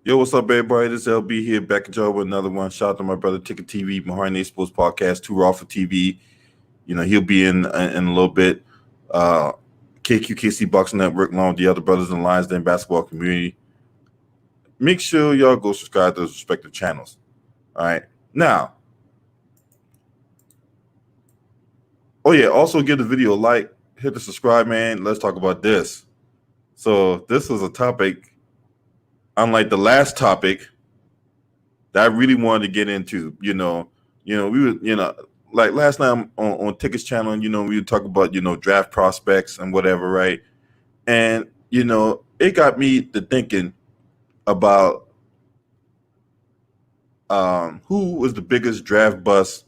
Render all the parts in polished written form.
Yo, what's up, everybody? This is LB here, back at y'all with another one. Shout out to my brother Ticket TV, Mahar Sports Podcast, Too Raw for TV. You know, he'll be in a little bit. KQKC Boxing Network, along with the other brothers in the Lions Den basketball community. Make sure y'all go subscribe to those respective channels. All right. Now, also give the video a like, hit the subscribe, man. Let's talk about this. So this was a topic, unlike the last topic, that I really wanted to get into. We were, like last night on Tickets channel, we were talking about, draft prospects and whatever, right? And, it got me to thinking about who was the biggest draft bust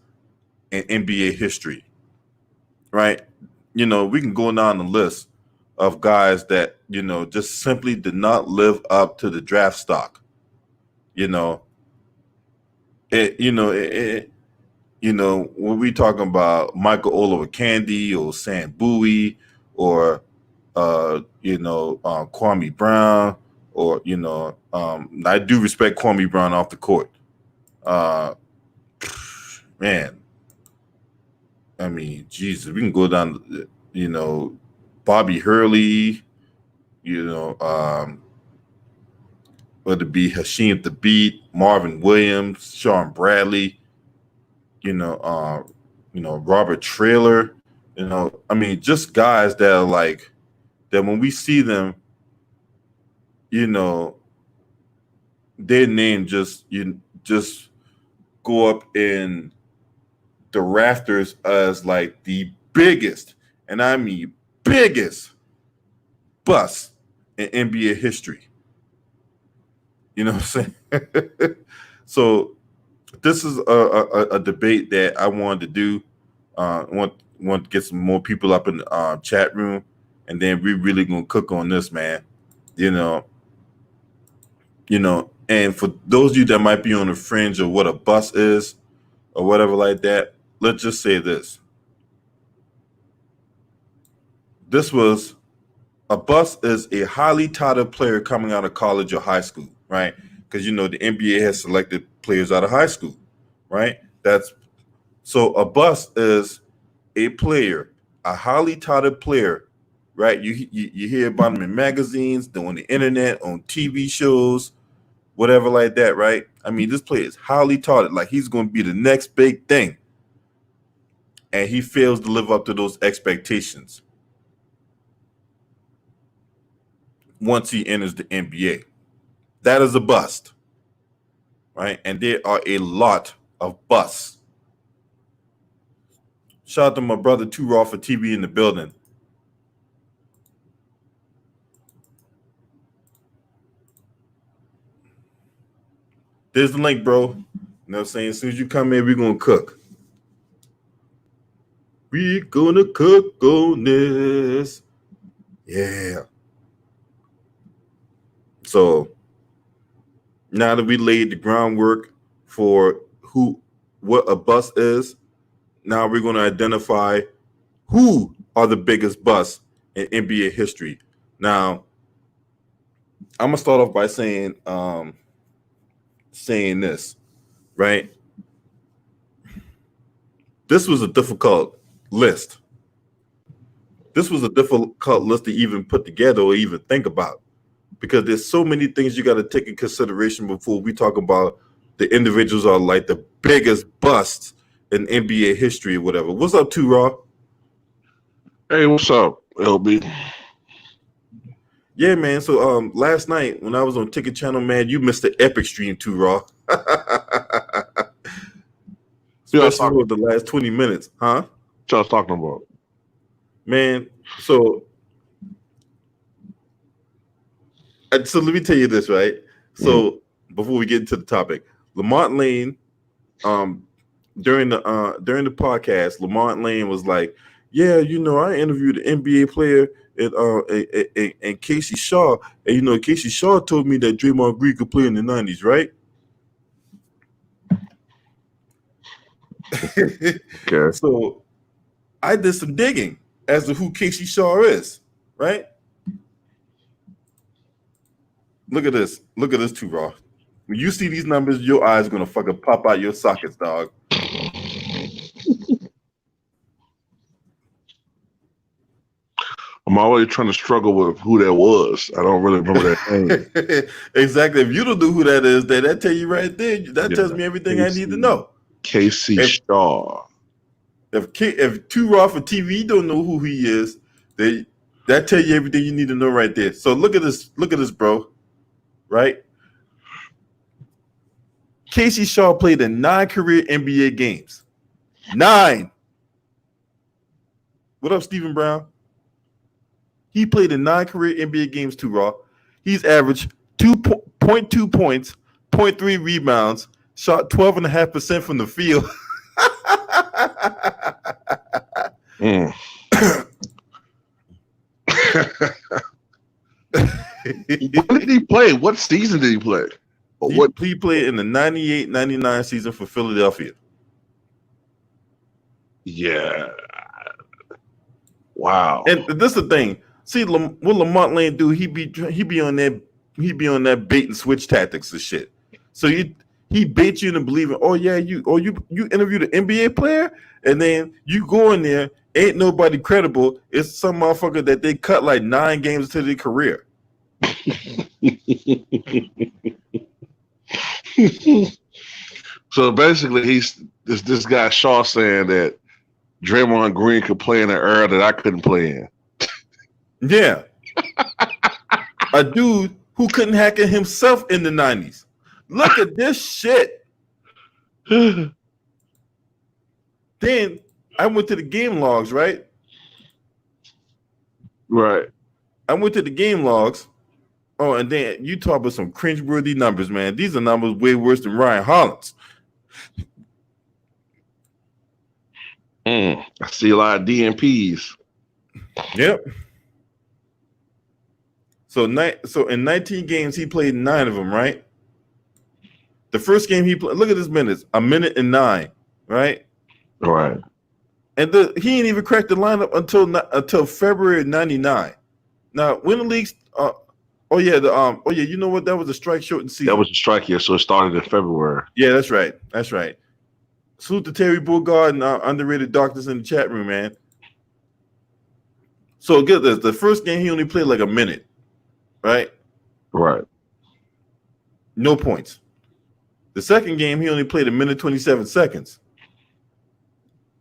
in NBA history, right? We can go down the list of guys that, just simply did not live up to the draft stock. When we talking about Michael Olowokandi or Sam Bowie or Kwame Brown, or I do respect Kwame Brown off the court. Man, I mean, Jesus, we can go down, Bobby Hurley, whether it be Hasheem Thabeet, Marvin Williams, Sean Bradley, Robert Traylor, just guys that are like that when we see them, their name just go up in the rafters as like the biggest, and I mean biggest bust in NBA history. You know what I'm saying? So this is a debate that I wanted to do. Want to get some more people up in the chat room, and then we really gonna cook on this, man. And for those of you that might be on the fringe of what a bust is or whatever like that, let's just say this. A bust is a highly touted player coming out of college or high school, right? Because the NBA has selected players out of high school, right? So a bust is a player, a highly touted player, right? You hear about them in magazines, on the internet, on TV shows, whatever like that, right? I mean, this player is highly touted, like he's going to be the next big thing, and he fails to live up to those expectations once he enters the NBA. That is a bust, right? And there are a lot of busts. Shout out to my brother Too Raw for TV in the building. There's the link, bro. You know what I'm saying? As soon as you come in, we're going to cook. We're going to cook on this. Yeah. So now that we laid the groundwork for what a bust is, now we're going to identify who are the biggest busts in NBA history. Now, I'm going to start off by saying this, right? This was a difficult list. This was a difficult list to even put together or even think about, because there's so many things you got to take in consideration before we talk about the individuals are like the biggest busts in NBA history or whatever. What's up, Too Raw? Hey, what's up, LB? Yeah, man. So last night when I was on Ticket Channel, man, you missed the epic stream, Too Raw. Especially for the last 20 minutes, huh? What y'all talking about? Man, so let me tell you this, right? So before we get into the topic, Lamont Lane, during the podcast, Lamont Lane was like, "Yeah, I interviewed an NBA player and Casey Shaw, and Casey Shaw told me that Draymond Green could play in the '90s, right?" Okay. So I did some digging as to who Casey Shaw is, right? Look at this. Too Raw. When you see these numbers, your eyes gonna fucking pop out your sockets, dog. I'm always trying to struggle with who that was. I don't really remember that name. Exactly. If you don't know who that is, then that tell you right there. That tells me everything I need to know. Casey Shaw. If Too Raw for TV don't know who he is, that tell you everything you need to know right there. So look at this, bro. Right? Casey Shaw played in 9 career NBA games. 9. What up, Stephen Brown? He played in 9 career NBA games, Too Raw. He's averaged 2.2 points, 0.3 rebounds, shot 12.5% from the field. Mm. When did he play? What season did he play? He played in the 98-99 season for Philadelphia. Yeah. Wow. And this is the thing. See, what Lamont Lane do? He be on that bait and switch tactics and shit. So he baits you into believing, oh yeah, you interviewed an NBA player, and then you go in there, ain't nobody credible. It's some motherfucker that they cut like 9 games to their career. So basically, this guy Shaw saying that Draymond Green could play in an era that I couldn't play in. Yeah. A dude who couldn't hack it himself in the 90s. Look at this shit. Then I went to the game logs, right? Right. I went to the game logs. Oh, and then you talk about some cringeworthy numbers, man. These are numbers way worse than Ryan Hollins. I see a lot of DMPs. Yep. So in 19 games, he played 9 of them, right? The first game he played, look at his minutes, 1:09, right? Right. And he ain't even cracked the lineup until February of '99. Now, when the leagues, you know what? That was a strike shortened season. That was a strike year, so it started in February. Yeah, that's right. Salute to Terry Bogard and underrated doctors in the chat room, man. So get this: the first game he only played like a minute, right? Right. No points. The second game he only played 1:27 seconds.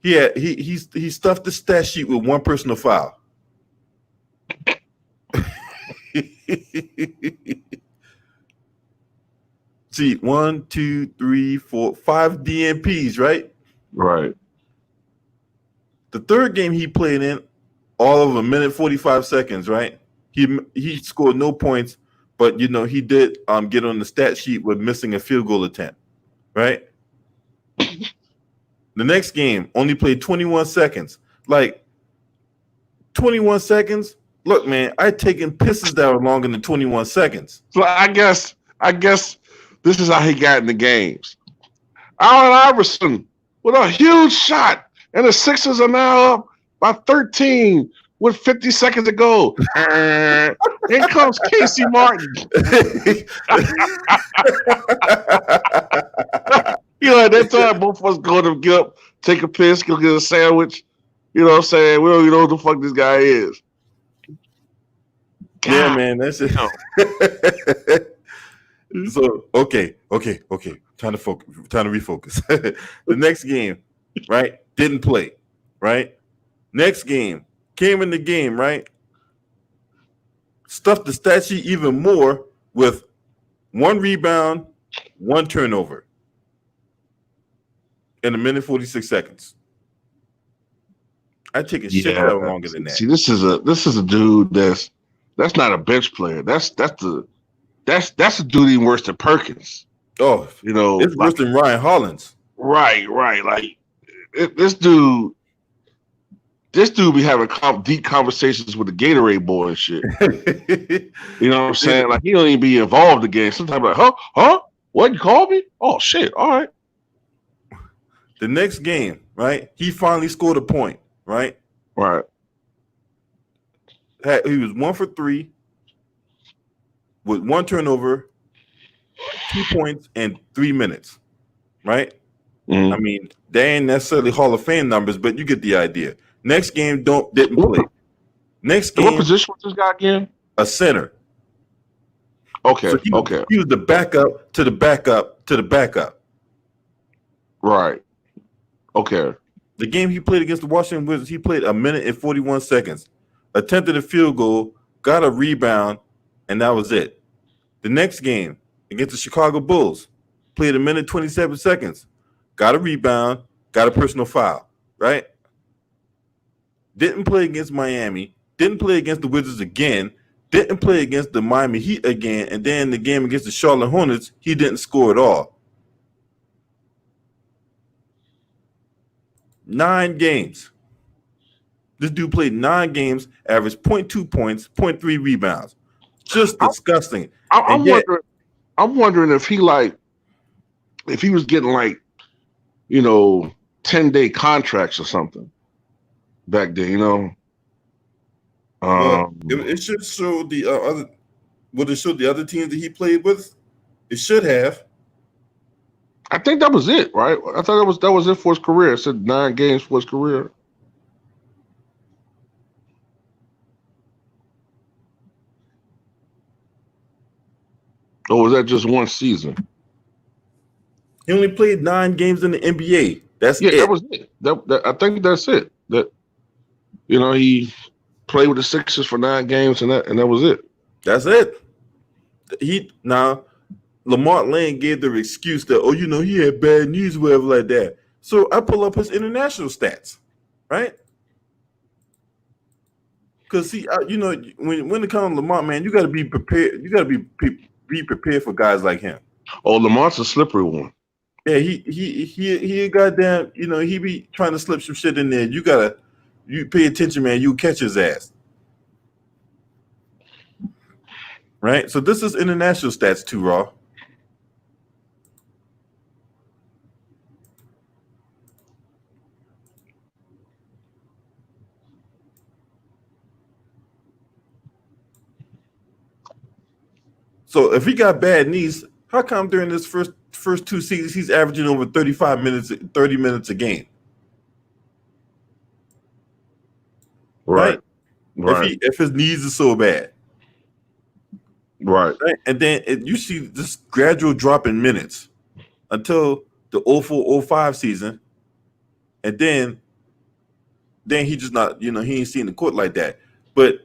He stuffed the stat sheet with 1 personal foul. See, 1, 2, 3, 4, 5 DNPs, right? Right. The third game he played in, all of 1:45 seconds, right? He scored no points, but he did get on the stat sheet with missing a field goal attempt, right? The next game only played 21 seconds. Like 21 seconds. Look, man, I've taken pisses that were longer than 21 seconds. So I guess this is how he got in the games. Allen Iverson with a huge shot, and the Sixers are now up by 13 with 50 seconds to go. Here comes Casey Martin. At that time, both of us go to get up, take a piss, go get a sandwich. You know what I'm saying? We don't even know who the fuck this guy is. God. Yeah, man, that's it. So, okay. Time to refocus. The next game, right? Didn't play, right? Next game, came in the game, right? Stuffed the stat sheet even more with 1 rebound, 1 turnover in 1:46 seconds. I take a shit that longer than that. See, this is a dude that's not a bench player. That's a dude even worse than Perkins. Oh, it's worse than Ryan Hollins. Right. Like this dude be having deep conversations with the Gatorade boy and shit. You know what I'm saying? Like he don't even be involved in the game. Sometimes like, huh? What, you called me? Oh shit! All right. The next game, right? He finally scored a point, right? Right. He was 1 for 3 with 1 turnover 2 points in 3 minutes, right? Mm. I mean, they ain't necessarily Hall of Fame numbers, but you get the idea. Next game, didn't play. Next What game, position was this guy again? a center. Okay, So okay, he was the backup to the backup to the backup. right. Okay. The game he played against the Washington Wizards, he played 1 minute and 41 seconds, attempted a field goal, got a rebound, and that was it. The next game against the Chicago Bulls, played 1 minute 27 seconds, got a rebound, got a personal foul, right? Didn't play against Miami, didn't play against the Wizards again, didn't play against the Miami Heat again, and then the game against the Charlotte Hornets, he didn't score at all. 9 games. This dude played 9 games, averaged 0.2 points, 0.3 rebounds. Just disgusting. I'm wondering if he if he was getting 10-day contracts or something back then, Well, it should show the other. Would it show the other teams that he played with? It should have. I think that was it, right? I thought that was it for his career. It said 9 games for his career. Or was that just one season? He only played 9 games in the NBA. That's it. That was it. I think that's it. That he played with the Sixers for 9 games, and that was it. That's it. Now Lamar Lane gave the excuse that he had bad knees, whatever like that. So I pull up his international stats, right? Because when it comes to Lamar, man, you got to be prepared. You got to be prepared for guys like him. Oh, Lamar's a slippery one. Yeah, he goddamn, he be trying to slip some shit in there. You pay attention, man. You catch his ass. Right? So this is international stats too, Raw. So if he got bad knees, how come during this first 2 seasons he's averaging over 35 minutes, 30 minutes a game? Right. If his knees are so bad. Right. And then you see this gradual drop in minutes until the 04-05 season. And then he just not, he ain't seen the court like that. But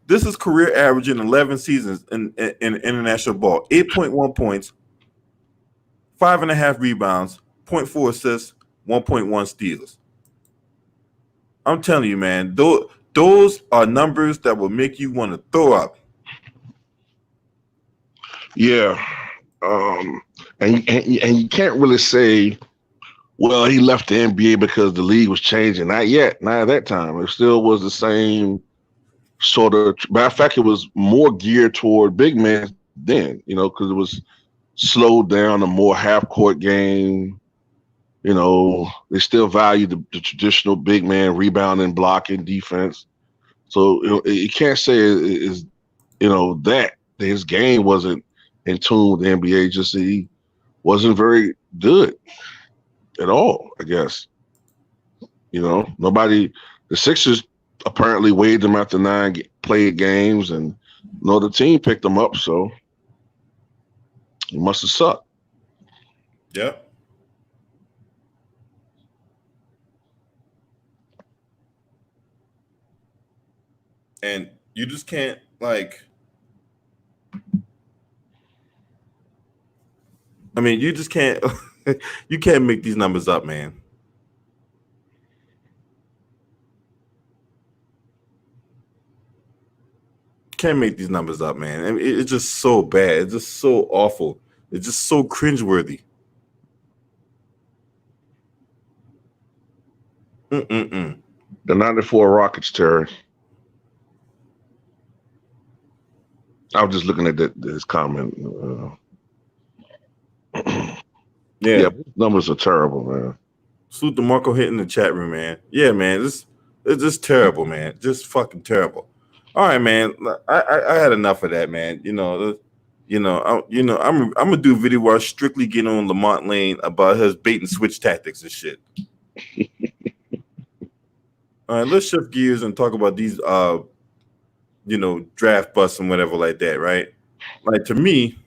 this is career average in 11 seasons in international ball. 8.1 points, 5.5 rebounds, 0.4 assists, 1.1 steals. I'm telling you, man, those are numbers that will make you want to throw up. Yeah. And you can't really say, well, he left the NBA because the league was changing. Not yet. Not at that time. It still was the same sort of. Matter of fact, it was more geared toward big men then, because it was slowed down, a more half-court game. They still value the traditional big man rebounding, blocking, defense. So you can't say is that his game wasn't in tune with the NBA. Just that he wasn't very good at all, I guess. The Sixers apparently waived him after 9 played games, and the team picked him up, so he must have sucked. Yep. And you just can't you just can't you can't make these numbers up, man. Can't make these numbers up, man. I mean, it's just so bad. It's just so awful. It's just so cringeworthy. The 94 Rockets, Terry. I was just looking at his comment. Yeah, numbers are terrible, man. Salute to Marco Hit in the chat room, man. Yeah, man, it's just terrible, man. Just fucking terrible. All right, man. I had enough of that, man. I'm gonna do a video where I strictly get on Lamont Lane about his bait and switch tactics and shit. All right, let's shift gears and talk about these draft busts and whatever like that, right? Like to me,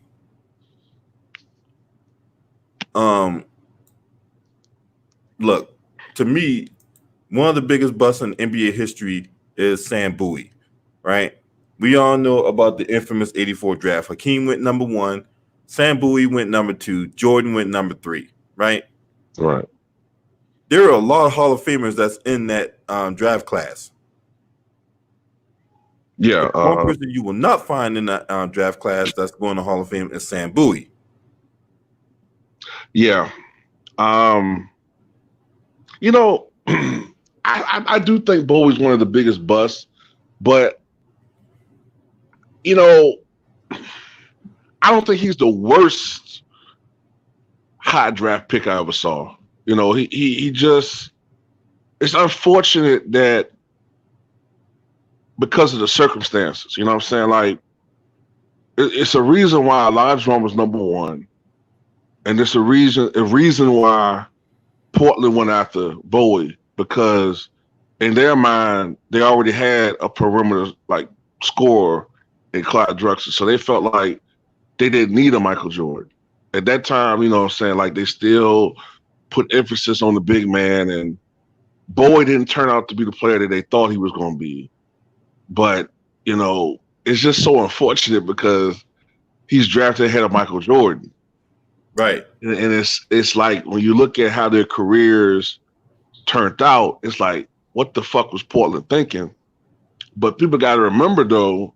look, to me, one of the biggest busts in NBA history is Sam Bowie, right? We all know about the infamous 84 draft. Hakeem went number 1, Sam Bowie went number 2, Jordan went number 3, right? Right. There are a lot of Hall of Famers that's in that draft class. Yeah. One person you will not find in that draft class that's going to Hall of Fame is Sam Bowie. Yeah. I do think Bowie's one of the biggest busts, but I don't think he's the worst high draft pick I ever saw. He just, it's unfortunate that because of the circumstances, you know what I'm saying? Like, it's a reason why Olajuwon was number 1, and it's a reason why Portland went after Bowie, because in their mind they already had a perimeter like scorer in Clyde Drexler, so they felt like they didn't need a Michael Jordan at that time. You know what I'm saying? Like, they still put emphasis on the big man, and Bowie didn't turn out to be the player that they thought he was going to be. But it's just so unfortunate because he's drafted ahead of Michael Jordan. Right. And it's like, when you look at how their careers turned out, it's like, what the fuck was Portland thinking? But people got to remember, though,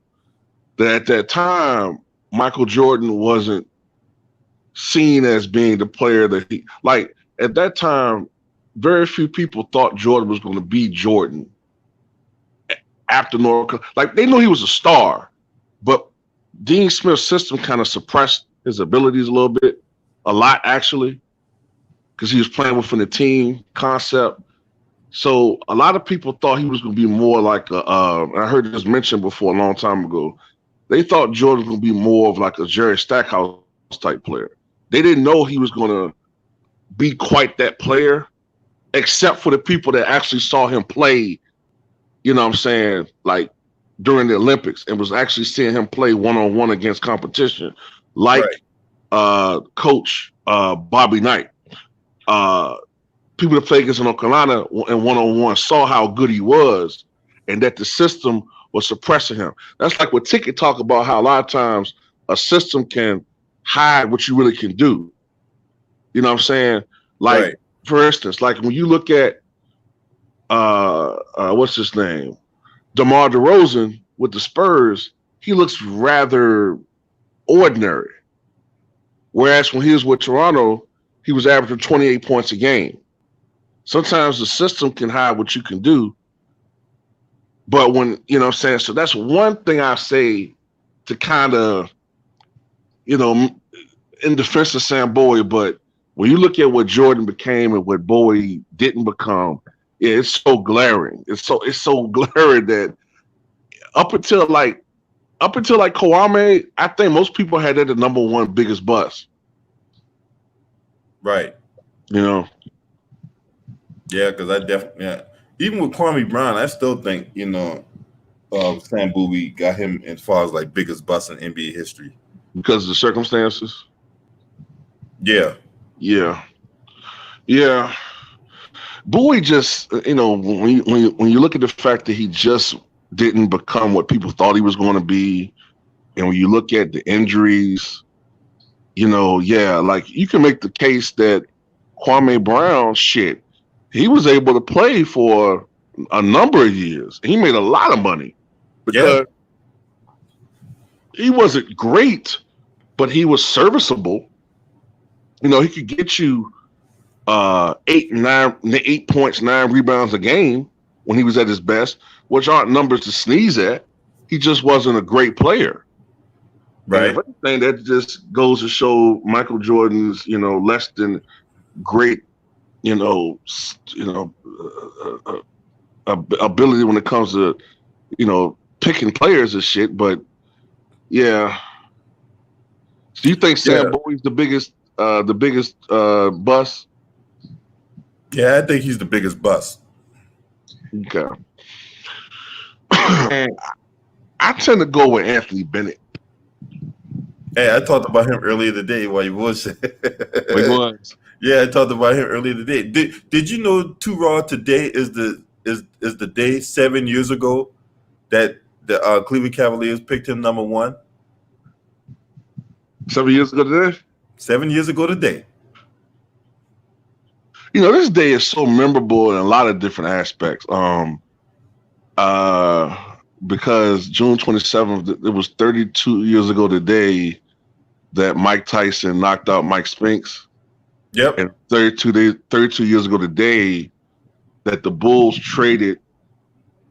that at that time, Michael Jordan wasn't seen as being the player that he, like, at that time, very few people thought Jordan was going to be Jordan after North. Like, they knew he was a star, but Dean Smith's system kind of suppressed his abilities a lot actually, because he was playing within the team concept. So a lot of people thought he was going to be more like I heard this mentioned before a long time ago. They thought Jordan was going to be more of like a Jerry Stackhouse type player. They didn't know he was going to be quite that player, except for the people that actually saw him play, you know what I'm saying, like during the Olympics, and was actually seeing him play one-on-one against competition, like Coach Bobby Knight. People that played against North Carolina in one-on-one saw how good he was, and that the system was suppressing him. That's like what Ticket talk about, how a lot of times a system can hide what you really can do. You know what I'm saying? Like, for instance, like when you look at what's his name? DeMar DeRozan with the Spurs, he looks rather ordinary. Whereas when he was with Toronto, he was averaging 28 points a game. Sometimes the system can hide what you can do. But when, you know what I'm saying? So that's one thing I say to kind of, in defense of Sam Bowie. But when you look at what Jordan became and what Bowie didn't become, yeah, it's so glaring. It's so glaring that up until like Kwame, I think most people had that the number 1 biggest bust. Right. Yeah, because I definitely, even with Kwame Brown, I still think, Sam Bowie got him as far as like biggest bust in NBA history. Because of the circumstances? Yeah. Bowie just, when you look at the fact that he just didn't become what people thought he was going to be, and when you look at the injuries, like you can make the case that Kwame Brown, he was able to play for a number of years. He made a lot of money because he wasn't great, but he was serviceable. He could get you 8 points, 9 rebounds a game when he was at his best, which aren't numbers to sneeze at. He just wasn't a great player. Right. And if anything, that just goes to show Michael Jordan's, less than great, ability when it comes to, picking players and shit. But yeah, Do you think Yeah. Sam Boyd's the biggest bust? Yeah, I think he's the biggest bust. Okay. And I tend to go with Anthony Bennett. Hey, I talked about him earlier today while you was. He was. Yeah, I talked about him earlier today. Did you know Too Raw today is the day 7 years ago that the Cleveland Cavaliers picked him number 1? 7 years ago today? 7 years ago today. You know, this day is so memorable in a lot of different aspects. Because June 27th, it was 32 years ago today that Mike Tyson knocked out Mike Spinks. Yep. And 32 years ago today that the Bulls traded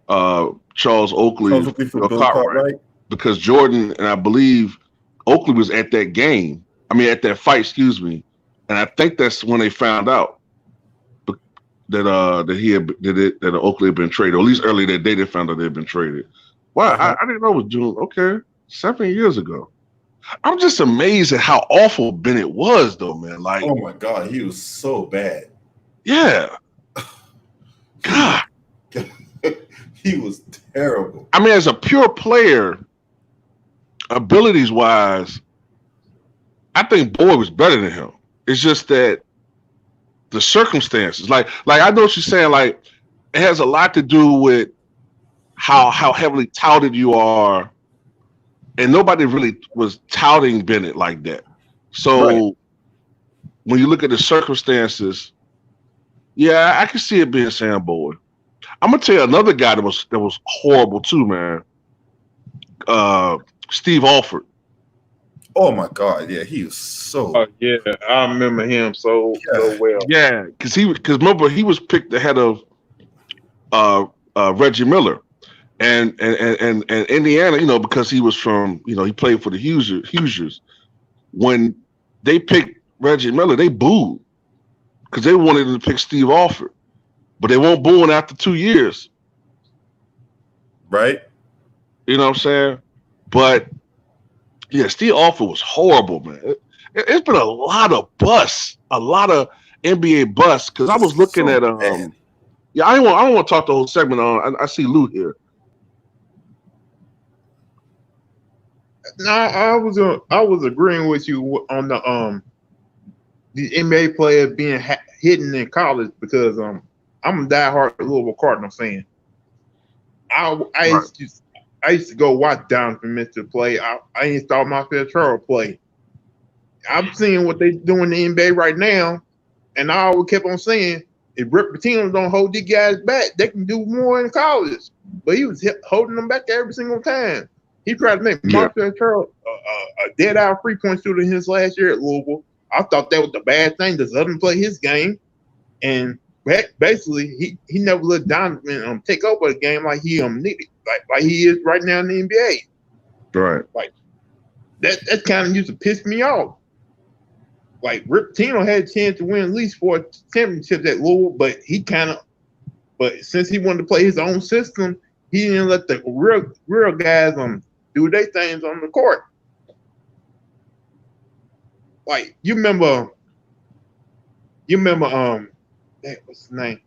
Charles Oakley for Bill Cartwright. Because Jordan and I believe Oakley was at that game. I mean, at that fight, excuse me. And I think that's when they found out that Oakley had been traded, or at least early that day they found out they had been traded. Wow, I didn't know it was June. Okay, 7 years ago. I'm just amazed at how awful Bennett was, though, man. Like, oh my God, he was so bad. Yeah. God. He was terrible. I mean, as a pure player, abilities-wise, I think Boyd was better than him. It's just that the circumstances, like I know what you're saying, like it has a lot to do with how heavily touted you are, and nobody really was touting Bennett like that. So when you look at the circumstances, yeah, I can see it being Sam Boyd. I'm gonna tell you another guy that was horrible too, man. Steve Alford. Oh my God, yeah, he was so. Oh yeah, I remember him so well. Yeah, because remember he was picked ahead of Reggie Miller, and Indiana, you know, because he was from, you know, he played for the Hoosiers. When they picked Reggie Miller, they booed because they wanted to pick Steve Alford, but they won't boo him after 2 years. Right. You know what I'm saying? But yeah, Steve Alford was horrible, man. It's been a lot of busts, a lot of NBA busts. Because I was looking at yeah, I don't want to talk the whole segment on. I see Lou here. No, I was agreeing with you on the NBA players being hidden in college because I'm a diehard Louisville Cardinal fan. I used to go watch Donovan Mitchell play. I installed my Charles play. I'm seeing what they doing in the NBA right now, and I always kept on saying, if Rick Pitino don't hold these guys back, they can do more in college. But he was holding them back every single time. He tried to make Marcel Charles a dead-eye free-point shooter in his last year at Louisville. I thought that was the bad thing. Just let him play his game. And basically, he never let Donovan take over the game like he needed, like he is right now in the NBA. Right. Like that kind of used to piss me off. Like Rick Pitino had a chance to win at least 4 championships at Louisville, but since he wanted to play his own system, he didn't let the real guys do their things on the court. Like you remember what's his name?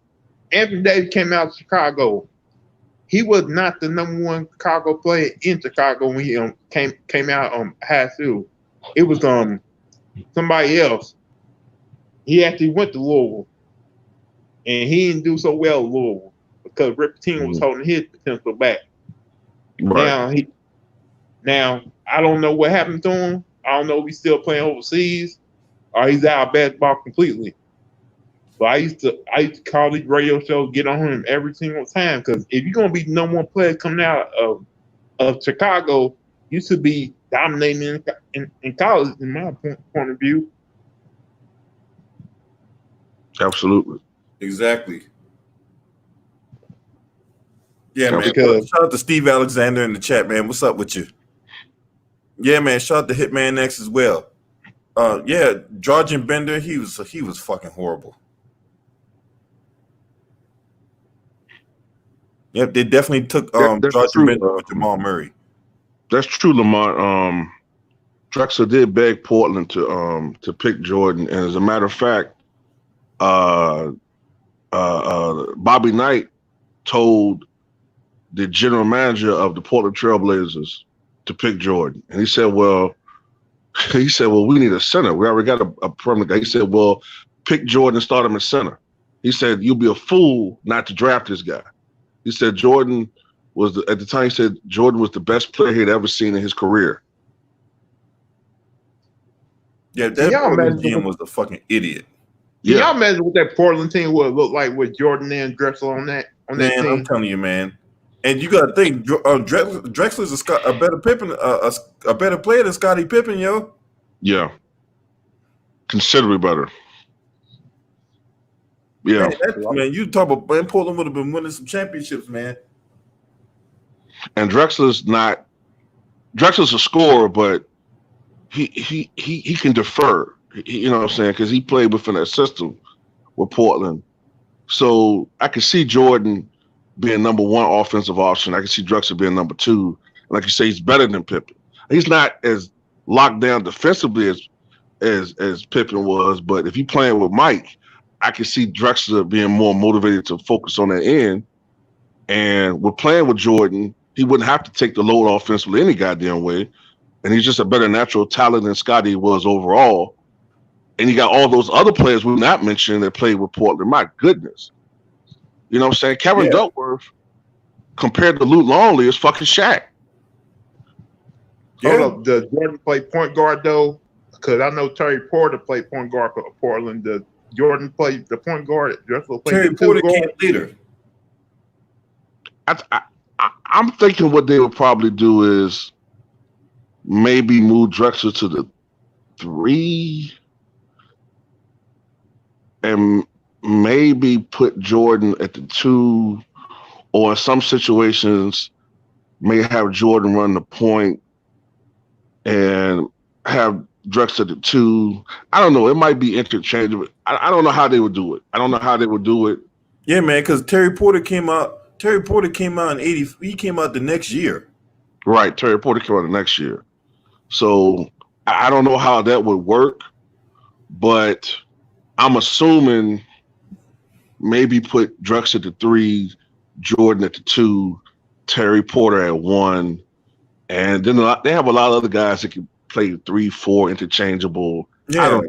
Anthony Davis came out of Chicago. He was not the number one Chicago player in Chicago when he came out high school. It was somebody else. He actually went to Louisville, and he didn't do so well at Louisville because Rick Pitino was holding his potential back. Right. Now I don't know what happened to him. I don't know if he's still playing overseas or he's out of basketball completely. But I used to call these radio shows, get on him every single time, because if you're gonna be the number one player coming out of Chicago, you should be dominating in college, in my point of view. Absolutely. Exactly. Yeah, man. Because shout out to Steve Alexander in the chat, man. What's up with you? Yeah, man. Shout out to Hitman X as well. Yeah, Georgian Bender, he was fucking horrible. Yep, they definitely took Georgian Bender with Jamal Murray. That's true, Lamont. Drexler did beg Portland to pick Jordan, and as a matter of fact, Bobby Knight told the general manager of the Portland Trailblazers to pick Jordan, and he said, "Well, we need a center. We already got a permanent guy." He said, "Well, pick Jordan and start him at center." He said, "You'll be a fool not to draft this guy." He said Jordan was at the time. He said Jordan was the best player he'd ever seen in his career. Yeah, that Portland GM was a fucking idiot. Can y'all imagine what that Portland team would look like with Jordan and Drexler on that team? I'm telling you, man. And you got to think, Drexler's a better Pippen, a better player than Scottie Pippen, yo. Yeah, considerably better. Yeah, man, you talk about, man, Portland would have been winning some championships, man. And Drexler's a scorer, but he can defer. You know what I'm saying? Because he played within that system with Portland. So I can see Jordan being number one offensive option. I can see Drexler being number two. Like you say, he's better than Pippen. He's not as locked down defensively as Pippen was, but if you're playing with Mike, I can see Drexler being more motivated to focus on that end. And with playing with Jordan, he wouldn't have to take the load offensively any goddamn way. And he's just a better natural talent than Scottie was overall. And you got all those other players we're not mentioning that played with Portland. My goodness. You know what I'm saying? Kevin Duckworth, compared to Luke Longley, is fucking Shaq. Hold up. Does Jordan play point guard, though? Because I know Terry Porter played point guard for Portland. Does Jordan play the point guard? Terry Porter can't leader. I'm thinking what they would probably do is maybe move Drexler to the 3 and maybe put Jordan at the 2, or in some situations may have Jordan run the point and have Drexler at the 2. I don't know. It might be interchangeable. I don't know how they would do it. Yeah, man, because Terry Porter came out in 80. He came out the next year. Right. Terry Porter came out the next year. So I don't know how that would work, but I'm assuming maybe put Drexler at the 3, Jordan at the 2, Terry Porter at 1, and then they have a lot of other guys that can play 3, 4 interchangeable. Yeah. I don't,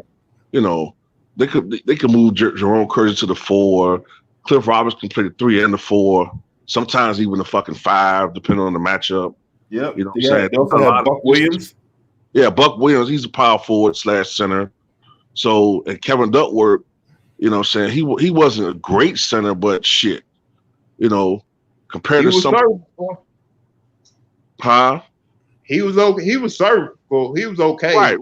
they could move Jerome Curtis to the 4. Cliff Roberts can play the 3 and the 4. Sometimes even the fucking 5, depending on the matchup. Yep. You know what I'm saying? They also have Buck Williams. Yeah, Buck Williams. He's a power forward / center. So, and Kevin Duckworth, you know what I'm saying? He wasn't a great center, but shit. Compared to some. Huh? He was okay. He was serviceable. He was okay. Right.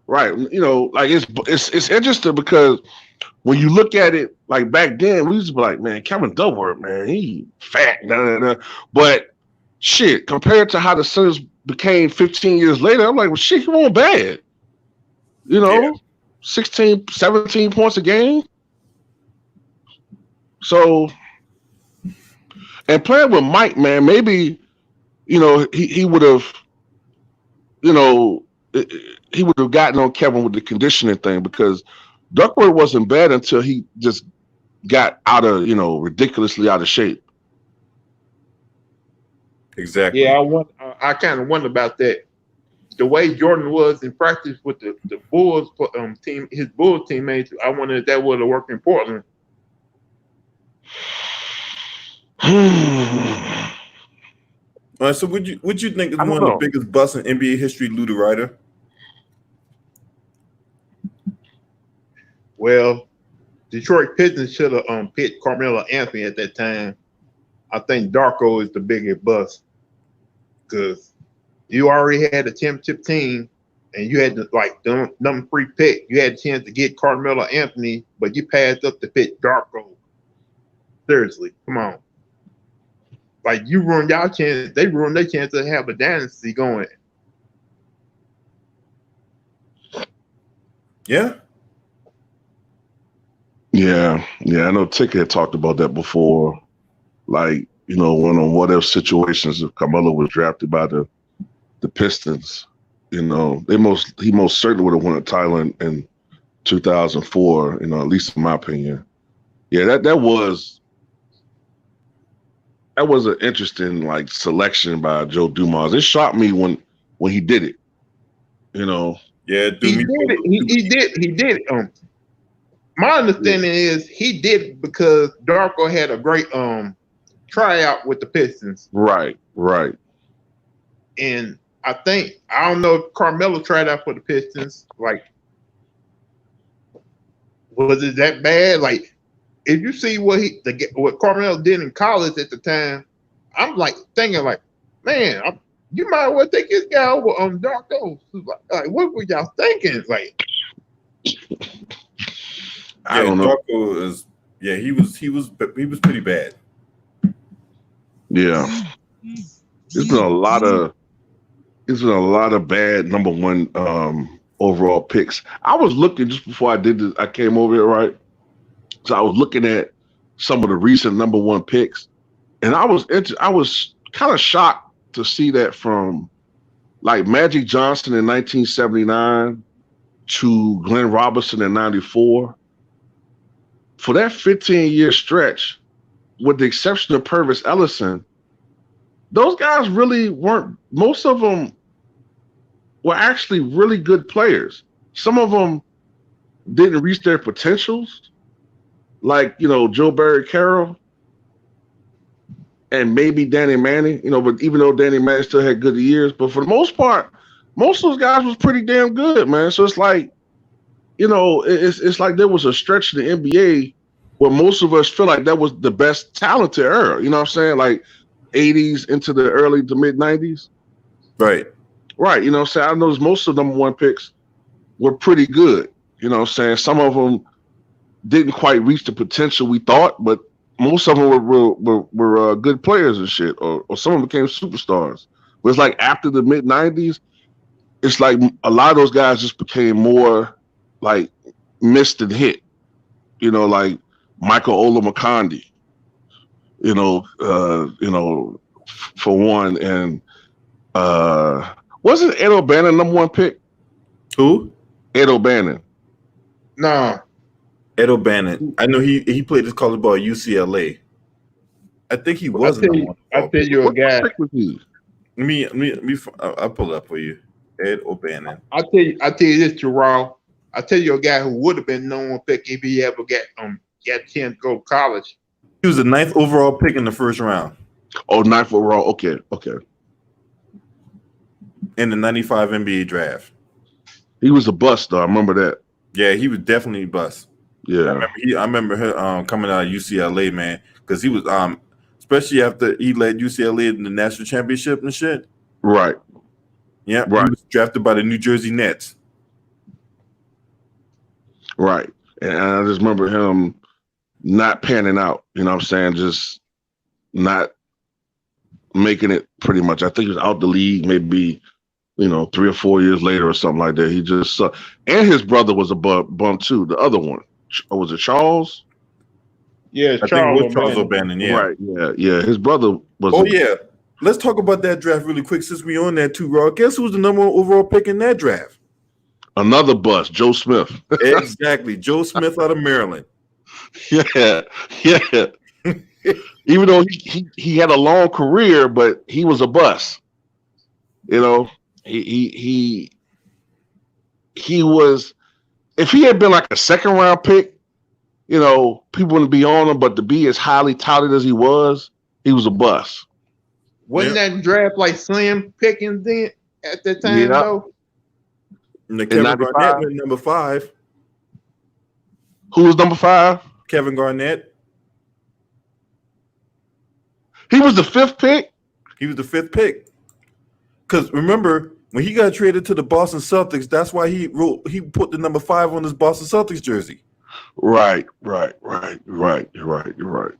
Like it's interesting because when you look at it, like back then, we used to be like, man, Kevin Duckworth, man, he fat. But shit, compared to how the Suns became 15 years later, I'm like, well, shit, he wasn't bad. 16, 17 points a game. So, and playing with Mike, man, maybe, he would have, he would have gotten on Kevin with the conditioning thing, because Duckworth wasn't bad until he just got out of, ridiculously out of shape. Exactly. Yeah, I kind of wonder about that. The way Jordan was in practice with the Bulls team, his Bulls teammates, I wonder if that would have worked in Portland. All right, so would you think is one of the biggest busts in NBA history, Lou the Ryder? Well, Detroit Pistons should have picked Carmelo Anthony at that time. I think Darko is the biggest bust, because you already had a championship team and you had the number 3 pick. You had a chance to get Carmelo Anthony, but you passed up to pick Darko. Seriously, come on. Like, you ruined y'all chance. They ruined their chance to have a dynasty going. Yeah. Yeah. I know Tick had talked about that before. Like, when on what if situations if Carmelo was drafted by the Pistons, You know, he most certainly would have won a title in 2004. You know, at least in my opinion. Yeah, that was an interesting like selection by Joe Dumas. It shocked me when he did it. You know. Yeah, He did it. He did it. My understanding is he did it because Darko had a great tryout with the Pistons. Right. And I don't know if Carmelo tried out for the Pistons. Like, was it that bad? Like, if you see what Carmelo did in college at the time, I'm like thinking like, man, you might as well take this guy over on Darko. Like, what were y'all thinking? Like, I don't know. Darko is he was pretty bad. Yeah, there's been a lot of bad number one overall picks. I was looking just before I did this. I came over here, right? So I was looking at some of the recent number one picks, and I was kind of shocked to see that from like Magic Johnson in 1979 to Glenn Robinson in 94. For that 15-year stretch, with the exception of Purvis Ellison, those guys really weren't. Most of them were actually really good players. Some of them didn't reach their potentials, like, you know, Joe Barry Carroll and maybe Danny Manning, you know, but even though Danny Manning still had good years, but for the most part, most of those guys was pretty damn good, man. So it's like, you know, it's like there was a stretch in the NBA where most of us feel like that was the best talented era. You know what I'm saying? Like 80s into the early to mid 90s. Right. You know what I'm saying? I noticed most of the number one picks were pretty good. You know what I'm saying? Some of them didn't quite reach the potential we thought, but most of them were good players and shit, or some of them became superstars. But it's like after the mid 90s, it's like a lot of those guys just became more like missed and hit. You know, like Michael Olowokandi, you know, for one, and wasn't Ed O'Bannon number one pick? Who? Ed O'Bannon. no. Ed O'Bannon. I know he played his college ball at UCLA. I think he was. I'll tell you a guy. What pick was he? I'll pull it up for you. Ed O'Bannon. I'll tell you this, Gerald. I'll tell you a guy who would have been number one pick if he ever got a chance to go to college. He was the 9th overall pick in the first round. Oh, 9th overall. Okay. In the 95 NBA draft. He was a bust, though. I remember that. Yeah, he was definitely a bust. Yeah. I remember him coming out of UCLA, man, because he was especially after he led UCLA in the national championship and shit. Right. Yeah. Right. He was drafted by the New Jersey Nets. Right. And I just remember him not panning out, you know what I'm saying? Just not making it pretty much. I think he was out the league maybe, you know, 3 or 4 years later or something like that. He just and his brother was a bum too. The other one. Was it Charles? Yeah, Charles O'Bannon. Yeah. Right. Yeah. His brother was. Oh, yeah. Let's talk about that draft really quick since we on that too, Raw. Guess who was the number one overall pick in that draft? Another bust, Joe Smith. Exactly. Joe Smith out of Maryland. Yeah. Even though he had a long career, but he was a bust. You know, he was. If he had been like a second round pick, you know, people wouldn't be on him. But to be as highly touted as he was a bust. Wasn't that draft like slim pickings then at that time though? And Kevin Garnett went number 5. Who was number 5? Kevin Garnett. He was the 5th pick? He was the 5th pick. Because remember, when he got traded to the Boston Celtics, that's why he put the number 5 on his Boston Celtics jersey. Right. You're right.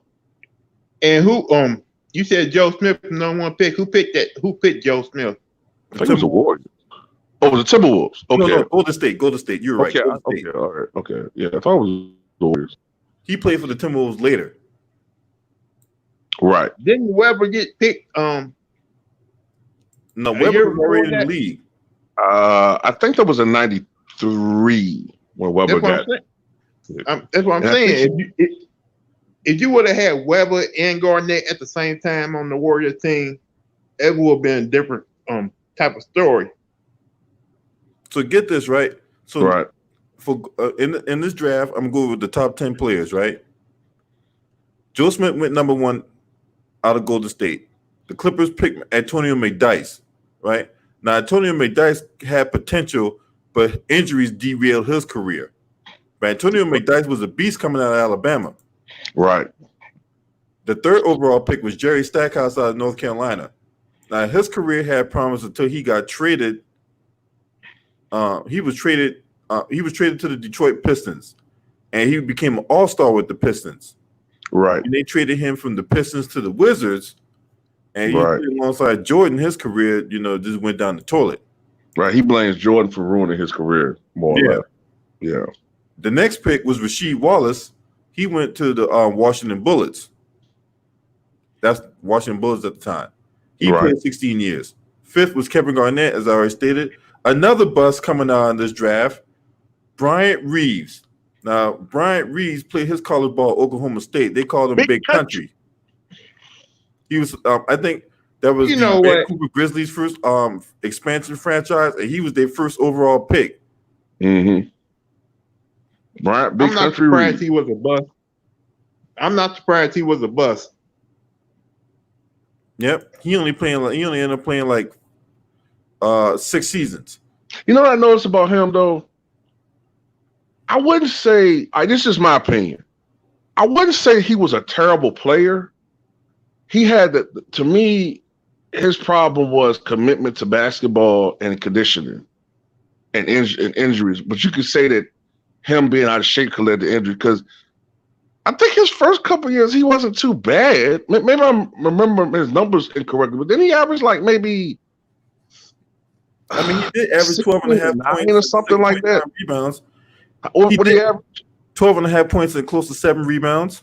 And who you said Joe Smith number one pick. Who picked that? Who picked Joe Smith? I think it was the Warriors. Oh, it was the Timberwolves. Okay. No, Golden State. You're right. Okay, all right. Okay. Yeah, I thought it was the Warriors. He played for the Timberwolves later. Right. Didn't Weber get picked? No, Weber was already in the league. I think that was in '93 when Weber That's what I'm got. saying. That's what I'm And I think saying. If you would have had Weber and Garnett at the same time on the Warriors team, it would have been a different type of story. So get this right. So right, for in this draft, I'm going with the top 10 players. Right. Joe Smith went number 1 out of Golden State. The Clippers picked Antonio McDyess. Right now, Antonio McDyess had potential, but injuries derailed his career. But Antonio McDyess was a beast coming out of Alabama. right, The 3rd overall pick was Jerry Stackhouse out of North Carolina. Now his career had promise until he got traded. He was traded. He was traded to the Detroit Pistons, and he became an all-star with the Pistons. right, And they traded him from the Pistons to the Wizards, and he right, played alongside Jordan. His career, just went down the toilet. right. He blames Jordan for ruining his career, more or less. Yeah. The next pick was Rasheed Wallace. He went to the Washington Bullets. That's Washington Bullets at the time. He played 16 years. 5th was Kevin Garnett, as I already stated. Another bust coming out in this draft, Bryant Reeves. Now, Bryant Reeves played his college ball at Oklahoma State. They called him Big Country. He was, I think that was the Vancouver Grizzlies' first expansion franchise, and he was their first overall pick. Mm-hmm. Bryant, Big I'm not Country surprised Reeves. he was a bust. I'm not surprised he was a bust. Yep, he only ended up playing like 6 seasons. You know what I noticed about him though? I wouldn't say. This is my opinion. I wouldn't say he was a terrible player. He had to me, his problem was commitment to basketball and conditioning and injuries. But you could say that him being out of shape could lead to injury because I think his first couple of years he wasn't too bad. Maybe I remember his numbers incorrectly, but then he averaged like maybe. I mean, he did average 12.5 points or something like that. Rebounds. What did he average? 12.5 points and close to 7 rebounds.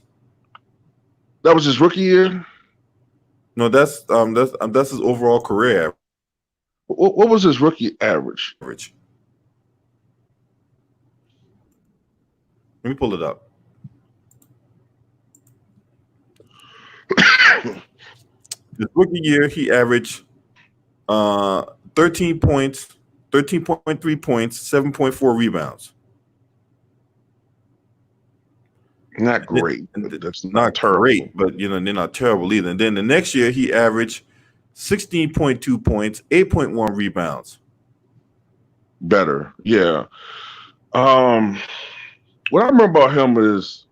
That was his rookie year. No, that's his overall career average. What was his rookie average? Let me pull it up. His rookie year, he averaged 13 points, 13.3 points, 7.4 rebounds. Not great. That's not great, but they're not terrible either. And then the next year, he averaged 16.2 points, 8.1 rebounds. Better, yeah. What I remember about him is,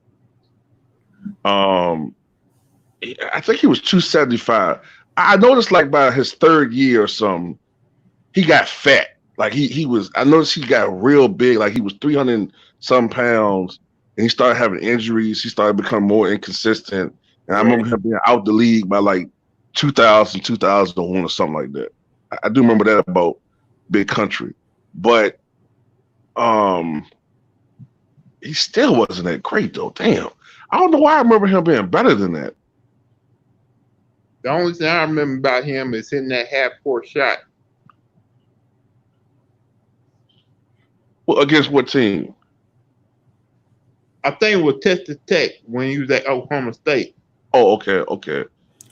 I think he was 275. I noticed like by his 3rd year or something, he got fat. Like he was. I noticed he got real big. Like he was 300 some pounds. And he started having injuries. He started becoming more inconsistent. And I remember him being out the league by like 2000, 2001 or something like that. I do remember that about Big Country. But he still wasn't that great, though. Damn. I don't know why I remember him being better than that. The only thing I remember about him is hitting that half-court shot. Well, against what team? I think it was Texas Tech when he was at Oklahoma State. Oh, okay.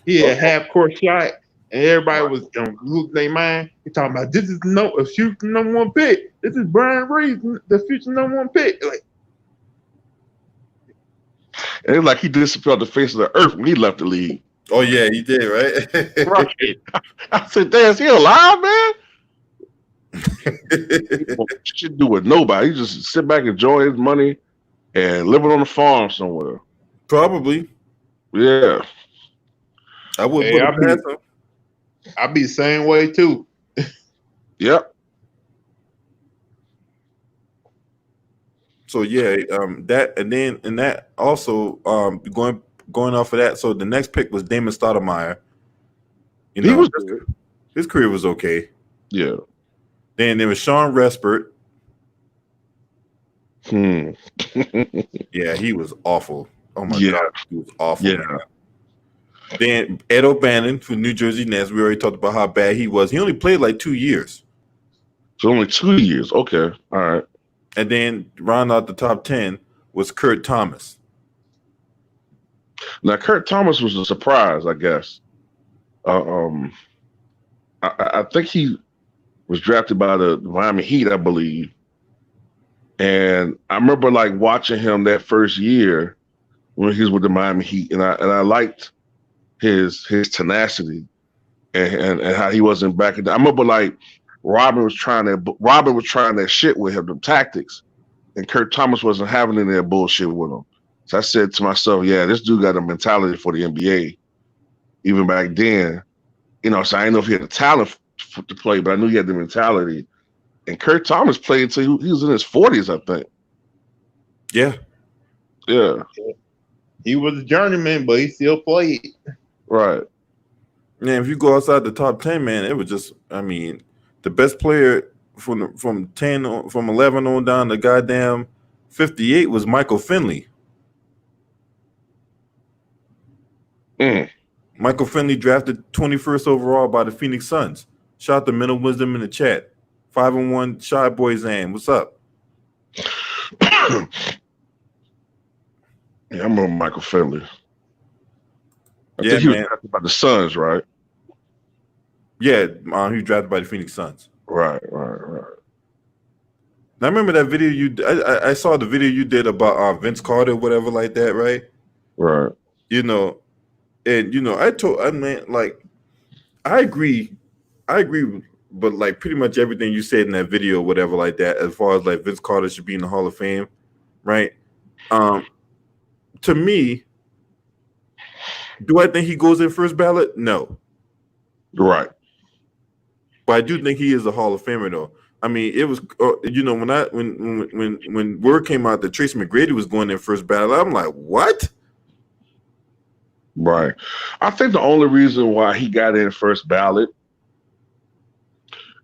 He had a half-court shot, and everybody was losing their mind. He talking about this is a future number 1 pick. This is Brian Reeves, the future number 1 pick. Like, and it's like he disappeared off the face of the earth when he left the league. Oh yeah, he did, right? Right. I said, "Damn, is he alive, man?" He shouldn't do with nobody. He just sit back, enjoy his money, and living on the farm somewhere. Probably. Yeah. I would put it past him. I'd be the same way too. Yep. So yeah, that also going off of that. So the next pick was Damon Stoudemire. His career was okay. Yeah. Then there was Sean Respert. Yeah, he was awful. Oh my God, he was awful. Yeah. Man. Then Ed O'Bannon from New Jersey Nets. We already talked about how bad he was. He only played like 2 years. So only 2 years. Okay. All right. And then round out the top 10 was Kurt Thomas. Now, Kurt Thomas was a surprise, I guess. I think he was drafted by the Miami Heat, I believe. And I remember like watching him that first year when he was with the Miami Heat, and I liked his tenacity and how he wasn't backing down. I remember like Robin was trying that shit with him, the tactics, and Kurt Thomas wasn't having any of that bullshit with him. So I said to myself, yeah, this dude got a mentality for the NBA. Even back then, so I didn't know if he had the talent to play, but I knew he had the mentality. And Kurt Thomas played until he was in his 40s, I think. Yeah. Yeah. He was a journeyman, but he still played. Right. Man, if you go outside the top 10, man, it was just, the best player from 11 on down to goddamn 58 was Michael Finley. Michael Finley drafted 21st overall by the Phoenix Suns. Shout out to Mental Wisdom in the chat. 5-1 Shy Boy Zan. What's up? Yeah, I remember Michael Finley. I think he was drafted by the Suns, right? Yeah, he was drafted by the Phoenix Suns. Right. Now, I remember that video I saw the video you did about Vince Carter, whatever like that, right? Right. I agree, but like pretty much everything you said in that video, whatever like that, as far as like Vince Carter should be in the Hall of Fame, right? To me, do I think he goes in first ballot? No. Right. But I do think he is a Hall of Famer, though. I mean, it was when word came out that Tracy McGrady was going in first ballot, I'm like, what? Right. I think the only reason why he got in first ballot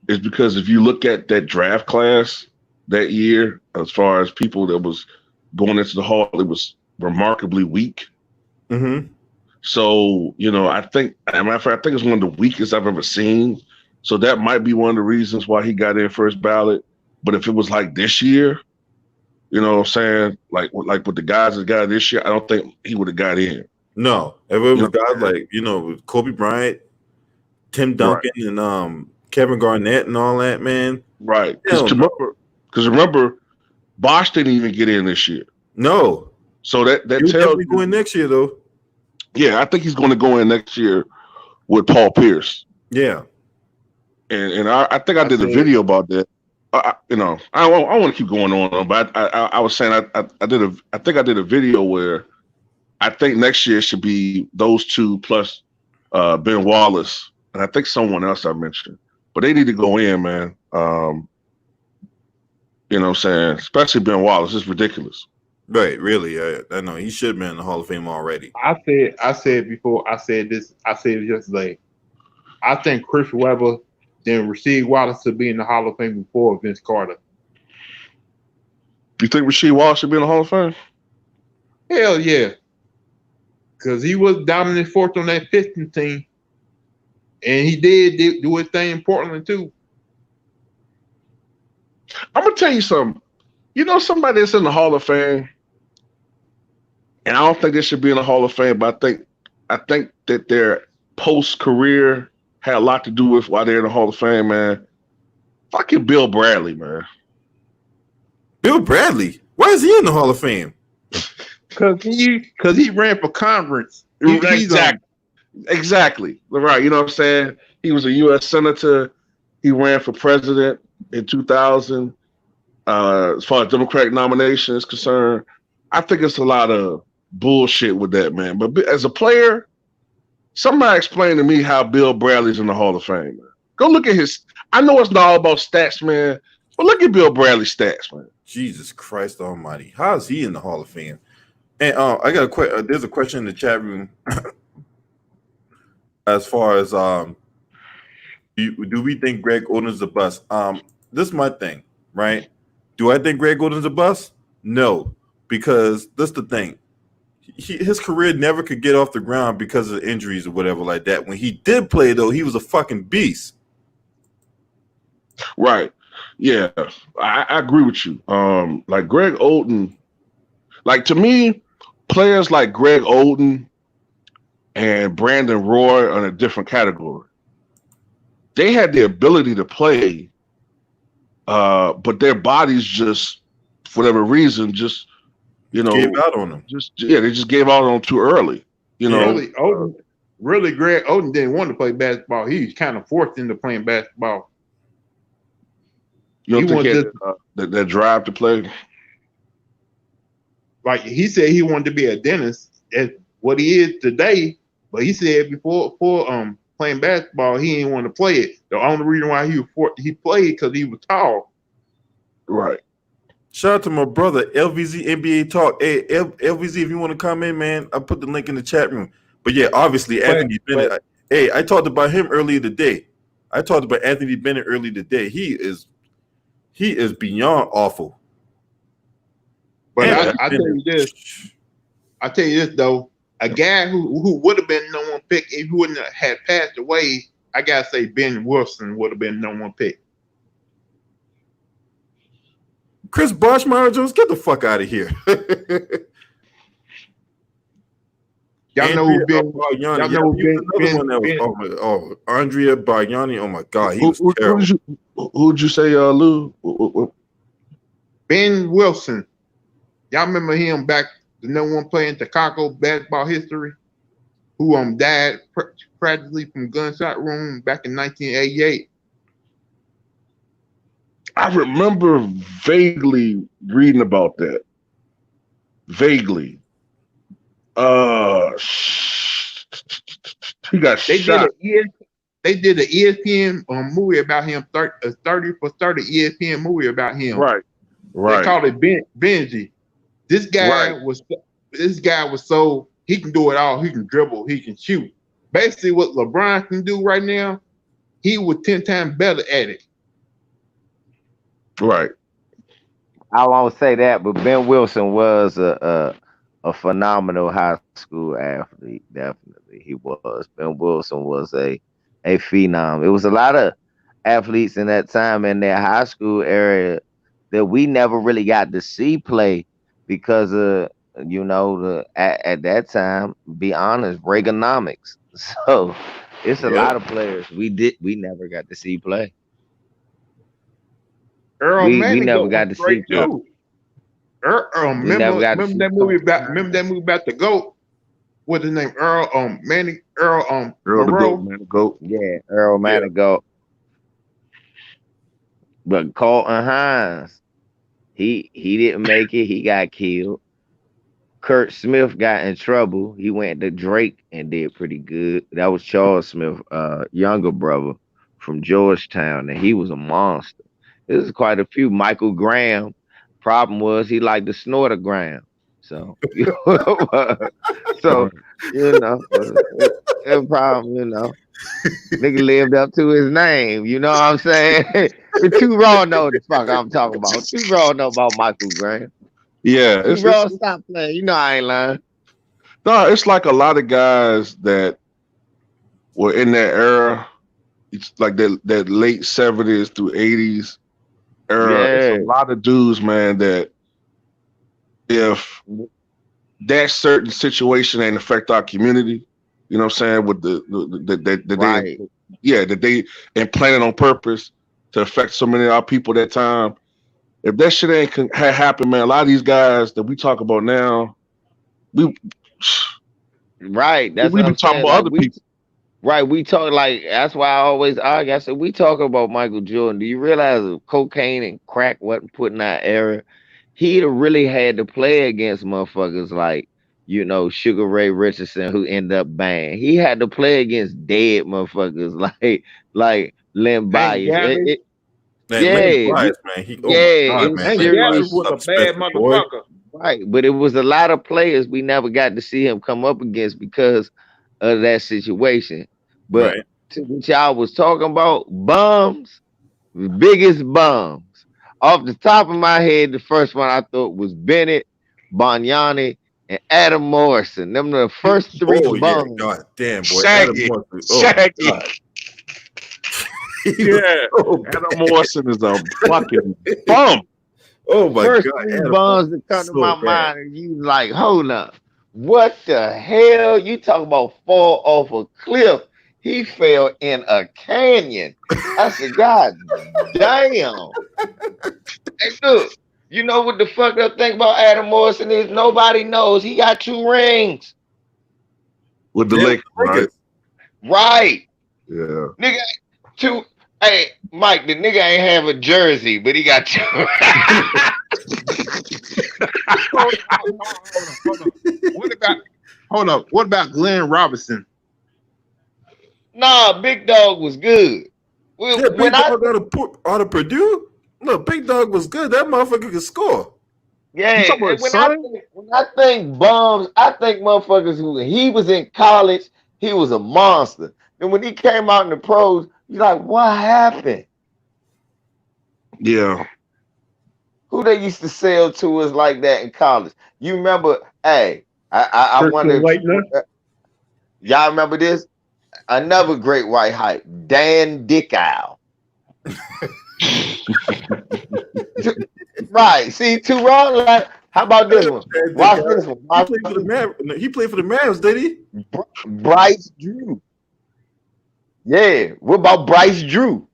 is because if you look at that draft class that year, as far as people that was going into the Hall, it was remarkably weak. Mm-hmm. So, I think, as a matter of fact, I think it's one of the weakest I've ever seen. So that might be one of the reasons why he got in first ballot. But if it was like this year, you know what I'm saying? Like with the guys that got this year, I don't think he would have got in. No. If it was guys like, with Kobe Bryant, Tim Duncan, and Kevin Garnett and all that, man. Right. Because remember, Bosh didn't even get in this year. No. So that He'll tells definitely go in next year, though. Yeah, I think he's going to go in next year with Paul Pierce. Yeah. And I think I did a video about that. I want to keep going on, but I was saying I think I did a video where I think next year should be those two plus Ben Wallace, and I think someone else I mentioned. But they need to go in, man. You know what I'm saying? Especially Ben Wallace. It's ridiculous. Right, really. I know he should have been in the Hall of Fame already. I said before, I said it yesterday. I think Chris Webber then Rasheed Wallace to be in the Hall of Fame before Vince Carter. You think Rasheed Wallace should be in the Hall of Fame? Hell yeah. Because he was dominant force on that Pistons team. And he did do his thing in Portland too. I'm going to tell you something. Somebody that's in the Hall of Fame, and I don't think they should be in the Hall of Fame, but I think that their post-career had a lot to do with why they're in the Hall of Fame, man. Fucking Bill Bradley, man. Bill Bradley? Why is he in the Hall of Fame? Because he ran for Congress. Exactly. Right. You know what I'm saying? He was a U.S. Senator. He ran for president in 2000. As far as Democratic nomination is concerned, I think it's a lot of bullshit with that, man. But as a player, somebody explain to me how Bill Bradley's in the Hall of Fame, man. Go look at his. I know it's not all about stats, man, but look at Bill Bradley's stats, man. Jesus Christ Almighty! How is he in the Hall of Fame? And I got a question. There's a question in the chat room. As far as do we think Greg Oden's a bust? This is my thing, right? Do I think Greg Oden's a bust? No, because that's the thing. His career never could get off the ground because of injuries or whatever like that. When he did play, though, he was a fucking beast. Right. Yeah, I agree with you. Like Greg Oden, like to me, players like Greg Oden and Brandon Roy are in a different category. They had the ability to play, but their bodies just, for whatever reason, just Gave out on them. they just gave out on them too early. Yeah. Really, Greg Oden didn't want to play basketball. He was kind of forced into playing basketball. You don't think he had that drive to play? Like he said, he wanted to be a dentist. That's what he is today. But he said before playing basketball, he didn't want to play it. The only reason why he played because he was tall. Right. Shout out to my brother LVZ NBA Talk. Hey, LVZ, if you want to come in, man, I put the link in the chat room. But yeah, obviously Anthony Bennett. Hey, I talked about him earlier today. I talked about Anthony Bennett earlier today. He is beyond awful. But I tell you this though, a guy who would have been no one pick if he wouldn't have had passed away, I gotta say Ben Wilson would have been no one pick. Chris Boshmeyer Jones, get the fuck out of here. Y'all know who Ben? Y'all know who Andrea Bargnani. Oh my God, he was terrible. Who'd you say, Lou? Ben Wilson. Y'all remember him back, the number one player in Chicago basketball history, who died tragically from gunshot wound back in 1988. I remember vaguely reading about that. Vaguely. He got shot. They did an ESPN movie about him, 30 for 30 ESPN movie about him. Right. They called it Benji. This guy was so he can do it all. He can dribble, he can shoot. Basically, what LeBron can do right now, he was 10 times better at it. Right. I won't say that, but Ben Wilson was a phenomenal high school athlete. Definitely, he was. Ben Wilson was a phenom. It was a lot of athletes in that time in their high school area that we never really got to see play because of at that time, be honest, Reaganomics. So it's a lot of players we never got to see play. We never got to see play. Remember that movie about the GOAT? What's his name? Earl the GOAT. Yeah, Earl Manigault. But Colton Hines, he didn't make it. He got killed. Kurt Smith got in trouble. He went to Drake and did pretty good. That was Charles Smith, younger brother from Georgetown, and he was a monster. There's quite a few. Michael Graham. Problem was he liked to snort a gram. So, problem, nigga lived up to his name. You know what I'm saying? Too raw know the fuck I'm talking about. Too raw know about Michael Graham. Yeah. Too raw stop playing. You know I ain't lying. No, it's like a lot of guys that were in that era. It's like that late 70s through 80s era. Yeah. It's a lot of dudes, man, that if that certain situation ain't affect our community, you know what I'm saying, with that they implanted on purpose to affect so many of our people that time. If that shit ain't had happened, man, a lot of these guys that we talk about now, that's we been talking about other people. Right, we talk that's why I always argue. I said we talk about Michael Jordan. Do you realize if cocaine and crack wasn't put in our era, he'd have really had to play against motherfuckers like Sugar Ray Richardson, who ended up banned. He had to play against dead motherfuckers like Len Bias. Man. Bias was a bad motherfucker. Right, but it was a lot of players we never got to see him come up against because of that situation. But to what y'all was talking about, bums, the biggest bums. Off the top of my head, the first one I thought was Bennett, Bargnani, and Adam Morrison. Them the first three bums. God damn, boy. Shaggy. Adam Morrison. Shaggy. Yeah, so Adam bad. Morrison is a fucking bum. Oh my First God, three Adam bums Morrison that is come to so my bad. mind, and you like, hold up, what the hell? You talk about fall off a cliff? He fell in a canyon. I said, God damn. Hey, look, you know what the fucked up thing about Adam Morrison is? Nobody knows he got 2 rings. With the Yeah, Lakers, right? Right. Yeah. Nigga, two. Hey, Mike, the nigga ain't have a jersey, but he got 2. Hold on. What about Glenn Robinson? Nah, Big Dog was good. yeah, When Big I Dog out of Purdue. No, Big Dog was good. That motherfucker could score. You Yeah, talking about and his son? when I think bums, I think motherfuckers who he was in college, he was a monster. And when he came out in the pros, you're like, what happened? Yeah. Who they used to sell to us like that in college? You remember? Hey, I wonder Christian if Laettner. y'all remember this. Another great white hype, Dan Dickow. Right. See, two wrong. Like, how about this one? And the Watch guy, this one. he Watch played for the this. He played for the Mavs, did he? Bryce Drew. Yeah. What about Bryce Drew?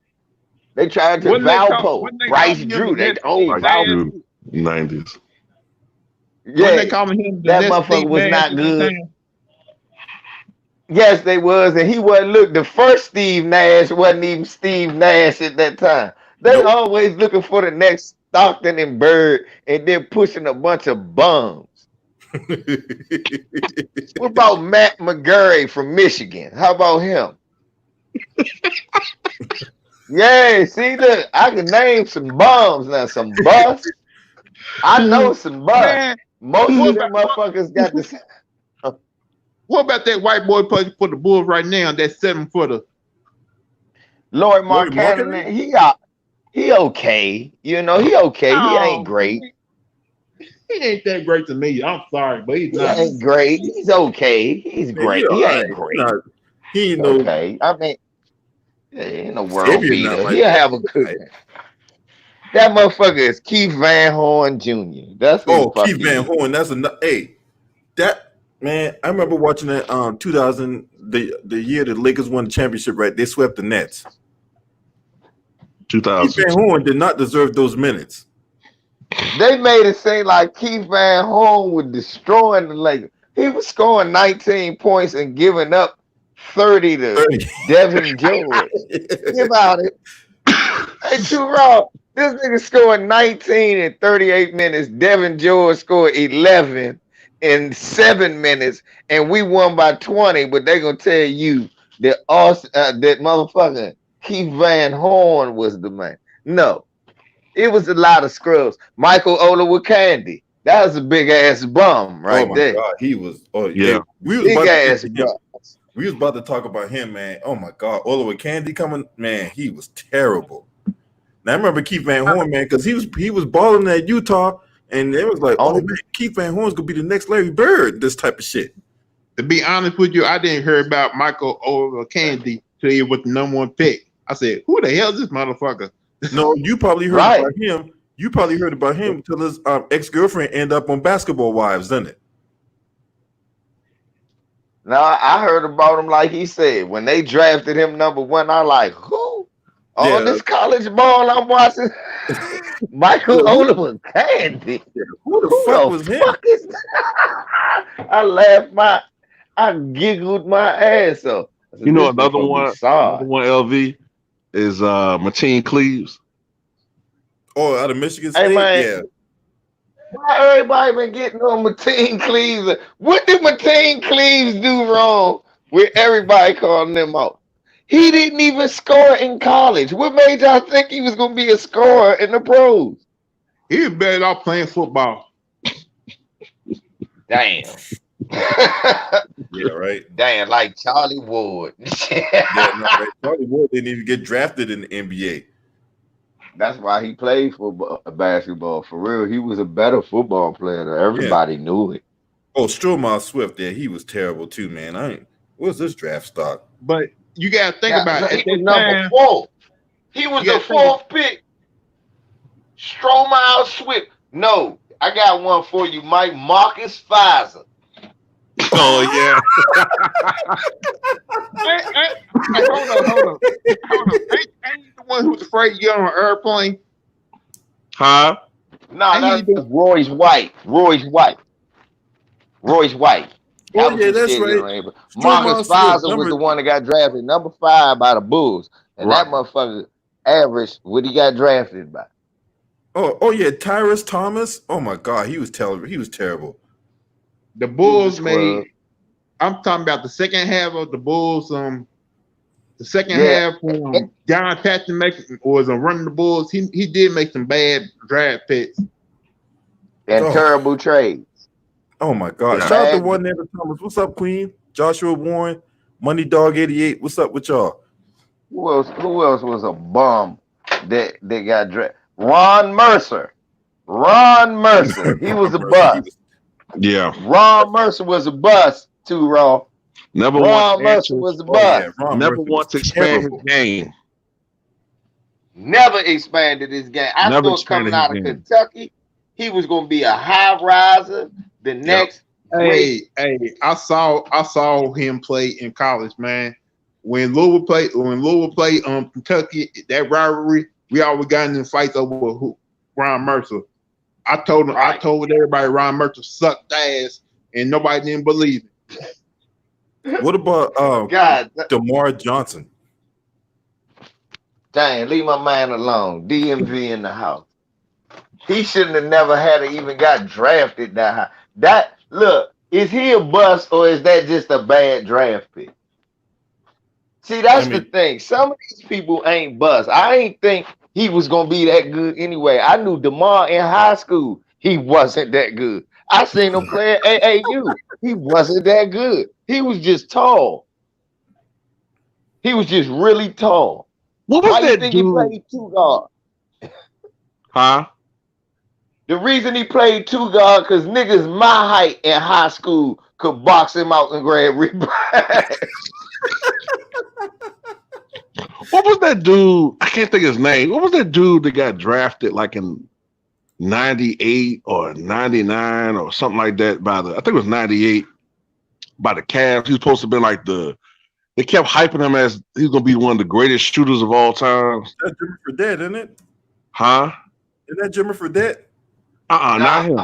They tried to Wasn't they Valpo. Bryce calling him the Drew. They next own Steve Like Nash? Valpo. dude, 90s. Wasn't they Yeah. calling him the That next motherfucker Steve was Nash not at that good. time? Yes, they was, and he wasn't. Look, the first Steve Nash wasn't even Steve Nash at that time. They Nope. always looking for the next Stockton and Bird, and then pushing a bunch of bums. What about Matt McGurry from Michigan? How about him? Yeah, see, look, I can name some bums now, some busts. I know some busts. Man, Most what of them about motherfuckers got this. what about that white boy playing for the Bulls right now? That 7-footer. Lloyd Lloyd Markkanen, Markkanen? he okay. You know, he okay. He ain't Oh, great. he ain't that great to me. I'm sorry, but he's He not. ain't great. He's okay. He's Man, he great. all He right. ain't great. He ain't no Okay. I mean, he ain't no world Savior, not beater. like He'll that. have a good game. That motherfucker is Keith Van Horn Jr. That's who the Oh, fuck Keith he Van is. Horn. That's a hey. That man, I remember watching that 2000 the year the Lakers won the championship. Right, they swept the Nets. Keith Van 2002. Horn did not deserve those minutes. They made it seem like Keith Van Horn was destroying the Lakers. He was scoring 19 points and giving up 30 to 30. Devin George. Give out it. Hey, too raw. This nigga scored 19 in 38 minutes. Devin George scored 11 in 7 minutes, and we won by 20. But they gonna tell you that that motherfucker Keith Van Horn was the man. No, it was a lot of scrubs. Michael Olowokandi. That was a big ass bum Oh right my there. God, he was. Oh, Yeah. hey, we was Big about to get ass to him. bum. We was about to talk about him, man. Oh my God, Oliver Candy coming, man. He was terrible. Now I remember Keith Van Horn, man, because he was balling at Utah, and it was like, oh Only man, Keith Van Horn's gonna be the next Larry Bird. This type of shit. To be honest with you, I didn't hear about Michael Candy till he was the #1 pick. I said, who the hell is this motherfucker? No, you probably heard right. about him. You probably heard about him until his ex-girlfriend ended up on Basketball Wives, didn't it? Now I heard about him like he said when they drafted him #1. I like who? All Yeah. this college ball I'm watching. Michael Oliver Candy. Who the Who fuck the was him? fuck is that? I giggled my ass off. I said, You know this another motherfucker one, sorry. LV is Mateen Cleaves. Oh, out of Michigan Hey State? man, Yeah. why everybody been getting on Mateen Cleaves? What did Mateen Cleaves do wrong with everybody calling him out? He didn't even score in college. What made y'all think he was gonna be a scorer in the pros? He was better off playing football. Damn. Yeah, right. Damn, like Charlie Ward. Yeah, no, right. Charlie Ward didn't even get drafted in the NBA. That's why he played for basketball. For real, he was a better football player. Everybody knew it. Oh, Stromile Swift, yeah, he was terrible too, man. What's this draft stock? But you gotta think Yeah, about so it. he At was that number time, 4. He was You the gotta think fourth pick. Stromile Swift. No, I got one for you, Mike. Marcus Pfizer. Oh yeah. Hey, hold on. Ain't he the one who was afraid to get on an airplane? Huh? No, Ain't he that's the Royce White. Royce White. Oh That was yeah, who that's scared to get right. on the airplane. Marcus Stromae Swift. Pfizer was Remember? the one that got drafted number 5 by the Bulls. And that Right. motherfucker averaged what he got drafted by. Oh yeah, Tyrus Thomas. Oh my God, he was terrible. He was terrible. the He was a Bulls made? scrub. I'm talking about the second half of the Bulls. The second Yeah. half when John Paxson was running the Bulls. He did make some bad draft picks. And Oh, terrible trades. oh my God. Yeah. Shout out to Bad. one Nanda Thomas. What's up, Queen? Joshua Warren, Money Dog 88. What's up with y'all? Who else was a bum that got drafted? Ron Mercer. He was a Mercy, he bust. was- Yeah. Ron Mercer was a bust too, Raw. Never Ron want Mercer answers. was a oh yeah, bust. Ron Never Mercy want was to expand his terrible. game. Never expanded his game. I Never thought coming expanded his out of game. Kentucky, he was going to be a high riser, the next great. Hey, I saw him play in college, man. When Louisville played Kentucky, that rivalry, we always got in fights over Ron Mercer. I told everybody Ron Mercer sucked ass, and nobody didn't believe it. What about God, DeMar Johnson? dang, leave my man alone. DMV in the house. He shouldn't have never had to even got drafted that high. That look, is he a bust or is that just a bad draft pick? See, that's the thing. Some of these people ain't bust. I ain't think he was gonna be that good anyway. I knew DeMar in high school. He wasn't that good. I seen him play at AAU. He wasn't that good. He was just tall. He was just really tall. What was Why you that think dude? he played two guard? Huh? The reason he played two guard because niggas my height in high school could box him out and grab rebounds. What was that dude? I can't think of his name. What was that dude that got drafted like in 98 or 99 or something like that by I think it was 98 by the Cavs. He was supposed to be like they kept hyping him as he's gonna be one of the greatest shooters of all time. That's Jimmy Fredette, isn't it? Huh? Isn't that Jimmy Fredette? Not him.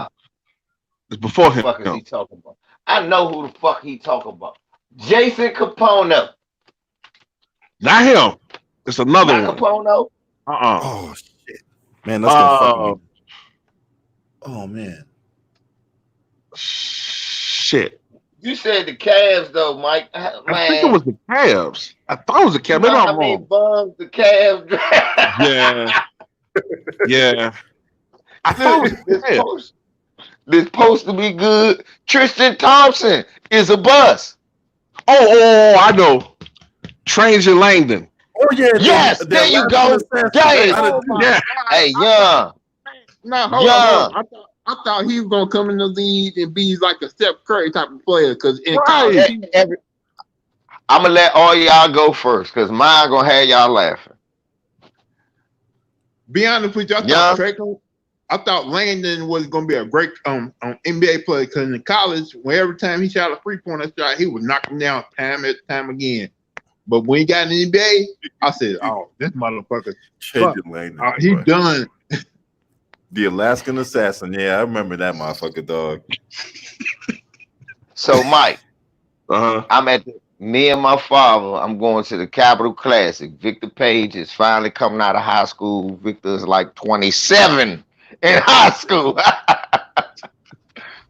It's before him. What the fuck is he talking about? I know who the fuck he talking about. Jason Capono. Not him. It's another Not one. Capono. Oh shit, man, that's gonna fuck me. Oh man, shit. You said the Cavs though, Mike. Man, I think it was the Cavs. I thought it was the Cavs. Maybe I'm wrong. Bums the Cavs. Yeah. Yeah. I thought it was the Cavs. This supposed to be good. Tristan Thompson is a bust. Oh, I know. Trajan Langdon. oh yeah, Yes, there you go. Damn. Yeah. Hey, young. No, hold on. I thought he was gonna come in the league and be like a Steph Curry type of player. Because in college, I'm gonna let all y'all go first because mine gonna have y'all laughing. be honest with you, I thought Landon was gonna be a great NBA player because in college, every time he shot a 3-pointer shot, he would knock him down time and time again. But when he got in the NBA, I said, "Oh, this motherfucker, he done." The Alaskan Assassin. Yeah, I remember that motherfucker, dog. So, Mike, Uh-huh. Me and my father, I'm going to the Capitol Classic. Victor Page is finally coming out of high school. Victor is like 27 in high school.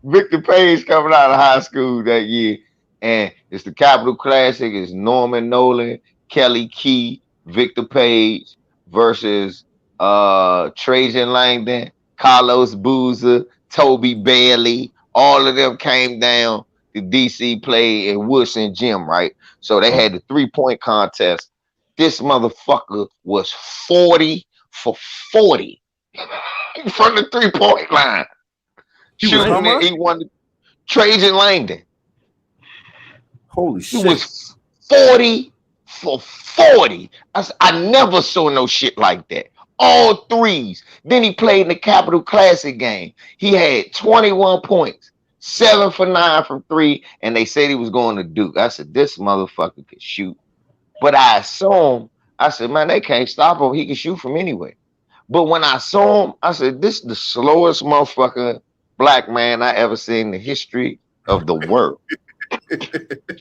Victor Page coming out of high school that year. And it's the Capitol Classic. It's Norman Nolan, Kelly Key, Victor Page versus Trajan Langdon, Carlos Boozer, Toby Bailey. All of them came down to DC, play in Woods and Gym, right? So they had the 3-point contest. This motherfucker was 40 for 40 from the 3-point line. Shooting it, he won the Trajan Langdon. Holy shit. He was 40 for 40. I said, I never saw no shit like that. All threes. Then he played in the Capital Classic game. He had 21 points, 7 for 9 from 3, and they said he was going to Duke. I said, this motherfucker could shoot. But I saw him. I said, man, they can't stop him. He can shoot from anywhere. But when I saw him, I said, this is the slowest motherfucker black man I ever seen in the history of the world.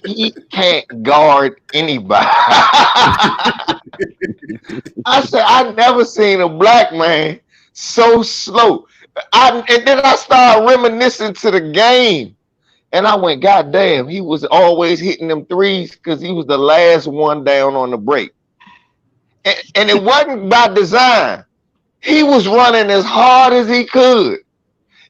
He can't guard anybody. I said, I never seen a black man so slow. And then I started reminiscing to the game. And I went, God damn, he was always hitting them threes because he was the last one down on the break. And it wasn't by design. He was running as hard as he could.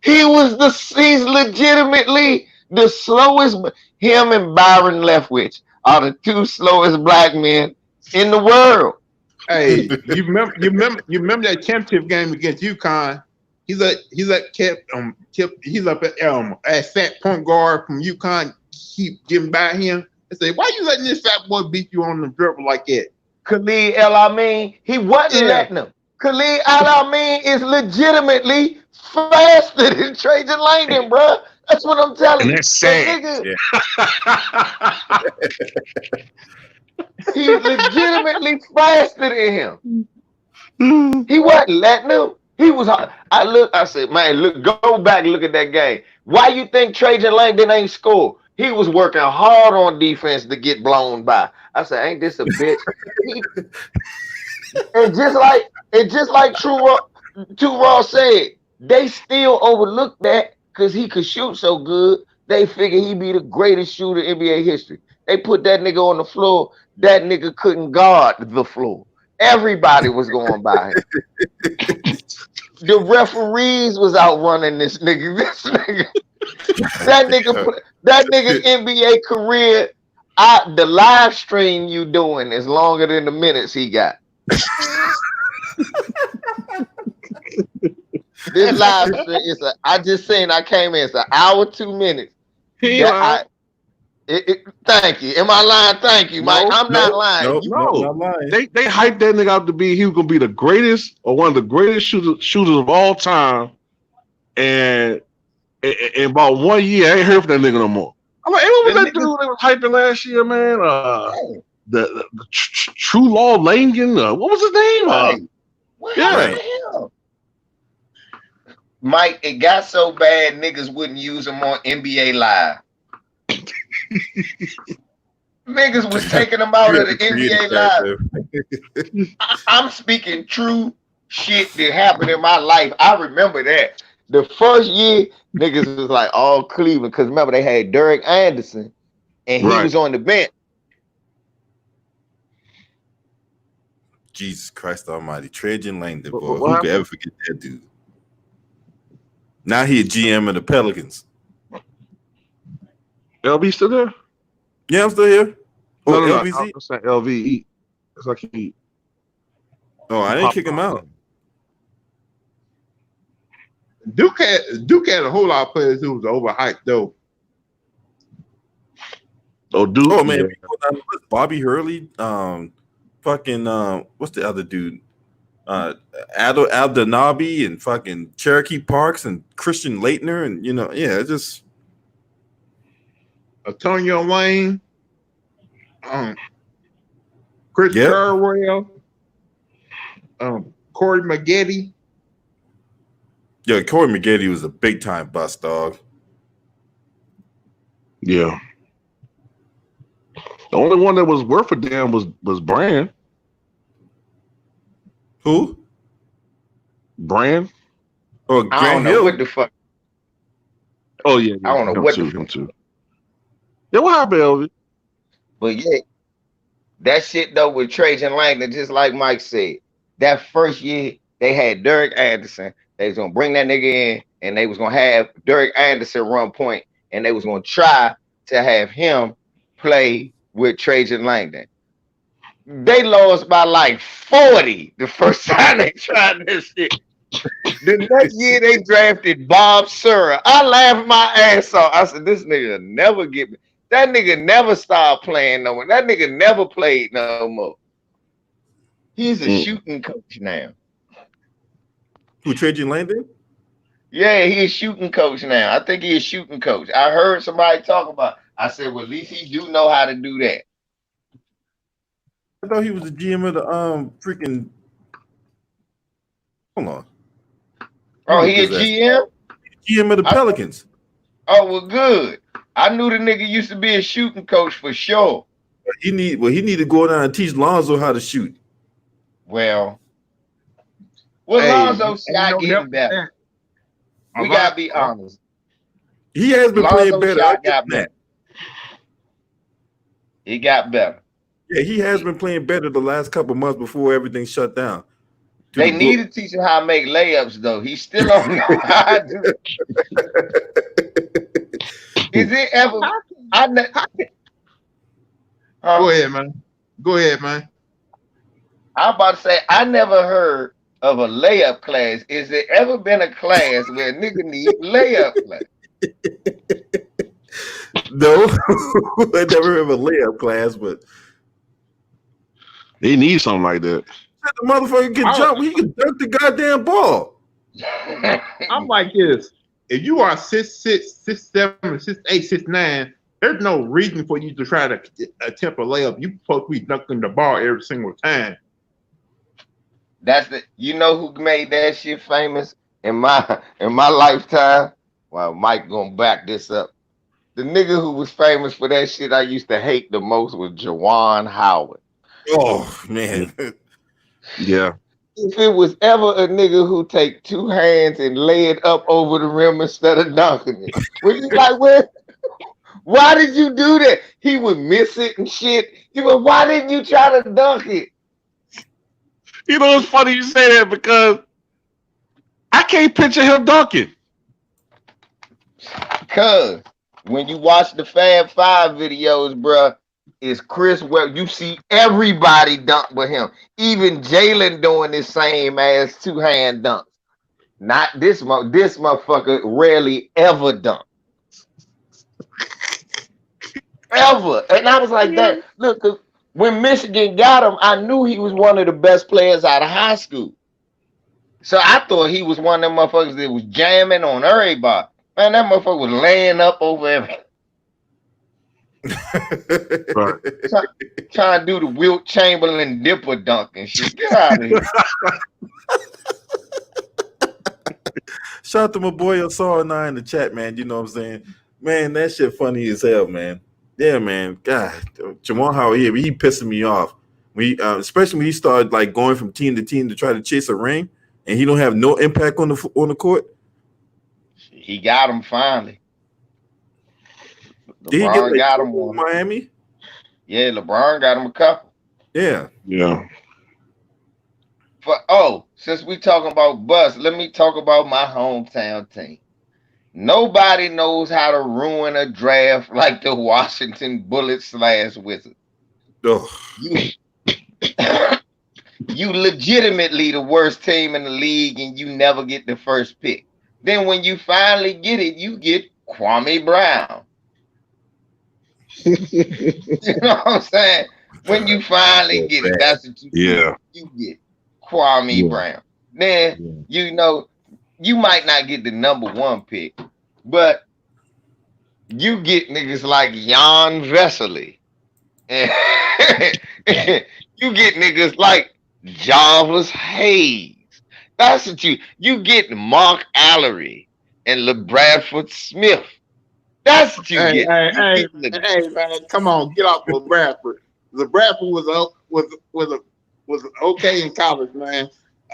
He's legitimately the slowest. Him and Byron Leftwich are the 2 slowest black men in the world. Hey, you remember that championship game against UConn? He's up at fat point guard from UConn keep getting by him and say, why you letting this fat boy beat you on the dribble like that? Khalid El-Amin, he wasn't letting him. Khalid El-Amin is legitimately faster than Trajan Langdon, bro. That's what I'm telling you. And that's sad. He's legitimately faster than him. He wasn't letting him. He was. I said, man, go back, look at that game. Why you think Trajan Langdon ain't scored? He was working hard on defense to get blown by. I said, ain't this a bitch? and just like True Raw said, they still overlooked that because he could shoot so good. They figured he'd be the greatest shooter in NBA history. They put that nigga on the floor. That nigga couldn't guard the floor. Everybody was going by him. The referees was outrunning this nigga. That nigga NBA career. The live stream you doing is longer than the minutes he got. This live stream is I just seen. I came in. It's an hour 2 minutes. Thank you. Am I lying? Thank you, Mike. I'm not lying. No, they hyped that nigga out to be he was gonna be the greatest or one of the greatest shooters of all time. And in about 1 year, I ain't heard from that nigga no more. I'm like, hey, what was that dude that was hyping last year, man? The True Law Langan. What was his name? What the hell? Mike, it got so bad niggas wouldn't use him on NBA Live. Niggas was taking them out of the NBA Live. I'm speaking true shit that happened in my life. I remember that. The first year, niggas was like all Cleveland, because remember they had Derek Anderson and he was on the bench. Jesus Christ Almighty, Trajan Langdon, boy. Who could ever forget that dude? Now he a GM of the Pelicans. LV still there? Yeah, I'm still here. No, LVZ? I'm saying LVE. It's like he. Oh, I didn't kick him out. Duke had a whole lot of players who was overhyped though. Oh, Duke. Oh man, Bobby Hurley, fucking what's the other dude? Abdelnaby and fucking Cherokee Parks and Christian Laettner and it's just Antonio Wayne, Chris Carwell, Corey Maggette. Yeah, Corey Maggette was a big time bust, dog. Yeah. The only one that was worth a damn was Brand. Who? Brand. Oh, I don't know what the fuck. Oh yeah, I don't know what him too. Yeah, what happened, Elvis? But yeah, that shit though with Trajan Langdon, just like Mike said, that first year they had Derek Anderson. They was gonna bring that nigga in, and they was gonna have Derek Anderson run point, and they was gonna try to have him play with Trajan Langdon. They lost by like 40 the first time they tried this shit. The next year they drafted Bob Sura. I laughed my ass off. I said, this nigga never get me. That nigga never stopped playing no more. That nigga never played no more. He's a shooting coach now. Who Trajan Langdon? Yeah, he's a shooting coach now. I think he's a shooting coach. I heard somebody talk about. I said, well, at least he do know how to do that. I thought he was the GM of the freaking. Hold on. Oh, he a GM? GM of the Pelicans. Oh, well, good. I knew the nigga used to be a shooting coach for sure. He need to go down and teach Lonzo how to shoot. Well, Lonzo shot getting better. We gotta be honest. He has been playing better. He got better. Yeah, he has been playing better the last couple months before everything shut down. They need to teach him how to make layups, though. He still don't know how to do it. Is it ever? Go ahead, man. Go ahead, man. I'm about to say, I never heard of a layup class. Is there ever been a class where a nigga need layup class? No, I never heard of a layup class, but they need something like that. The motherfucker can jump. He can dunk the goddamn ball. I'm like this. If you are 6'6", 6'7", 6'8", 6'9", there's no reason for you to try to attempt a layup. You supposed to be dunking the ball every single time. You know who made that shit famous in my lifetime? Well, Mike gonna back this up. The nigga who was famous for that shit I used to hate the most was Juwan Howard. Oh man. Yeah. If it was ever a nigga who take two hands and lay it up over the rim instead of dunking it, was you like, why did you do that? He would miss it and shit. He would, why didn't you try to dunk it? You know, it's funny you say that because I can't picture him dunking. Cause when you watch the Fab Five videos, bruh, is Chris Webber. You see everybody dunk with him. Even Jalen doing the same ass two-hand dunks. Not this motherfucker rarely ever dunk. Ever. And I was like, that. Look, when Michigan got him, I knew he was one of the best players out of high school. So I thought he was one of them motherfuckers that was jamming on everybody. Man, that motherfucker was laying up over everything. Right. Trying to do the Wilt Chamberlain dipper dunk and shit. Get out of here. Shout out to my boy Osar9 in the chat, man. You know what I'm saying? Man, that shit funny as hell, man. Yeah, man. God, Jamal Howard here, he pissing me off. Especially when he started like going from team to team to try to chase a ring, and he don't have no impact on the court. He got him finally. Did he get like got him one. Miami? Yeah, LeBron got him a couple. Yeah. Since we talking about bust, let me talk about my hometown team. Nobody knows how to ruin a draft like the Washington Bullets / Wizards. Oh. You legitimately the worst team in the league, and you never get the first pick. Then when you finally get it, you get Kwame Brown. You know what I'm saying? When you finally get it, that's what you get. You get Kwame Brown. Then you know you might not get the number 1 pick, but you get niggas like Jan Vesely. And you get niggas like Jarvis Hayes. That's what you get Mark Allery and LeBradford Smith. That's what you get. Hey, man, come on, get off of Bradford. The Bradford was okay in college, man.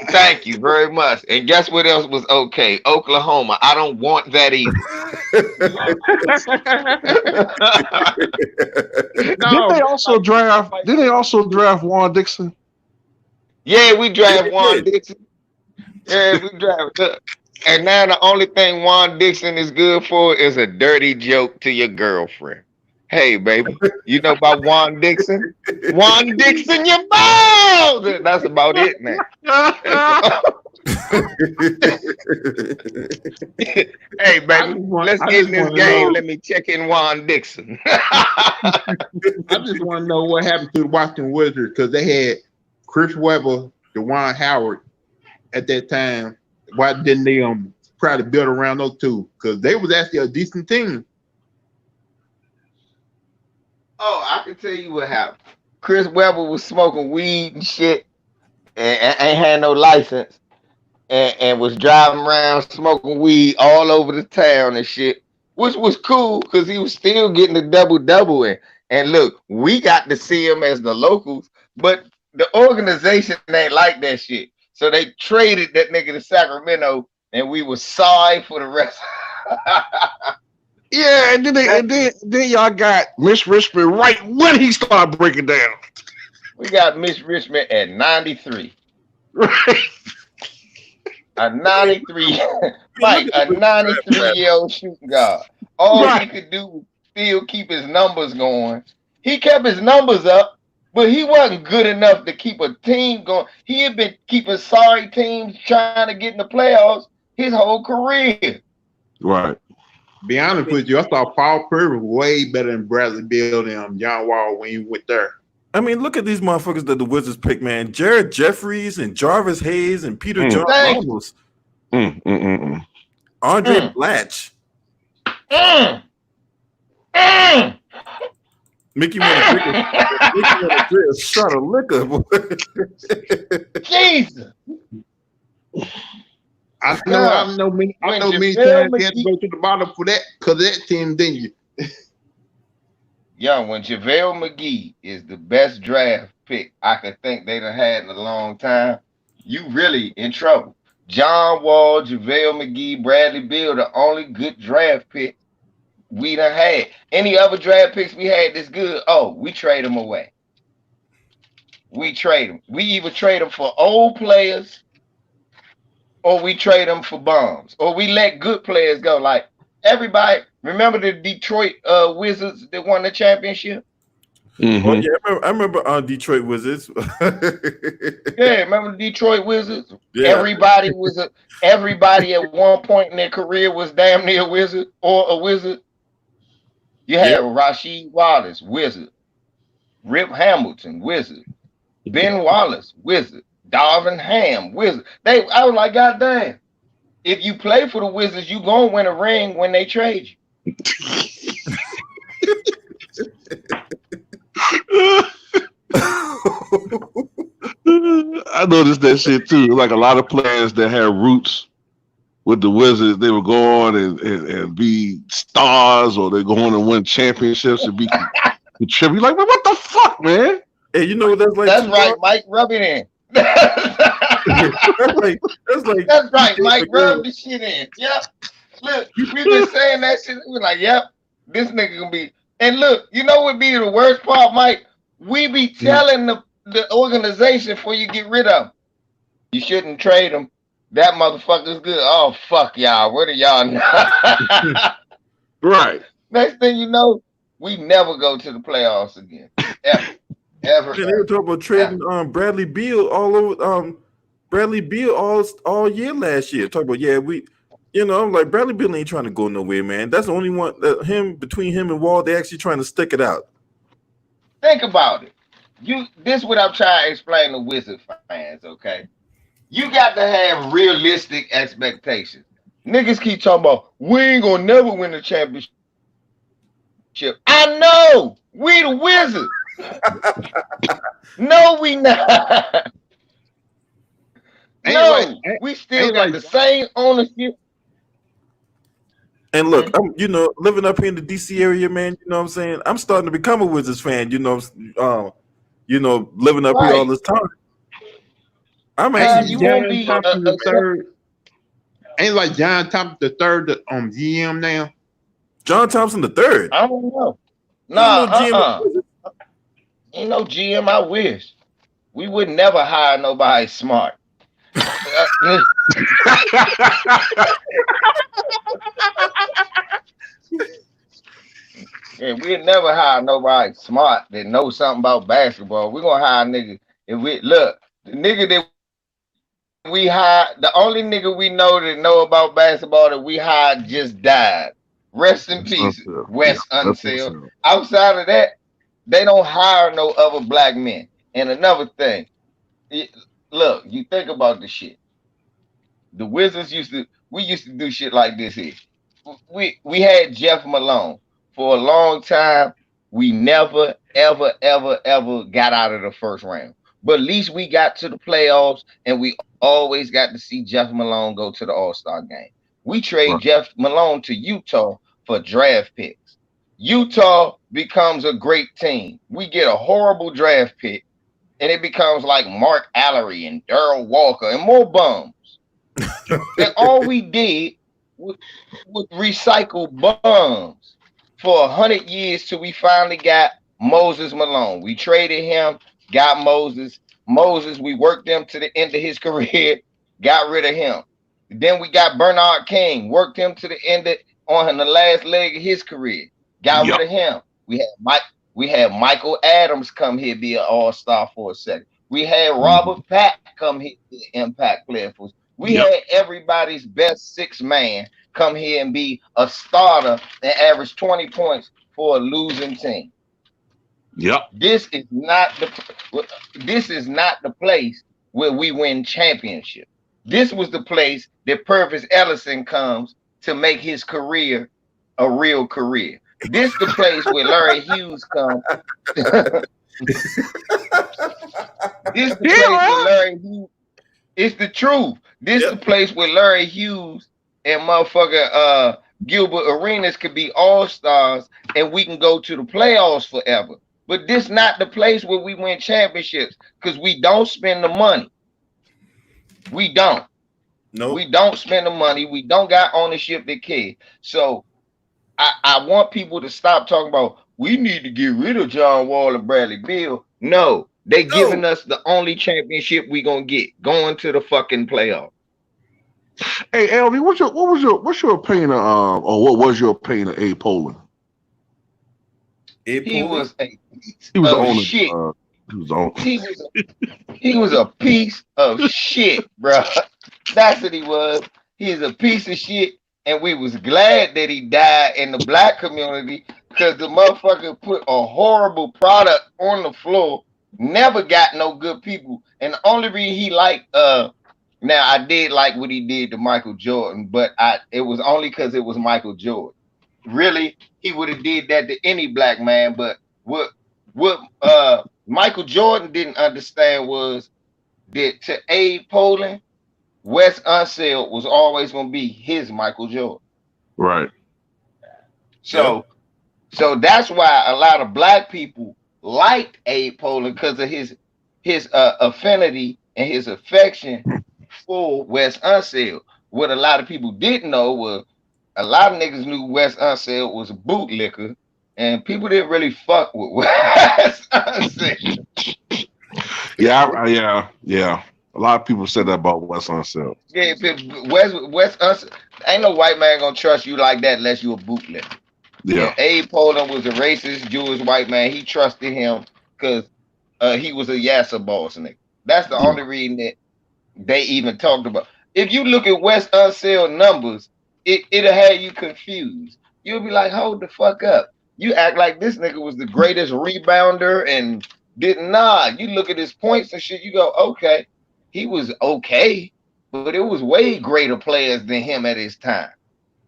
Thank you very much. And guess what else was okay? Oklahoma. I don't want that either. Didn't they also draft Juan Dixon? Yeah, we draft Juan Dixon. Yeah, we draft. And now the only thing Juan Dixon is good for is a dirty joke to your girlfriend. Hey, baby, you know about Juan Dixon? Juan Dixon, your balls! That's about it, man. Hey, baby, let's get in this game. Let me check in Juan Dixon. I just want to know what happened to the Washington Wizards because they had Chris Webber, DeJuan Howard at that time. Why didn't they try to build around those two? Because they was actually a decent team. Oh, I can tell you what happened. Chris Webber was smoking weed and shit, and ain't had no license, and was driving around smoking weed all over the town and shit, which was cool because he was still getting the double in. And look, we got to see him as the locals, but the organization ain't like that shit. So they traded that nigga to Sacramento, and we were sorry for the rest. Yeah, and then y'all got Mitch Richmond right when he started breaking down. We got Mitch Richmond at 93. Right. A 93, Mike, a 93-year-old shooting guard. All he could do was still keep his numbers going. He kept his numbers up, but he wasn't good enough to keep a team going. He had been keeping sorry teams trying to get in the playoffs his whole career. Right. Be honest with you, I thought Paul Pierce was way better than Bradley Beal and John Wall when he went there. I mean, look at these motherfuckers that the Wizards picked, man. Jared Jeffries and Jarvis Hayes and Peter John Ramos. Andre Blatch. Mickey want to drink a shot of liquor. Jesus. I know many times you had to go to the bottom for that because that team, didn't you? Yo, when JaVale McGee is the best draft pick I could think they done had in a long time, you really in trouble. John Wall, JaVale McGee, Bradley Beal, the only good draft pick we done had. Any other draft picks we had this good, we trade them away. We trade them. We either trade them for old players or we trade them for bums. Or we let good players go. Like everybody, remember the Detroit Wizards that won the championship? Mm-hmm. Oh, yeah, I remember Detroit Wizards. Yeah, remember the Detroit Wizards? Yeah. Everybody at one point in their career was damn near a wizard or a wizard. You had Rasheed Wallace, wizard. Rip Hamilton, wizard. Ben Wallace, wizard. Darvin Ham, wizard. I was like, God damn. If you play for the Wizards, you gonna win a ring when they trade you. I noticed that shit too. Like a lot of players that had roots with the Wizards, they would go on and be stars, or they go on and win championships and be contribute. Like, man, what the fuck, man? Hey, you know what that's like? That's right, Mike. Rub it in. that's like That's right, Mike. Rub the shit in. Yep. Look, we've been saying that shit. We're like, yep, this nigga gonna be. And look, you know what be the worst part, Mike? We be telling the organization before you get rid of him, you shouldn't trade him. That motherfucker's good. Oh, fuck y'all. What are y'all now? Right. Next thing you know, we never go to the playoffs again. Ever. They were talking about trading Bradley Beal all over Bradley Beal all year last year. Talk about I'm like Bradley Beal ain't trying to go nowhere, man. That's the only one between him and Wall, they actually trying to stick it out. Think about it. This is what I'm trying to explain to Wizard fans, okay? You got to have realistic expectations. Niggas keep talking about we ain't gonna never win the championship. I know we the Wizards. No, we not. We still got the same ownership. And look, I'm living up here in the DC area, man. You know what I'm saying? I'm starting to become a Wizards fan. Living up here all this time. I'm actually John Thompson the third. Ain't like John Thompson the third GM now. John Thompson the third. I don't know. Nah, ain't no GM. I wish we would never hire nobody smart. Yeah, we'd never hire nobody smart that knows something about basketball. We're gonna hire niggas. If we look, the nigga that we hired the only nigga we know about basketball that we hired just died. Rest in That's peace, unfair. Yeah, Wes that's Unseld. unfair. Outside of that, they don't hire no other black men. And another thing, it- look, you think about the shit. The Wizards used to do shit like this here. We had Jeff Malone for a long time. We never ever got out of the first round. But at least we got to the playoffs, and we always got to see Jeff Malone go to the All-Star game. We trade Right. Jeff Malone to Utah for draft picks. Utah becomes a great team. We get a horrible draft pick, and it becomes like Mark Allery and Darrell Walker and more bums. And all we did was recycle bums for 100 years till we finally got Moses Malone. We traded him, got Moses. Moses, we worked him to the end of his career, got rid of him. Then we got Bernard King, worked him to the end of, on the last leg of his career, got rid Yep. of him. We had Michael Adams come here be an all-star for a second. We had Mhm. Robert Pack come here be an impact player for us. We Yep. had everybody's best six man come here and be a starter and average 20 points for a losing team. Yep. This is not the place where we win championship. This was the place that Purvis Ellison comes to make his career a real career. This the place where Larry Hughes comes. This the Yeah, place where man. Larry Hughes. It's the truth. This the Yep. place where Larry Hughes and motherfucker Gilbert Arenas could be all stars and we can go to the playoffs forever. But this not the place where we win championships because we don't spend the money. We don't. We Nope. don't spend the money. We don't got ownership that care. So I want people to stop talking about we need to get rid of John Wall and Bradley Beal. No, they giving No. us the only championship we gonna get, going to the fucking playoff. Hey, LV, what's your opinion of or what was your opinion of A. Poland? Abe He Pollin? was a piece He was the of owner. shit. He was the owner. He was a piece of shit, bro. That's what he was. He's a piece of shit, and we was glad that he died in the black community because the motherfucker put a horrible product on the floor. Never got no good people, and the only reason he liked now I did like what he did to Michael Jordan, but it was only because it was Michael Jordan. Really, he would have did that to any black man, but what Michael Jordan didn't understand was that to Abe Poland, Wes Unseld was always going to be his Michael Jordan. Right. So that's why a lot of black people liked Abe Poland because of his affinity and his affection for Wes Unseld. What a lot of people didn't know was a lot of niggas knew Wes Unseld was a bootlicker, and people didn't really fuck with Wes Unseld. Yeah. A lot of people said that about Wes Unseld. Yeah, Wes Unseld, ain't no white man gonna trust you like that unless you a bootlicker. Yeah. And Abe Poland was a racist Jewish white man. He trusted him because he was a Yassa boss nigga. That's the Yeah. only reason that they even talked about. If you look at West Unseld numbers, it'll have you confused. You'll be like, hold the fuck up. You act like this nigga was the greatest rebounder and didn't You look at his points and shit, you go, okay, he was okay, but it was way greater players than him at his time.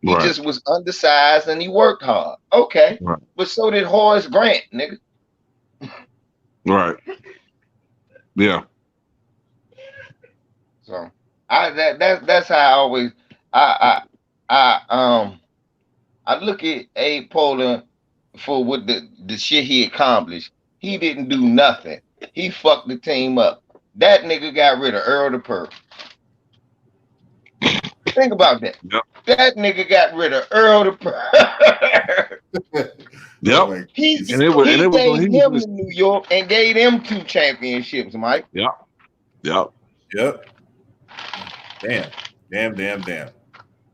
He Right. just was undersized and he worked hard. Okay. Right. But so did Horace Grant, nigga. Right. Yeah. So that's how I always I I look at Abe Poland for what the shit he accomplished. He didn't do nothing. He fucked the team up. That nigga got rid of Earl the Pearl. Think about that. Yep. That nigga got rid of Earl the Pearl. Yep. He And it was gave him to New York and gave them 2 championships, Mike. Yep. Yep. Damn.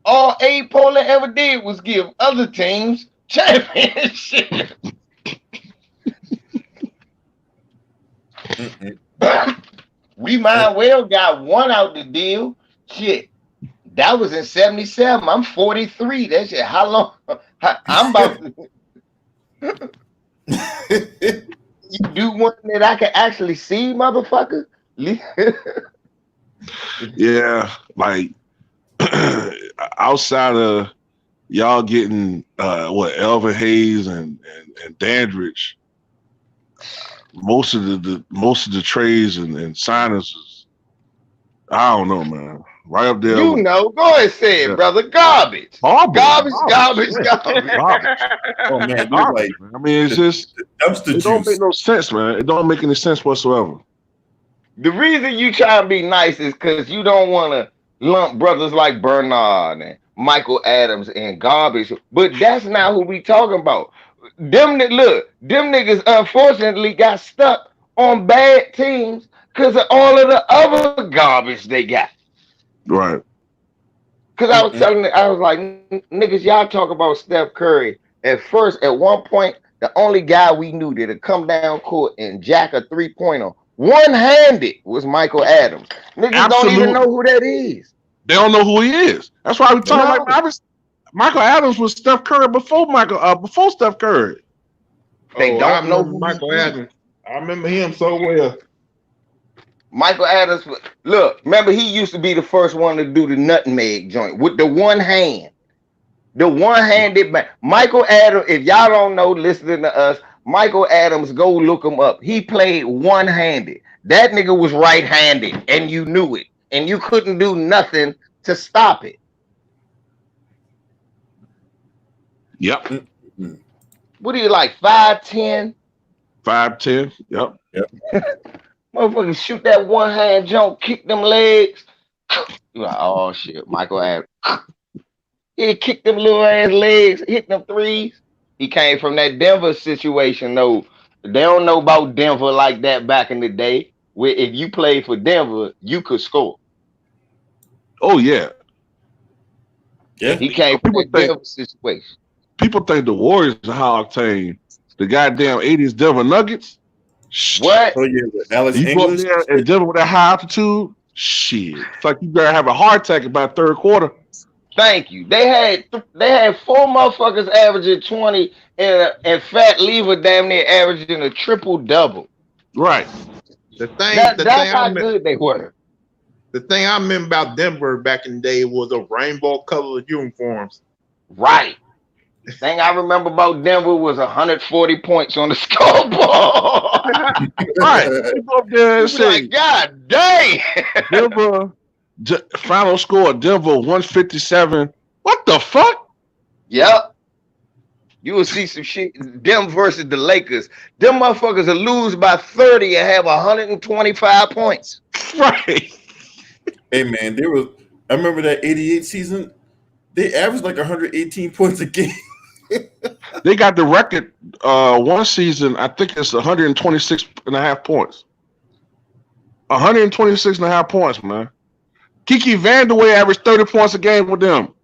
All Abe Poland ever did was give other teams championships. We might well got one out the deal. Shit, that was in 77. I'm 43. That shit, how long? I'm about to you do one that I can actually see, motherfucker. Yeah, like outside of y'all getting Elvin Hayes and Dandridge, most of the trades and signings is, I don't know, man. Right up there. You know, go ahead and say it, brother. Garbage. Garbage. Oh man, Garbage, like, man. I mean, it's just dumpster it don't juice. make no sense, man. It don't make any sense whatsoever. The reason you try to be nice is because you don't want to lump brothers like Bernard and Michael Adams and garbage. But that's not who we talking about. Them niggas unfortunately got stuck on bad teams because of all of the other garbage they got. Right. Because I was like, niggas, y'all talk about Steph Curry. At one point, the only guy we knew that would come down court and jack a 3-pointer one-handed was Michael Adams. Niggas don't even know who that is. They don't know who he is. That's why we talking like Michael Adams was Steph Curry before Steph Curry. They don't know who Michael Adams. I remember him so well. Michael Adams, look, remember he used to be the first one to do the nutmeg joint with the one hand. The one-handed man. Michael Adams, if y'all don't know, listening to us, Michael Adams, go look him up. He played one-handed. That nigga was right-handed, and you knew it. And you couldn't do nothing to stop it. Yep. What are you like, 5'10"? 5'10". Yep. Motherfucker shoot that one-hand jump, kick them legs. You like, oh shit, Michael Adams. He kicked them little ass legs, hit them threes. He came from that Denver situation, though. They don't know about Denver like that back in the day, where if you played for Denver, you could score. Oh yeah. Yeah. He came from that Denver situation. People think the Warriors are high octane. The goddamn 80s Denver Nuggets. What? Oh yeah, with Alex You go up English. there and Denver with that high altitude. Shit. It's like you better have a heart attack about third quarter. Thank you. They had 4 motherfuckers averaging 20 and Fat Lever damn near averaging a triple-double. Right. That's how good they were. The thing I remember about Denver back in the day was a rainbow colored uniforms. Right. The thing I remember about Denver was 140 points on the scoreboard. Right. You go up there and say, like, God dang. Denver, final score, Denver 157. What the fuck? Yep. You will see some shit. Them versus the Lakers. Them motherfuckers will lose by 30 and have 125 points. Right. Hey man, I remember that 88 season. They averaged like 118 points a game. They got the record one season, I think it's 126 and a half points. 126 and a half points, man. Kiki Vandeweghe averaged 30 points a game with them.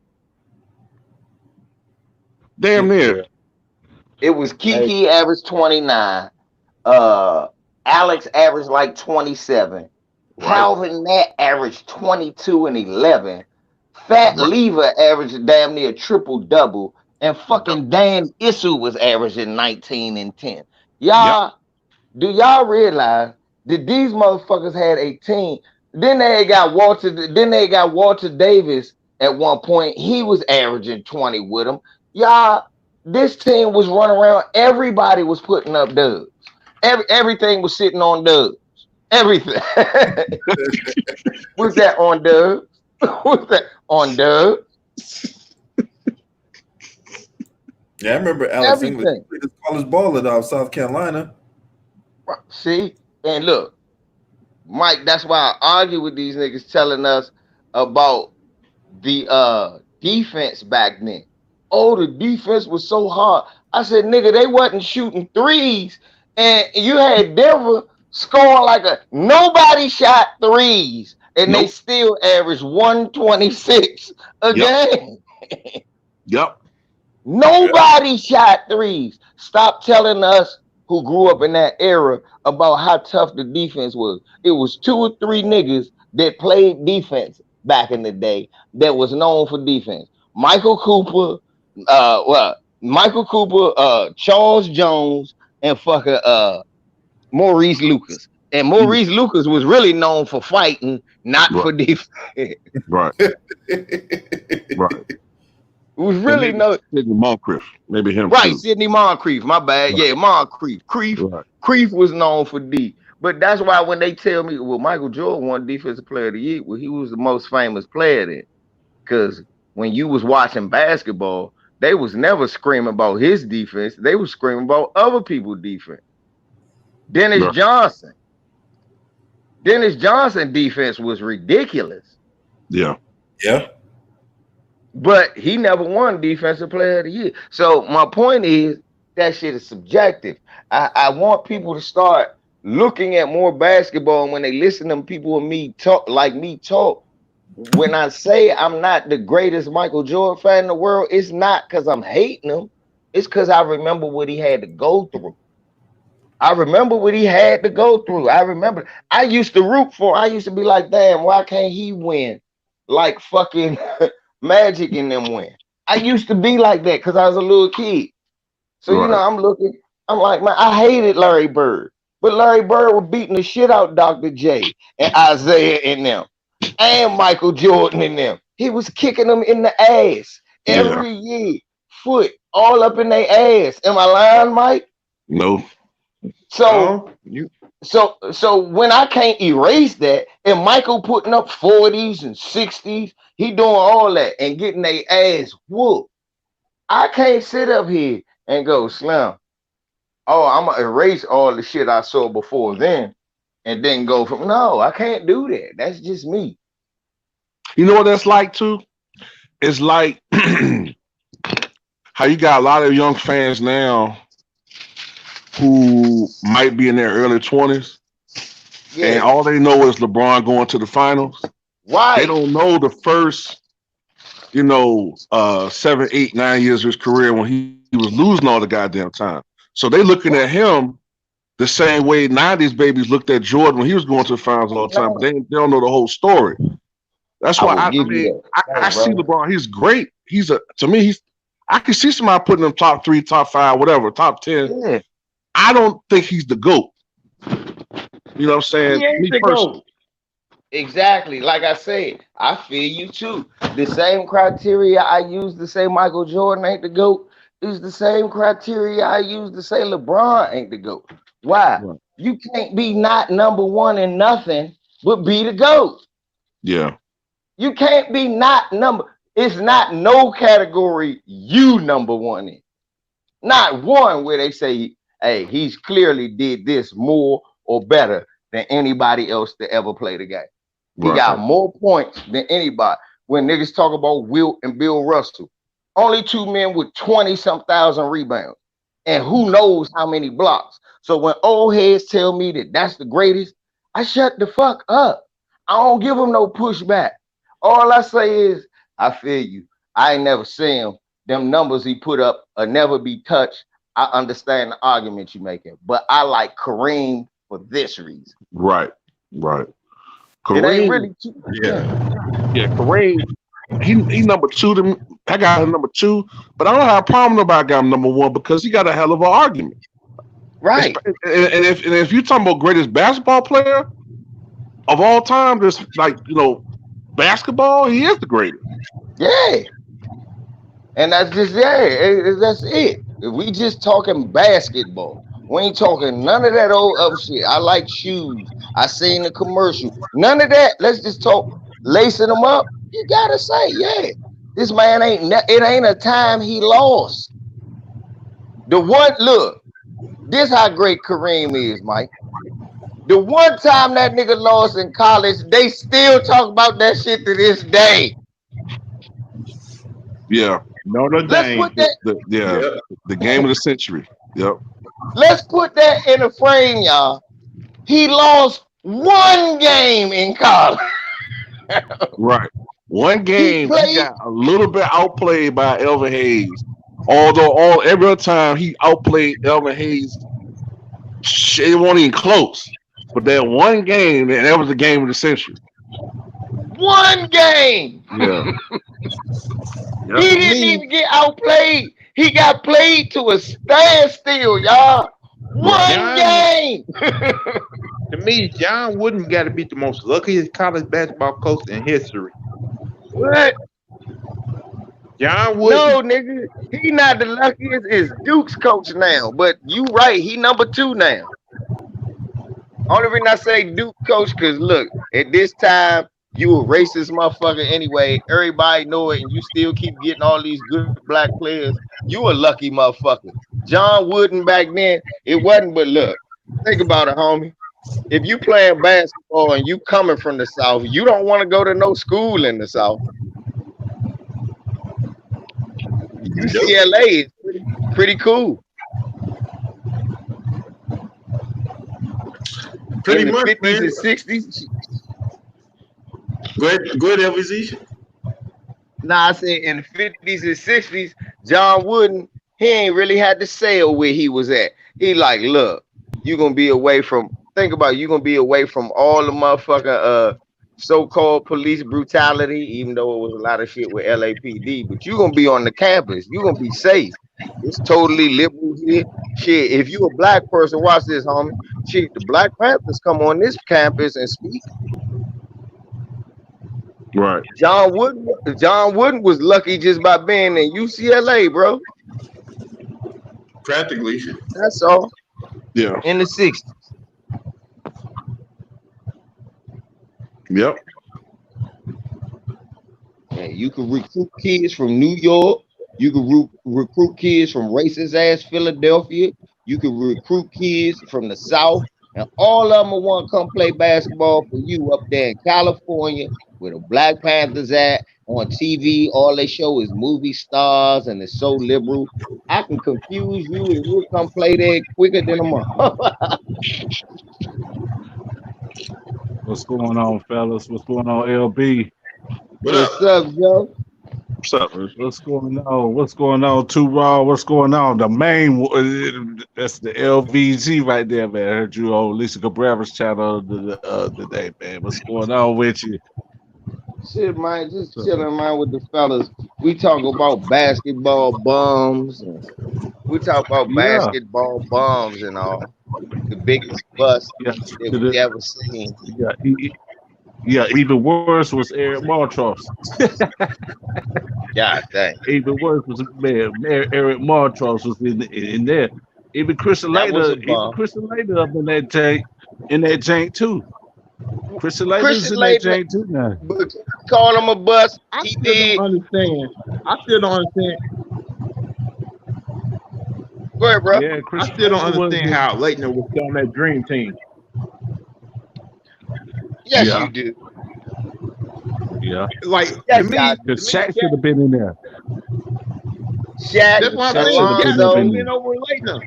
Damn near. It was Kiki averaged 29. Alex averaged like 27. Right. Calvin Nat averaged 22 and 11. Fat Lever averaged damn near triple-double. And fucking Dan Issou was averaging 19 and 10. Y'all, do y'all realize that these motherfuckers had a team? Then they got Walter Davis at one point. He was averaging 20 with them. Y'all, this team was running around. Everybody was putting up dubs. Everything was sitting on dubs. Everything. Was that on dubs? Was that on dubs? Yeah, I remember Alex English played his college ball at South Carolina. See, and look, Mike, that's why I argue with these niggas telling us about the defense back then. Oh, the defense was so hard. I said, nigga, they wasn't shooting threes, and you had Denver scoring like nobody shot threes, and they still averaged 126 a game. Yep. Nobody shot threes. Stop telling us who grew up in that era about how tough the defense was. It was 2 or 3 niggas that played defense back in the day that was known for defense. Michael Cooper, Michael Cooper, Charles Jones, and fucking Maurice Lucas. And Maurice Lucas was really known for fighting, not Right. for defense. Right. Right. It was really no Sidney Moncrief. Maybe him right. too. Sidney Moncrief, my bad. Right. Yeah, Moncrief. Right. Creef was known for D. But that's why when they tell me, well, Michael Jordan won Defensive Player of the Year, well, he was the most famous player then. Because when you was watching basketball, they was never screaming about his defense. They was screaming about other people's defense. Dennis Right. Johnson. Dennis Johnson defense was ridiculous. Yeah. Yeah. But he never won Defensive Player of the Year. So my point is that shit is subjective. I want people to start looking at more basketball, and when they listen to people and me talk, when I say I'm not the greatest Michael Jordan fan in the world, it's not because I'm hating him. It's because I remember what he had to go through. I remember what he had to go through. I remember I used to root for. I used to be like, damn, why can't he win? Like fucking Magic and them win. I used to be like that because I was a little kid. So Right. you know, I'm like, man, I hated Larry Bird. But Larry Bird was beating the shit out Dr. J and Isaiah and them. And Michael Jordan and them. He was kicking them in the ass every year. Foot all up in their ass. Am I lying, Mike? No. So you so when I can't erase that, and Michael putting up 40s and 60s, he doing all that and getting their ass whooped. I can't sit up here and go, Slim, oh, I'm gonna erase all the shit I saw before then and then go from no, I can't do that. That's just me. You know what that's like too? It's like how you got a lot of young fans now who might be in their early 20s, and Yeah, all they know is LeBron going to the finals. why? They don't know the first, 7, 8, 9 years of his career when he was losing all the goddamn time. So they looking at him the same way 90s babies looked at Jordan when he was going to the finals all the time, but they don't know the whole story. That's why I see LeBron. He's great. I can see somebody putting him top 3, top 5, whatever, top 10. Yeah. I don't think he's the GOAT. You know what I'm saying? He ain't Me the personally. GOAT. Exactly. Like I said, I feel you too. The same criteria I use to say Michael Jordan ain't the GOAT is the same criteria I use to say LeBron ain't the GOAT. Why? Right. You can't be not number one in nothing, but be the GOAT. Yeah. You can't be not number. It's not no category you number one in. Not one where they say, hey, he's clearly did this more or better than anybody else to ever play the game. He got more points than anybody. When niggas talk about Wilt and Bill Russell, only 2 men with 20-some thousand rebounds, and who knows how many blocks. So when old heads tell me that that's the greatest, I shut the fuck up. I don't give them no pushback. All I say is, I feel you. I ain't never seen him. Them numbers he put up will never be touched. I understand the argument you're making, but I like Kareem for this reason. Right. It ain't Kareem, really Kareem, he number 2 to me. I got him number 2, but I don't have a problem nobody got him number 1 because he got a hell of an argument. right. And if you're talking about greatest basketball player of all time, just like basketball, he is the greatest. Yeah. And that's just that's it. If we just talking basketball, we ain't talking none of that old other shit. I like shoes. I seen the commercial. None of that. Let's just talk lacing them up. You gotta say, yeah, this man it ain't a time he lost. This how great Kareem is, Mike. The one time that nigga lost in college, they still talk about that shit to this day. Yeah. Notre Let's Dame. put that. The game of the century. Yep. Let's put that in a frame, y'all. He lost 1 game in college. Right. One game he got a little bit outplayed by Elvin Hayes. Although every other time he outplayed Elvin Hayes Shit, it wasn't even close. But that one game, and that was the game of the century. One game. Yeah. He didn't even get outplayed. He got played to a standstill, y'all. One game. To me, John Wooden got to be the most luckiest college basketball coach in history. What? John Wooden. No, nigga. He not the luckiest. Is Duke's coach now. But you right. He number 2 now. Only reason I say Duke coach, because look, at this time, you a racist motherfucker anyway. Everybody know it, and you still keep getting all these good black players. You a lucky motherfucker. John Wooden back then, it wasn't, but look, think about it, homie. If you playing basketball and you coming from the South, you don't want to go to no school in the South. UCLA is pretty cool. Pretty in the much, 50s man. and 60s. Go ahead, LVZ. Nah, I said in the 50s and 60s, John Wooden, he ain't really had to sell where he was at. He like, look, you're gonna be away from, think about it, you're gonna be away from all the motherfucking so-called police brutality, even though it was a lot of shit with LAPD, but you're gonna be on the campus, you're gonna be safe. It's totally liberal here. Shit, if you a black person, watch this, homie. Shit, the Black Panthers come on this campus and speak. Right. John Wooden was lucky just by being in UCLA, bro. Practically. That's all. Yeah. In the 60s. Yep. Yeah, you can recruit kids from New York. You can recruit kids from racist ass Philadelphia. You can recruit kids from the South. And all of them will want to come play basketball for you up there in California, where the Black Panthers at on TV. All they show is movie stars, and it's so liberal. I can confuse you, and you'll come play there quicker than a month. What's going on, fellas? What's going on, LB? What's up, Joe? What's up, man? What's going on? What's going on, Too Raw? What's going on? The main, that's the LVZ right there, man. I heard you on Lisa Cabrera's channel today, man. What's going on with you? Shit, man, just chilling, man, with the fellas. We talk about basketball bums. And we talk about basketball bums and all. The biggest bust that we ever seen. Yeah, even worse was Eric Martross. God dang. Even worse was Eric Martross was in there. Even Christian Laettner up in that jank too. Christian Laettner's in that jank too now. But call him a bust. I still don't understand. Go ahead, bro. Yeah, I still don't understand how Laettner was on that dream team. Yes, you do. Yeah. Like, yes, to me, Because Shaq should have been in there. Shaq, that's what I'm saying. Alonzo, Been over Laettner.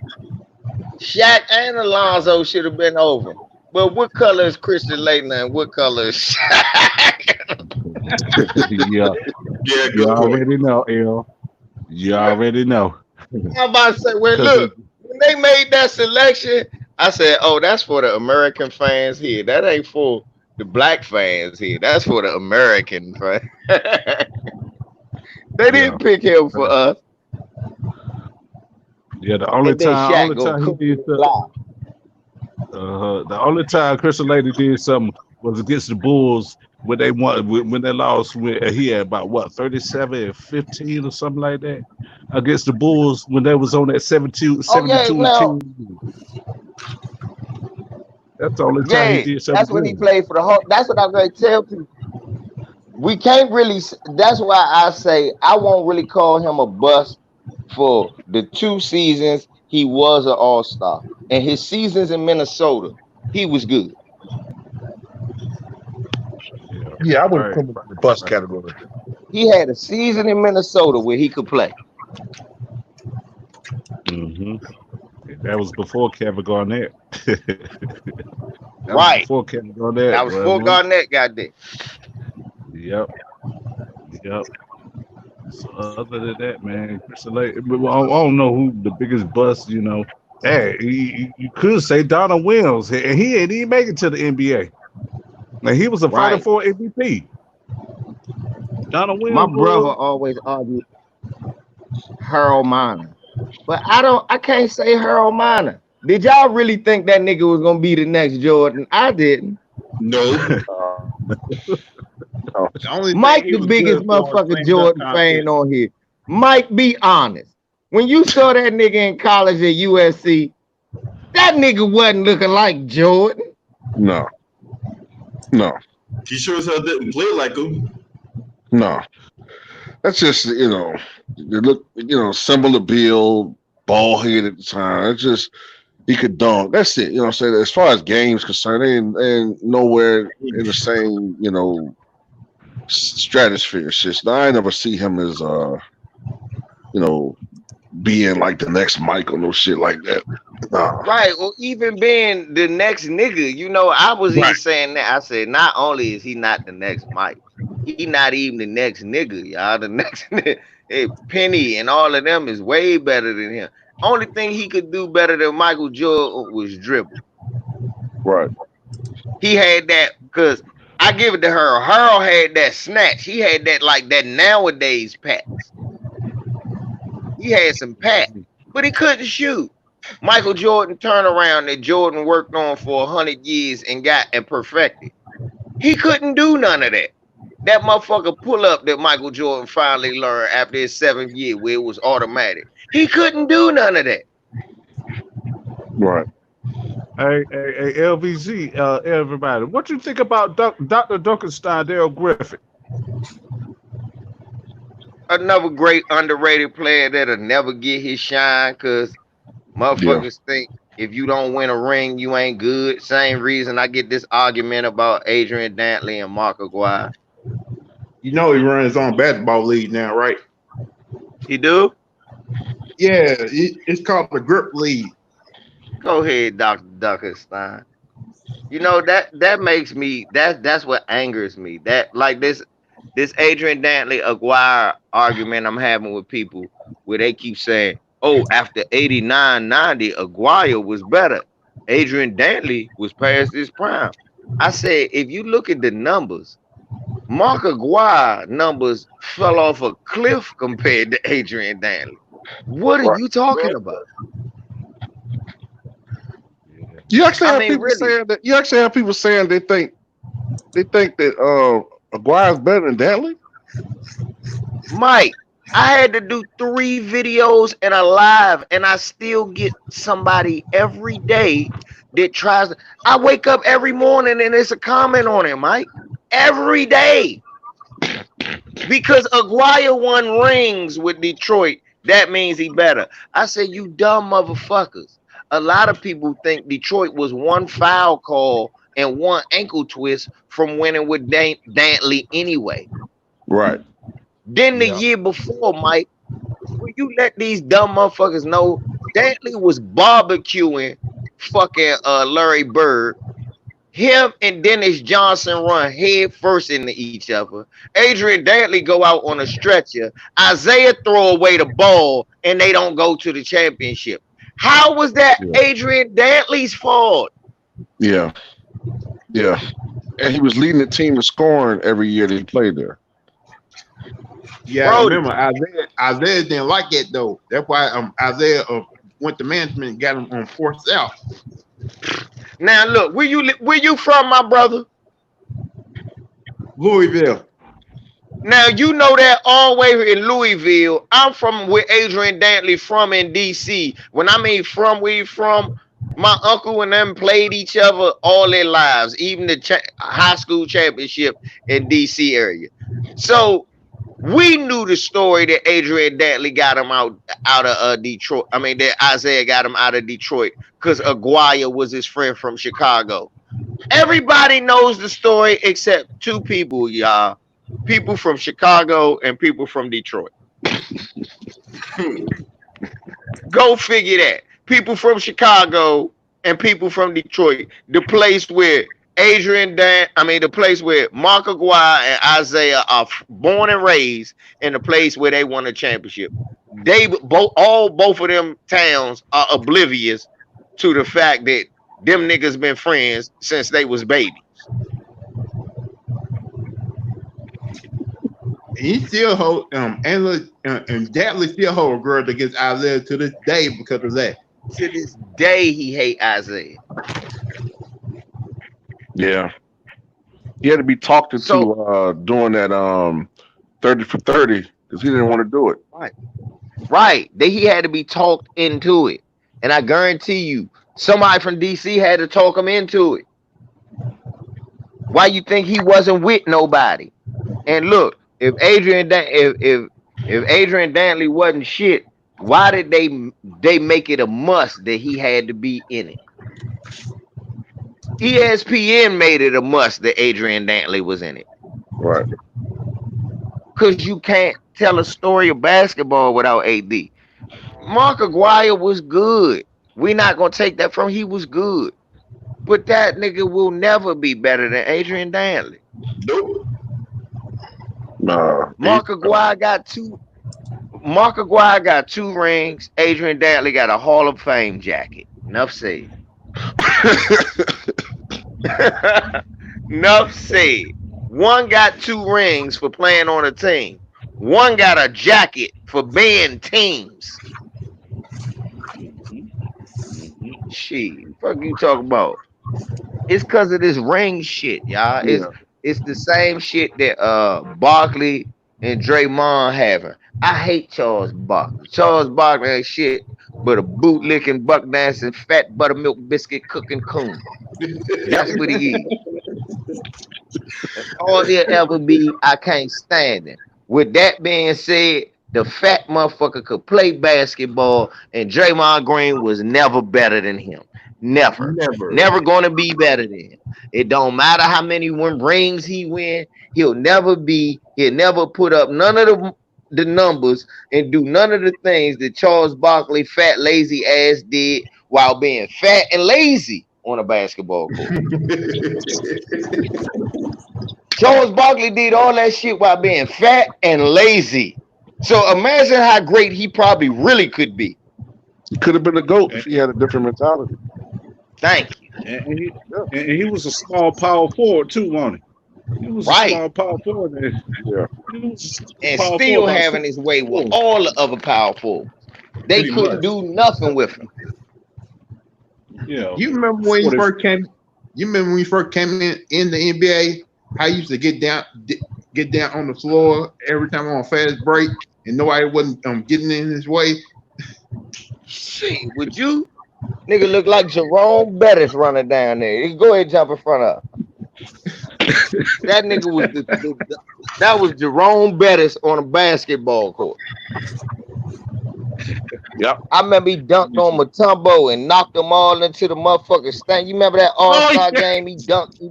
Shaq and Alonzo should have been over. But what color is Christian Laettner and what color is Shaq? Yeah, you already know, L. You already know. I'm about to say, well, look, when they made that selection, I said, oh, that's for the American fans here. That ain't for the black fans here. That's for the American fans. They didn't pick him for us. Yeah, the only time he did something. The only time Christian Laettner did something was against the Bulls when they lost. When he had about 37-15 or something like that against the Bulls when they was on that 72 team. That's the only time he did something. That's when he played for the whole. That's what I'm going to tell people. We can't really. That's why I say I won't really call him a bust for the 2 seasons he was an all-star. And his seasons in Minnesota, he was good. Yeah, I wouldn't come in the bust category. He had a season in Minnesota where he could play. Mm-hmm. That was before Kevin Garnett. Right. Before Kevin Garnett. That was before Garnett got there. Yep. So other than that, man, Christian Laettner, I don't know who the biggest bust, Hey, you could say Donald Williams, and he ain't even make it to the NBA. Now he was a Final Right. Four MVP. Donald My Williams brother was. always argued Harold Miner, but I can't say Harold Miner. Did y'all really think that nigga was gonna be the next Jordan? I didn't. No. The only Mike, thing he the was biggest good for was motherfucking slam dunk Jordan fan contest. on here. Mike, be honest. When you saw that nigga in college at USC, that nigga wasn't looking like Jordan. No. He sure as hell didn't play like him. No. That's just, they look, similar build, ball head at the time. It's just, he could dunk. That's it. You know what I'm saying? As far as games concerned, they ain't nowhere in the same, stratosphere. It's just, I never see him as, being like the next Michael, no shit like that. Nah. Right, or even being the next nigga. I was even saying that. I said, not only is he not the next Mike, he not even the next nigga, y'all. The next hey, Penny and all of them is way better than him. Only thing he could do better than Michael Jordan was dribble. Right. He had that, because I give it to Harold. Harold had that snatch. He had that like that nowadays pass. He had some pat, but he couldn't shoot. Michael Jordan turnaround that Jordan worked on for 100 years and got and perfected. He couldn't do none of that. That motherfucker pull up that Michael Jordan finally learned after his 7th year where it was automatic. He couldn't do none of that. Right. Hey, LVZ, everybody. What you think about Dr. Duncanstein, Daryl Griffin? Another great underrated player that'll never get his shine, because motherfuckers think if you don't win a ring, you ain't good. Same reason I get this argument about Adrian Dantley and Mark Aguirre. You know he runs his own basketball league now, right? He do? Yeah, it's called the Grip League. Go ahead, Dr. Duncanstein. That makes me, that's what angers me. That like this Adrian Dantley Aguirre argument I'm having with people where they keep saying, oh, after 89-90, Aguirre was better. Adrian Dantley was past his prime. I said, if you look at the numbers, Mark Aguirre numbers fell off a cliff compared to Adrian Dantley. What are you talking about? You actually have people saying that. You actually have people saying they think that Aguirre's better than Dantley. Mike, I had to do 3 videos and a live, and I still get somebody every day that tries to. I wake up every morning and it's a comment on it, Mike. Every day. Because Aguirre won rings with Detroit, that means he better. I said, you dumb motherfuckers. A lot of people think Detroit was 1 foul call and 1 ankle twist from winning with Dantley anyway. Right. Then the year before, Mike, will you let these dumb motherfuckers know Dantley was barbecuing fucking Larry Bird. Him and Dennis Johnson run head first into each other. Adrian Dantley go out on a stretcher. Isaiah throw away the ball and they don't go to the championship. How was that Adrian Dantley's fault? Yeah. And he was leading the team in scoring every year that he played there. Yeah, I remember Isaiah didn't like it though. That's why Isaiah went to management and got him on forced out. Now look, where you from, my brother? Louisville. Now you know that all the way in Louisville. I'm from where Adrian Dantley from in DC. When I mean from where you from, my uncle and them played each other all their lives, even the high school championship in DC area. So we knew the story that Adrian Dantley got him out of Detroit. I mean, that Isaiah got him out of Detroit because Aguirre was his friend from Chicago. Everybody knows the story except 2 people, y'all. People from Chicago and people from Detroit. Go figure that. People from Chicago and people from Detroit. The place where the place where Mark Aguirre and Isaiah are born and raised, and the place where they won a championship. both of them towns are oblivious to the fact that them niggas been friends since they was babies. He still hold and Datley still hold a grudge against Isaiah to this day because of that. To this day, he hate Isaiah. Yeah. He had to be talked into doing that 30 for 30 because he didn't want to do it. Right. He had to be talked into it. And I guarantee you, somebody from DC had to talk him into it. Why you think he wasn't with nobody? And look, if Adrian Dantley wasn't shit, why did they make it a must that he had to be in it? ESPN made it a must that Adrian Dantley was in it. Right. Because you can't tell a story of basketball without AD. Mark Aguirre was good. We're not going to take that from him. He was good. But that nigga will never be better than Adrian Dantley. Nope. Mark Aguirre got two rings. Adrian Dantley got a Hall of Fame jacket. Enough said. Enough said. One got 2 rings for playing on a team. One got a jacket for being teams. Shit, fuck you talking about? It's because of this ring shit, y'all. It's the same shit that Barkley and Draymond having. I hate Charles Barkley. Charles Barkley ain't shit but a boot licking, buck dancing, fat buttermilk biscuit cooking coon. That's what he is. That's all he'll ever be. I can't stand him. With that being said, the fat motherfucker could play basketball, and Draymond Green was never better than him. Never going to be better than him. It don't matter how many rings he win. He'll never put up none of the numbers and do none of the things that Charles Barkley, fat, lazy ass did while being fat and lazy on a basketball court. Charles Barkley did all that shit while being fat and lazy. So imagine how great he probably really could be. He could have been a GOAT if he had a different mentality. Thank you. And he was a small power forward too, wasn't he? He was a small power forward. And still having his way with all the other power forwards. They couldn't do nothing with him. Yeah. You remember when he first came? You remember when he first came in the NBA? How he used to get down on the floor every time on a fast break, and nobody wasn't getting in his way. Shit, would you? Nigga look like Jerome Bettis running down there. You go ahead and jump in front of him. That nigga was that was Jerome Bettis on a basketball court. Yep. I remember he dunked on Mutombo and knocked them all into the motherfucking stand. You remember that All-Star game? He dunked.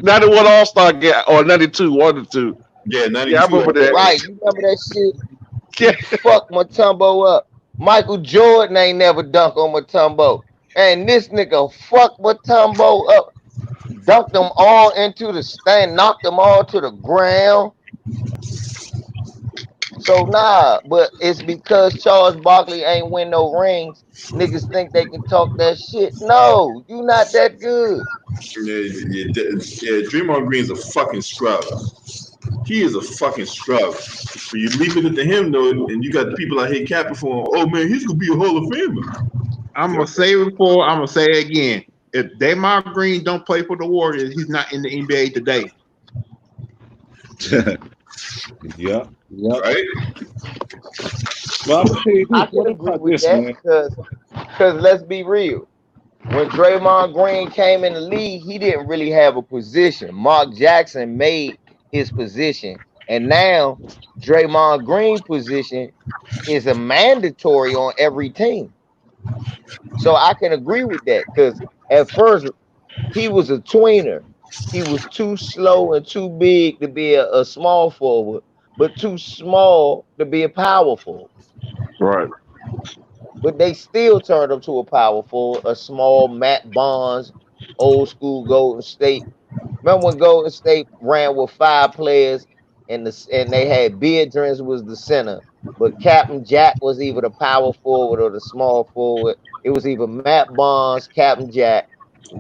91 All-Star game or 92, 1 or 2. Yeah, 92. Yeah, I remember that. Right, you remember that shit? He fucked Mutombo up. Michael Jordan ain't never dunked on Mutombo. And this nigga fucked Mutombo up. Dunked them all into the stand, knocked them all to the ground. So nah, but it's because Charles Barkley ain't win no rings. Niggas think they can talk that shit. No, you not that good. Yeah, Draymond Green's a fucking scrub. He is a fucking scrub. But you leave it to him though, and you got the people I hate capping for him. Oh man, he's gonna be a Hall of Famer. I'm gonna say it before, I'm gonna say it again. If Draymond Green don't play for the Warriors, he's not in the NBA today. Yeah. Right? Well, I can agree with that because let's be real. When Draymond Green came in the league, he didn't really have a position. Mark Jackson made his position, and now Draymond Green's position is a mandatory on every team. So I can agree with that because at first he was a tweener. He was too slow and too big to be a small forward, but too small to be a power forward. Right. But they still turned him to a power forward, a small Matt Barnes, old school Golden State. Remember when Golden State ran with 5 players and they had Beardrins was the center but Captain Jack was either the power forward or the small forward. It was either Matt Barnes, Captain Jack,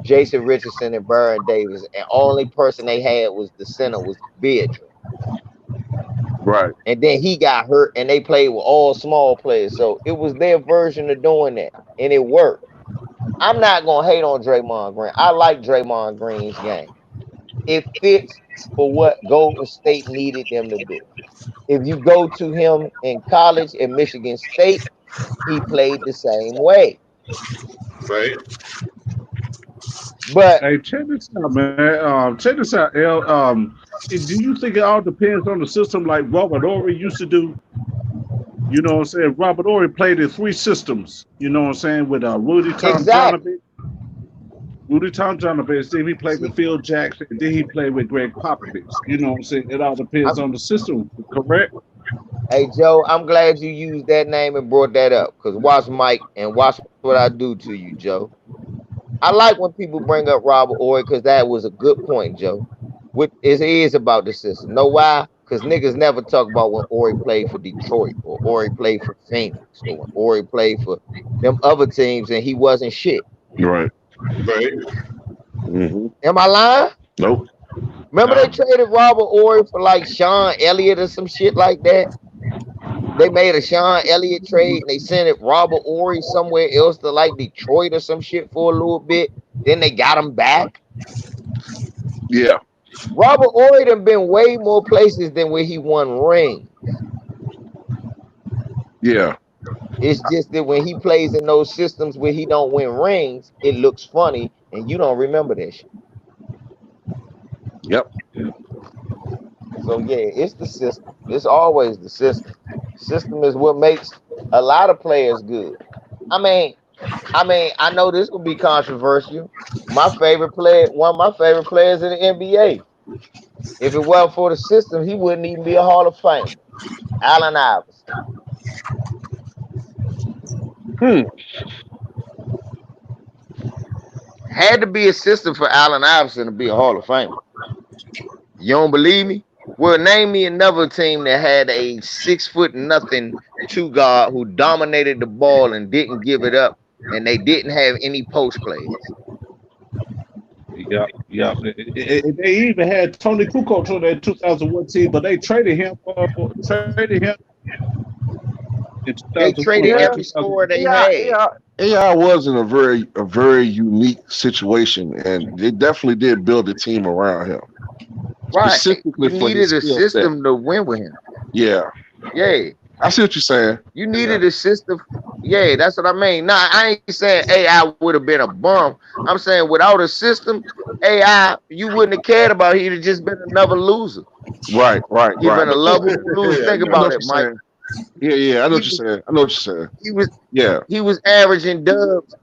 Jason Richardson, and Baron Davis. And only person they had was the center was Beatrice. Right. And then he got hurt, and they played with all small players. So it was their version of doing that, and it worked. I'm not gonna hate on Draymond Green. I like Draymond Green's game. It fits for what Golden State needed them to do. If you go to him in college at Michigan State, he played the same way. Right. But Hey, check this out, man. Check this out, L. Do you think it all depends on the system like Robert Ory used to do? You know what I'm saying? Robert Ory played in 3 systems. You know what I'm saying? With Rudy exactly. Tom Jonovich, then he played with Phil Jackson, and then he played with Greg Popovich. You know what I'm saying? It all depends on the system, correct? Hey, Joe, I'm glad you used that name and brought that up, because watch Mike and watch what I do to you, Joe. I like when people bring up Robert Ory because that was a good point, Joe. What it is about the system. Know why? Because niggas never talk about when Ory played for Detroit or Ory played for Phoenix or when Ory played for them other teams and he wasn't shit. Right. Right. Mm-hmm. Am I lying? Nope. Remember they traded Robert Ory for like Sean Elliott or some shit like that? They made a Sean Elliott trade and they sent it Robert Ory somewhere else to like Detroit or some shit for a little bit. Then they got him back. Yeah. Robert Ory done been way more places than where he won rings. Yeah. It's just that when he plays in those systems where he don't win rings, it looks funny and you don't remember that shit. Yep. So yeah, it's the system. It's always the system. System is what makes a lot of players good. I mean, I know this will be controversial. My favorite player, one of my favorite players in the NBA. If it wasn't for the system, he wouldn't even be a Hall of Famer. Allen Iverson. Had to be a system for Allen Iverson to be a Hall of Famer. You don't believe me? Well, name me another team that had a 6'0" two guard who dominated the ball and didn't give it up, and they didn't have any post plays. Yeah. They even had Tony Kukoc on that 2001 team, but they traded him. They traded every scorer they had. AI was in a very unique situation, and they definitely did build a team around him. Right. Specifically You for needed a system to win with him. Yeah. Yeah. I see what you're saying. You needed a system. Yeah, that's what I mean. Nah, I ain't saying AI would have been a bum. I'm saying without a system, AI, you wouldn't have cared about. He'd have just been another loser. Right. He'd been a lovable loser. Think about it, Mike. Yeah. I know what you're saying. He was averaging dubs.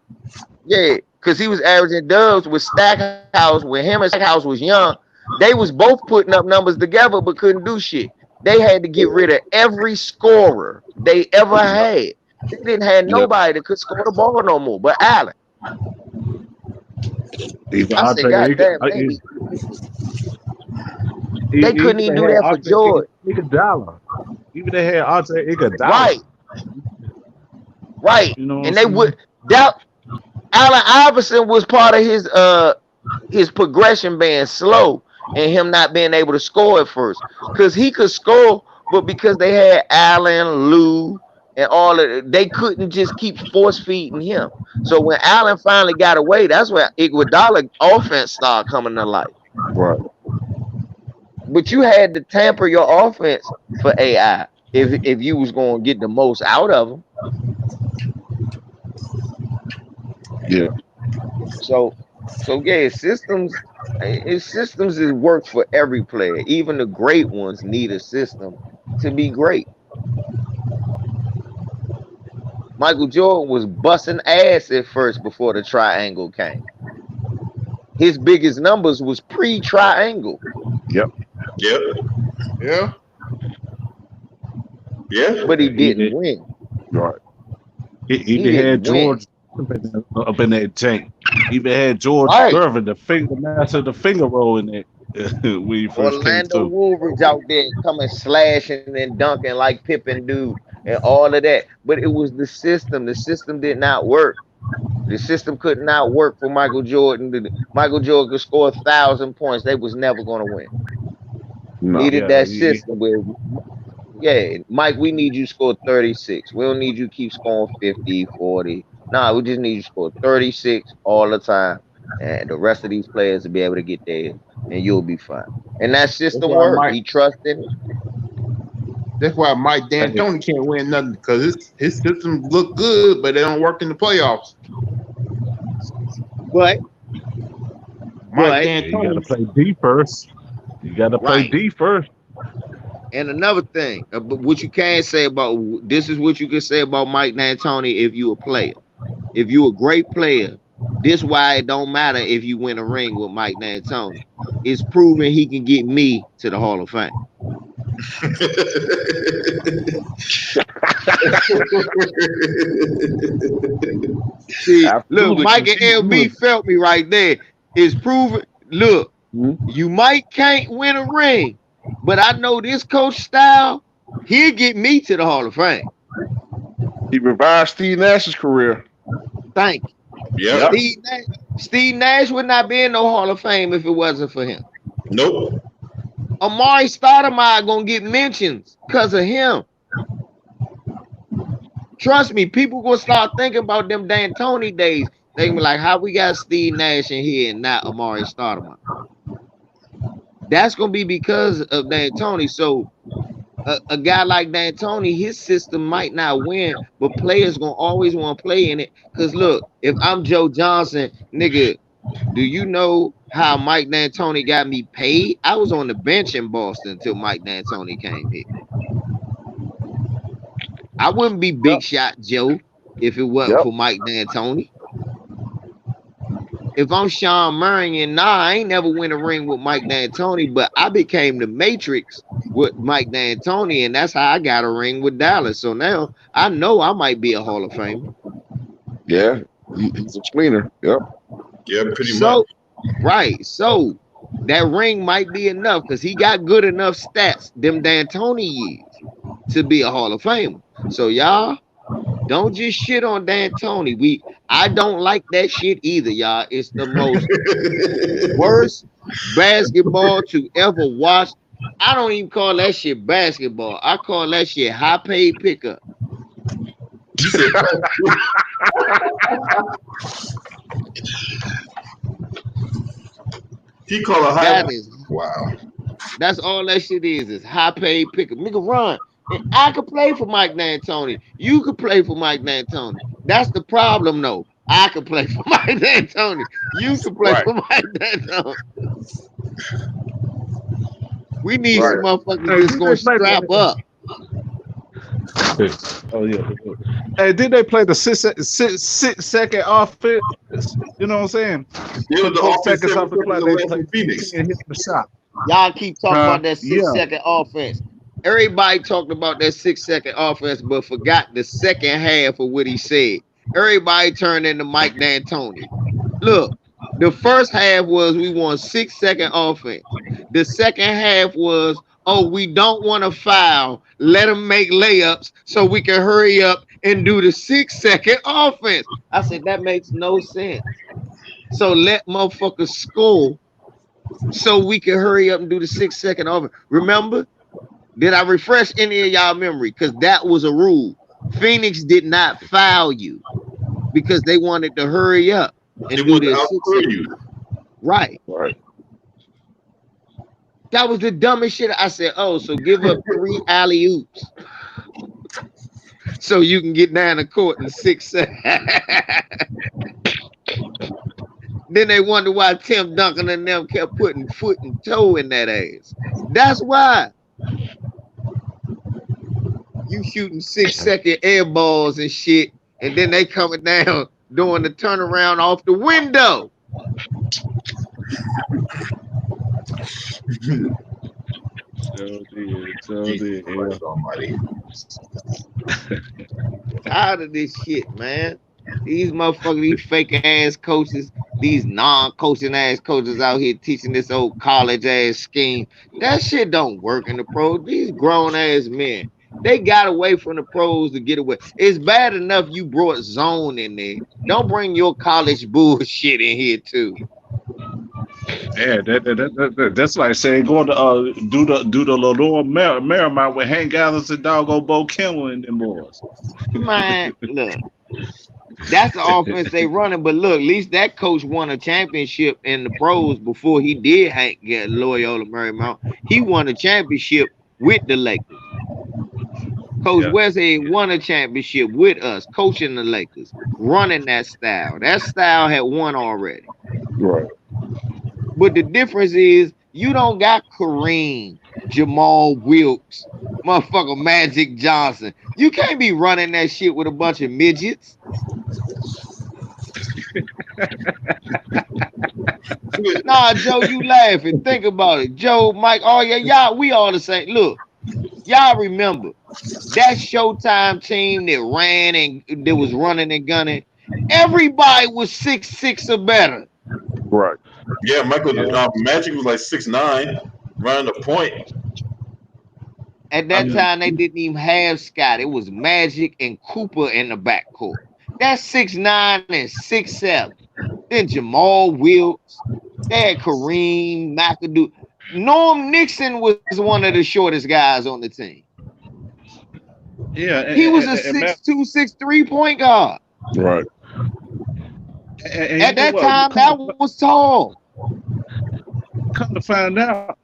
Yeah, because he was averaging dubs with Stackhouse. When him and Stackhouse was young, they was both putting up numbers together but couldn't do shit. They had to get rid of every scorer they ever had. They didn't have nobody that could score the ball no more but Allen. I said, goddamn, they couldn't even do that for George. Even they had Andre Iguodala. Right. You know, and they would doubt Allen Iverson was part of his progression being slow and him not being able to score at first. Because he could score, but because they had Allen, Lou, and all of it, they couldn't just keep force feeding him. So when Allen finally got away, that's where Iguodala offense started coming to life. Right. But you had to tamper your offense for AI if you was going to get the most out of them. Yeah. So yeah, systems is work for every player. Even the great ones need a system to be great. Michael Jordan was busting ass at first before the triangle came. His biggest numbers was pre-triangle. Yep. Yeah. But he didn't win. Right. He even had George up in that tank. He even had George Gervin, the master of the finger roll in there. When he first Orlando Woolridge out there coming slashing and dunking like Pippen do and all of that. But it was the system. The system did not work. The system could not work for Michael Jordan. Michael Jordan could score 1,000 points. They was never going to win. No. Needed Yeah, that system where, yeah, Mike, we need you to score 36. We don't need you to keep scoring 50, 40. Nah, we just need you to score 36 all the time. And the rest of these players will be able to get there and you'll be fine. And that That's system why worked. Mike. He trusted it. That's why Mike D'Antoni can't win nothing because his systems look good, but they don't work in the playoffs. But Mike you got to D'Antoni. play D first. You got to play Right. D first. And another thing, but what you can say about this is what you can say about Mike D'Antoni if you a player. If you a great player, this why it don't matter if you win a ring with Mike D'Antoni. It's proven he can get me to the Hall of Fame. See, look, Mike and LB felt me right there. It's proven. Look, you might can't win a ring, but I know this coach style, he'll get me to the Hall of Fame. He revived Steve Nash's career. Thank you. Yep. Steve Nash would not be in no Hall of Fame if it wasn't for him. Nope. Amari Stoudemire gonna get mentions because of him. Trust me, people gonna start thinking about them D'Antoni days. They gonna be like, how we got Steve Nash in here and not Amari Stoudemire? That's gonna be because of D'Antoni. So a guy like D'Antoni, his system might not win, but players gonna always want to play in it. Cause look, if I'm Joe Johnson, nigga, do you know how Mike D'Antoni got me paid? I was on the bench in Boston until Mike D'Antoni came here. I wouldn't be Big Shot Joe if it wasn't for Mike D'Antoni. If I'm Sean Marion, I ain't never win a ring with Mike D'Antoni, but I became the Matrix with Mike D'Antoni, and that's how I got a ring with Dallas. So now I know I might be a Hall of Famer. Yeah, he's a tweener. Yep. Yeah, pretty much. Right. So that ring might be enough because he got good enough stats, them D'Antoni years, to be a Hall of Famer. So y'all don't just shit on D'Antoni. I don't like that shit either, y'all. It's the most worst basketball to ever watch. I don't even call that shit basketball. I call that shit high paid pickup. He called a high. Wow. That's all that shit is high paid pickup. Nigga, run. And I could play for Mike D'Antoni. You could play for Mike D'Antoni. That's the problem, though. I could play for Mike D'Antoni. You could play for Mike D'Antoni. We need some motherfuckers that's gonna strap up. Oh yeah. Hey, did they play the 6-second offense? You know what I'm saying? It was the 4 offense seconds off the clock. They played Phoenix. and hit the shot. Y'all keep talking about that 6-second offense. Everybody talked about that 6-second offense, but forgot the second half of what he said. Everybody turned into Mike D'Antoni. Look, the first half was we want 6-second offense. The second half was, oh, we don't want to foul. Let them make layups so we can hurry up and do the 6-second offense. I said, that makes no sense. So let motherfuckers score so we can hurry up and do the 6-second offense. Remember? Did I refresh any of y'all memory? Because that was a rule. Phoenix did not foul you because they wanted to hurry up and do this 6-second. Right. That was the dumbest shit. I said, oh, so give up 3 alley-oops so you can get down the court in 6 seconds. Then they wonder why Tim Duncan and them kept putting foot and toe in that ass. That's why. You shooting 6-second air balls and shit, and then they coming down doing the turnaround off the window. Tired of this shit, man. These motherfuckers, these fake ass coaches, these non-coaching ass coaches out here teaching this old college ass scheme. That shit don't work in the pros. These grown ass men. They got away from the pros to get away. It's bad enough you brought zone in there. Don't bring your college bullshit in here too. Yeah, that's like saying going to do the Lenore Merrimount with Hank Gallis and doggone Bo Kimmel and them boys. Man, look, that's the offense they running. But look, at least that coach won a championship in the pros before he did get Loyola Marymount. He won a championship with the Lakers. Coach Westhead won a championship with us, coaching the Lakers, running that style. That style had won already. Right. But the difference is you don't got Kareem, Jamal Wilkes, motherfucker Magic Johnson. You can't be running that shit with a bunch of midgets. Nah, Joe, you laughing. Think about it. Joe, Mike, oh yeah, y'all, we all the same. Look, y'all remember that Showtime team that ran and that was running and gunning? Everybody was 6'6" or better. Right. Yeah, Magic was like 6'9", running the point. At that time, they didn't even have Scott. It was Magic and Cooper in the backcourt. That's 6'9" and 6'7". Then Jamal Wilkes. They had Kareem McAdoo. Norm Nixon was one of the shortest guys on the team. Yeah, he was a 6'2", 6'3" point guard. Right. And at that time, that was tall. Come to find out,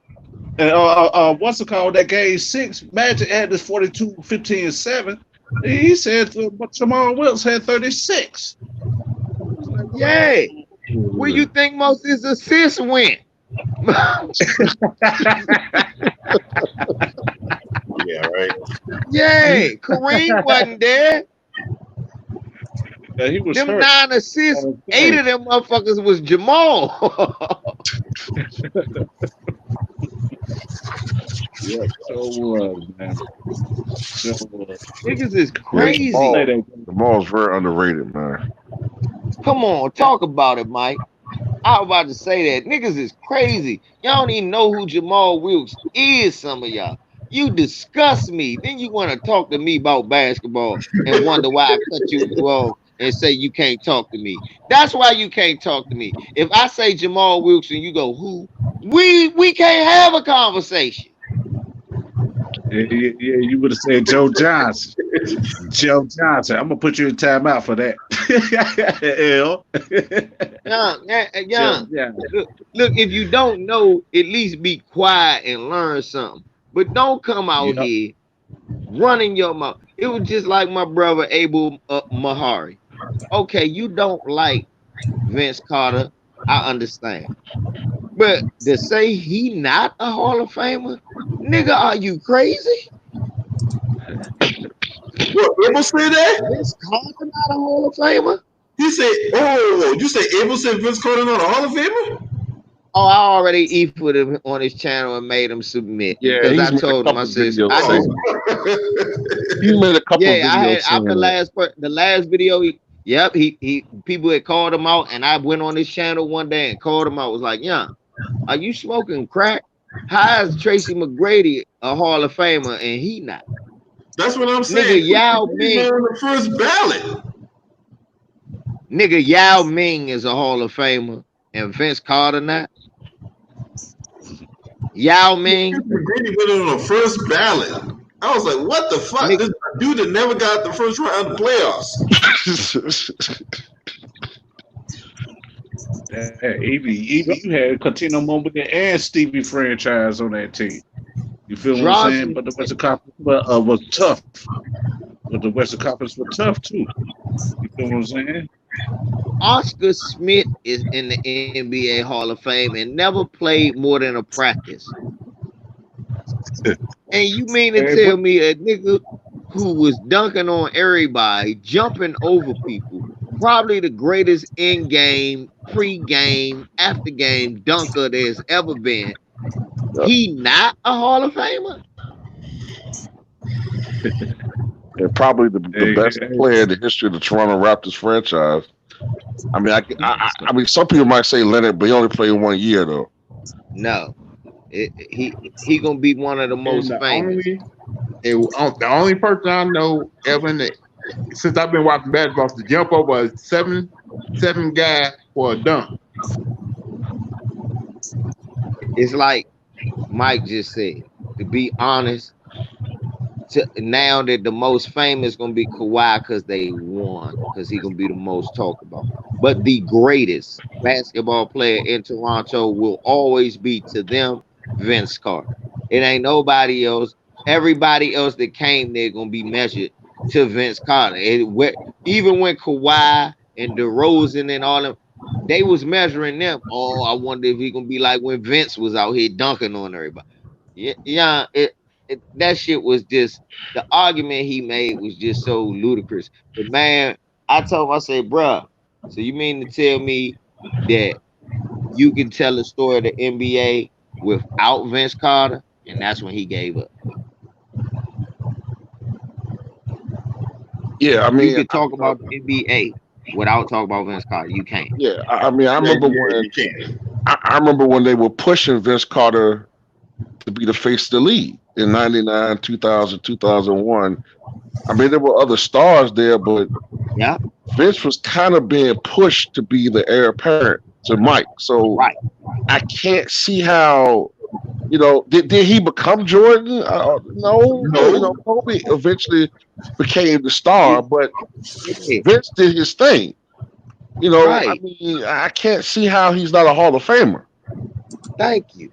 what's it called? That game 6, Magic had this 42, 15, and 7. He said, but Jamal Wilkes had 36. Like, yeah. Where you think most of his assists went? Yeah, right. Yeah, Kareem wasn't there. Yeah, he was them hurt. 9 assists, 8 of them motherfuckers was Jamal. Yeah, so man. Niggas is crazy. Jamal's very underrated, man. Come on, talk about it, Mike. I was about to say that. Niggas is crazy. Y'all don't even know who Jamal Wilkes is, some of y'all. You disgust me. Then you want to talk to me about basketball and wonder why I cut you off and say you can't talk to me. That's why you can't talk to me. If I say Jamal Wilkes and you go, who? We can't have a conversation. Yeah, you would have said Joe Johnson. Joe Johnson. I'm gonna put you in timeout for that. Young. Look, if you don't know, at least be quiet and learn something. But don't come out here running your mouth. It was just like my brother Abel Mahari. Okay, you don't like Vince Carter, I understand. But to say he not a Hall of Famer, nigga, are you crazy? What, Abel say that? Vince Carter not a Hall of Famer? You say Abel said Vince Carter not a Hall of Famer? Oh, I already put him on his channel and made him submit. Yeah, because I told him, I said, he made a couple yeah, videos. I had after the last video. Yep, he people had called him out, and I went on his channel one day and called him out. Was like, yeah, are you smoking crack? How is Tracy McGrady a Hall of Famer and he not? That's what I'm saying. Nigga, Yao Ming on the first ballot. Nigga, Yao Ming is a Hall of Famer and Vince Carter not. Yao Ming McGrady went on the first ballot. I was like, what the fuck? Nigga. This dude that never got the first round of the playoffs. Evie, you had Contino Mobley and Stevie franchise on that team. You feel what I'm saying? But the Western Conference was tough. But the Western Conference was tough too. You feel what I'm saying? Oscar Smith is in the NBA Hall of Fame and never played more than a practice. And you mean to tell me a nigga who was dunking on everybody, jumping over people, probably the greatest in-game, pre-game, after-game dunker there's ever been, he not a Hall of Famer? And probably the best player in the history of the Toronto Raptors franchise. I mean, I mean, some people might say Leonard, but he only played 1 year though. No, he gonna be one of the most famous. The only person I know ever since I've been watching basketball to jump over a seven guy for a dunk. It's like Mike just said. To be honest, now that the most famous gonna be Kawhi because they won, because he gonna be the most talked about. But the greatest basketball player in Toronto will always be to them Vince Carter. It ain't nobody else. Everybody else that came there gonna be measured to Vince Carter. Even when Kawhi and DeRozan and all them, they was measuring them. Oh, I wonder if he gonna be like when Vince was out here dunking on everybody. Yeah, that shit was just, the argument he made was just so ludicrous. But man, I told him, I said, bruh, so you mean to tell me that you can tell a story of the NBA without Vince Carter? And that's when he gave up. Yeah, I mean, you could talk about the NBA without talking about Vince Carter. You can't. Yeah, I mean, I remember I remember when they were pushing Vince Carter to be the face of the league in 99, 2000, 2001. I mean, there were other stars there, but yeah, Vince was kind of being pushed to be the heir apparent to Mike. So right. I can't see how, did he become Jordan? No. Kobe eventually became the star, but Vince did his thing. Right. I mean, I can't see how he's not a Hall of Famer. Thank you.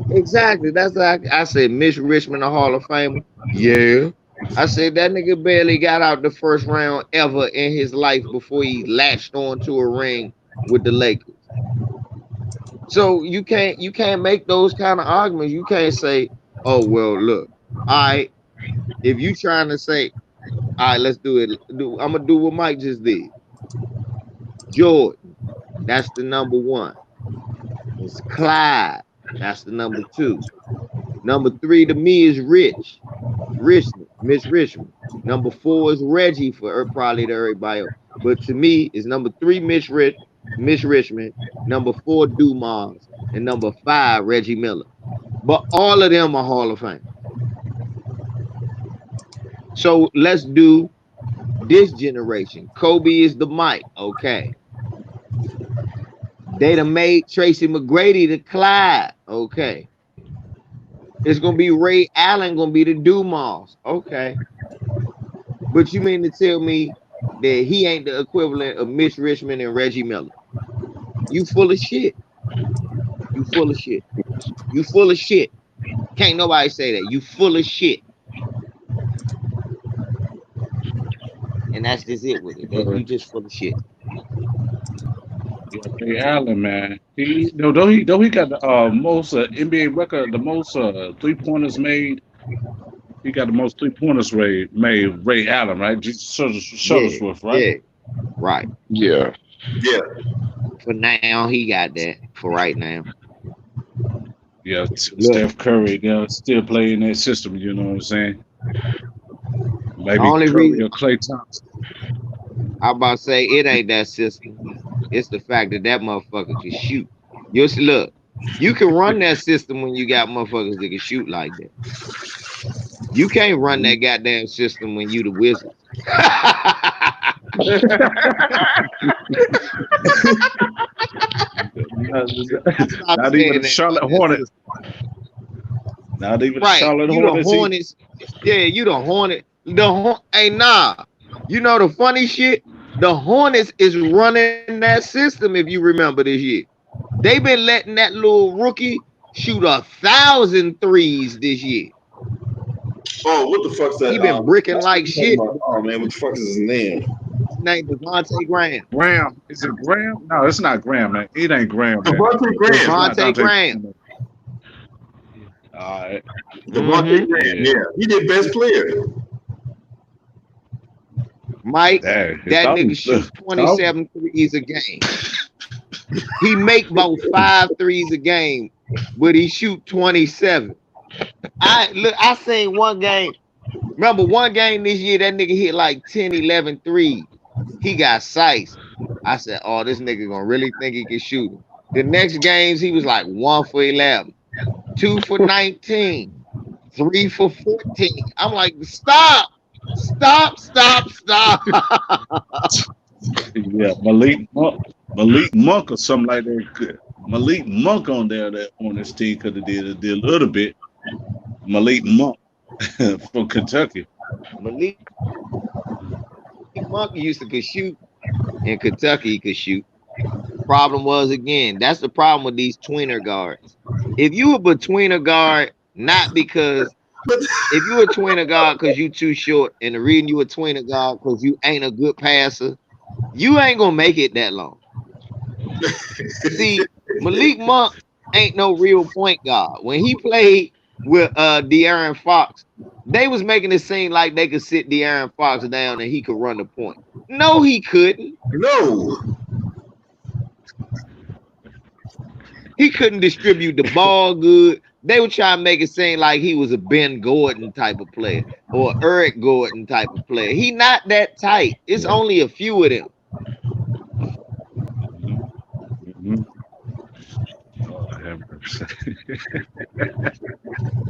Exactly. That's like I said, Mitch Richmond, a Hall of Famer. Yeah. I said that nigga barely got out the first round ever in his life before he latched onto a ring with the Lakers. So you can't make those kind of arguments. You can't say, oh well, look, all right, if you trying to say, all right, let's do it. I'm gonna do what Mike just did. Jordan, that's the number one. It's Clyde, that's the number two. Number three to me is Mitch Richmond. Number four is Reggie for probably to everybody else. But to me, it's number three, Mitch Richmond. Number four, Dumas. And number five, Reggie Miller. But all of them are Hall of Fame. So let's do this generation. Kobe is the Mike. Okay. They done made Tracy McGrady the Clyde. Okay. It's gonna be Ray Allen, gonna be the Dumas. Okay. But you mean to tell me that he ain't the equivalent of Mitch Richmond and Reggie Miller? You full of shit. You full of shit. You full of shit. Can't nobody say that. You full of shit. And that's just it with it. You just full of shit. Yeah, Ray Allen, man. He though he got the most NBA record, the most 3-pointers made. He got the most 3-pointers made. Ray Allen, right? Shuttlesworth, right? Yeah. Right. Yeah. Yeah. For now, he got that. For right now. Yeah, Steph Curry, they're still playing that system. You know what I'm saying? Maybe Curry or Klay Thompson. I'm about to say it ain't that system. It's the fact that motherfucker can shoot. Just look, you can run that system when you got motherfuckers that can shoot like that. You can't run that goddamn system when you the Wizards. Not even the Charlotte Hornets. Not even the Charlotte Hornets. Yeah, you the Hornet. Hey, nah. You know the funny shit? The Hornets is running that system, if you remember this year. They've been letting that little rookie shoot 1,000 threes this year. Oh, what the fuck's that? He been bricking like shit. Oh man, what the fuck is his name? His name is Devontae Graham. Graham. Is it Graham? No, it's not Graham, man. It ain't Graham. Devontae Graham. Devontae Graham. All right. Devontae Graham. Yeah, he did best player. Mike, that nigga shoots 27 threes a game. He make about 5 threes a game, but he shoot 27. I seen one game. Remember one game this year, that nigga hit like 10, 11 threes. He got sized. I said, oh, this nigga gonna really think he can shoot him. The next games, he was like 1 for 11, 2 for 19, 3 for 14. I'm like, stop. Yeah, Malik Monk or something like that. Malik Monk on there that on this team could have did a little bit. Malik Monk from Kentucky. Malik Monk used to could shoot. In Kentucky, he could shoot. Problem was, again, that's the problem with these tweener guards. If you a betweener guard, not because if you a tweener guard because you too short, and the reason you a tweener guard because you ain't a good passer, you ain't gonna make it that long. See, Malik Monk ain't no real point guard. When he played with De'Aaron Fox, they was making it seem like they could sit De'Aaron Fox down and he could run the point. No, he couldn't. No. He couldn't distribute the ball good. They were trying to make it seem like he was a Ben Gordon type of player or Eric Gordon type of player. He not that tight. It's only a few of them.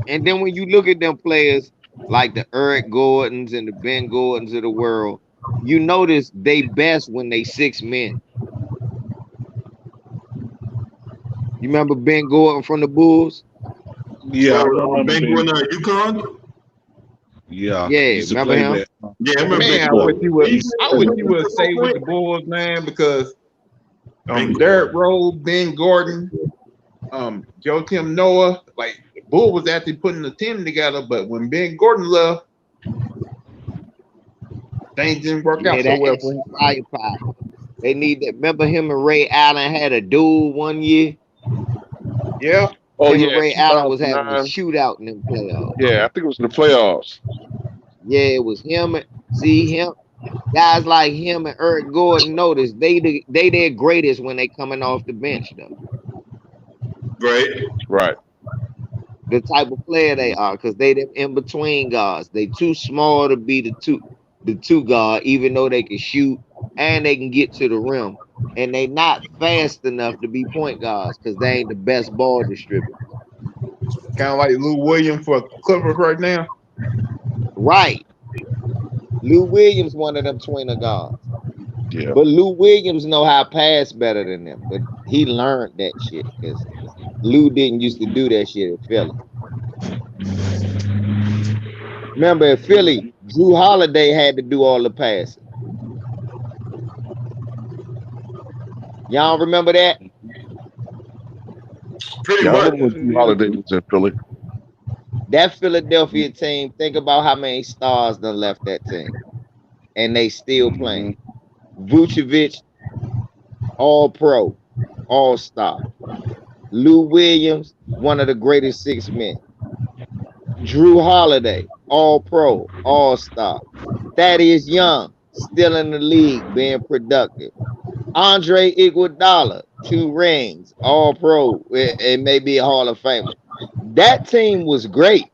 And then when you look at them players like the Eric Gordons and the Ben Gordons of the world, you notice they best when they 6 men. You remember Ben Gordon from the Bulls? Yeah, Ben Gordon at UConn. Yeah, remember him? Yeah, I remember. Man, I wish you would stay with the Bulls, man, because Derrick Rose, Ben Gordon, Joe Tim Noah, like the Bull was actually putting the team together, but when Ben Gordon left, things didn't work out so well for him. They need that. Remember him and Ray Allen had a duel one year? Yeah. Oh, Him yeah. and Ray Allen was having a shootout in them playoffs. Yeah, I think it was in the playoffs. Yeah, it was him. Him. Guys like him and Eric Gordon, notice they their greatest when they coming off the bench, though. Right. The type of player they are, because they them in between guards. They too small to be the two guard, even though they can shoot and they can get to the rim. And they not fast enough to be point guards because they ain't the best ball distributor. Kind of like Lou Williams for Clippers right now. Right. Lou Williams one of them tweener guards. Yeah. But Lou Williams know how to pass better than them. But he learned that shit because Lou didn't used to do that shit in Philly. Remember in Philly, Drew Holiday had to do all the passing. Y'all remember that? Pretty Yeah, I much. remember when Holiday was in Philly. That Philadelphia team, think about how many stars done left that team. And they still playing. Vucevic, all pro, all star. Lou Williams, one of the greatest 6 men. Drew Holiday, all pro, all star. Thaddeus Young, still in the league, being productive. Andre Iguodala, 2 rings, all pro, and maybe a Hall of Famer. That team was great.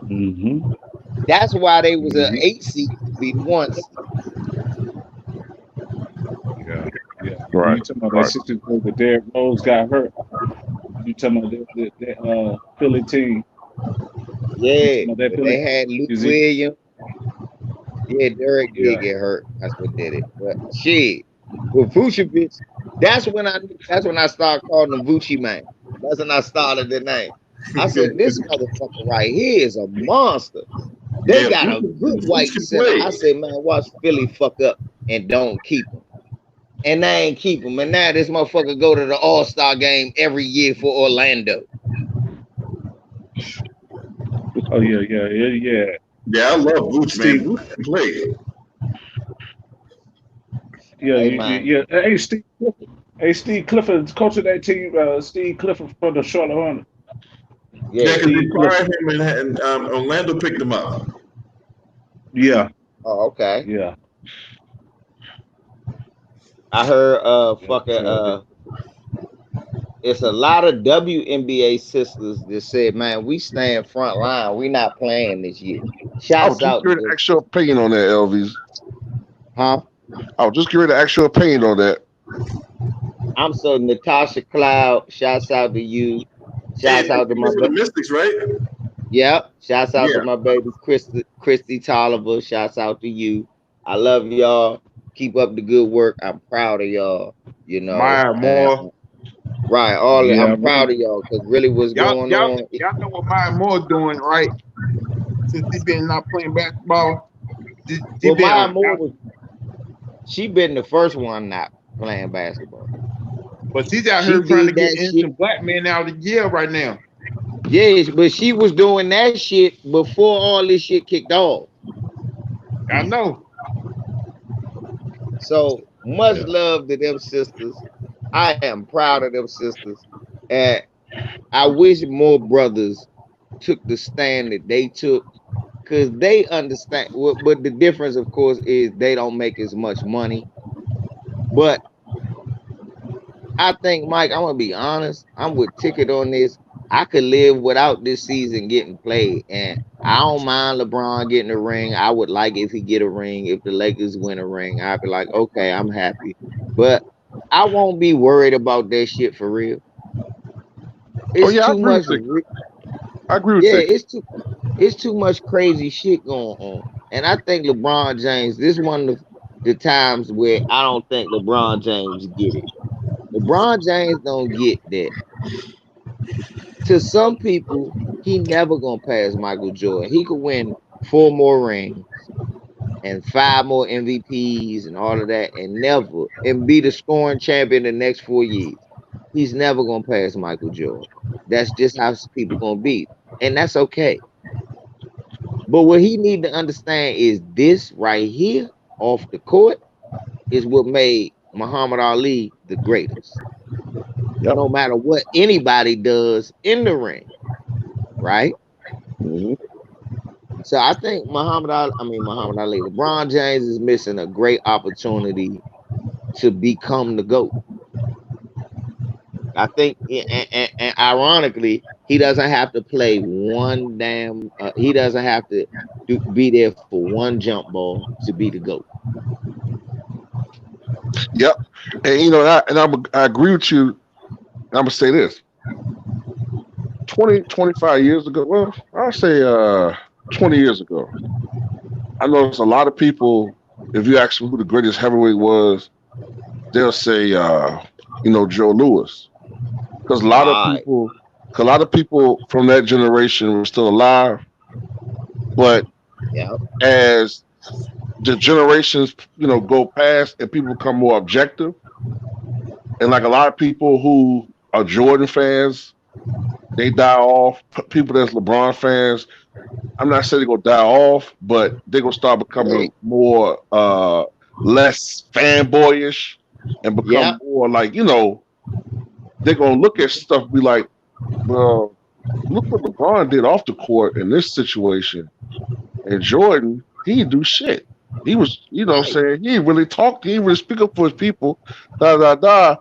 Mm-hmm. That's why they was an 8 seed to be 1 seed. Yeah. Right. You talking about that 64 that Derrick Rose got hurt? You talking about that Philly team? Yeah, they had Luke Williams. Yeah, Derrick did get hurt. That's what did it. But shit, with Vucevic, that's when I started calling him Vucci Man. That's when I started the name. I said, this motherfucker right here is a monster. They got a good white center. I said, man, watch Philly fuck up and don't keep him. And they ain't keep him. And now this motherfucker go to the All-Star game every year for Orlando. Oh, yeah. Yeah, I love Vooch, man. Vooch can play. Yeah. Hey, Steve Clifford, coach of that team. Steve Clifford from the Charlotte Hornets. Yeah, because they fired him and Orlando picked him up. Yeah. Oh, okay. Yeah. I heard it's a lot of WNBA sisters that said, man, we stand front line. We not playing this year. Shouts out. Just give an actual opinion on that, Elvis. Huh? I'll just give an actual opinion on that. I'm so Natasha Cloud, shouts out to you. Shouts out to my for the Mystics, right? Yep. Shouts out to Yeah. my baby Christy Tolliver. Shouts out to you. I love y'all. Keep up the good work. I'm proud of y'all. You know, Maya and Moore. right. I'm proud of y'all because really what's going on. Y'all know what Maya Moore doing, right? Since he been not playing basketball. She Well, been Maya Moore she been the first one not playing basketball. but she's out She here trying to did get that shit. innocent black men out of jail right now. Yes, but she was doing that shit before all this shit kicked off. I know. So much Yeah. love to them sisters. I am proud of them sisters. And I wish more brothers took the stand that they took because they understand. But the difference, of course, is they don't make as much money. But I think, Mike, I'm gonna be honest. I'm with Ticket on this. I could live without this season getting played, and I don't mind LeBron getting a ring. I would like if he get a ring. If the Lakers win a ring, I'd be like, okay, I'm happy. But I won't be worried about that shit for real. Oh It's yeah, I too agree much. with Ticket. I agree with Yeah, Ticket. it's too much crazy shit going on. And I think LeBron James, this one of the times where I don't think LeBron James get it. LeBron James don't get that. To some people, he never gonna pass Michael Jordan. He could win 4 more rings and 5 more MVPs and all of that, and never and be the scoring champion the next 4 years. He's never gonna pass Michael Jordan. That's just how people gonna be, and that's okay. But what he need to understand is this right here off the court is what made Muhammad Ali the greatest. Yep. No matter what anybody does in the ring, right? Mm-hmm. So I think Muhammad Ali, LeBron James is missing a great opportunity to become the GOAT. I think, and ironically, he doesn't have to play one damn. He doesn't have to be there for one jump ball to be the GOAT. Yep. And I agree with you. I'm gonna say this. 25 years ago, well, I'll say 20 years ago, I noticed a lot of people, if you ask them who the greatest heavyweight was, they'll say Joe Louis. Because Right. a lot of people from that generation were still alive. But Yeah. as the generations, go past and people become more objective, and like a lot of people who are Jordan fans, they die off. People that's LeBron fans, I'm not saying they're gonna die off, but they're gonna start becoming more less fanboyish and Yeah. become more like, they're gonna look at stuff and be like, well, look what LeBron did off the court in this situation. And Jordan, he didn't do shit. He was, Right. saying he didn't really talk, he didn't really speak up for his people, da da da.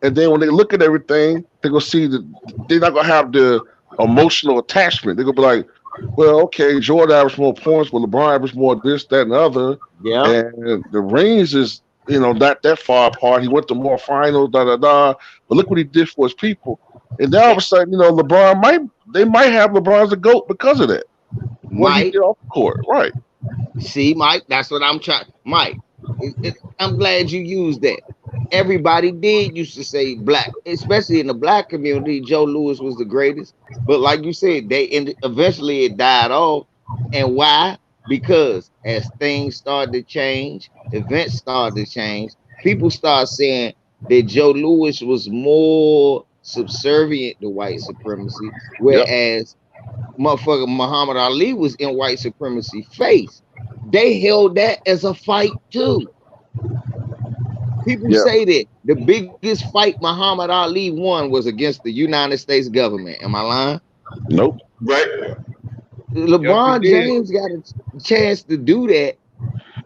And then when they look at everything, they're gonna see that they're not gonna have the emotional attachment. They're gonna be like, well, okay, Jordan averaged more points, but LeBron averaged more this, that, and the other. Yeah. And the rings is, not that far apart. He went to more finals, da da da. But look what he did for his people. And then all of a sudden, they might have LeBron as a GOAT because of that. What he Mike. did off the court. Right. See, Mike, that's what I'm trying. Mike, I'm glad you used that. Everybody did used to say black, especially in the black community. Joe Louis was the greatest, but like you said, eventually it died off. And why? Because as things started to change, events started to change. People start saying that Joe Louis was more subservient to white supremacy, Yep. whereas motherfucker Muhammad Ali was in white supremacy face. They held that as a fight too. People Yeah. say that the biggest fight Muhammad Ali won was against the United States government. Am I lying? Nope. Right. Yep, he LeBron did. James got a chance to do that,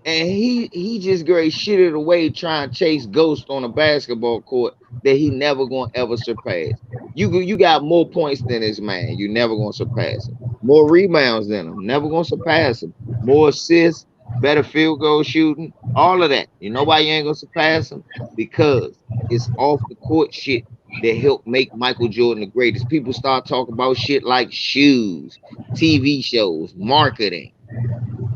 and he just great shitted away trying to chase ghosts on a basketball court that he never gonna ever surpass. You got more points than this man. You never gonna surpass him. More rebounds than him. Never gonna surpass him. More assists, better field goal shooting, all of that. You know why you ain't gonna surpass him? Because it's off the court shit that helped make Michael Jordan the greatest. People start talking about shit like shoes, TV shows, marketing,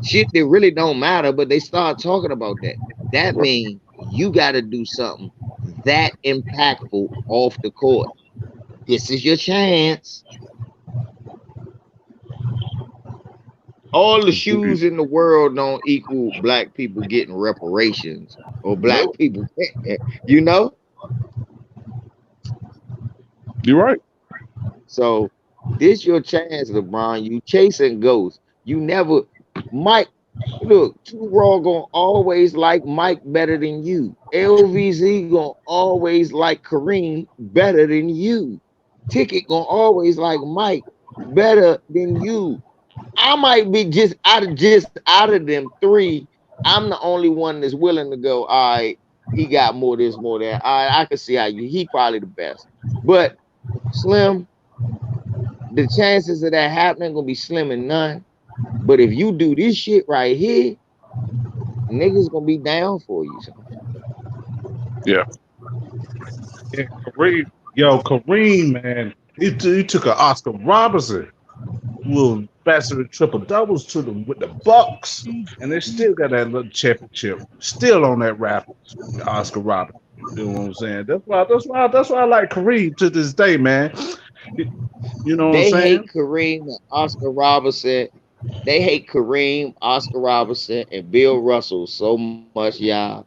shit that really don't matter, but they start talking about that. That means you got to do something that impactful off the court. This is your chance. All the shoes in the world don't equal black people getting reparations or black people, you know? You're right. So this your chance, LeBron. You chasing ghosts. You never, Mike. Look, Too Raw gonna always like Mike better than you. LVZ gonna always like Kareem better than you. Ticket gonna always like Mike better than you. I might be just out of them three. I'm the only one that's willing to go. All right, he got more this, more that. All right, I can see how he probably the best. But Slim, the chances of that happening gonna be slim and none. But if you do this shit right here, niggas gonna be down for you. So. Yeah. Kareem, man, he took an Oscar Robertson, little bastard of triple doubles to them with the Bucks, and they still got that little championship still on that raffle. Oscar Robertson, you know what I'm saying? That's why I like Kareem to this day, man. You know what I'm saying? They hate Kareem and Oscar Robertson. They hate Kareem, Oscar Robertson, and Bill Russell so much, y'all.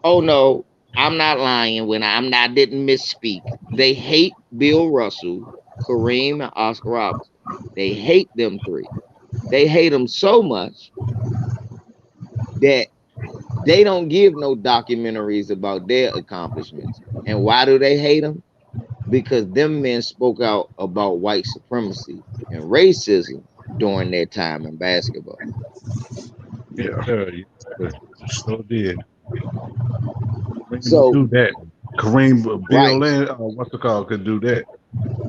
Oh no, I'm not lying when I didn't misspeak. They hate Bill Russell, Kareem, and Oscar Robertson. They hate them three. They hate them so much that they don't give no documentaries about their accomplishments. And why do they hate them? Because them men spoke out about white supremacy and racism during their time in basketball. Yeah, so did. So do that. Kareem, Bill, right. and what's it called? Could do that.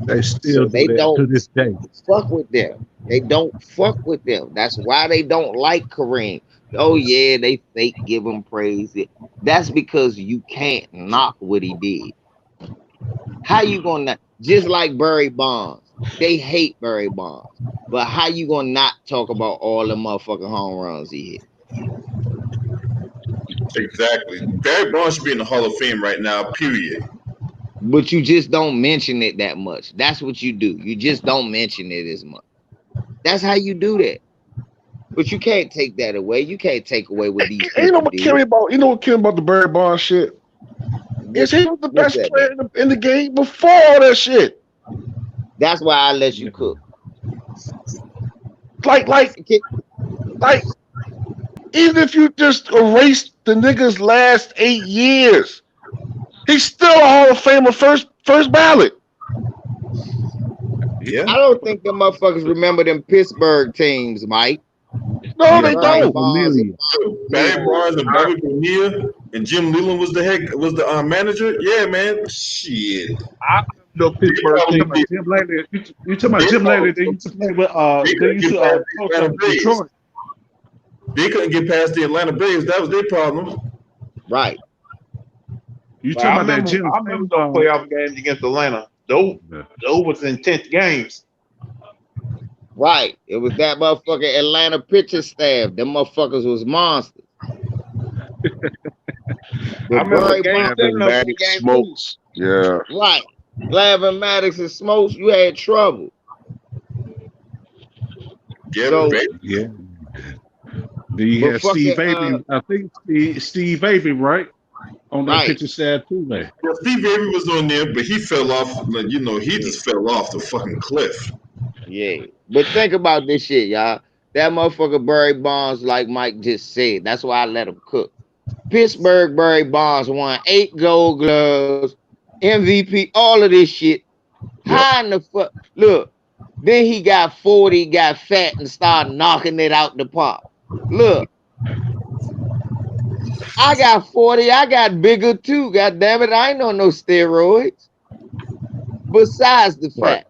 They still they do that don't to this day. fuck with them. They don't fuck with them. That's why they don't like Kareem. Oh yeah, they fake give him praise. That's because you can't knock what he did. How you gonna just like Barry Bonds? They hate Barry Bonds, but how you gonna not talk about all the motherfucking home runs he hit? Exactly. Barry Bonds should be in the Hall of Fame right now, period. But you just don't mention it that much. That's what you do. You just don't mention it as much. That's how you do that. But you can't take that away. You can't take away what these people You know what Kerry about the Barry Bonds shit? Is he was the best player in the game before all that shit. That's why I let you cook. Like, even if you just erase the nigga's last 8 years, he's still a Hall of Famer first ballot. Yeah. I don't think them motherfuckers remember them Pittsburgh teams, Mike. No, they don't. Barry Bonds and Bobby Bonilla and Jim Leland was the manager. Yeah, man. Shit. I know Pittsburgh team. Jim Langley. You talking about Jim Langley? They used to play with Detroit. They couldn't get past the Atlanta Braves. That was their problem. Right. You talking about that Jim? I remember those playoff games against Atlanta. Those was intense games. Right. It was that motherfucking Atlanta pitching staff. Them motherfuckers was monsters. I remember Glavin, Smokes. Yeah. Right. Glavin, Maddox, and Smokes, you had trouble. Yeah, so, yeah. Then you had Steve Avery. I think Steve Avery, right? On that pitching staff too, man. Well, Steve Avery was on there, but he fell off. You know, he just fell off the fucking cliff. Yeah. But think about this shit, y'all. That motherfucker Barry Bonds, like Mike just said, that's why I let him cook. Pittsburgh Barry Bonds won 8 Gold Gloves, MVP, all of this shit. How in the fuck? Look, then he got 40, got fat, and started knocking it out the park. Look, I got 40, I got bigger too. God damn it, I ain't on no steroids. Besides the fact,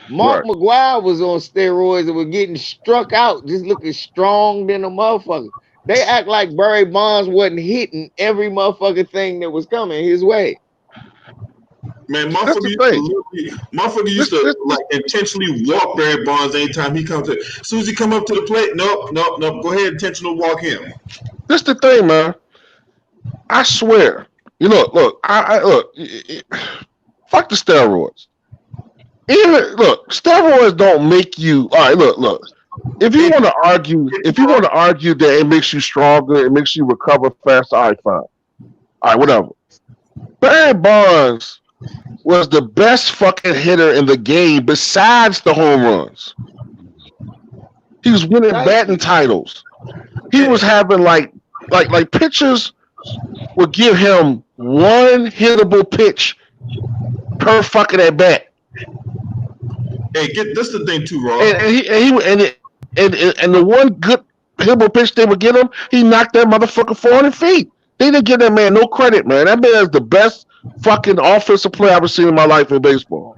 Mark McGwire was on steroids and was getting struck out, just looking strong than a motherfucker. They act like Barry Bonds wasn't hitting every motherfucking thing that was coming his way. Man, That's the thing. motherfucker used to like intentionally walk Barry Bonds anytime he comes to. As soon as he come up to the plate, nope. Go ahead, intentional walk him. That's the thing, man. I swear. You look. I look. Fuck the steroids. Even look, steroids don't make you. All right, look. If you want to argue that it makes you stronger, it makes you recover faster, all right, fine. All right, whatever. Barry Bonds was the best fucking hitter in the game besides the home runs. He was winning batting titles. He was having like pitchers would give him one hittable pitch per fucking at bat. Hey, get this the thing too, Rob. And the one good hittable pitch they would get him, he knocked that motherfucker 400 feet. They didn't give that man no credit, man. That man is the best fucking offensive player I've ever seen in my life in baseball.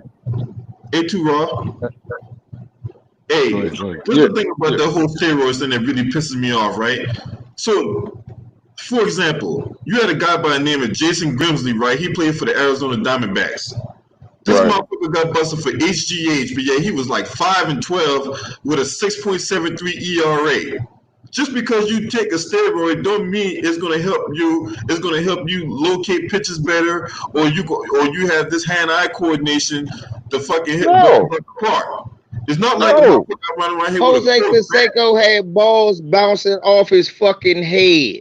Hey, too, Rob. Hey, what's the thing about the whole steroids thing that really pisses me off, right? So, for example, you had a guy by the name of Jason Grimsley, right? He played for the Arizona Diamondbacks. This motherfucker got busted for HGH, but yeah, he was like 5-12 with a 6.73 ERA. Just because you take a steroid don't mean it's gonna help you. It's gonna help you locate pitches better, or you have this hand-eye coordination to fucking hit the park. It's not like a running around here. Jose Canseco had balls bouncing off his fucking head.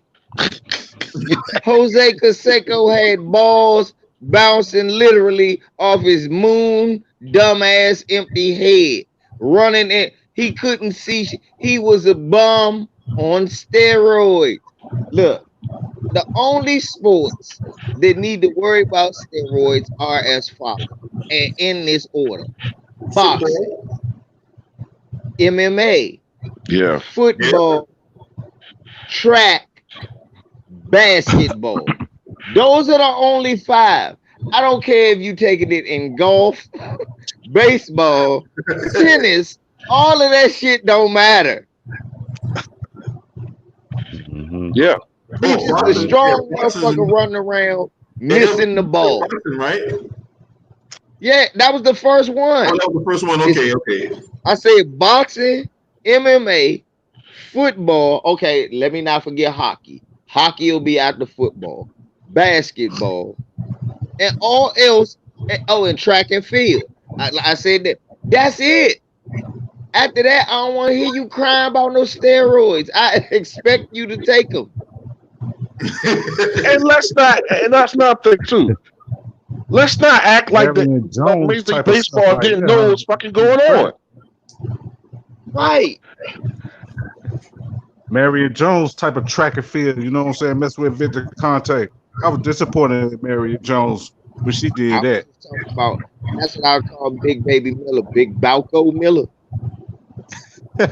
Jose Canseco had balls bouncing literally off his moon, dumbass, empty head. Running in, he couldn't see. He was a bum on steroids. Look, the only sports that need to worry about steroids are as follows, and in this order: boxing, MMA, football, track, basketball. Those are the only 5. I don't care if you taking it in golf, baseball, tennis, all of that shit don't matter. Yeah. He's just a strong motherfucker running around missing the ball. Right? Yeah, that was the first one. Oh, that was the first one. Okay. I said boxing, MMA, football. Okay, let me not forget hockey. Hockey will be after football. Basketball. And all else. And track and field. I said that. That's it. After that, I don't want to hear you crying about no steroids. I expect you to take them. And that's not the too. Let's not act like the Major League Baseball didn't know what's fucking going on. Right. Marion Jones type of track and field, you know what I'm saying? Mess with Victor Conte. I was disappointed in Marion Jones when she did that. That's what I call Big Baby Miller, Big Balco Miller. I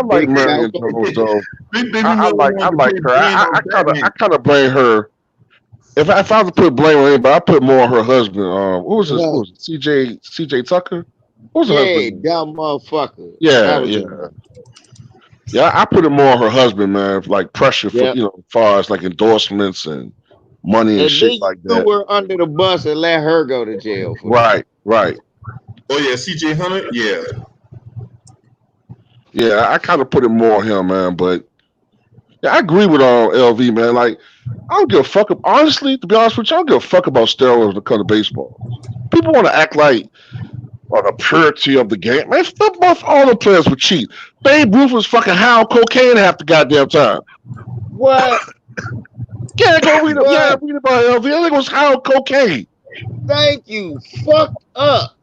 like Marion Jones though. I like her. I kind of blame her. If I was to put blame on anybody, I put more on her husband. What was it? CJ Tucker? What was her husband? Dumb motherfucker. Yeah, I put it more on her husband, man. Like pressure for as far as like endorsements and money and shit like that. Threw her under the bus and let her go to jail. Right. Oh yeah, CJ Hunter. Yeah, I kind of put it more on him, man. But yeah, I agree with LV, man. Like, I don't give a fuck. Honestly, to be honest with you, I don't give a fuck about steroids when it comes to baseball. People want to act like the purity of the game. Man, all the players were cheap. Babe Ruth was fucking high on cocaine half the goddamn time. What? Yeah, go read about LV. I think it was high on cocaine. Thank you. Fucked up.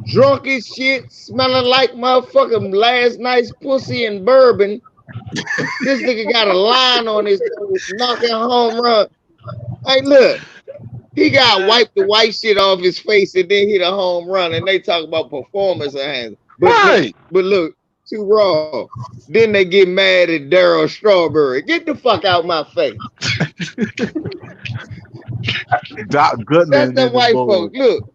Drunk as shit, smelling like motherfucking last night's pussy and bourbon. This nigga got a line on his knocking home run. Hey, look. He got wiped the white shit off his face and then hit a home run, and they talk about performance and but look, too raw. Then they get mad at Darryl Strawberry. Get the fuck out my face. Doc Goodman. That's the white folk. Look.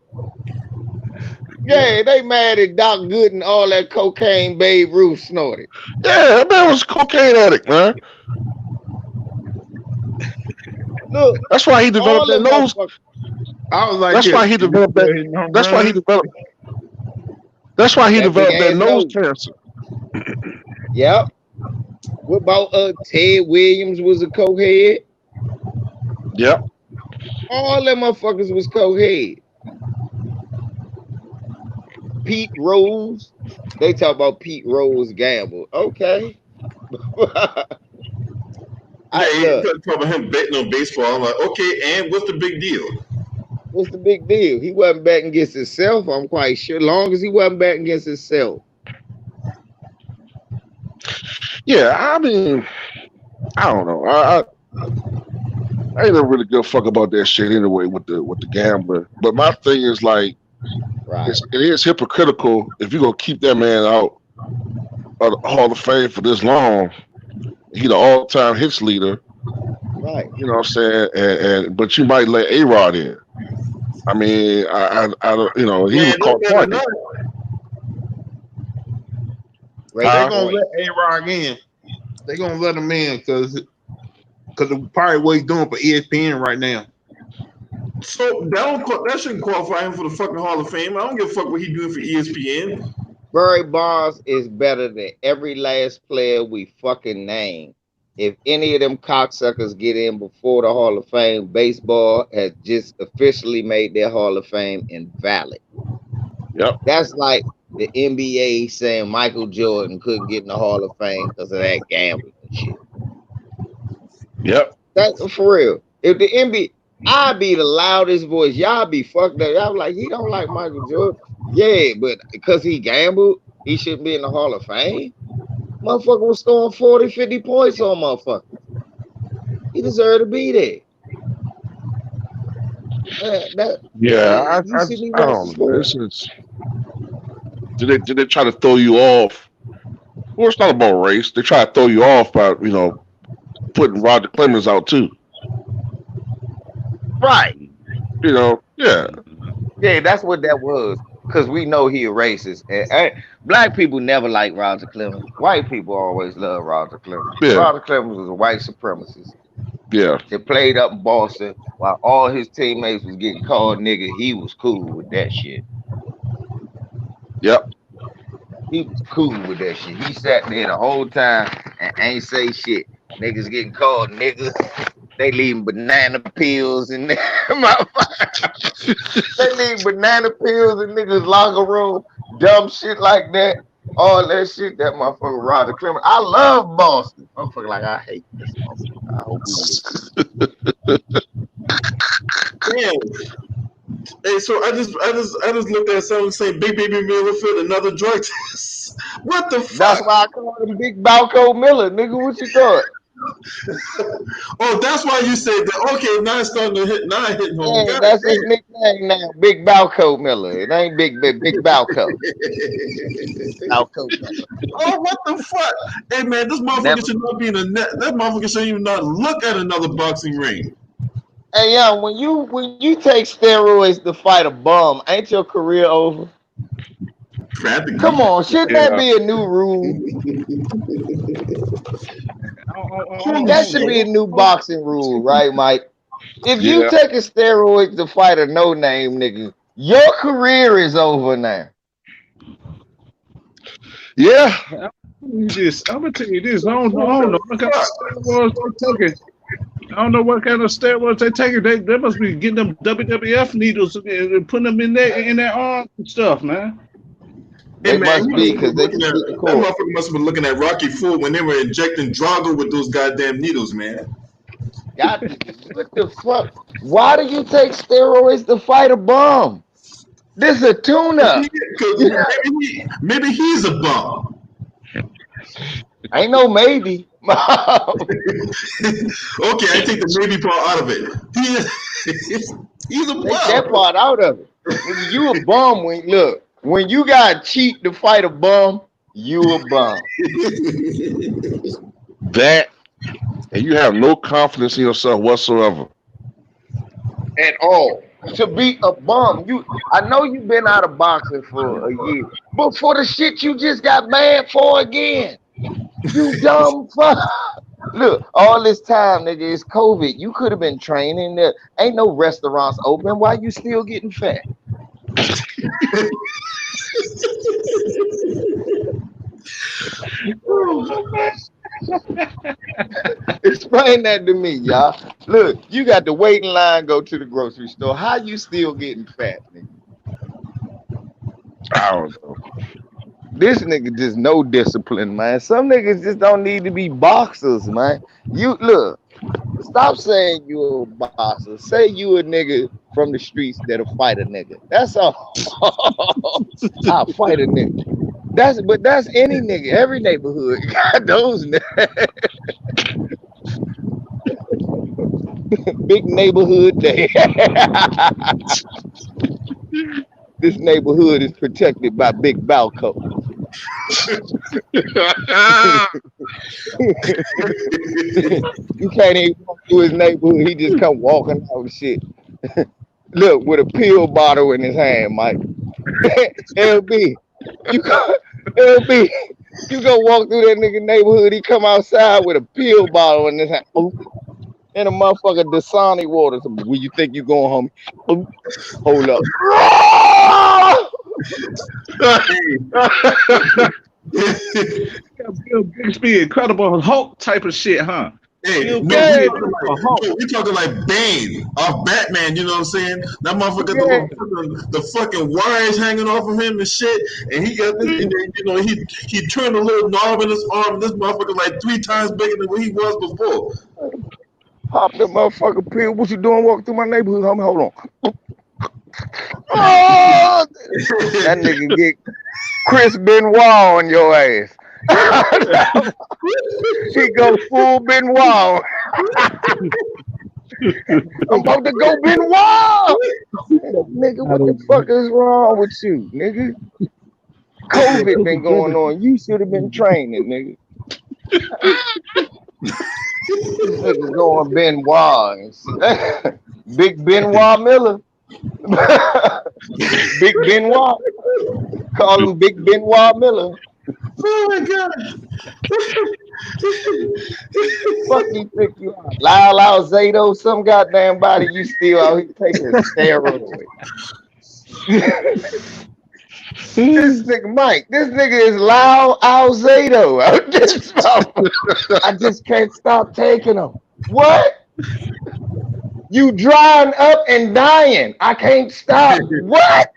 Yeah, they mad at Doc Gooden, all that cocaine Babe Ruth snorted. Yeah, that man was a cocaine addict, man. Look, That's why he developed that nose. I was like, That's why he developed that. That's why he developed. That's why he developed that nose cancer. Yep. What about Ted Williams was a cokehead? Yep. All them motherfuckers was cokehead. Pete Rose. They talk about Pete Rose gamble. Okay. Yeah, talk about him betting on baseball. I'm like, okay, and what's the big deal? What's the big deal? He wasn't betting against himself, I'm quite sure. Long as he wasn't betting against himself. Yeah, I mean, I don't know. I ain't never really give a fuck about that shit anyway with the gambler. But my thing is like, it is hypocritical if you're gonna keep that man out of the Hall of Fame for this long. He the all-time hits leader. Right. You know what I'm saying? And but you might let A-Rod in. I mean, I don't, you know, he was caught twice. They're gonna let A-Rod in. They're gonna let him in because of probably what he's doing for ESPN right now. So that shouldn't qualify him for the fucking Hall of Fame. I don't give a fuck what he doing for ESPN. Barry Bonds is better than every last player we fucking name. If any of them cocksuckers get in before the Hall of Fame, baseball has just officially made their Hall of Fame invalid. Yep. That's like the NBA saying Michael Jordan couldn't get in the Hall of Fame because of that gambling and shit. Yep. That's for real. If the NBA, I'd be the loudest voice. Y'all be fucked up. Y'all like, he don't like Michael Jordan. Yeah, but because he gambled, he shouldn't be in the Hall of Fame. Motherfucker was scoring 40, 50 points on motherfucker. He deserved to be there. I don't know. This is, did they try to throw you off? Well, it's not about race. They try to throw you off by, you know, putting Roger Clemens out too. Right. You know, yeah. Yeah, that's what that was. Because we know he a racist. And black people never like Roger Clemens. White people always love Roger Clemens. Yeah. Roger Clemens was a white supremacist. Yeah. That played up in Boston while all his teammates was getting called nigga. He was cool with that shit. Yep. He was cool with that shit. He sat there the whole time and ain't say shit. Niggas getting called niggas. They leaving banana peels in there. They leave banana peels in niggas' locker room. Dumb shit like that. All that shit. That motherfucker Roger Clemens. I love Boston. Motherfucker like, I hate this motherfucker. I hope we Damn. Hey, so I just looked at something saying Big Baby Miller fit another drug test. What the fuck? That's why I call him Big Balco Miller, nigga. What you thought? Oh, that's why you said that. Okay, now it's starting to hit. Now I hit home. Yeah, that's his nickname now, Big Balco Miller. It ain't Big Balco. Balco Miller. Oh, what the fuck? Hey man, this motherfucker should not be in a net. That motherfucker shouldn't even not look at another boxing ring. Hey, yo, when you take steroids to fight a bum, ain't your career over? Come on, shouldn't that be a new rule? That should be a new boxing rule, right, Mike? If you take a steroid to fight a no-name nigga, your career is over now. Yeah. I'm gonna tell you this. I don't know what kind of steroids they're taking. I don't know what kind of steroids they taking. They must be getting them WWF needles and putting them in their arms and stuff, man. They must be because that motherfucker must have been looking at Rocky IV when they were injecting Drago with those goddamn needles, man. God, what the fuck? Why do you take steroids to fight a bum? This is a tuna. Maybe he's a bum. Ain't no maybe. Okay, I take the maybe part out of it. He's a bum. Take that part out of it. You a bum when you got cheat to fight a bum, you a bum. That, and you have no confidence in yourself whatsoever. At all. To be a bum. I know you've been out of boxing for a year, but for the shit you just got banned for again. You dumb fuck. Look, all this time, nigga, it's COVID. You could have been training. There ain't no restaurants open. Why you still getting fat? Explain that to me, y'all. Look, you got to wait in line, go to the grocery store. How you still getting fat, nigga? I don't know. This nigga just no discipline, man. Some niggas just don't need to be boxers, man. You look, stop saying you a boxer. Say you a nigga from the streets that'll fight a nigga. That's all. I'll fight a nigga. That's any nigga, every neighborhood got those niggas. Big neighborhood day. This neighborhood is protected by Big Balco. You can't even walk through his neighborhood. He just come walking out and shit. Look, with a pill bottle in his hand, Mike. LB, LB, you go walk through that nigga neighborhood. He come outside with a pill bottle in his hand. And a motherfucker Dasani water. So, where you think you going, homie? Hold up. Be Incredible Hulk type of shit, huh? Hey, we talking like Bane off Batman, you know what I'm saying? That motherfucker got the fucking wires hanging off of him and shit, and he got this, and then, you know, he turned a little knob in his arm, and this motherfucker like 3 times bigger than what he was before. Pop that motherfucker pill. What you doing walking through my neighborhood, homie? Hold on. Oh, that nigga get Chris Benoit on your ass. He go full Benoit. I'm about to go Benoit. Nigga, what the fuck is wrong with you, nigga? COVID been going on. You should have been training, nigga. This nigga going Benoit. Big Benoit Miller. Big Benoit. Call him Big Benoit Miller. Oh my god. Fuck you think you are? Lyle Zato, some goddamn body you still out here taking steroids. This nigga Mike, this nigga is Lyle Alzado. I just can't stop taking them. What? You drying up and dying. I can't stop. What?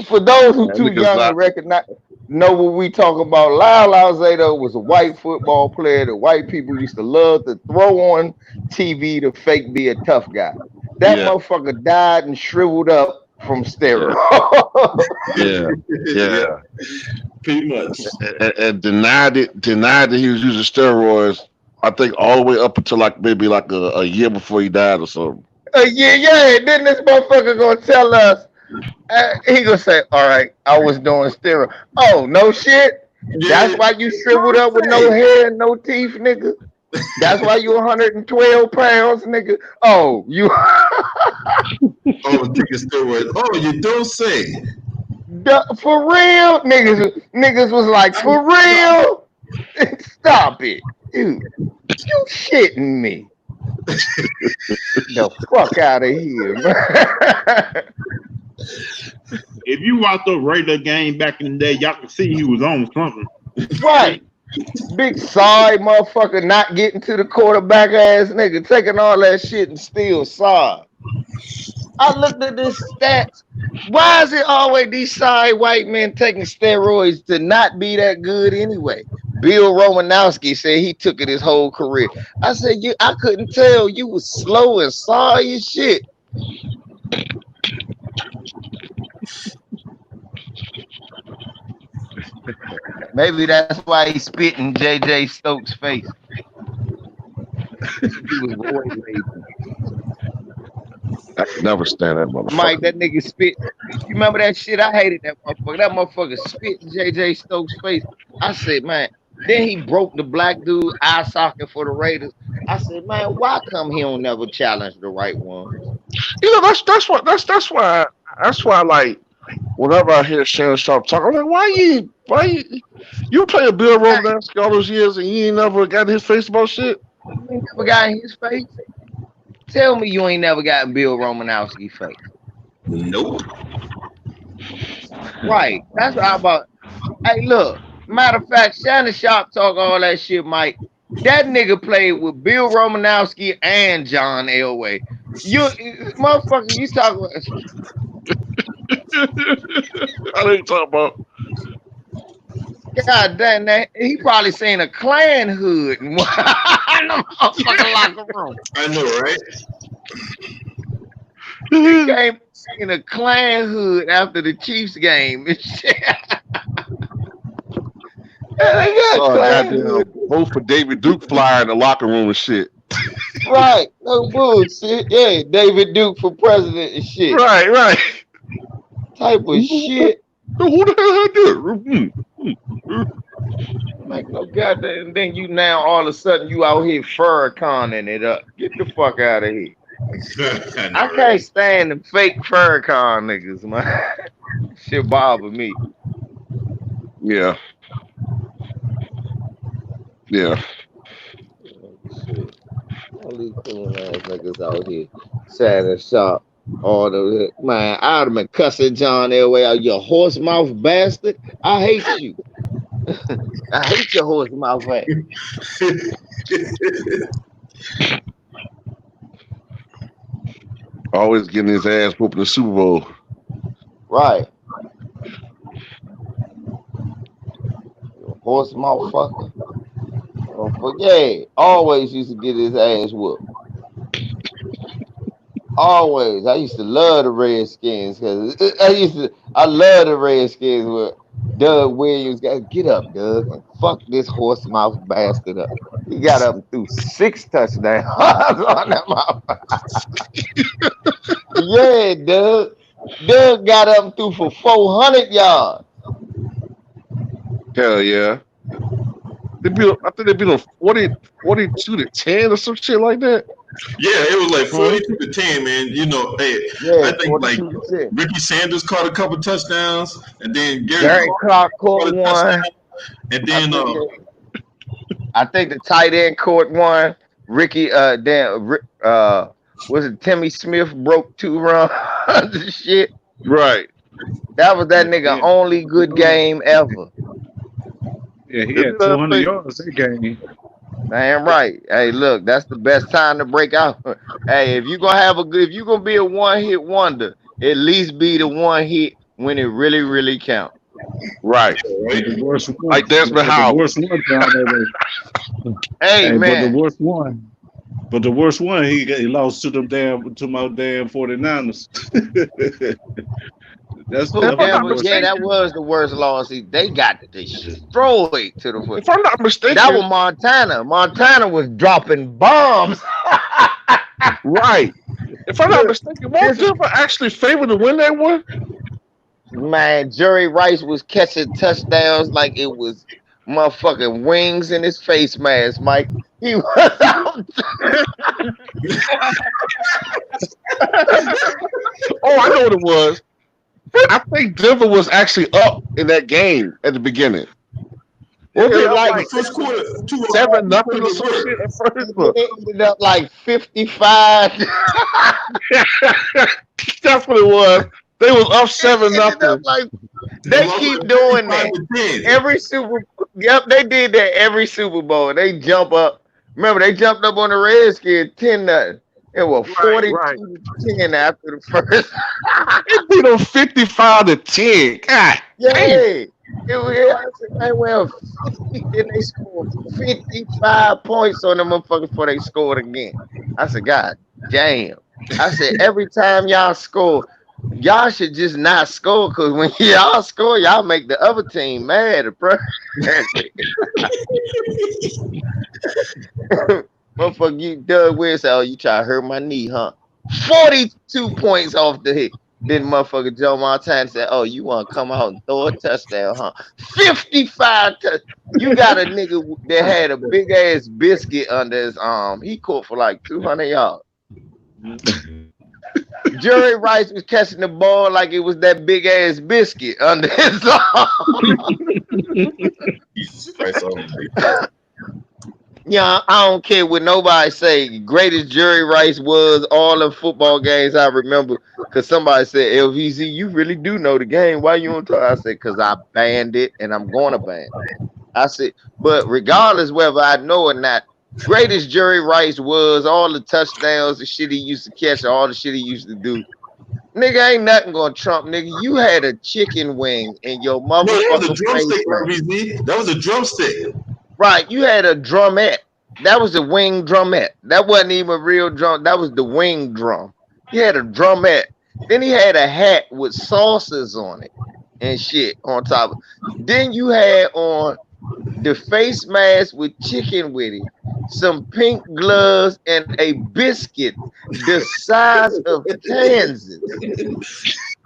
For those who too young to recognize, know what we talk about, Lyle Alzado was a white football player that white people used to love to throw on TV to fake be a tough guy. That motherfucker died and shriveled up from steroids. Yeah. Pretty much. And denied that he was using steroids, I think all the way up until maybe a year before he died or something. Yeah. Then this motherfucker gonna tell us, he gonna say, all right, I was doing steroids. Oh, no shit? Yeah. That's why you shriveled up with no hair and no teeth, nigga? That's why you 112 pounds, nigga? Oh, you... taking steroids. Oh, you don't say. For real? Niggas was like, for real? Stop it. You shitting me. The fuck out of here, man. If you watched the Raider game back in the day, y'all can see he was on something. Right. Big sorry motherfucker not getting to the quarterback ass nigga, taking all that shit and still sorry. I looked at this stats. Why is it always these sorry white men taking steroids to not be that good anyway? Bill Romanowski said he took it his whole career. I said, I couldn't tell. You was slow and sorry as shit. Maybe that's why he spit in JJ Stokes' face. He was void raging. I could never stand that motherfucker. Mike, that nigga spit. You remember that shit? I hated that motherfucker. That motherfucker spit in JJ Stokes' face. I said, man. Then he broke the black dude eye socket for the Raiders. I said, man, why come he don't never challenge the right one? You know, that's why like whenever I hear Shannon Sharp talk, I'm like, why you You playing Bill Romanowski all those years and you ain't never got in his face about shit? You ain't never got in his face. Tell me you ain't never got in Bill Romanowski's face. Nope. Right. That's what I'm about. Hey, look. Matter of fact, Shannon Sharp talk all that shit, Mike. That nigga played with Bill Romanowski and John Elway. You motherfucker, you talking about I know you talking about. God damn that he probably seen a Klan hood in the motherfucking locker room. I know, right? He came in a Klan hood after the Chiefs game and shit. They got Klan hood. Vote for David Duke flyer in the locker room and shit. Right, no bullshit. Yeah, David Duke for president and shit. Right. Type of shit. Who the hell had this? Like no goddamn. And then you now all of a sudden you out here Farrakhaning it up. Get the fuck out of here. I can't stand the fake Farrakhan niggas, man. Shit bother me. Yeah. Shit. All these cool ass niggas out here. Shannon Sharp. All the man, I'd have been cussing John Elway out, you horse mouth bastard. I hate you. I hate your horse mouth ass. Always getting his ass whooped in the Super Bowl. Right. You horse motherfucker. Oh, forget. Always used to get his ass whooped. Always. I used to love the Redskins because I love the Redskins with Doug Williams. Get up, Doug, and fuck this horse mouth bastard up. He got up and threw 6 touchdowns on that mouth. Yeah, Doug. Doug got up and threw for 400 yards. Hell yeah. I think they beat them 42-10 or some shit like that. Yeah, it was like 42-10, man. You know, hey, Yeah, I think like 42-10. Ricky Sanders caught a couple touchdowns, and then Gary Clark caught a one. touchdown, and then I think the tight end caught one. Ricky, was it Timmy Smith broke 2 runs? Shit. Right. That was that nigga only good game ever. Yeah, he had 200 yards that game. Damn right. Hey, look, that's the best time to break out. Hey, if you're gonna be a one-hit wonder, at least be the one hit when it really, really counts. Right. The worst one, like Desmond Howard. The worst one, hey, man. But the worst one, he lost to my damn 49ers. That was the worst loss. They got destroyed to the foot. If I'm not mistaken, that was Montana. Montana was dropping bombs. Right. If I'm not mistaken, was Denver actually favored to win that one? Man, Jerry Rice was catching touchdowns like it was motherfucking wings in his face mask, Mike. He was out. Oh, I know what it was. I think Denver was actually up in that game at the beginning. It was like first quarter, 7-0 or some shit at first. It ended up like 55. That's what it was. They was up 7-0. Like they keep doing that every Super. Yep, they did that every Super Bowl. They jump up. Remember, they jumped up on the Redskins 10-0. It was 42-10 after the first. It beat them 55-10. God. Yeah. Well, 50, then they scored 55 points on them motherfuckers before they scored again. I said, God damn. I said, every time y'all score, y'all should just not score, because when y'all score, y'all make the other team mad, bro. Motherfucker, you Doug Williams said, oh, you try to hurt my knee, huh? 42 points off the hit. Then motherfucker Joe Montana said, oh, you want to come out and throw a touchdown, huh? 55 You got a nigga that had a big ass biscuit under his arm. He caught for like 200 yards. Jerry Rice was catching the ball like it was that big ass biscuit under his arm. Jesus Christ Almighty. Yeah, I don't care what nobody say. Greatest Jerry Rice was all the football games I remember. Cause somebody said, LVZ, you really do know the game. Why you on talk? I said, cause I banned it and I'm gonna ban it. I said, but regardless whether I know or not, greatest Jerry Rice was all the touchdowns, the shit he used to catch, all the shit he used to do. Nigga, ain't nothing gonna trump, nigga. You had a chicken wing in your No, that was a motherfucking drumstick, face. RVZ. That was a drumstick. Right, you had a drumette. That was the wing drumette. That wasn't even a real drum. That was the wing drum. He had a drumette. Then he had a hat with saucers on it and shit on top. Then you had on the face mask with chicken with it, some pink gloves, and a biscuit the size of Kansas.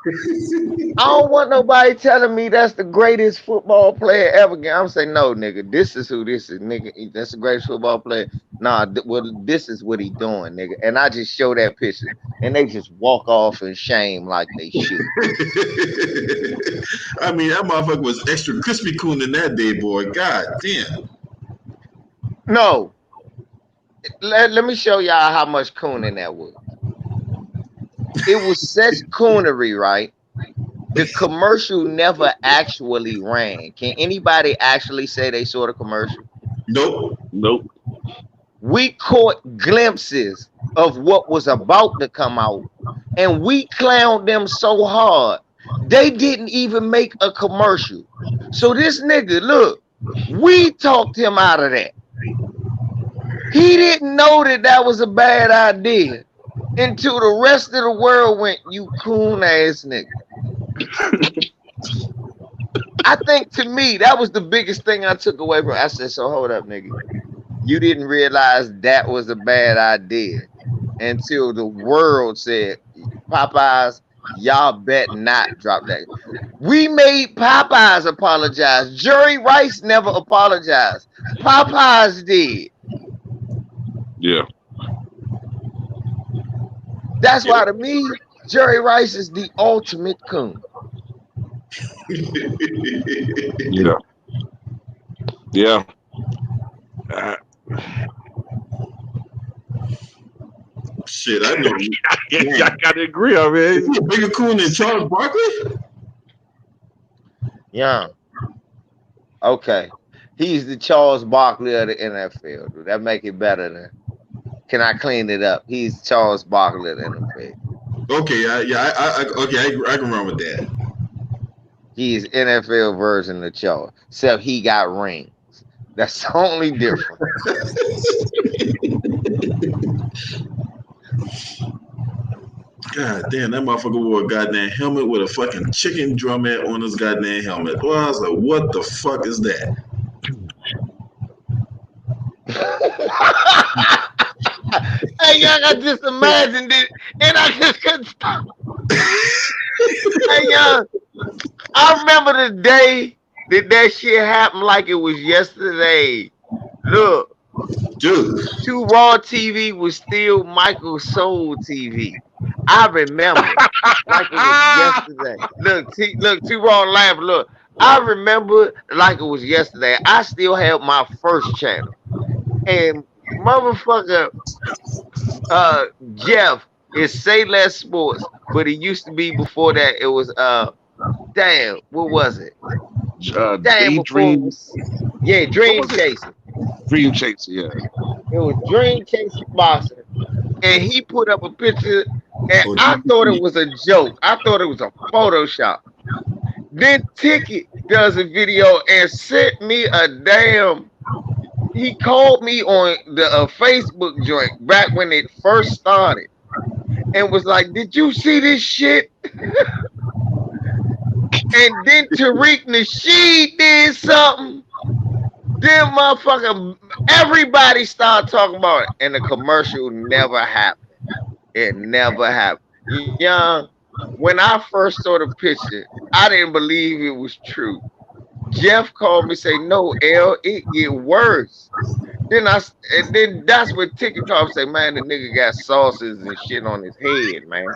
I don't want nobody telling me that's the greatest football player ever. I'm saying, no, nigga, this is who this is, nigga. That's the greatest football player. Nah, well, this is what he doing, nigga. And I just show that picture, and they just walk off in shame like they should. I mean, that motherfucker was extra crispy coon in that day, boy. God damn. No, let me show y'all how much cooning that was. It was such coonery, right? The commercial never actually ran. Can anybody actually say they saw the commercial? Nope. We caught glimpses of what was about to come out, and we clowned them so hard they didn't even make a commercial. So this nigga, look, we talked him out of that. He didn't know that was a bad idea until the rest of the world went, you coon ass nigga. I think to me, that was the biggest thing I took away from it. I said, so hold up, nigga. You didn't realize that was a bad idea until the world said, Popeyes, y'all bet not drop that. We made Popeyes apologize. Jerry Rice never apologized. Popeyes did. Yeah. That's why to me, Jerry Rice is the ultimate coon. Yeah. Yeah. Shit, I know. I gotta agree. I mean, Is he a bigger coon than Charles Barkley? Yeah. Okay. He's the Charles Barkley of the NFL. Dude. That make it better than. Can I clean it up? He's Charles Barkley of the NFL. Okay, I can run with that. He's NFL version of Charles, except he got rings. That's the only difference. God damn, that motherfucker wore a goddamn helmet with a fucking chicken drumette on his goddamn helmet. Well, I was like, what the fuck is that? Hey, young, I just imagined it, and I just couldn't stop. Hey, young, I remember the day that shit happened like it was yesterday. Look, Dude. 2 Raw TV was still Michael Soul TV. I remember like it was yesterday. Look, 2 Raw Live. Look, I remember like it was yesterday. I still have my first channel, and motherfucker, Jeff is Say Less Sports, but it used to be before that. It was damn, what was it? Damn, Dream. Yeah, Dream Chaser. Dream Chaser, yeah. It was Dream Chaser Boxing, and he put up a picture, and I thought it was a joke. I thought it was a Photoshop. Then Ticket does a video and sent me a damn. He called me on the Facebook joint back when it first started, and was like, "Did you see this shit?" And then Tariq Nasheed did something. Then motherfucker, everybody started talking about it, and the commercial never happened. It never happened. Young, when I first saw the picture, I didn't believe it was true. Jeff called me, say, no, L, it get worse. And then that's what Ticket called me, say, man, the nigga got sauces and shit on his head, man.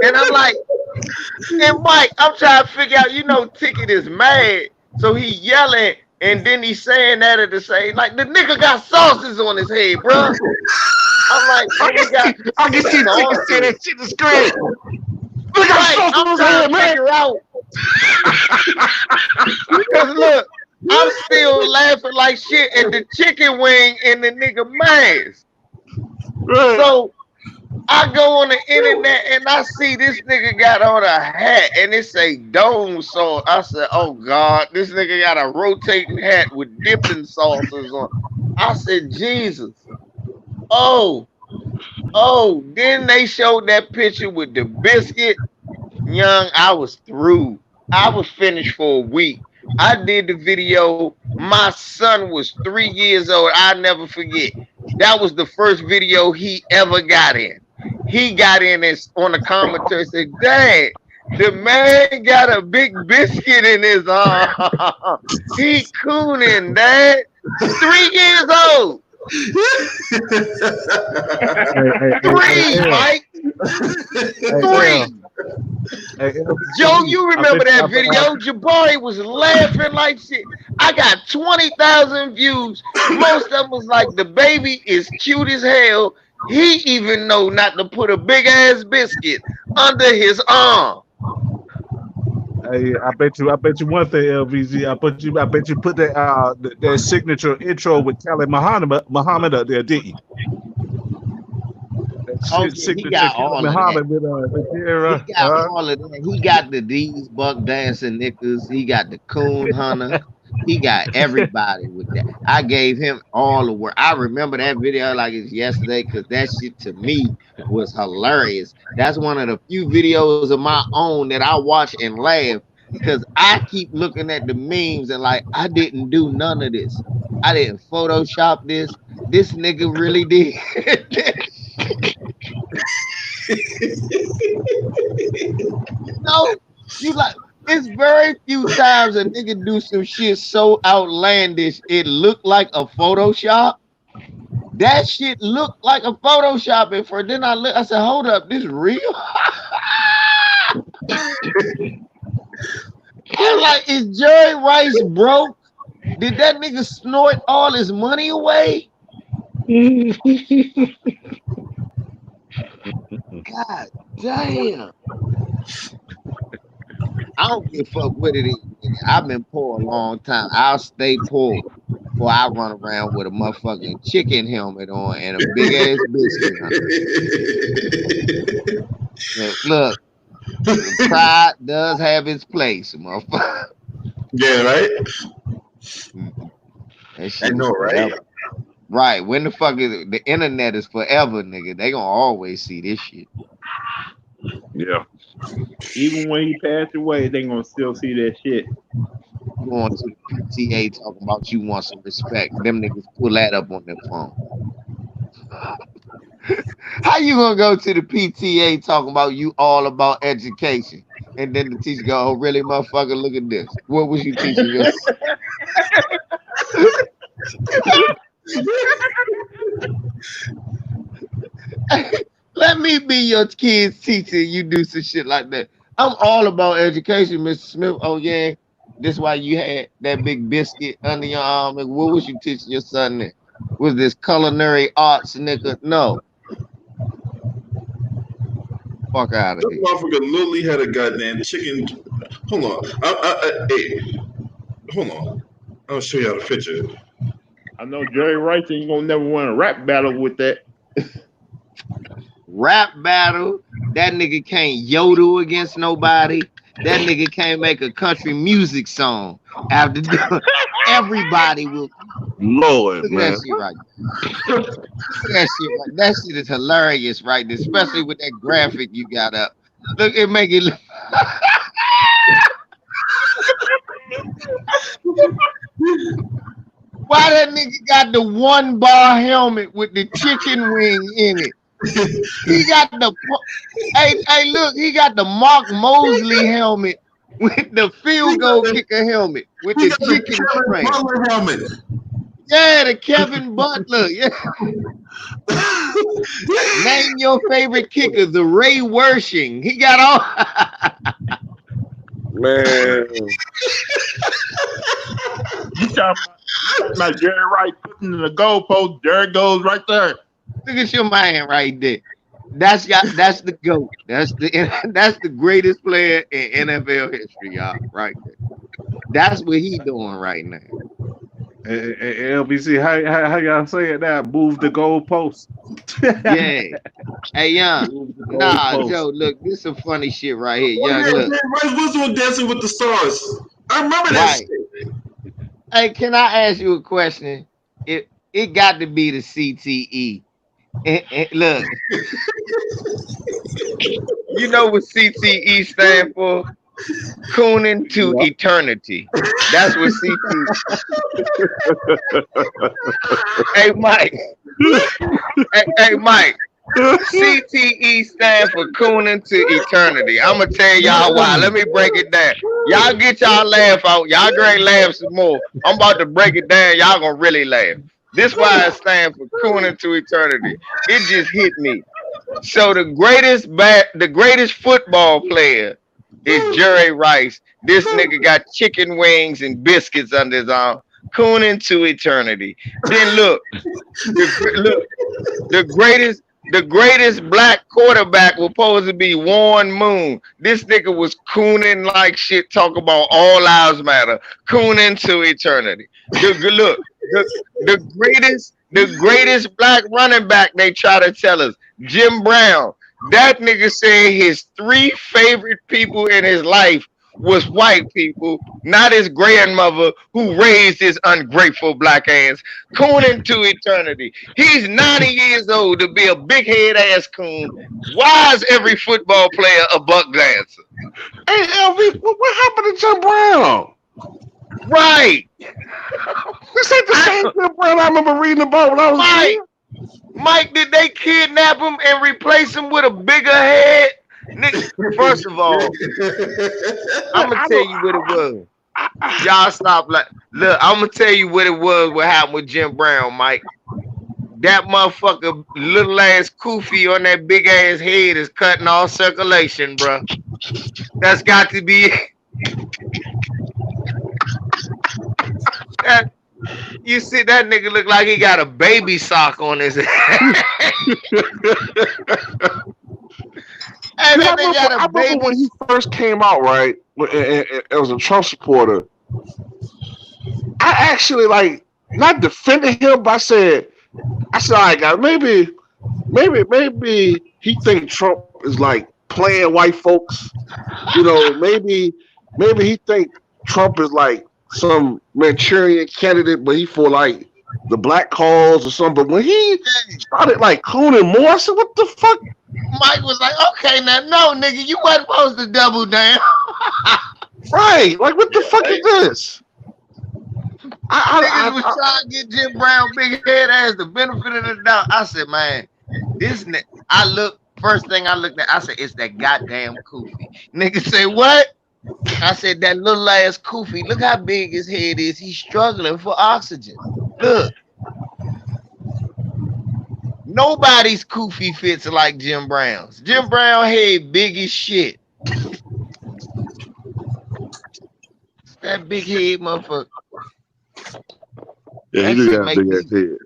And I'm like, and Mike, I'm trying to figure out, Ticket is mad, so he yelling, and then he's saying that at the same, like, the nigga got sauces on his head, bro. I'm like, I can see Ticket say that shit is great. Look right, I'm trying to figure out. Because look, I'm still laughing like shit at the chicken wing and the nigga mask. Right. So I go on the internet and I see this nigga got on a hat and it say dome sauce. I said, oh God, this nigga got a rotating hat with dipping sauces on. I said, Jesus. Oh, then they showed that picture with the biscuit. Young, I was through. I was finished for a week. I did the video. My son was 3 years old. I'll never forget. That was the first video he ever got in. He got in and on the commentary said, Dad, the man got a big biscuit in his arm. He cooning, Dad. 3 years old. Three, Mike. Three. Joe, you remember that video? Jabari was laughing like shit. I got 20,000 views. Most of them was like, the baby is cute as hell. He even know not to put a big ass biscuit under his arm. Hey, I bet you one thing, LVZ. I bet you put that signature intro with Khalid Muhammad up there, didn't you? He got all of that. He got all of that. He got the D's Buck Dancing Niggas. He got the Coon Hunter. He got everybody with that. I gave him all the work. I remember that video like it's yesterday because that shit to me was hilarious. That's one of the few videos of my own that I watch and laugh because I keep looking at the memes and like, I didn't do none of this. I didn't Photoshop this. This nigga really did. No, you like, it's very few times a nigga do some shit so outlandish it looked like a Photoshop. That shit looked like a Photoshop, and for then I said, hold up, this real? I'm like, is Jerry Rice broke? Did that nigga snort all his money away? God damn. I don't give a fuck what it is. I've been poor a long time. I'll stay poor before I run around with a motherfucking chicken helmet on and a big ass biscuit. Look, pride does have its place, motherfucker. Yeah, right? I know, right? Right. When the fuck is the internet is forever, nigga. They gonna always see this shit. Yeah. Even when he passed away, they gonna still see that shit. Going to the PTA talking about you want some respect. Them niggas pull that up on their phone. How you gonna go to the PTA talking about you all about education? And then the teacher go, oh really, motherfucker, look at this. What was you teaching your Let me be your kid's teacher. You do some shit like that. I'm all about education, Mr. Smith. Oh yeah, this why you had that big biscuit under your arm. What was you teaching your son there? Was this culinary arts, nigga? No. Fuck out of here. This motherfucker literally had a goddamn chicken. Hold on. Hey, hold on. I'll show y'all the picture. I know Jerry Rice ain't gonna never win a rap battle with that. Rap battle? That nigga can't yodel against nobody. That nigga can't make a country music song. After everybody will. Lord, man. That shit right. That shit is hilarious, right? Especially with that graphic you got up. Look, it make it look. Why that nigga got the 1-bar helmet with the chicken wing in it? He got the hey look, he got the Mark Mosley helmet with the field goal kicker helmet with He the got the chicken Kevin string. Butler helmet. Yeah, the Kevin Butler. Yeah. Name your favorite kicker, the Ray Wershing. He got all. Man, You talking about Jerry Rice putting in the goalpost? Jerry goes right there. Look at your man right there. That's the GOAT. That's the greatest player in NFL history, y'all. Right there. That's what he doing right now. LBC, how y'all say it now? Move the goalpost. Yeah. Hey, Young. Move the Nah, goalpost. Joe, look, this some funny shit right here. Oh, Young, yeah, look. Rice was doing Dancing with the Stars. I remember that Right. shit. Hey, can I ask you a question? It got to be the CTE. Look, you know what CTE stand for? Cooning to eternity. That's what CTE. Hey, Mike. Hey, Mike. CTE stand for cooning to eternity. I'm gonna tell y'all why. Let me break it down. Y'all get y'all laugh out. Y'all great laugh some more. I'm about to break it down. Y'all gonna really laugh. This why it stands for cooning to eternity. It just hit me. So the greatest football player is Jerry Rice. This nigga got chicken wings and biscuits under his arm. Cooning to eternity. Then look, the greatest black quarterback was supposed to be Warren Moon. This nigga was cooning like shit, talk about all lives matter. Cooning to eternity. The greatest black running back they try to tell us, Jim Brown. That nigga said his 3 favorite people in his life was white people, not his grandmother who raised his ungrateful black ass. Cooning to eternity. He's 90 years old to be a big head ass coon. Why is every football player a buck dancer? hey LV, what happened to Jim Brown? Right. This ain't the same Jim Brown I remember reading about when I was a kid. Mike, did they kidnap him and replace him with a bigger head? Nigga, first of all, I'm gonna tell you what it was. Y'all stop like look, I'm gonna tell you what it was, what happened with Jim Brown, Mike. That motherfucker little ass Koofy on that big ass head is cutting off circulation, bro. That's got to be that. You see that nigga look like he got a baby sock on his head. And then they got I a remember baby. when he first came out, right? It was a Trump supporter. I actually like not defended him, but I said, all right, guys, maybe he think Trump is like playing white folks. You know, maybe he think Trump is like some Manchurian candidate, but he for like the black cause or something. But when he started like cooning more, I said, what the fuck? Mike was like, okay, now, no, nigga, you wasn't supposed to double down. Right. Like, what the fuck is this? Niggas was trying to get Jim Brown big head ass the benefit of the doubt. I said, man, this nigga, first thing I looked at, I said, it's that goddamn Koofy. Nigga say, what? I said, that little ass Koofy, look how big his head is. He's struggling for oxygen. Look. Nobody's Koofy fits like Jim Brown's. Jim Brown head big as shit. That big head motherfucker. Yeah, he do got big ass head.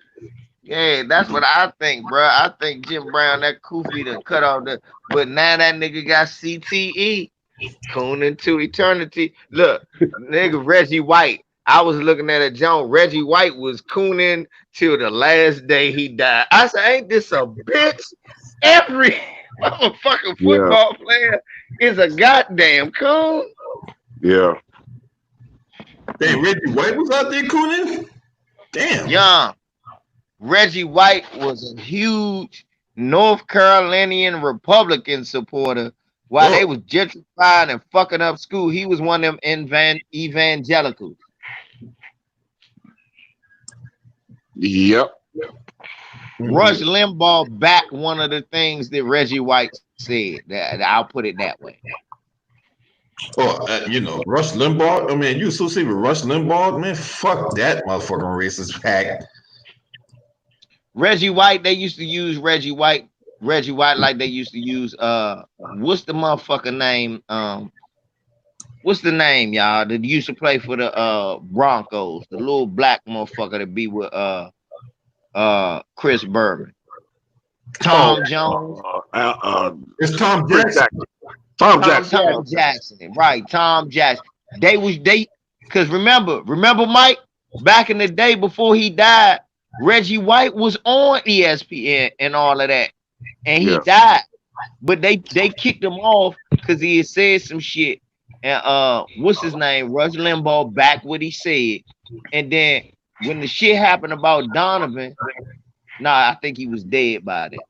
Yeah, that's what I think, bro. I think Jim Brown, that Koofy done cut off the. But now that nigga got CTE. Cooning to eternity. Look, nigga Reggie White. I was looking at a John. Reggie White was cooning till the last day he died. I said, ain't this a bitch? Every motherfucking football player is a goddamn coon. Yeah. Damn, Reggie White was out there cooning? Damn. Young. Reggie White was a huge North Carolinian Republican supporter while they was gentrifying and fucking up school. He was one of them evangelicals. Yep. Rush Limbaugh backed one of the things that Reggie White said. I'll put it that way. Or Rush Limbaugh. I mean, you associate with Rush Limbaugh, man. Fuck that motherfucking racist pack. Reggie White, they used to use Reggie White like they used to use what's the motherfucker name? What's the name, y'all? That used to play for the Broncos, the little black motherfucker that be with Chris Berman. Tom Jones. It's Tom Jackson. Tom Jackson. Tom Jackson. Right, Tom Jackson. Because remember, Mike, back in the day before he died, Reggie White was on ESPN and all of that. And he died. But they kicked him off because he had said some shit. And what's his name? Rush Limbaugh back what he said. And then when the shit happened about Donovan, I think he was dead by then.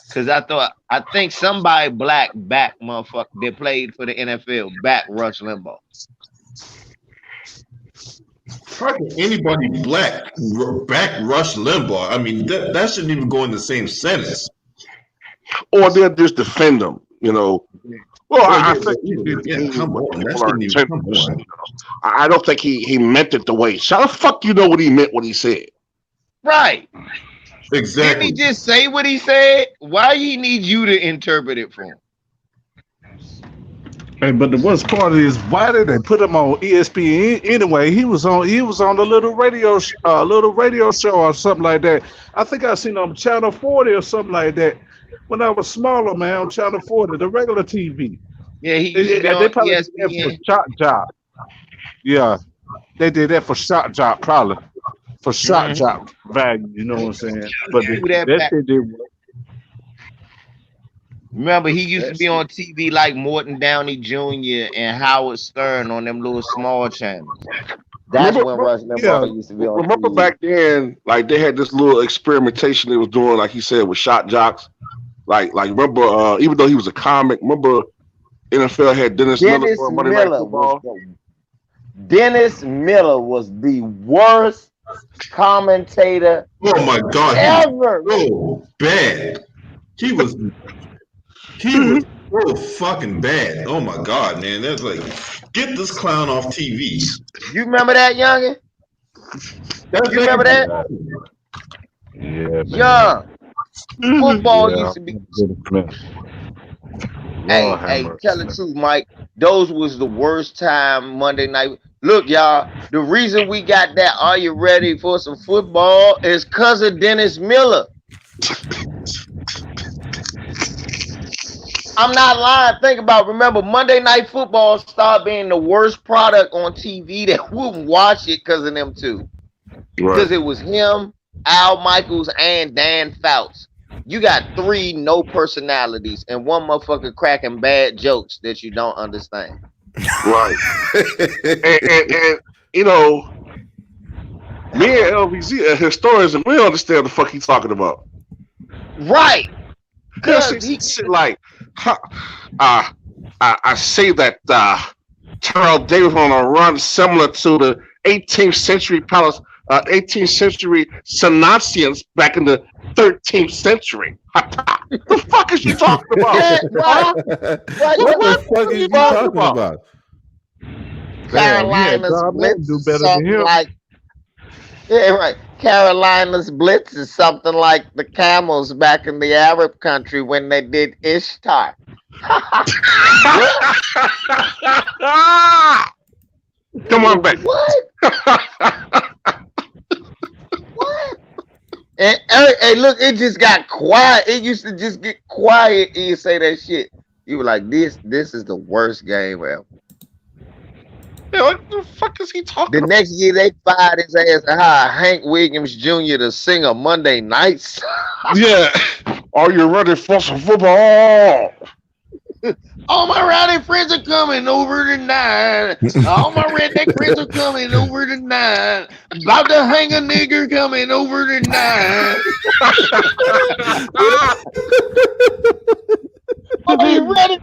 Because I think somebody black back motherfucker that played for the NFL back Rush Limbaugh. How can anybody black back Rush Limbaugh? I mean, that shouldn't even go in the same sentence. Or they'll just defend them, Well, I think I don't think he meant it the way. How the fuck you know what he meant when he said? Right. Exactly. Didn't he just say what he said? Why he need you to interpret it for him? Hey, but the worst part is, why did they put him on ESPN anyway? He was on a little radio show or something like that. I think I seen on Channel 40 or something like that when I was smaller, man. On Channel 40, the regular TV. Yeah, they probably did that for Shot Job. Yeah, they did that for Shot Job, probably for Shot Job value. You know what I'm saying? But that shit did work. Remember, he used to be on TV like Morton Downey Jr. and Howard Stern on them little small channels. That's when Rush Limbaugh used to be on Remember TV. back then, like they had this little experimentation they was doing, like he said, with shot jocks. Like remember, even though he was a comic, remember NFL had Dennis Miller for Monday Night Football. Dennis Miller was the worst commentator. Oh my God! Ever. So bad. He was so fucking bad. Oh my God, man! That's like, get this clown off TV. You remember that, youngin? You remember that? Yeah, Young. Football used to be. Hey, tell the truth, Mike. Those was the worst time Monday night. Look, y'all, the reason we got that "Are you ready for some football" is because of Dennis Miller. I'm not lying. Remember, Monday Night Football started being the worst product on TV that wouldn't watch it because of them two. Because it was him, Al Michaels, and Dan Fouts. You got 3 no personalities and one motherfucker cracking bad jokes that you don't understand. Right. and me and LVZ historians, and we don't understand what the fuck he's talking about. Right. Because shit like, I say that Charles Davis on a run similar to the 18th century palace, 18th century Sanatsians back in the 13th century. The fuck is you talking about? What the fuck are you talking about? Carolina's Blitz is something like, Carolina's Blitz is something like the camels back in the Arab country when they did Ishtar. Come on back. What? What? And look, it just got quiet. It used to just get quiet and you say that shit. You were like, this is the worst game ever. Yeah, what the fuck is he talking about? The next year they fired his ass to hire Hank Williams Jr. to sing a Monday Nights. Yeah. Are you ready for some football? All my rowdy friends are coming over tonight. All my redneck friends are coming over tonight. About to hang a nigger coming over tonight. Are you ready,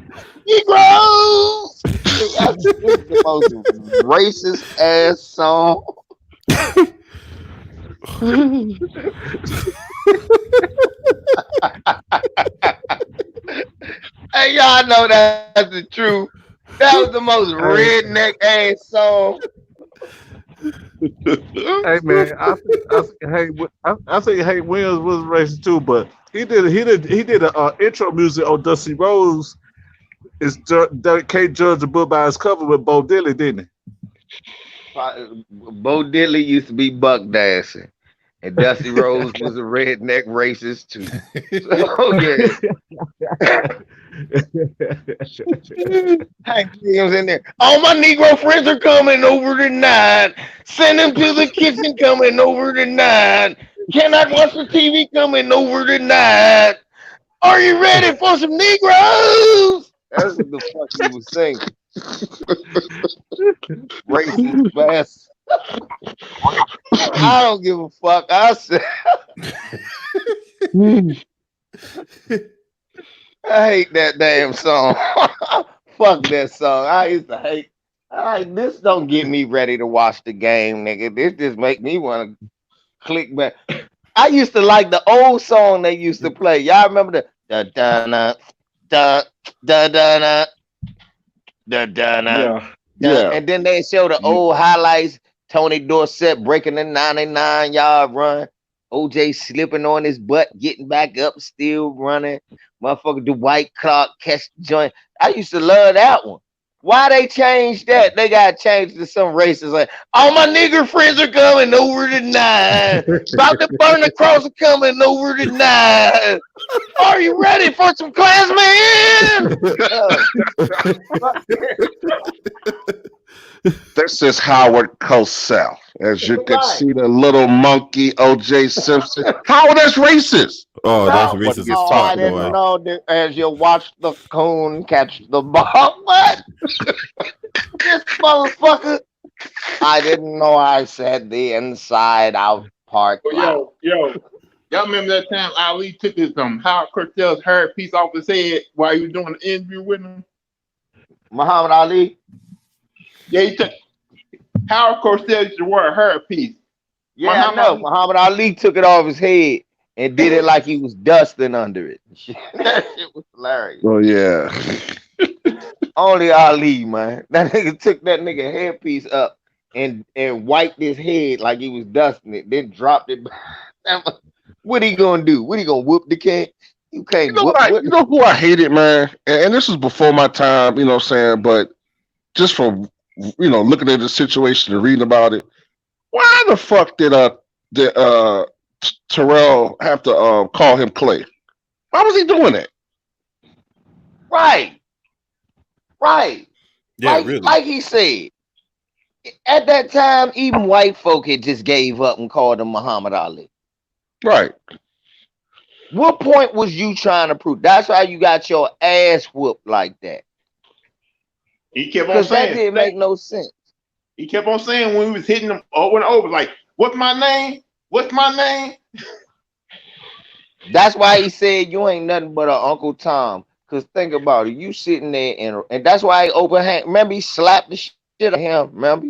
Negroes? That's the most racist ass song. Hey, y'all know that's the truth. That was the most redneck ass song. Hey man, I think Hank Williams was racist too, but he did a intro music on Dusty Rose. Can't judge a book by its cover with Bo Diddley, didn't Bo Diddley used to be buck dancing, and Dusty Rose was a redneck racist too. So yeah, Hank Williams in there. All my Negro friends are coming over tonight. Send them to the kitchen coming over tonight. Cannot watch the TV coming over tonight. Are you ready for some Negroes? That's what the fuck he was saying. Racist bastard. I don't give a fuck. I said, I hate that damn song. Fuck that song. I used to hate. This don't get me ready to watch the game, nigga. This just make me want to click back. I used to like the old song they used to play. Y'all remember the da da da da da da da da da. Yeah. And then they show the old highlights. Tony Dorsett breaking the 99-yard run. OJ slipping on his butt, getting back up, still running. Motherfucker Dwight Clark catch the joint. I used to love that one. Why they changed that? They got changed to some races like, all my nigger friends are coming over tonight. About to burn the cross are coming over tonight. Are you ready for some Klansmen? This is Howard Cosell. As you can see, the little monkey O.J. Simpson. Howard, that's racist. Oh, that's racist as I fuck, didn't boy. know that as you watch the coon catch the ball. What? This motherfucker. I didn't know I said the inside out part. Yo, y'all remember that time Ali took his Howard Cosell's hair piece off his head while he was doing the interview with him? Muhammad Ali? Yeah, he took Howard Cosell used to wear a hair piece. Yeah, I know. Muhammad Ali took it off his head and did it like he was dusting under it. That shit was hilarious. Oh, yeah. Only Ali, man. That nigga took that nigga headpiece up and wiped his head like he was dusting it, then dropped it. What he gonna do? What he gonna whoop the cat? You can't You know who I hated, man? And this was before my time, you know what I'm saying? But just from, looking at the situation and reading about it, why the fuck did Terrell have to call him Clay? Why was he doing that? Right. Yeah, really. Like he said, at that time, even white folk had just gave up and called him Muhammad Ali. Right. What point was you trying to prove? That's why you got your ass whooped like that. He kept on saying that didn't make no sense. He kept on saying when we was hitting him over and over, like, what's my name? What's my name? That's why he said you ain't nothing but an Uncle Tom. Cause think about it, you sitting there and that's why he open hand. Remember he slapped the shit out of him. Remember?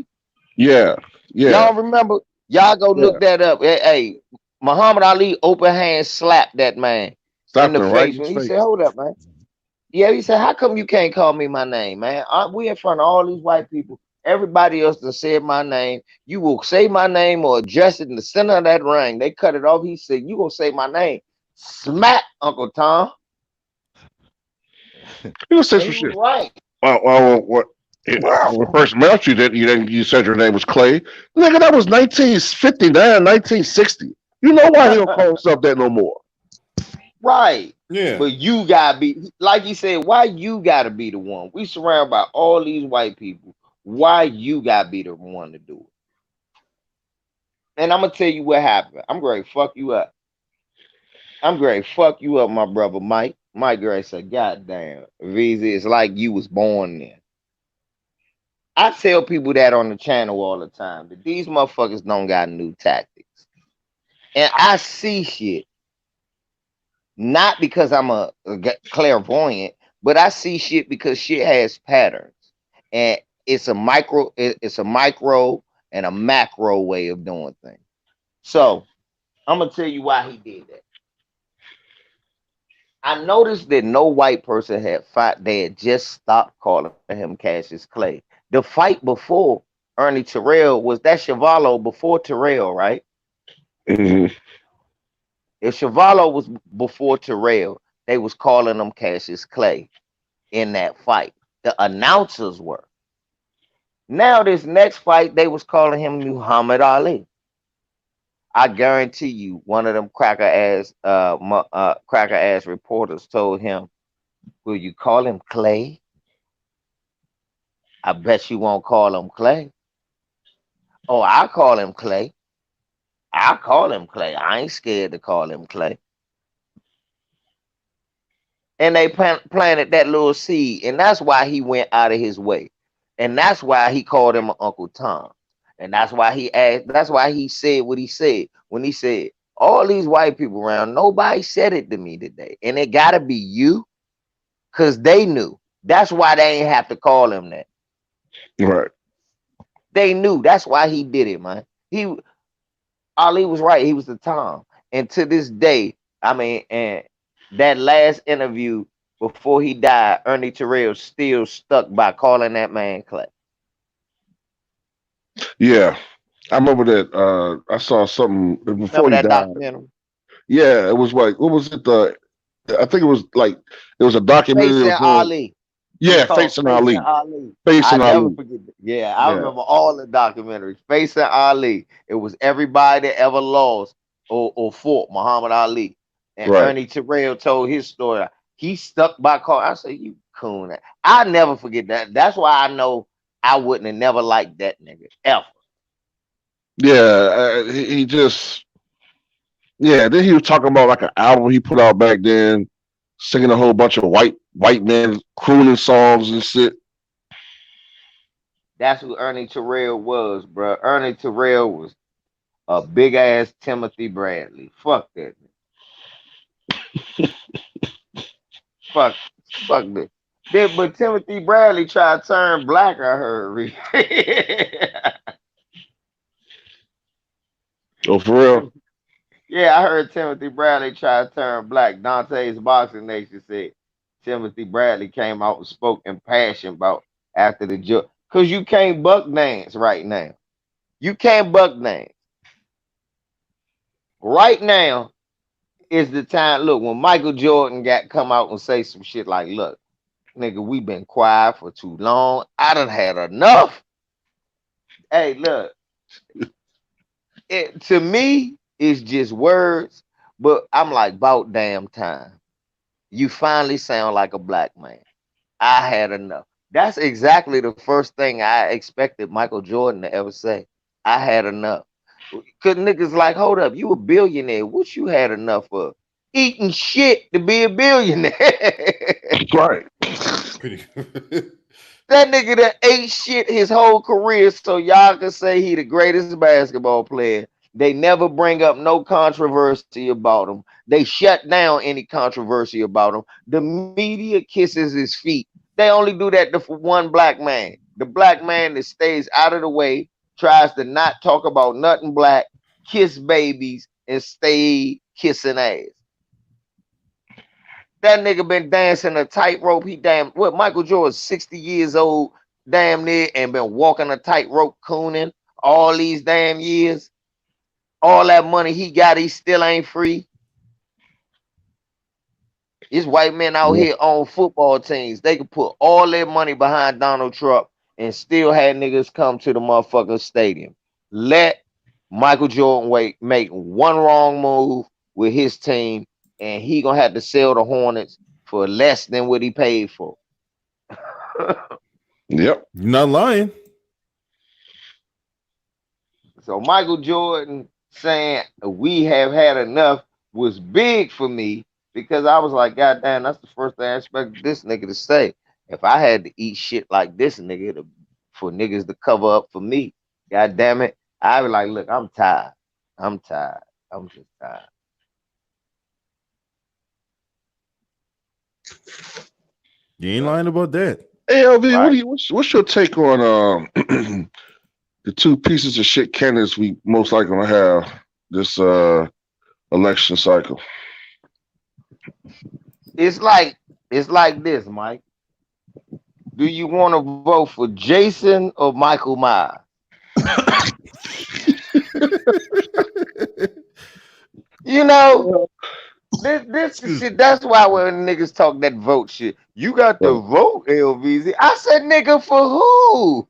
Yeah. Y'all remember? Y'all go look that up. Hey, Muhammad Ali open hand slapped that man in the face. When he said, "Hold up, man." Yeah, he said, "How come you can't call me my name, man? We in front of all these white people. Everybody else that said my name. You will say my name or address it in the center of that ring." They cut it off. He said, "You gonna say my name?" Smack, Uncle Tom. He was some shit. Right. Well, when we first met you, you said your name was Clay. Nigga, that was 1959, 1960. You know why he don't call himself that no more. Right. Yeah. But you gotta be, like he said, why you gotta be the one? We surrounded by all these white people. Why you gotta be the one to do it? And I'm gonna tell you what happened. I'm going to fuck you up. My brother Mike. Mike Gray said, "God damn, Visa, it's like you was born there." I tell people that on the channel all the time, that these motherfuckers don't got new tactics. And I see shit. Not because I'm a clairvoyant, but I see shit because shit has patterns. And it's a micro and a macro way of doing things. So I'm gonna tell you why he did that. I noticed that no white person had fight. They had just stopped calling him Cassius Clay. The fight before Ernie Terrell was that Chevalo before Terrell, right? Mhm. If Chevalo was before Terrell, they was calling him Cassius Clay in that fight. The announcers were. Now this next fight, they was calling him Muhammad Ali. I guarantee you, one of them cracker ass reporters told him, "Will you call him Clay?" I bet you won't call him Clay. Oh, I call him Clay. I call him Clay. I ain't scared to call him Clay. And they planted that little seed, and that's why he went out of his way, and that's why he called him Uncle Tom, and that's why he asked. That's why he said what he said when he said, "All these white people around, nobody said it to me today, and it gotta be you, cause they knew. That's why they ain't have to call him that. Right. They knew. That's why he did it, man. Ali was right. He was the Tom. And to this day, I mean, and that last interview before he died, Ernie Terrell still stuck by calling that man Clay. Yeah. I remember that. I saw something before Remember he that died. documentary? Yeah, it was like, what was it? I think it was like, it was a documentary. It Facing was on, Ali. It was yeah, called Facing Facing Ali. Ali. I Facing never Ali. forget that. Yeah, I Yeah. remember all the documentaries. Facing Ali. It was everybody that ever lost or fought Muhammad Ali. And Right. Ernie Terrell told his story. He stuck by call. I said, "You coon." I never forget that. That's why I know I wouldn't have never liked that nigga ever. Yeah. He just, yeah. Then he was talking about like an album he put out back then, singing a whole bunch of white men crooning songs and shit. That's who Ernie Terrell was, bro. Ernie Terrell was a big ass Timothy Bradley. Fuck that. Fuck, fuck this. But Timothy Bradley tried to turn black. I heard. Oh, for real? Yeah, I heard Timothy Bradley try to turn black. Dante's Boxing Nation said Timothy Bradley came out and spoke in passion about after the joke. Cause you can't buck dance right now. You can't buck dance. Right now is the time. Look, when Michael Jordan got come out and say some shit like, "Look, nigga, we been quiet for too long. I done had enough." Hey, look, to me, it's just words, but I'm like, about damn time. You finally sound like a black man. I had enough. That's exactly the first thing I expected Michael Jordan to ever say. I had enough. Cause niggas like, hold up, you a billionaire. What you had enough of? Eating shit to be a billionaire. Right. Pretty. That nigga that ate shit his whole career, so y'all can say he the greatest basketball player. They never bring up no controversy about him. They shut down any controversy about him. The media kisses his feet. They only do that for one black man. The black man that stays out of the way, tries to not talk about nothing black, kiss babies, and stay kissing ass. That nigga been dancing a tightrope. He damn what Michael Jordan 60 years old, damn near, and been walking a tightrope cooning all these damn years. All that money he got, he still ain't free. These white men out Yeah. here own football teams. They could put all their money behind Donald Trump and still had niggas come to the motherfucking stadium. Let Michael Jordan make one wrong move with his team, and he gonna have to sell the Hornets for less than what he paid for. Yep. You're not lying. So Michael Jordan saying we have had enough was big for me because I was like, God damn, that's the first thing I expected this nigga to say. If I had to eat shit like this nigga for niggas to cover up for me, God damn it, I was like, look, I'm tired. I'm tired. I'm just tired. You ain't Yeah, lying about that. Hey, LV, right. what's your take on the two pieces of shit candidates we most likely gonna have this election cycle? it's like this, Mike. Do you want to vote for Jason or Michael Myers? You know, this is shit. That's why when niggas talk that vote shit, you got to vote, LVZ. I said, nigga, for who?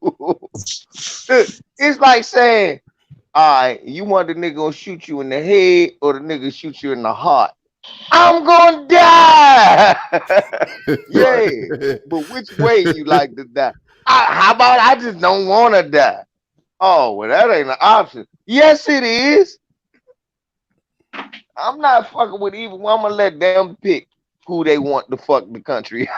It's like saying, all right, you want the nigga gonna shoot you in the head or the nigga shoot you in the heart? I'm gonna die. Yeah, but which way you like to die? How about I just don't want to die? Oh, well, that ain't an option. Yes, it is. I'm not fucking with either one. I'm gonna let them pick who they want to fuck the country.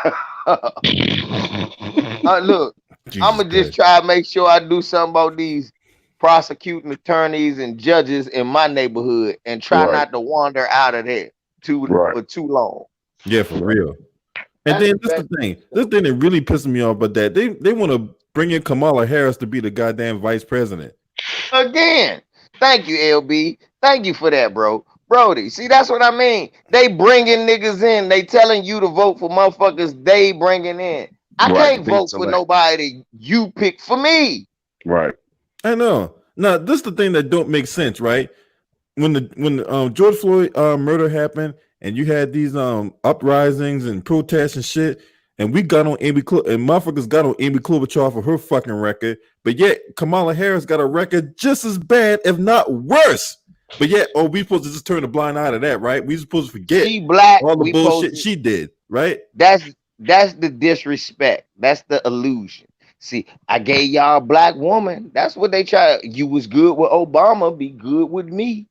Look, I'm gonna just try to make sure I do something about these prosecuting attorneys and judges in my neighborhood and try not to wander out of there for too long. Yeah, for real. And then this thing that really pisses me off, but that they want to bring in Kamala Harris to be the goddamn vice president. Again, thank you, LB. Thank you for that, bro. Brody, see, that's what I mean. They bringing niggas in. They telling you to vote for motherfuckers they bringing in. I can't vote for nobody you pick for me. Right. I know. Now, this is the thing that don't make sense, right? When the George Floyd murder happened, and you had these uprisings and protests and shit, and we got on Amy and motherfuckers got on Amy Klobuchar for her fucking record, but yet Kamala Harris got a record just as bad, if not worse. But yet, we supposed to just turn a blind eye to that, right? We supposed to forget all the bullshit she did, right? That's the disrespect. That's the illusion. See, I gave y'all a black woman. That's what they try. You was good with Obama, be good with me.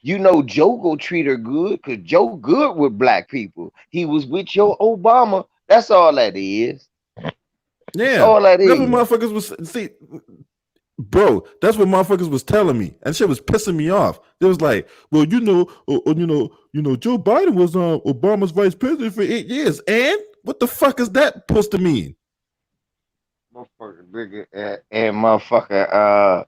You know Joe go treat her good because Joe good with black people. He was with your Obama. That's all that is. Yeah. That's all that is. That's what motherfuckers was bro, that's what motherfuckers was telling me. And shit was pissing me off. It was like, well, Joe Biden was Obama's vice president for 8 years. And what the fuck is that supposed to mean? Motherfucker, nigga, and motherfucker,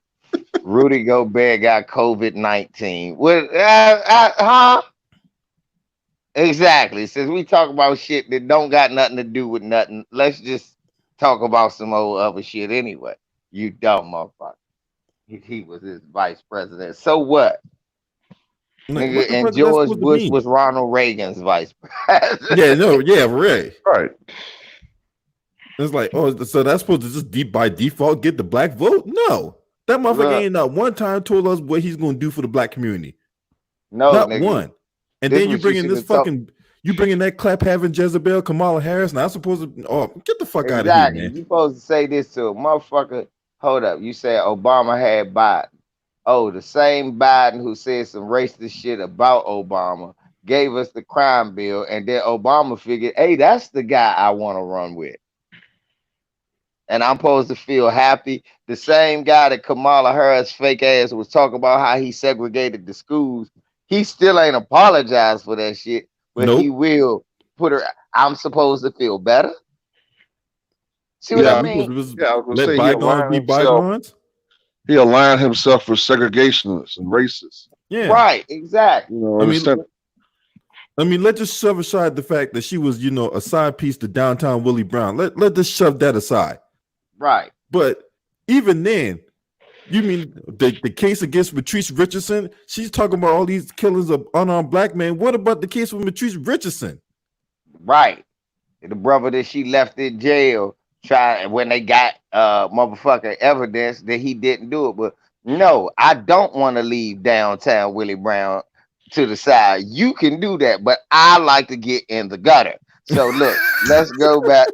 Rudy Gobert got COVID-19. What? Huh? Exactly. Since we talk about shit that don't got nothing to do with nothing, let's just talk about some old other shit anyway. You dumb motherfucker. He was his vice president. So what? Nigga, and George Bush was Ronald Reagan's vice president. Yeah, no, yeah, right. Right. It's like, so that's supposed to just by default get the black vote? No. That motherfucker ain't not one time told us what he's gonna do for the black community. No, not nigga. one. And then you bring in this fucking you bring in that clap having Jezebel Kamala Harris. Now I'm supposed to get the fuck out of here, man. You supposed to say this to a motherfucker. Hold up. You said Obama had Biden. Oh, the same Biden who said some racist shit about Obama gave us the crime bill, and then Obama figured, hey, that's the guy I want to run with. And I'm supposed to feel happy. The same guy that Kamala Harris fake ass was talking about how he segregated the schools, he still ain't apologized for that shit, but he will put her. I'm supposed to feel better. See what I mean? I was gonna say bygones be bygones. He aligned himself with segregationists and racists. Yeah, right, exactly. You know, I mean, let's just shove aside the fact that she was, a side piece to downtown Willie Brown. Let just shove that aside. Right. But even then, you mean the case against Patrice Richardson? She's talking about all these killings of unarmed black men. What about the case with Patrice Richardson? Right. The brother that she left in jail when they got motherfucking evidence that he didn't do it. But no, I don't want to leave downtown Willie Brown to the side. You can do that, but I like to get in the gutter. So look, let's go back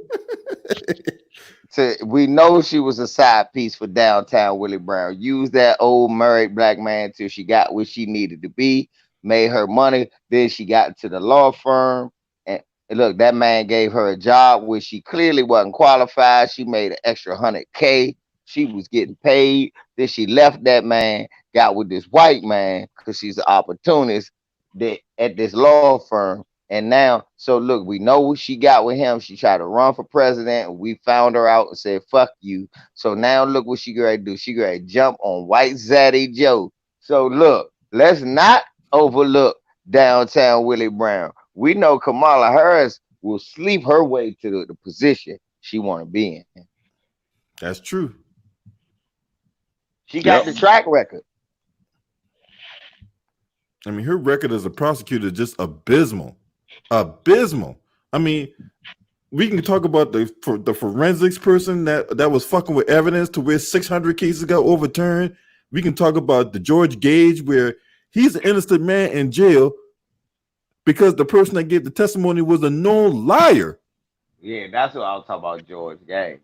to, we know she was a side piece for downtown Willie Brown. Used that old married black man till she got where she needed to be, made her money. Then she got to the law firm. And look, that man gave her a job where she clearly wasn't qualified. She made an extra $100K. She was getting paid. Then she left that man, got with this white man because she's an opportunist at this law firm. And now, so look, we know what she got with him. She tried to run for president. And we found her out and said, fuck you. So now look what she gonna do. She gonna jump on White Zaddy Joe. So look, let's not overlook downtown Willie Brown. we know Kamala Harris will sleep her way to the position she want to be in. That's true. She got the track record. I mean, her record as a prosecutor is just abysmal. Abysmal. I mean, we can talk about the forensics person that was fucking with evidence to where 600 cases got overturned. We can talk about the George Gage where he's an innocent man in jail because the person that gave the testimony was a known liar. Yeah, that's what I was talking about, George Gage.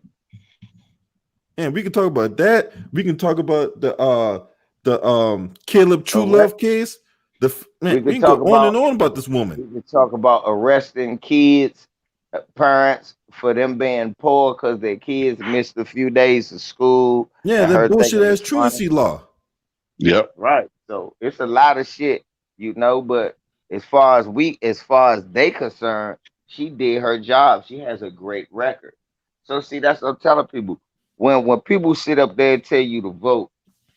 And we can talk about that. We can talk about the Caleb Truelove case. We can go on and on about this woman. We can talk about arresting kids, parents for them being poor because their kids missed a few days of school. Yeah, that bullshit ass truancy law. Yep. Right. So it's a lot of shit, but as far as they concerned, she did her job. She has a great record. So see, that's what I'm telling people. When people sit up there and tell you to vote,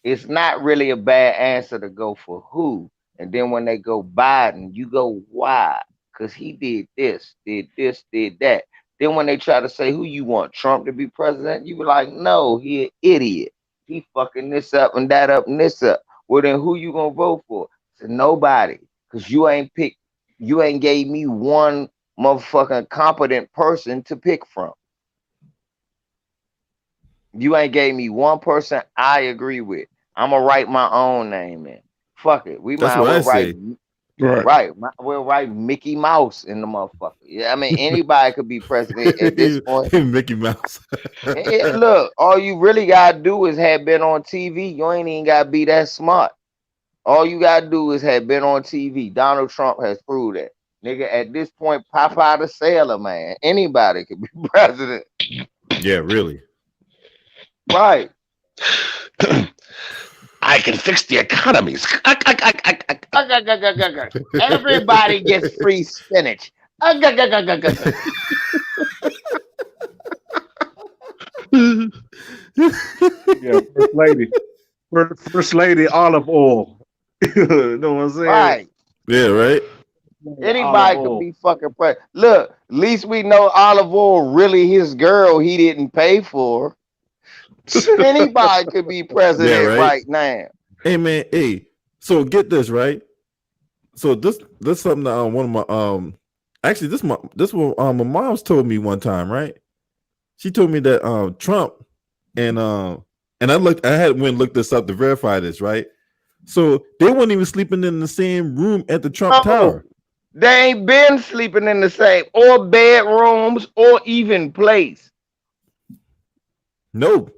it's not really a bad answer to go for who. And then when they go Biden, you go, why? Because he did this, did that. Then when they try to say who you want, Trump to be president, you be like, no, he an idiot. He fucking this up and that up and this up. Well, then who you gonna vote for? So nobody. Because you ain't gave me one motherfucking competent person to pick from. You ain't gave me one person I agree with. I'm gonna write my own name in. Fuck it. We That's might what I write. say. Right. We'll write Mickey Mouse in the motherfucker. Yeah, I mean anybody could be president at this point. Mickey Mouse. Look, all you really gotta do is have been on TV. You ain't even gotta be that smart. All you gotta do is have been on TV. Donald Trump has proved that. Nigga, at this point, Popeye the Sailor Man. Anybody could be president. Yeah, really. Right. I can fix the economies. Everybody gets free spinach. Yeah, First Lady olive oil. You know what I'm saying? Right. Yeah, right. Anybody could be fucking president. Look, at least we know olive oil really his girl he didn't pay for. Anybody could be president right now. Hey man, so get this right. So this something that one of my actually this what my mom's told me one time, right? She told me that Trump and I went and looked this up to verify this, right? So they weren't even sleeping in the same room at the Trump Tower. They ain't been sleeping in the same or bedrooms or even place. No.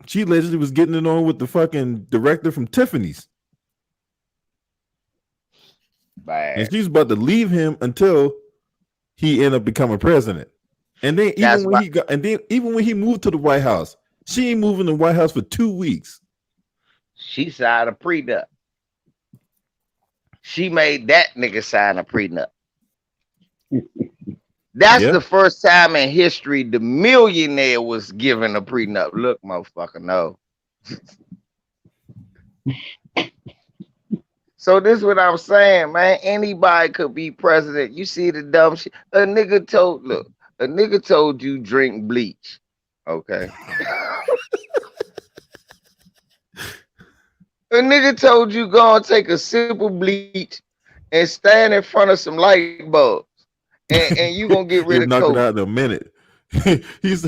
She allegedly was getting it on with the fucking director from Tiffany's. Bad. And she's about to leave him until he ended up becoming president. And then even when he moved to the White House, she ain't moving to the White House for 2 weeks. She signed a prenup. She made that nigga sign a prenup. That's the first time in history the millionaire was given a prenup. Look, motherfucker, no. So this is what I'm saying, man. Anybody could be president. You see the dumb shit. A nigga told you drink bleach. Okay. A nigga told you go and take a sip of bleach and stand in front of some light bulbs. And you gonna get rid of knock COVID. it out in a minute. He's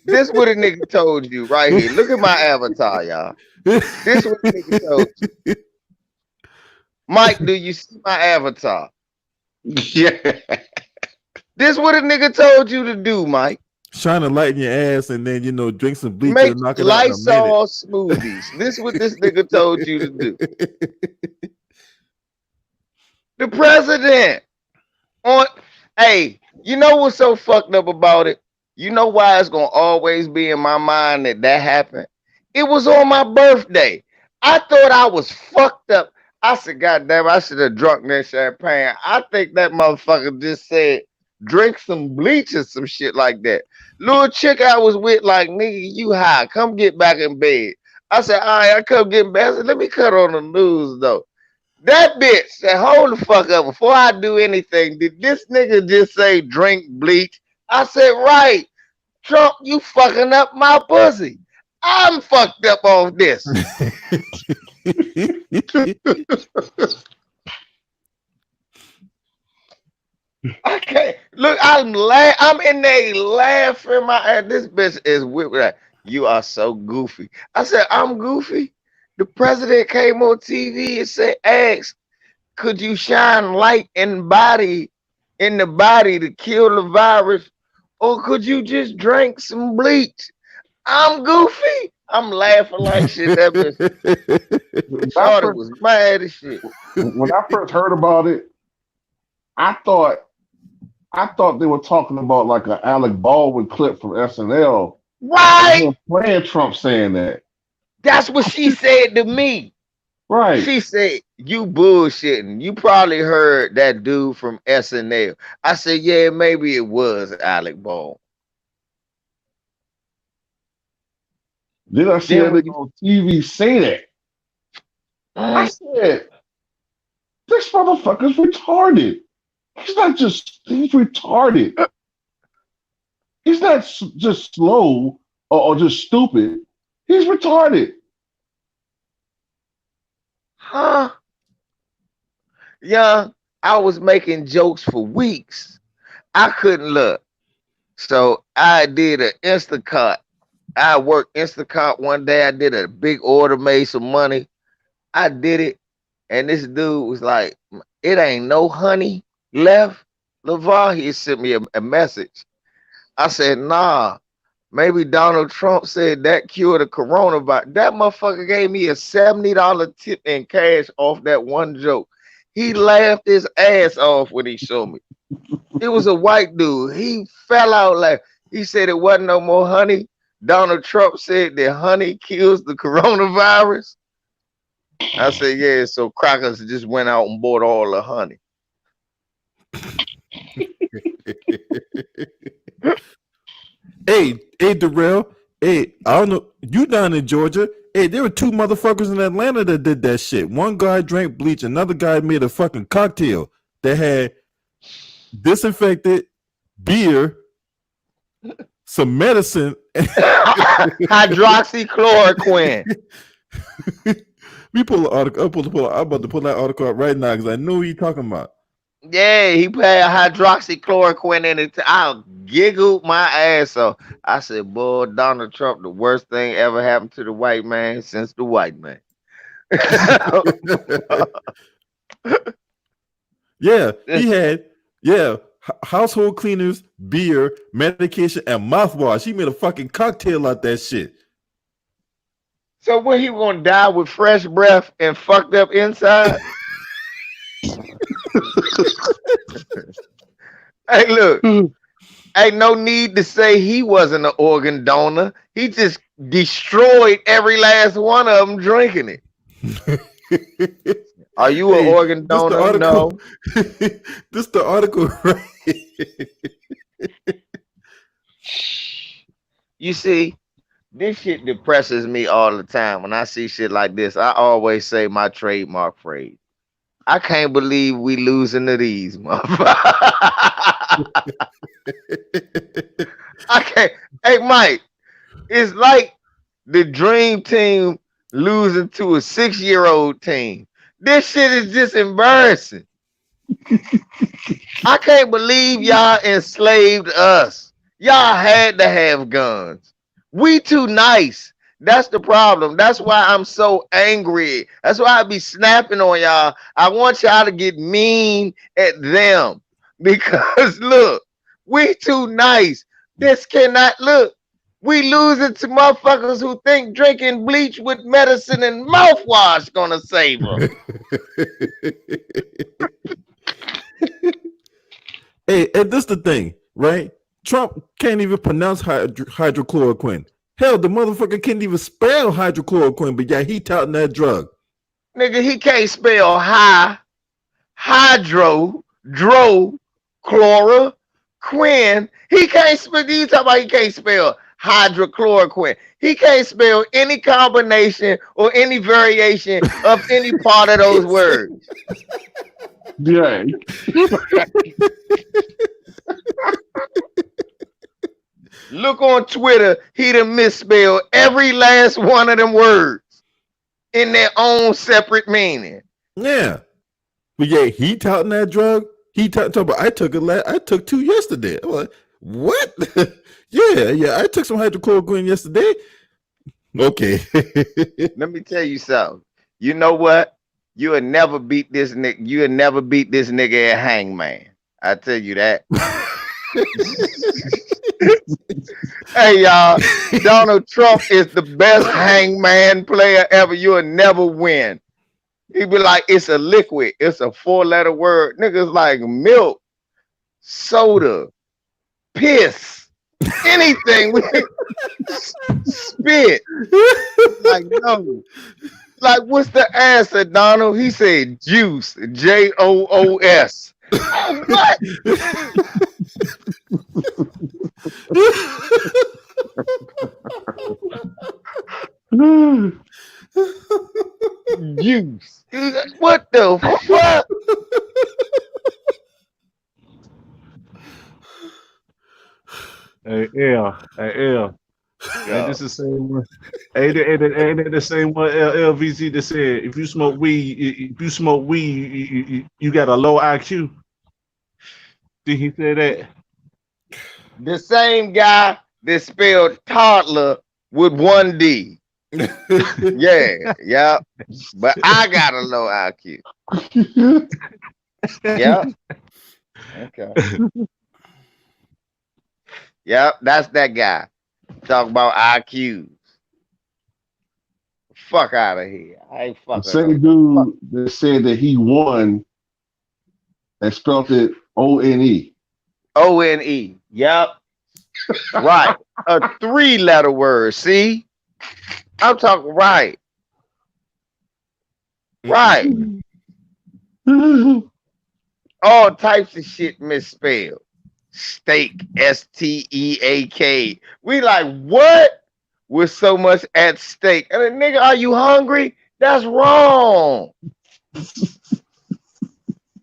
This what a nigga told you right here. Look at my avatar, y'all. This what a nigga told you. Mike, do you see my avatar? Yeah. This what a nigga told you to do, Mike. Shine a light in your ass and then drink some bleach Make and knock it out in a minute. Lysol smoothies. This what this nigga told you to do. The president. Hey, you know what's so fucked up about it? You know why it's gonna always be in my mind that happened? It was on my birthday. I thought I was fucked up. I said, God damn, I should have drunk that champagne. I think that motherfucker just said, drink some bleach or some shit like that. Little chick I was with, like, nigga, you high. Come get back in bed. I said, all right, I come get in bed. I said, let me cut on the news, though. That bitch said, hold the fuck up. Before I do anything, did this nigga just say drink bleach? I said, right. Trump, you fucking up my pussy. I'm fucked up on this. I can't look. I'm in there laughing my ass. This bitch is with like, you are so goofy. I said, I'm goofy. The president came on TV and said, ask, could you shine light in the body to kill the virus? Or could you just drink some bleach? I'm goofy. I'm laughing like shit. That bitch Shorty was mad as shit. When I first heard about it, I thought they were talking about like an Alec Baldwin clip from SNL. Right. Playing Trump saying that. That's what she said to me. Right. She said, you bullshitting. You probably heard that dude from SNL. I said, yeah, maybe it was Alec Baldwin. Then I see him on TV say that. I said, this motherfucker's retarded. He's retarded. He's not just slow or just stupid. He's retarded. Huh? Yeah, I was making jokes for weeks. I couldn't look. So I did an Instacart. I worked Instacart one day. I did a big order, made some money. I did it. And this dude was like, it ain't no honey left. LeVar, he sent me a message. I said, nah, maybe Donald Trump said that cured the coronavirus. That motherfucker gave me a $70 tip in cash off that one joke. He laughed his ass off when he showed me. It was a white dude. He fell out like he said it wasn't no more honey. Donald Trump said that honey kills the coronavirus. I said, yeah, so crackers just went out and bought all the honey. Hey, Darrell. Hey, I don't know. You down in Georgia. Hey, there were two motherfuckers in Atlanta that did that shit. One guy drank bleach. Another guy made a fucking cocktail that had disinfected beer, some medicine, hydroxychloroquine. We pull the article. I'm about to pull that article up right now because I know who you're talking about. Yeah, he put hydroxychloroquine in it. I giggled my ass off. I said, boy, Donald Trump, the worst thing ever happened to the white man since the white man. Yeah, he had, household cleaners, beer, medication, and mouthwash. He made a fucking cocktail out that shit. So when he gonna die with fresh breath and fucked up inside? Hey, look, ain't no need to say he wasn't an organ donor. He just destroyed every last one of them drinking it. Are you an organ donor? No. This the article, right? You see, this shit depresses me all the time. When I see shit like this, I always say my trademark phrase. I can't believe we losing to these motherfuckers. I can't. Hey, Mike, it's like the dream team losing to a 6-year-old team. This shit is just embarrassing. I can't believe y'all enslaved us. Y'all had to have guns. We too nice. That's the problem. That's why I'm so angry. That's why I be snapping on y'all. I want y'all to get mean at them. Because look, we too nice. This cannot look. We losing to motherfuckers who think drinking bleach with medicine and mouthwash gonna save them. Hey, and this the thing, right? Trump can't even pronounce hydrochloroquine. Hell, the motherfucker can't even spell hydrochloroquine, but yeah, he touting that drug. Nigga, he can't spell hydro, chlora, quin. He can't spell. You talking about he can't spell hydrochloroquine. He can't spell any combination or any variation of any part of those words. Yeah. Look on Twitter, he done misspelled every last one of them words in their own separate meaning. Yeah. But yeah, he touting that drug. He talking about I took I took 2 yesterday. I'm like, what? yeah, I took some hydrochloroquine yesterday. Okay. Let me tell you something. You know what? You will never beat this nigga. You will never beat this nigga at Hangman. I tell you that. Hey y'all, Donald Trump is the best Hangman player ever. You will never win. He be like, it's a liquid. It's a 4-letter word. Niggas like milk, soda, piss, anything. Spit. Like, no. Like, what's the answer, Donald? He said juice. Joos. What? Juice. What the fuck? Hey, L. Ain't this the same one? Ain't it the same one? LVZ that said if you smoke weed, you got a low IQ. Did he say that? The same guy that spelled toddler with 1 D. Yeah. But I got a low IQ. Yeah. Okay. Yep, that's that guy. Talk about IQs. Fuck out of here. I ain't The fucking. same dude that said that he won and spelled it ONE. ONE. Yep. Right. A 3-letter word. See? I'm talking right. Right. All types of shit misspelled. Steak. STEAK. We like, what? With so much at stake. And a nigga, are you hungry? That's wrong.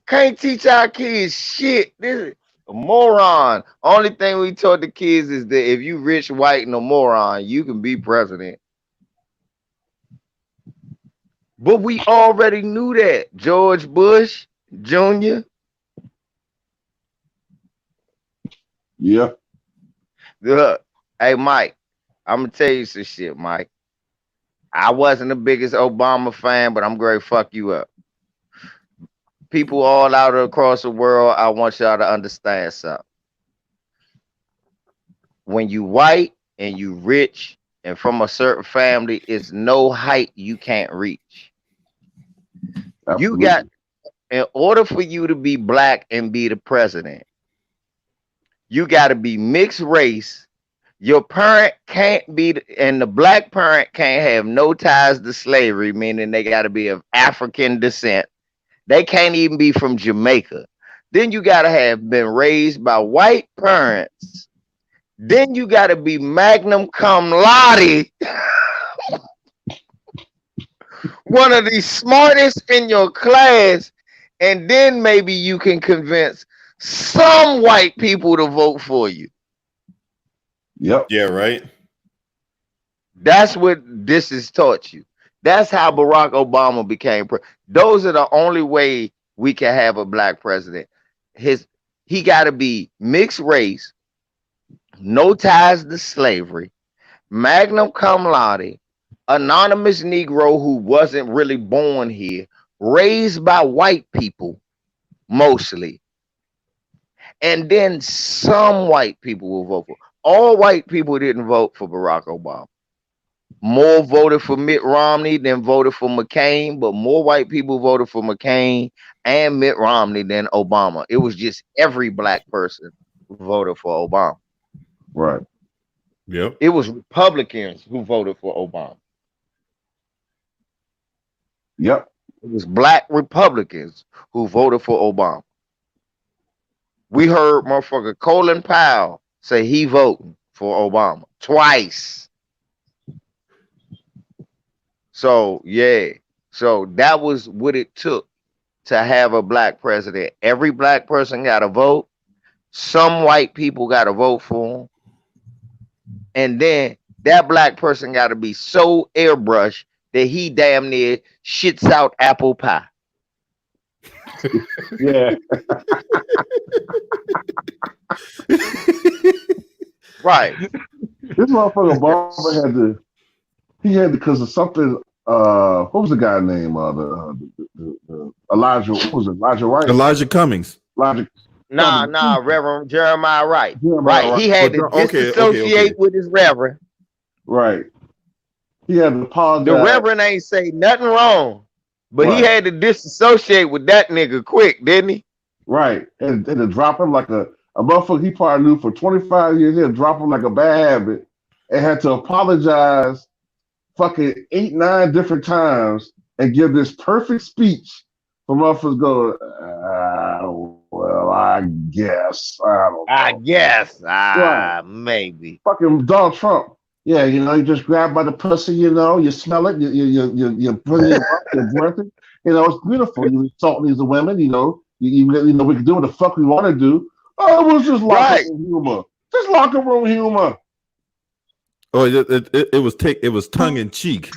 Can't teach our kids shit. This is a moron. Only thing we taught the kids is that if you rich, white, and a moron, you can be president. But we already knew that. George Bush Jr. Yeah. Look, hey Mike, I'm gonna tell you some shit, Mike. I wasn't the biggest Obama fan, but I'm going to fuck you up. People all out across the world, I want y'all to understand something. When you white and you rich and from a certain family, it's no height you can't reach. Absolutely. You got, in order for you to be black and be the president, you got to be mixed race. Your parent can't be, and the black parent can't have no ties to slavery, meaning they got to be of African descent. They can't even be from Jamaica. Then you got to have been raised by white parents. Then you got to be magna cum laude, one of the smartest in your class, and then maybe you can convince some white people to vote for you. Yep. Yeah, right. That's what this has taught you. That's how Barack Obama became president. Those are the only way we can have a black president. He got to be mixed race, no ties to slavery, magna cum laude, anonymous Negro who wasn't really born here, raised by white people mostly, and then some white people will vote for. All white people didn't vote for Barack Obama. More voted for Mitt Romney than voted for McCain, but more white people voted for McCain and Mitt Romney than Obama. It was just every black person who voted for Obama. Right. Yep. It was Republicans who voted for Obama. Yep. It was black Republicans who voted for Obama. We heard motherfucker Colin Powell say he voting for Obama twice. So yeah, so that was what it took to have a black president. Every black person got a vote. Some white people got to vote for him, and then that black person got to be so airbrushed that he damn near shits out apple pie. Yeah. Right. This motherfucker Obama had to because of something. What was the guy name? The Elijah. What was it? Elijah Wright. Elijah Cummings. Elijah. Nah, Reverend Jeremiah Wright. Jeremiah Right. He had to disassociate with his reverend. Right. He had to apologize. The reverend ain't say nothing wrong, but he Right. had to disassociate with that nigga quick, didn't he? Right. And to drop him like a motherfucker he probably knew for 25 years. He had to drop him like a bad habit and had to apologize fucking 8, 9 different times and give this perfect speech for motherfuckers go, well, I guess. I don't know. I guess. Right. Maybe. Fucking Donald Trump. Yeah, you just grab by the pussy, you smell it, you bring it up, you breath it. It's beautiful. You insult these women, we can do what the fuck we want to do. Oh, it was just locker room humor. Just locker room humor. Oh, it was tongue in cheek.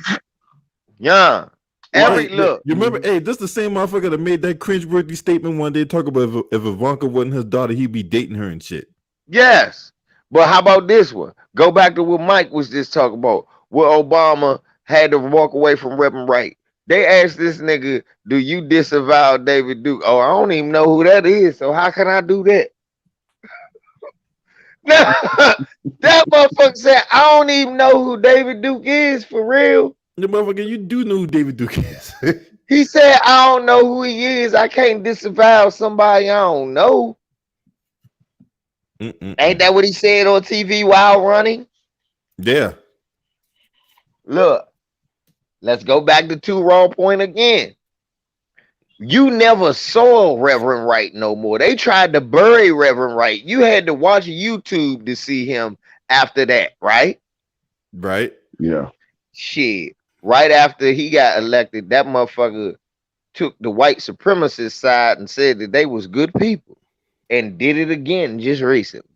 Yeah. Look. You remember? Hey, this is the same motherfucker that made that cringe-worthy statement one day, talk about if Ivanka wasn't his daughter, he'd be dating her and shit. Yes, but how about this one? Go back to what Mike was just talking about. Where Obama had to walk away from Reverend Wright. They asked this nigga, "Do you disavow David Duke?" Oh, I don't even know who that is. So how can I do that? That motherfucker said, "I don't even know who David Duke is for real." The motherfucker, you do know who David Duke is. He said, "I don't know who he is. I can't disavow somebody I don't know." Ain't that what he said on TV while running? Yeah. Look, let's go back to Two Wrong Point again. You never saw Reverend Wright no more. They tried to bury Reverend Wright. You had to watch YouTube to see him after that, right? Right. Yeah. Shit. Right after he got elected, that motherfucker took the white supremacist side and said that they was good people and did it again just recently.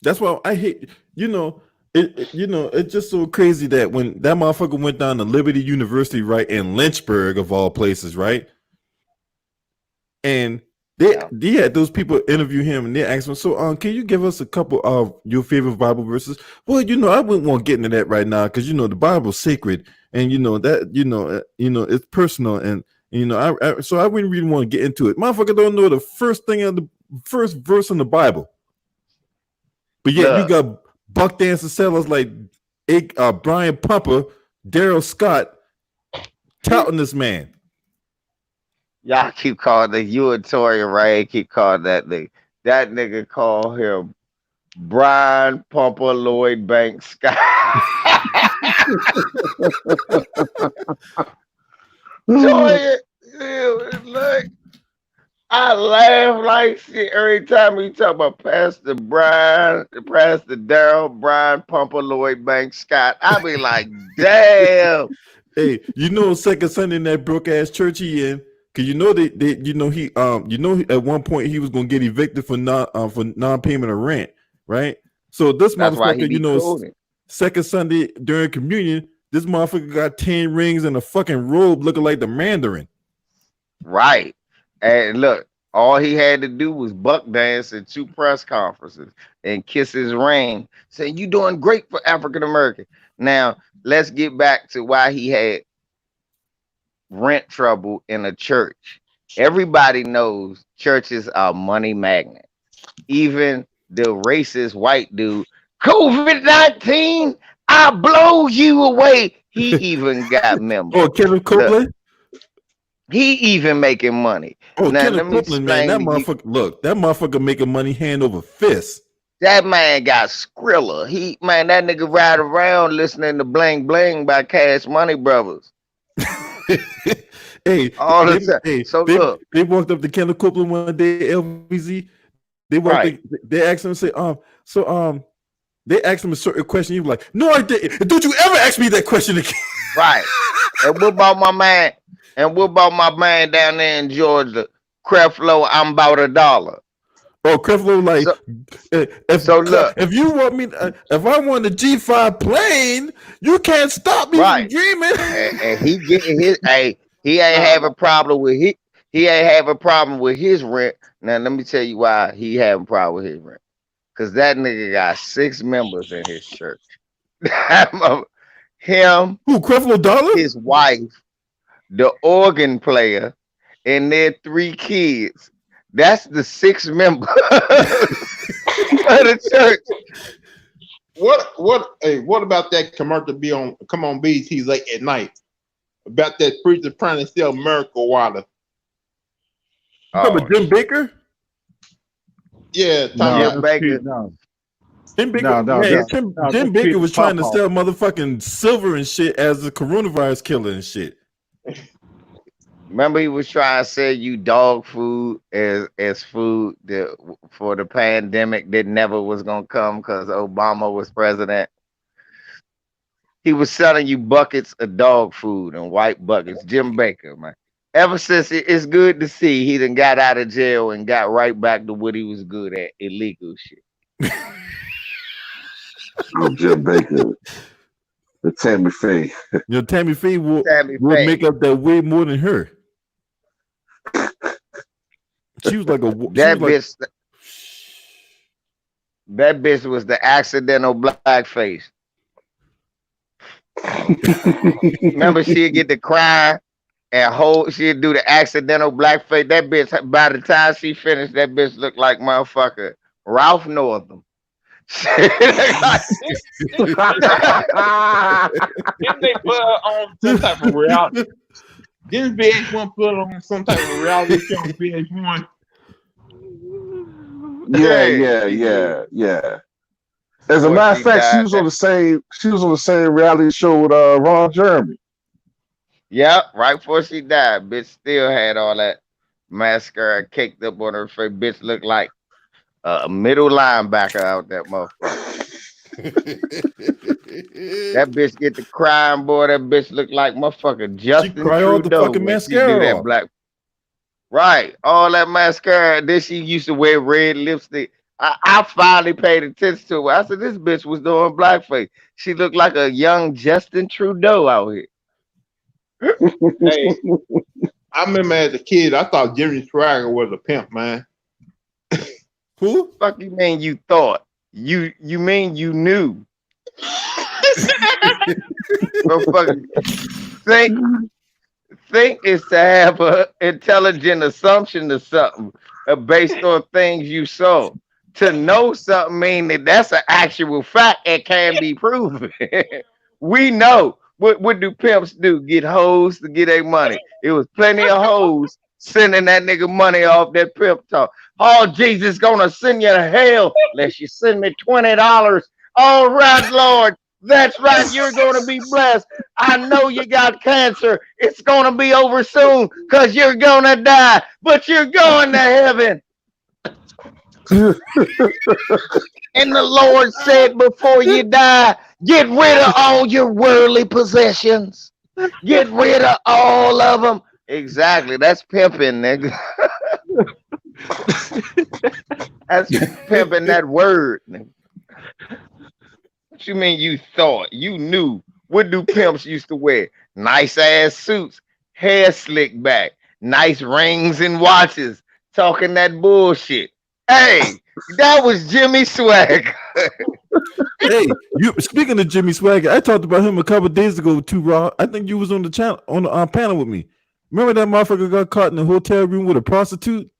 That's why I hate, it's just so crazy that when that motherfucker went down to Liberty University, right, in Lynchburg of all places, right? And they had those people interview him and they asked him, so can you give us a couple of your favorite Bible verses? Well, I wouldn't want to get into that right now because the Bible's sacred and it's personal and so I wouldn't really want to get into it. Motherfucker don't know the first verse in the Bible. But yet you got buck dancing sellers like Brian Pumper, Daryl Scott touting this man. Y'all keep calling you and Tory Ray keep calling that nigga. That nigga call him Brian Pumper Lloyd Banks Scott. Tory, look, I laugh like shit every time we talk about Pastor Daryl, Brian Pumper Lloyd Banks Scott. I be like, damn. Hey, second Sunday in that broke ass church he in. Cause he at one point he was gonna get evicted for non-payment of rent, right? So this motherfucker, second Sunday during communion, this motherfucker got 10 rings and a fucking robe looking like the Mandarin. Right. And look, all he had to do was buck dance at 2 press conferences and kiss his ring, saying, "You doing great for African American." Now let's get back to why he had rent trouble in a church. Everybody knows churches are money magnets. Even the racist white dude, COVID-19, I blow you away. He even got members. Oh, Kenneth Copeland? He even making money. Oh, now, Kenneth Copeland, man, that motherfucker making money hand over fist. That man got Skrilla. That nigga ride around listening to Bling Bling by Cash Money Brothers. Hey, all the time. Hey, so look, they walked up to Kenneth Copeland one day, LVZ. They walk. Right. They ask him, say, they asked him a certain question. He was like, "No, I didn't. Don't you ever ask me that question again?" Right. And what about my man? And what about my man down there in Georgia, Creflo? I'm about $1. Oh, Creflo, like, So, look, if you want me, if I want a G5 plane, you can't stop me from dreaming. And he getting his. Hey, he ain't have a problem with he ain't have a problem with his rent. Now let me tell you why he having a problem with his rent. Cause that nigga got 6 members in his church. Him, who, Creflo Dollar, his wife, the organ player, and their 3 kids. That's the 6 members of the church. What about that commercial be on come on BT late at night? About that preacher trying to sell miracle water. Remember Jim Baker? Yeah, Jim Baker. Jim Baker, Jim Baker was trying to sell motherfucking silver and shit as a coronavirus killer and shit. Remember, he was trying to sell you dog food as food for the pandemic that never was gonna come because Obama was president. He was selling you buckets of dog food and white buckets. Jim Baker, man. Ever since it's good to see he done got out of jail and got right back to what he was good at, illegal shit. Oh, Jim Baker. The Tammy Faye. Tammy Faye will make up that way more than her. She was like that bitch was the accidental blackface. Remember, she'd get to cry and she'd do the accidental blackface. That bitch, by the time she finished, that bitch looked like motherfucker Ralph Northam. Didn't they put on some type of reality? Didn't VH1 put on some type of reality show on VH1? Yeah. As a matter of fact, she was on the same reality show with Ron Jeremy. Yep, right before she died, bitch still had all that mascara caked up on her face. Bitch looked like a middle linebacker out that motherfucker. That bitch get the crying, boy. That bitch look like motherfucker Justin Trudeau. The fucking mascara do that black. Right, all that mascara. Then she used to wear red lipstick. I finally paid attention to her. I said, this bitch was doing blackface. She looked like a young Justin Trudeau out here. Hey, I remember as a kid, I thought Jimmy Swagger was a pimp, man. Who? Fuck you mean you thought? You mean you knew? Think is to have an intelligent assumption of something based on things you saw. To know something mean that's an actual fact and can be proven. We know. What do pimps do? Get hoes to get their money. It was plenty of hoes sending that nigga money off that pimp talk. Oh, Jesus gonna send you to hell unless you send me $20. All right, Lord. That's right. You're gonna be blessed. I know you got cancer. It's gonna be over soon because you're gonna die, but you're going to heaven. And the Lord said, before you die, get rid of all your worldly possessions. Get rid of all of them. Exactly. That's pimping, nigga. That's pimping that word. Nigga. What you mean you thought? You knew. What do pimps used to wear? Nice ass suits, hair slicked back, nice rings and watches, talking that bullshit. Hey, that was Jimmy Swagger. Hey, speaking of Jimmy Swagger, I talked about him a couple of days ago too, Raw. I think you was on the channel on the panel with me. Remember that motherfucker got caught in the hotel room with a prostitute?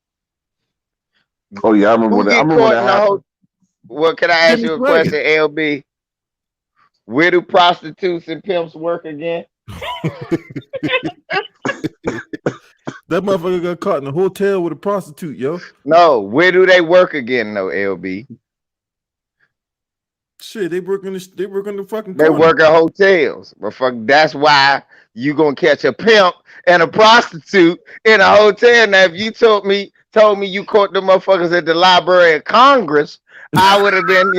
Oh yeah, I remember that. Well, can I ask you a question, LB? Where do prostitutes and pimps work again? That motherfucker got caught in a hotel with a prostitute, yo. No, where do they work again, though, LB? Shit, they work in the fucking. They work at hotels, but fuck, that's why you gonna catch a pimp and a prostitute in a hotel. Now, if you told me told me you caught the motherfuckers at the Library of Congress, I would have been,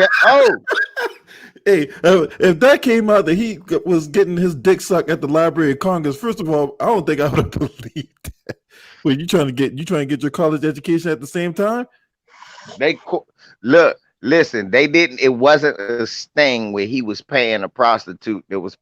Hey, if that came out that he was getting his dick sucked at the Library of Congress, first of all, I don't think I would have believed that. Wait, you trying to get your college education at the same time? Listen, they didn't. It wasn't a sting where he was paying a prostitute. It was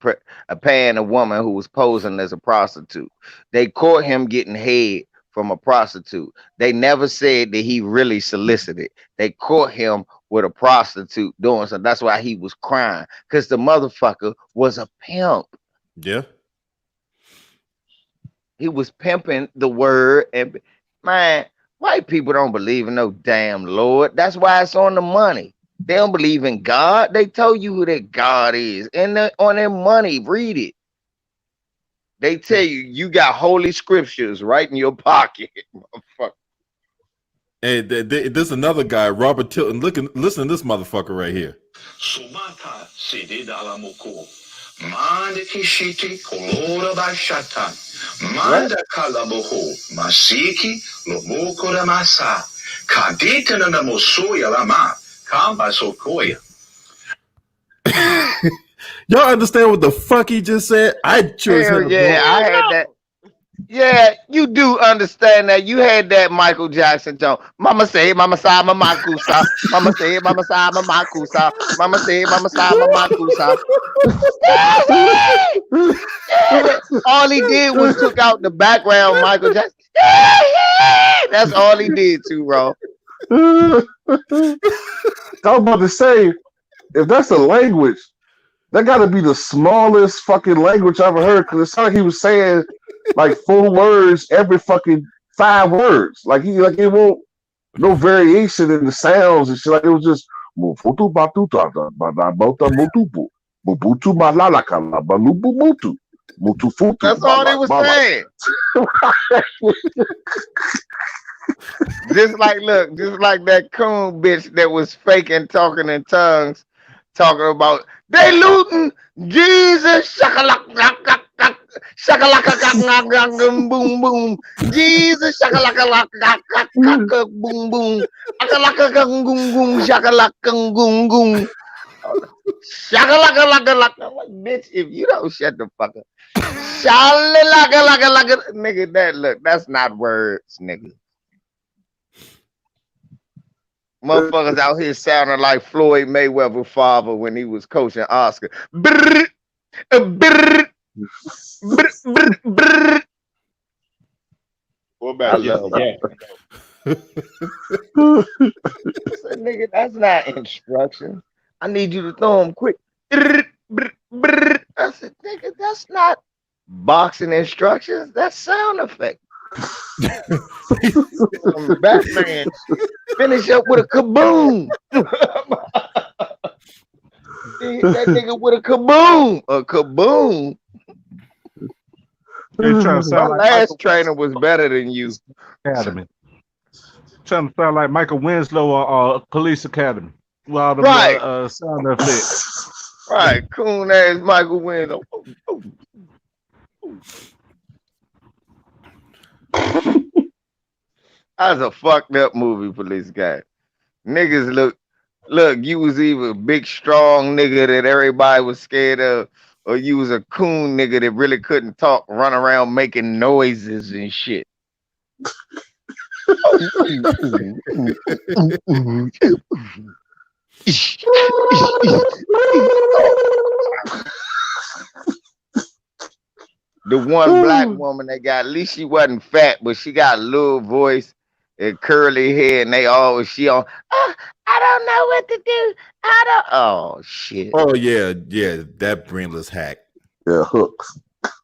paying a woman who was posing as a prostitute. They caught him getting head from a prostitute. They never said that he really solicited. They caught him with a prostitute doing something. That's why he was crying, because the motherfucker was a pimp. Yeah. He was pimping the word, and man, white people don't believe in no damn Lord. That's why it's on the money. They don't believe in God. They tell you who that God is, and on their money, read it. They tell you got holy scriptures right in your pocket, motherfucker. Hey, there's another guy, Robert Tilton. Listen to this motherfucker right here. Sumata sidi dalamoko. Manda kishiti kolora bashata. Manda kalaboho. Masiki lomoko da masa. Kadita na namosoya lama. Kamba sokoya. Y'all understand what the fuck he just said? I sure yeah, I had that. Yeah, you do understand that. You had that Michael Jackson tone. Mama say, Mama sa, Mama kusa. Mama say, Mama sa, Mama kusa. Mama say, Mama sa, Mama kusa. All he did was took out the background Michael Jackson. That's all he did too, bro. I was about to say, if that's a language, that got to be the smallest fucking language I ever heard, because it sounded like he was saying like 4 words every fucking 5 words. Like it won't, no variation in the sounds and shit. Like it was just that's all they was saying. Just like that coon bitch that was faking talking in tongues, talking about they looting Jesus, shakalaka, shakalaka, boom boom, Jesus, shakalaka, boom boom, shakalaka, boom boom, shakalaka, boom boom, shakalaka. I'm like, bitch, if you don't shut the fuck up, shakalaka, nigga, that's not words, nigga. Motherfuckers out here sounding like Floyd Mayweather's father when he was coaching Oscar. Brrr, brrr, brrr, brrr, brrr. What about Jesse Jackson? Nigga, that's not instruction. I need you to throw him quick. Brrr, brrr, brrr. I said, nigga, that's not boxing instructions. That's sound effect. Batman, finish up with a kaboom. That nigga with a kaboom. A kaboom. My last trainer was better than you. Academy. Trying to sound like Michael Winslow or Police Academy. Well, the Right. Sound effects. Right. Coon ass Michael Winslow. That's a fucked up movie, Police Guy. Niggas look, you was either a big strong nigga that everybody was scared of, or you was a coon nigga that really couldn't talk, run around making noises and shit. The one black woman they got, at least she wasn't fat, but she got a little voice and curly hair, and they always I don't know what to do. Oh shit. Oh yeah, that brainless hack. Yeah, Hook.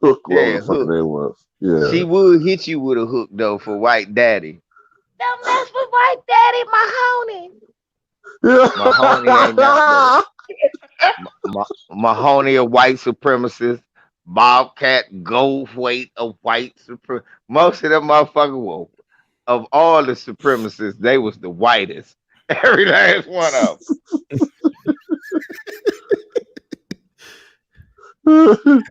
Hook, yeah, Hook. Name was. Yeah. She would hit you with a hook though for White Daddy. Don't mess with White Daddy, Mahoney. Yeah. Mahoney ain't nothing. Mahoney a white supremacist. Bobcat Goldthwait a white supremacist. Most of them motherfuckers were, of all the supremacists, they was the whitest. Every last one of them.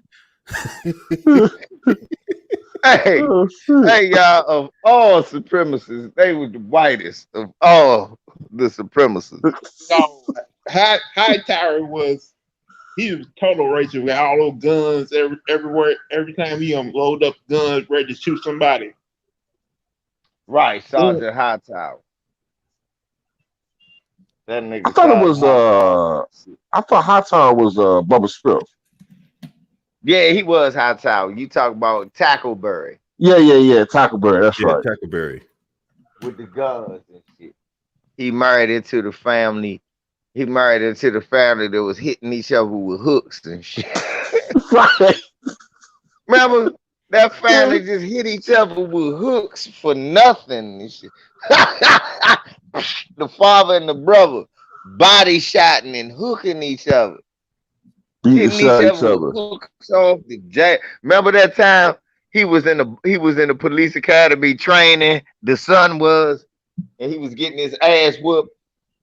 Hey, Oh shit. hey, y'all, of all supremacists, they were the whitest of all the supremacists. No, Hightower was he was total racist with all those guns everywhere. Every time he load up guns, ready to shoot somebody. Right, Sergeant Hightower. That I nigga thought it Sergeant was Hightower. I thought Hightower was Bubba Smith. Yeah, he was Hightower. You talk about Tackleberry Yeah. Tackleberry, that's Yeah, right. Tackleberry. with the guns and shit. He married into the family. He married into the family that was hitting each other with hooks and shit. Right. Remember that family just hit each other with hooks for nothing and shit. The father and the brother body shotting and hooking each other, Beating hitting each shot each other with other. hooks off the jack. Remember that time he was in the police academy training. The son was, and he was getting his ass whooped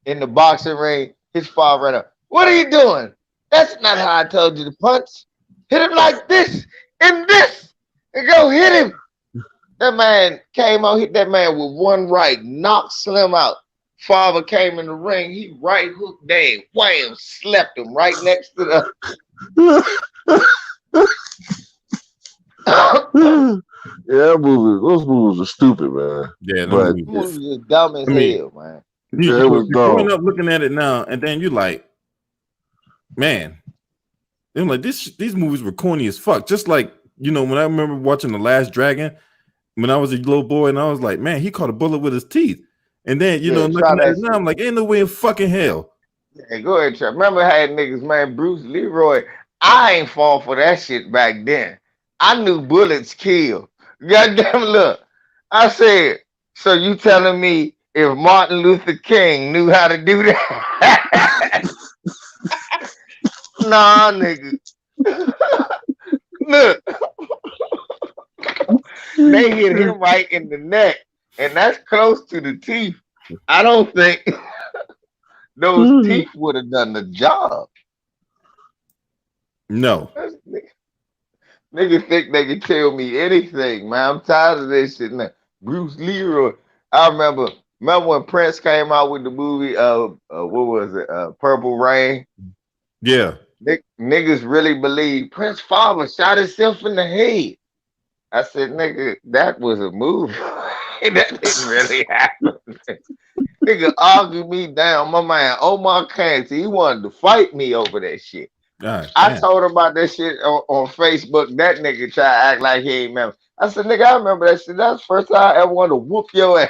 in the boxing ring. His father ran up. What are you doing? That's not how I told you to punch. Hit him like this and this, and go hit him. That man came out, hit that man with one right, knocked Slim out. Father came in the ring, he right hooked down, wham, slept him right next to the. Yeah, those movies are stupid, man. Yeah, them But movies. Was just dumb as I mean, hell, man. it was you're growing dumb. up looking at it now, and then you like, man, I'm like these movies were corny as fuck. Just like when I remember watching The Last Dragon when I was a little boy, and I was like, man, he caught a bullet with his teeth. And then Yeah, try looking at that it now, shit. I'm like, ain't no way in fucking hell. Hey, go ahead, try. Remember, I had niggas, man, Bruce Leroy. I ain't fall for that shit back then. I knew bullets kill. Goddamn, look. I said, so you telling me if Martin Luther King knew how to do that? Nah, nigga. Look, they hit him right in the neck, and that's close to the teeth. I don't think those teeth would have done the job. No. Niggas think they can tell me anything, man. I'm tired of this shit now. Bruce Leroy. I remember when Prince came out with the movie what was it? Purple Rain. Yeah. Niggas really believe Prince father shot himself in the head. I said, nigga, that was a movie. That didn't really happen. Nigga argued me down. My man Omar Canty, he wanted to fight me over that shit. I told him about that shit on Facebook. That nigga try to act like he ain't remember. I said, nigga, I remember that shit. That's the first time I ever wanted to whoop your ass.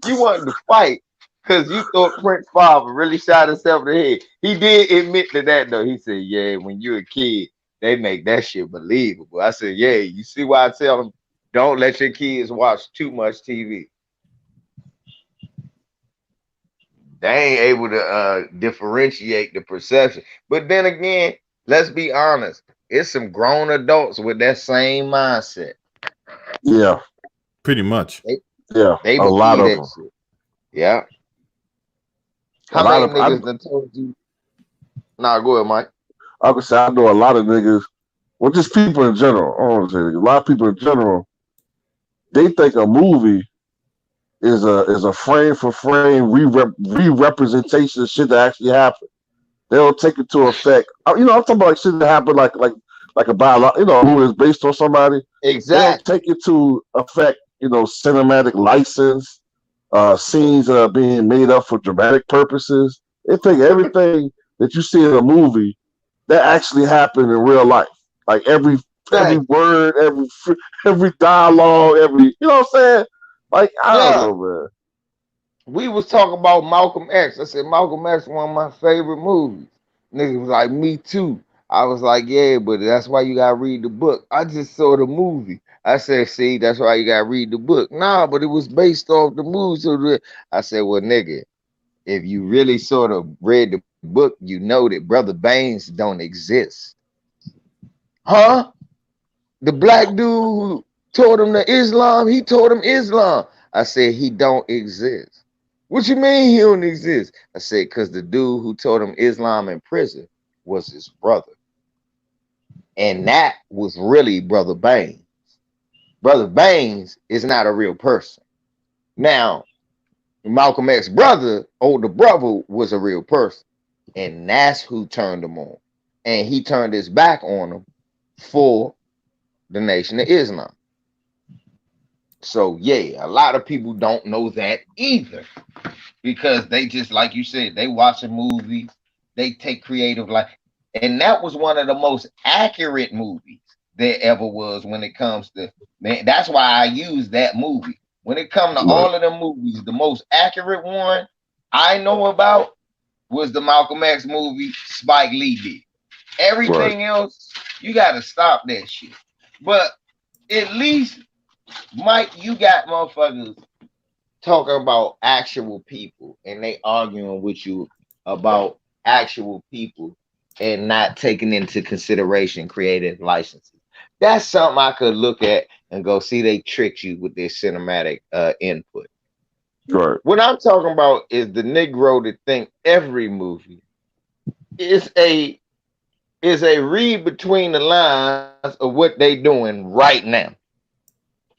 You wanted to fight because you thought Prince father really shot himself in the head. He did admit to that though. He said, yeah, when you're a kid, they make that shit believable. I said, yeah, you see why I tell them don't let your kids watch too much TV. They ain't able to differentiate the perception. But then again, let's be honest. It's some grown adults with that same mindset. Yeah. Pretty much. They a believe lot of that them. shit. Yeah. How many niggas done told you? Nah, go ahead, Mike. I would say I know a lot of niggas, well, just people in general. I don't want to say niggas. A lot of people in general, they think a movie is a frame for frame re-representation of shit that actually happened. They don't take it to effect. I'm talking about like shit that happened like a biological, who is based on somebody. Exactly. They don't take it to effect, cinematic license, scenes that are being made up for dramatic purposes. They take everything that you see in a movie that actually happened in real life. Like every word, every dialogue, you know what I'm saying? Like, I don't know, man. We was talking about Malcolm X. I said Malcolm X one of my favorite movies. Niggas was like, me too. I was like, yeah, but that's why you gotta read the book. I just saw the movie. I said, see, that's why you gotta read the book. Nah, but it was based off the movie. So I said, well, nigga, if you really sort of read the book, you know that Brother Baines don't exist. Huh? The black dude who taught him the Islam, he taught him Islam. I said, he don't exist. What you mean he don't exist? I said, because the dude who taught him Islam in prison was his brother. And that was really Brother Baines. Brother Baines is not a real person. Now, Malcolm X's brother, older brother, was a real person. And that's who turned him on. And he turned his back on him for the Nation of Islam. So, yeah, a lot of people don't know that either. Because they just, like you said, they watching movies, they take creative life. And that was one of the most accurate movies there ever was when it comes to, man, that's why I use that movie. When it comes to all of them movies, the most accurate one I know about was the Malcolm X movie Spike Lee did. Everything else, you got to stop that shit. But at least, Mike, you got motherfuckers talking about actual people and they arguing with you about actual people and not taking into consideration creative licenses. That's something I could look at and go, see, they tricked you with their cinematic input. Right. What I'm talking about is the Negro that think every movie is a read between the lines of what they doing right now.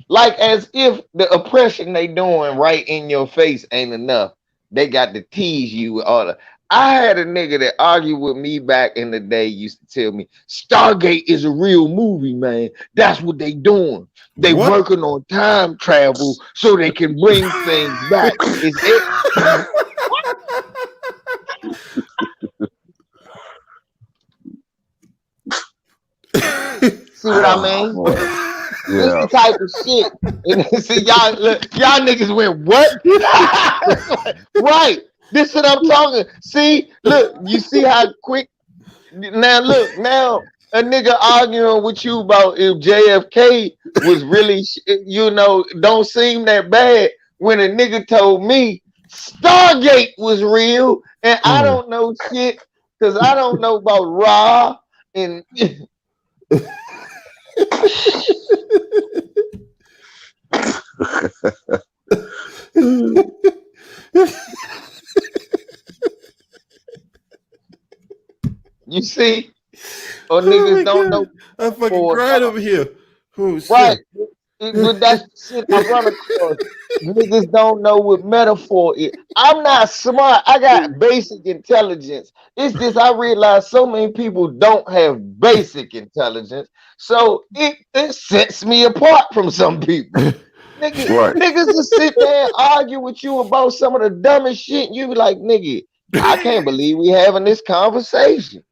Like as if the oppression they doing right in your face ain't enough. They got to tease you with all the. I had a nigga that argued with me back in the day, used to tell me Stargate is a real movie, man. That's what they doing. They working on time travel so they can bring things back. Is it? See what I mean? This the type of shit. And see, y'all niggas went, what? Right. This is what I'm talking. See, look, you see how quick. Now, look, now a nigga arguing with you about if JFK was really, don't seem that bad when a nigga told me Stargate was real and I don't know shit because I don't know about Ra and. You see, or niggas don't know. I fucking cried over here. Oh, right, but that's shit I run across. Niggas don't know what metaphor is. I'm not smart. I got basic intelligence. It's just I realize so many people don't have basic intelligence, so it sets me apart from some people. Niggas just sit there and argue with you about some of the dumbest shit. You be like, nigga, I can't believe we having this conversation.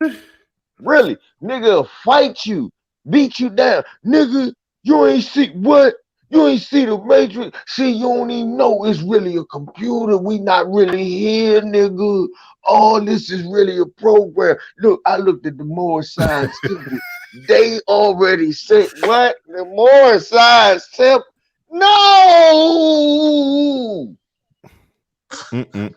Really, nigga, fight you, beat you down, nigga. You ain't see what? You ain't see the Matrix. See, you don't even know it's really a computer. We not really here, nigga. All this is really a program. Look, I looked at the more science temple. They already said what? The more science temple. No.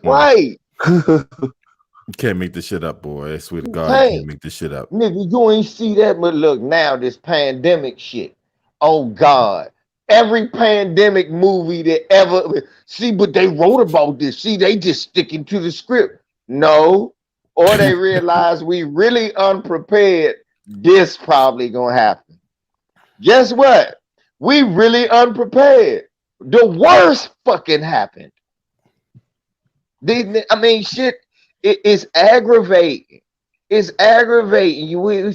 Right. You can't make this shit up, boy. I swear to God, you can't make this shit up. Nigga, you ain't see that, but look, now this pandemic shit. Oh God. Every pandemic movie that ever see, but they wrote about this. See, they just sticking to the script. No, or they realize we really unprepared. This probably gonna happen. Guess what? We really unprepared. The worst fucking happened. I mean, shit. It's aggravating. It's aggravating.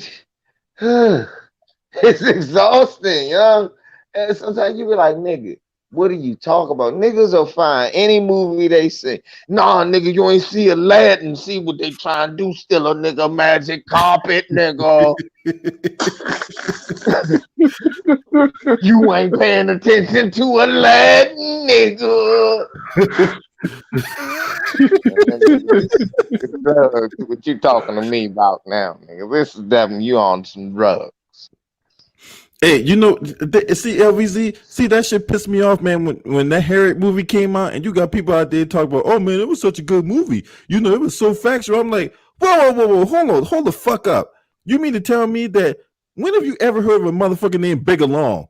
It's exhausting, young. And sometimes you be like, nigga, what are you talking about? Niggas are fine. Any movie they say, nah, nigga, you ain't see Aladdin. See what they trying to do. Still a nigga magic carpet, nigga. You ain't paying attention to Aladdin, nigga. Drugs, what you talking to me about now, nigga? This is them. You on some drugs. Hey, see LVZ, see that shit pissed me off, man. When that Harriet movie came out, and you got people out there talking about, oh man, it was such a good movie. It was so factual. I'm like, whoa, hold the fuck up. You mean to tell me that when have you ever heard of a motherfucker named Bigger Long?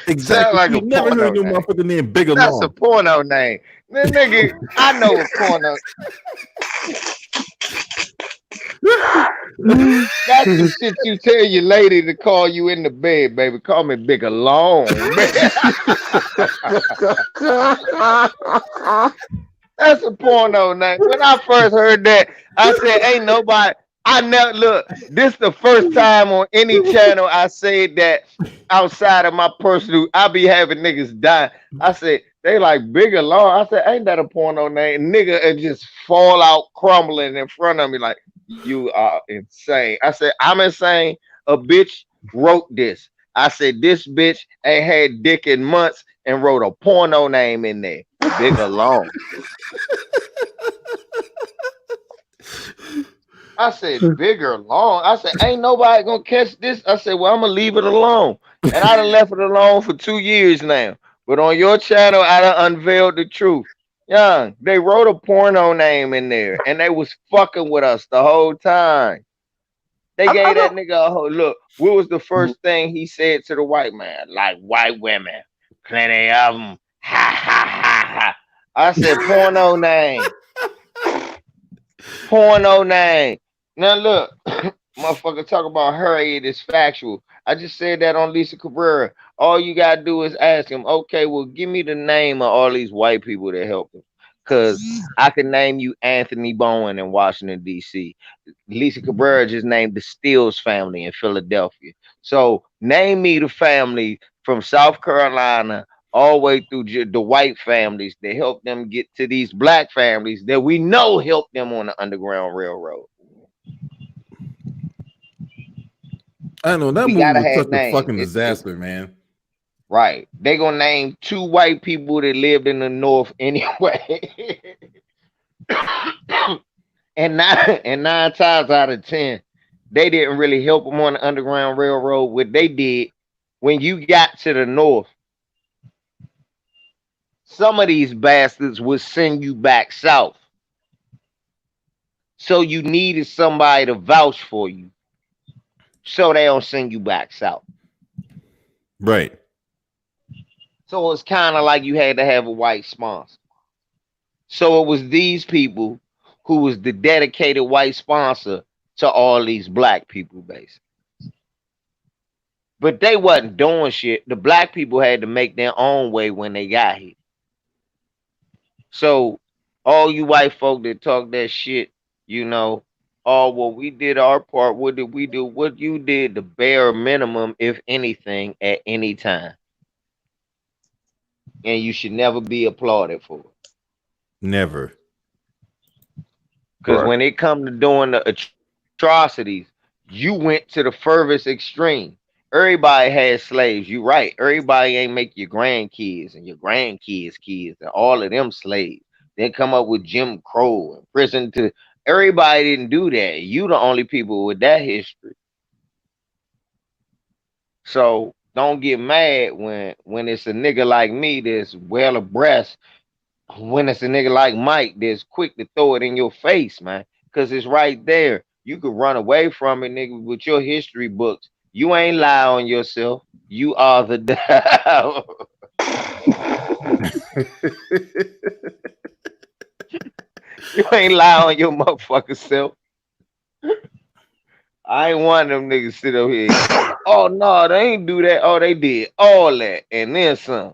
Exactly. Like you never heard no motherfucker named Bigger Long. That's a porno name. Nigga, I know a porno. That's the shit you tell your lady to call you in the bed, baby. Call me Big Alone, man. That's a porno name. When I first heard that, I said, "Ain't nobody." I never look. This the first time on any channel I said that outside of my personal. I be having niggas die. I said they like Big Alone. I said, "Ain't that a porno name?" Nigga, and just fall out crumbling in front of me like you are insane. I said, "I'm insane." A bitch wrote this. I said, "This bitch ain't had dick in months," and wrote a porno name in there. Big Alone. I said, bigger, long. I said, ain't nobody gonna catch this. I said, well, I'm gonna leave it alone. And I done left it alone for 2 years now. But on your channel, I done unveiled the truth. Young, they wrote a porno name in there and they was fucking with us the whole time. They gave that nigga a whole look. What was the first thing he said to the white man? Like white women, plenty of them. Ha ha ha ha. I said, porno name. Porno name. Now look, motherfucker talk about Harriet is factual. I just said that on Lisa Cabrera. All you gotta do is ask him, okay, well, give me the name of all these white people that helped him. Cause I can name you Anthony Bowen in Washington, D.C. Lisa Cabrera just named the Stills family in Philadelphia. So name me the family from South Carolina all the way through the white families that helped them get to these black families that we know helped them on the Underground Railroad. I know that We movie gotta was have such a names. fucking disaster, man. Right. They gonna name 2 white people that lived in the North anyway. and nine times out of 10, they didn't really help them on the Underground Railroad. What they did when you got to the North, some of these bastards would send you back south. So you needed somebody to vouch for you. So they don't send you back south. Right. So it's kind of like you had to have a white sponsor. So it was these people who was the dedicated white sponsor to all these black people, basically. But they wasn't doing shit. The black people had to make their own way when they got here. So all you white folk that talk that shit, you know, oh, well, we did our part. What did we do? What you did, the bare minimum, if anything, at any time. And you should never be applauded for it. Never. Because when it come to doing the atrocities, you went to the furthest extreme. Everybody had slaves. You right. Everybody ain't make your grandkids and your grandkids' kids and all of them slaves. Then come up with Jim Crow and prison to. Everybody didn't do that. You the only people with that history. So don't get mad when it's a nigga like me that's well abreast. When it's a nigga like Mike that's quick to throw it in your face, man, because it's right there. You could run away from it, nigga, with your history books. You ain't lie on yourself. You are the devil. You ain't lie on your motherfucking self. I ain't one of them niggas sit over here. Oh no, they ain't do that. Oh, they did all that and then some.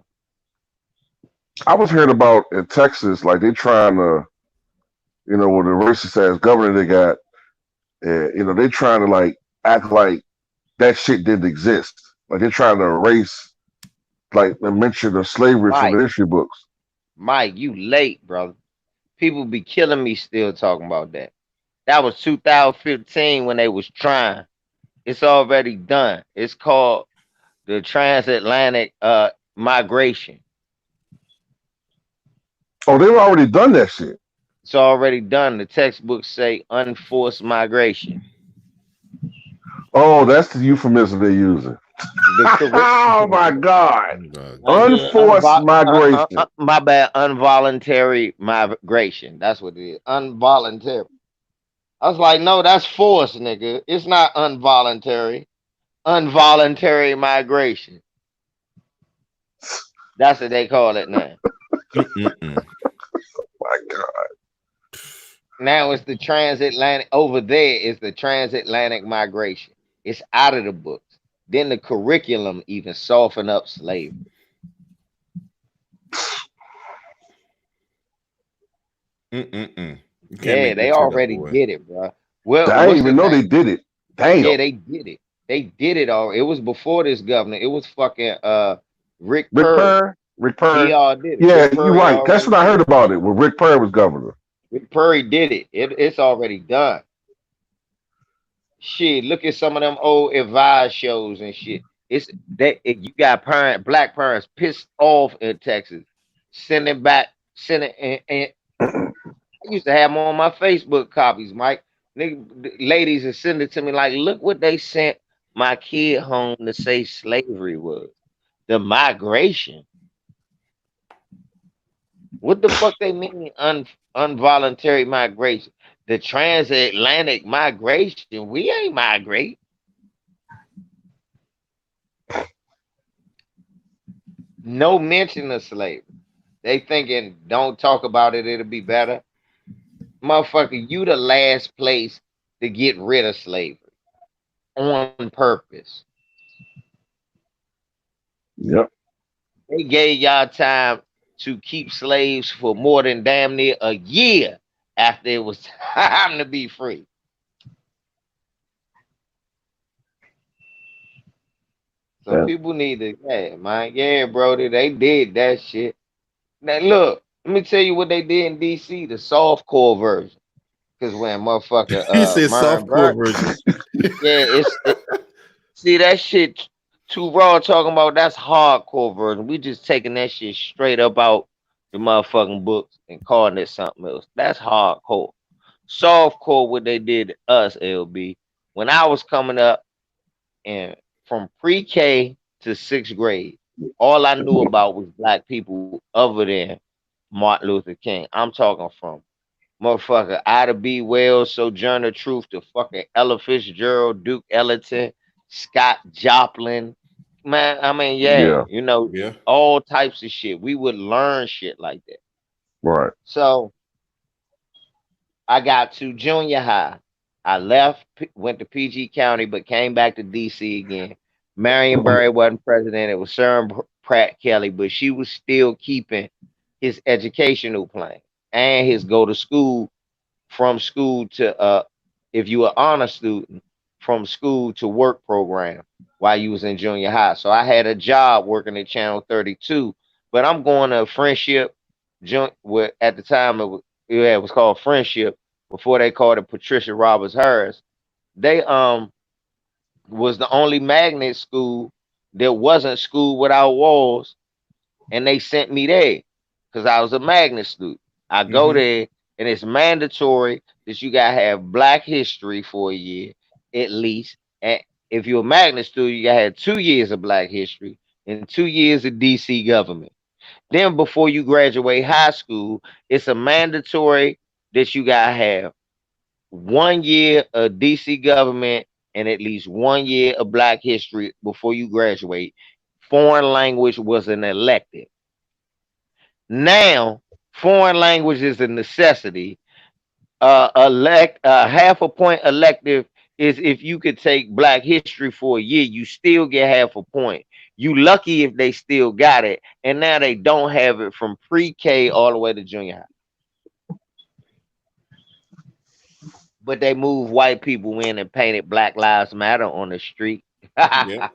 I was hearing about in Texas, like they trying to, you know, with the racist ass governor they got, you know, they trying to like act like that shit didn't exist. Like they're trying to erase like the mention of slavery from the history books. Mike, you late, brother. People be killing me still talking about that. That was 2015 when they was trying. It's already done. It's called the transatlantic migration. Oh, they've already done that shit. It's already done. The textbooks say unforced migration. Oh, that's the euphemism they're using. Oh my God. Unforced migration. My bad. Involuntary migration. That's what it is. Involuntary. I was like, no, that's forced, nigga. It's not involuntary. Involuntary migration. That's what they call it now. My God. Now it's the transatlantic. Over there is the transatlantic migration. It's out of the books. Then the curriculum even soften up slavery. You can't Yeah, make they that shit up, already boy. did it, bro. Well, I didn't what's even his know they name? did it. Damn. Yeah, they did it. They did it all. It was before this governor. It was fucking Rick Rick Perry. Perry? Rick He Perry? all did it. Yeah, Rick you're Perry right. That's already what I did heard it. about it when Rick Perry was governor. Rick Perry did it. It's already done. Shit, look at some of them old advice shows and shit. It's that you got black parents pissed off in Texas, sending back, sending. And I used to have them on my Facebook copies, Mike. Ladies are sending it to me like, look what they sent my kid home to say slavery was the migration. What the fuck they mean involuntary migration? The transatlantic migration. We ain't migrate. No mention of slavery. They thinking don't talk about it, it'll be better. Motherfucker, you the last place to get rid of slavery on purpose. Yep. They gave y'all time to keep slaves for more than damn near a year after it was time to be free. So Yeah. people need to, yeah, man, yeah, bro, they did that shit. Now look, let me tell you what they did in DC, the soft core version. Cause when motherfucker He said Myron softcore Burke, version. yeah, see that shit too raw talking about that's hardcore version. We just taking that shit straight up out the motherfucking books and calling it something else. That's hardcore. Softcore what they did to us, LB. When I was coming up and from pre-K to sixth grade, all I knew about was black people other than Martin Luther King. I'm talking from motherfucker Ida B. Wells, Sojourner Truth, to fucking Ella Fitzgerald, Duke Ellington, Scott Joplin. Man, I mean, yeah, Yeah. Yeah. all types of shit. We would learn shit like that. Right. So I got to junior high. I left, went to PG County, but came back to DC again. Marion Barry wasn't president. It was Sharon Pratt Kelly, but she was still keeping his educational plan and his go to school from school to if you were honor student from school to work program while you was in junior high. So I had a job working at Channel 32, but I'm going to Friendship with at the time it was called Friendship before they called it Patricia Roberts Harris. They was the only magnet school that wasn't school without walls, and they sent me there because I was a magnet student. I go Mm-hmm. there, and it's mandatory that you gotta have Black history for a year at least. And if you're a magnet student, you gotta have 2 years of Black history and 2 years of DC government. Then before you graduate high school, it's a mandatory that you gotta have 1 year of DC government and at least 1 year of Black history before you graduate. Foreign language was an elective. Now, foreign language is a necessity. Half a point elective is if you could take Black history for a year, you still get half a point. You lucky if they still got it, and now they don't have it from pre-K all the way to junior high. But they moved white people in and painted Black Lives Matter on the street. Yeah.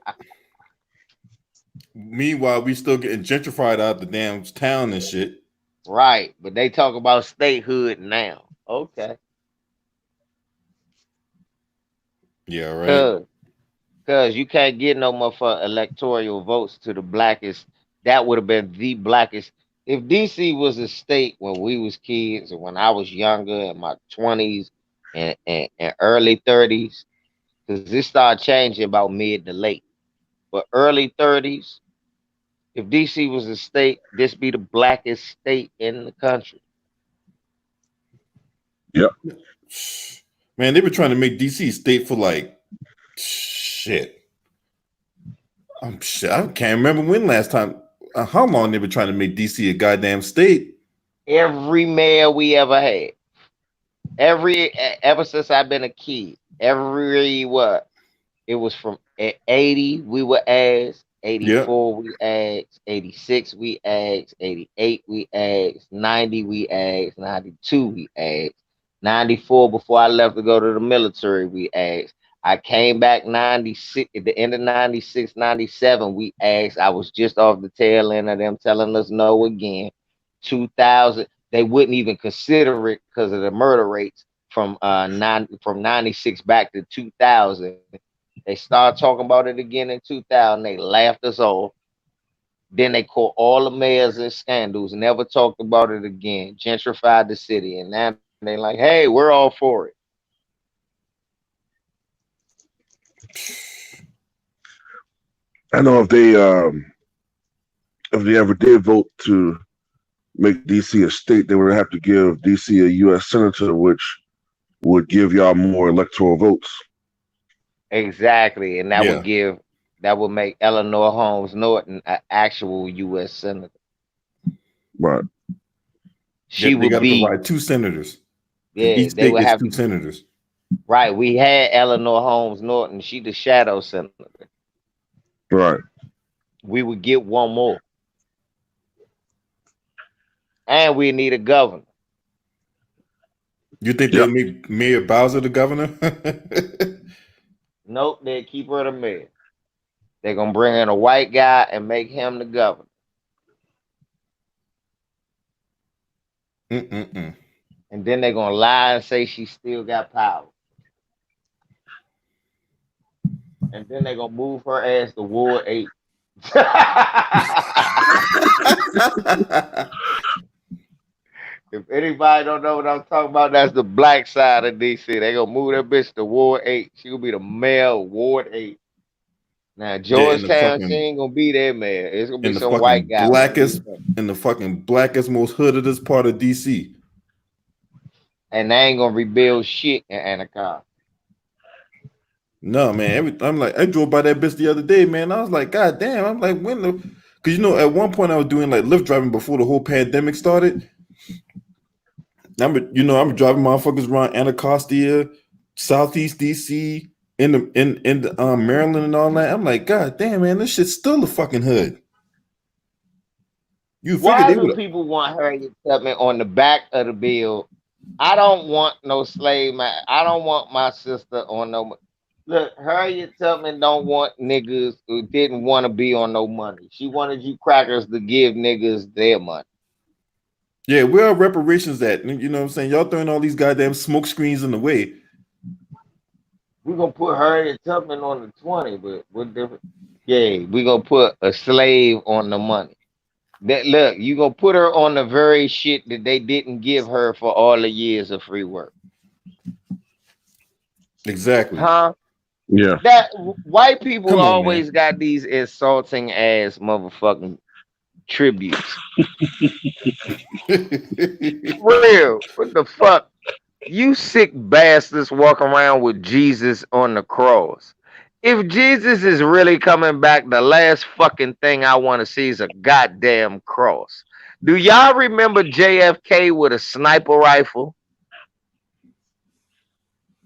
Meanwhile, we still getting gentrified out the damn town and shit. Right, but they talk about statehood now. Okay, Yeah, right. cause Cause you can't get no more for electoral votes to the blackest. That would have been the blackest. If DC was a state when we was kids and when I was younger in my 20s and early 30s, because this started changing about mid to late. But early 30s, if DC was a state, this be the blackest state in the country. Yep. Man, they were trying to make DC state for like shit. Shit. I can't remember when last time. How long they were trying to make DC a goddamn state? Every mayor we ever had. Ever since I've been a kid, every what it was from at 80 we were asked, Yep. 84 we asked, 86 we asked, 88 we asked, 90 we asked, 92 we asked, 94 before I left to go to the military we asked. I came back 96 at the end of 96, 97 we asked. I was just off the tail end of them telling us no again. 2000 they wouldn't even consider it because of the murder rates from 96 back to 2000. They started talking about it again in 2000. They laughed us off. Then they caught all the mayors in scandals, never talked about it again, gentrified the city. And now they're like, hey, we're all for it. I know if they ever did vote to make DC a state, they would have to give DC a U.S. senator, which would give y'all more electoral votes. Exactly. And Yeah. that would make Eleanor Holmes Norton an actual US senator. Right. She They would got to be, provide 2 senators because yeah, each they state would gets have two senators. right. We had Eleanor Holmes Norton, she the shadow senator. Right. We would get one more. And we need a governor. You think Yep. they'll make Mayor Bowser the governor? Nope, they keep her the mayor. They're gonna bring in a white guy and make him the governor. Mm-mm-mm. And then they're gonna lie and say she still got power. And then they're gonna move her ass to Ward 8. If anybody don't know what I'm talking about, that's the black side of DC. They gonna move that bitch to Ward 8. She gonna be the mayor of Ward 8. Now Yeah, in the Georgetown, she fucking ain't gonna be there, mayor. It's gonna be in the some white fucking guy gonna be blackest there. in the fucking blackest, most hoodedest part of DC. And they ain't gonna rebuild shit in Anaconda. No, man. I'm like, I drove by that bitch the other day, man. I was like, God damn. I'm like, when the, because at one point I was doing like Lyft driving before the whole pandemic started. I'm driving motherfuckers around Anacostia, Southeast DC, in the Maryland and all that. I'm like, God damn, man, this shit's still a fucking hood. You figure Why they do would. people want Harriet Tubman on the back of the bill? I don't want no slave man. I don't want my sister on no. Look, Harriet Tubman don't want niggas who didn't want to be on no money. She wanted you crackers to give niggas their money. Yeah, where are reparations at? You know what I'm saying? Y'all throwing all these goddamn smoke screens in the way. We're gonna put Harriet Tubman on the 20, but what different? Yeah, we're gonna put a slave on the money. That look, you gonna put her on the very shit that they didn't give her for all the years of free work. Exactly. Huh? Yeah. That white people Come on, always man. got these insulting ass motherfucking tributes. Real. What the fuck? You sick bastards walk around with Jesus on the cross. If Jesus is really coming back, the last fucking thing I want to see is a goddamn cross. Do y'all remember JFK with a sniper rifle?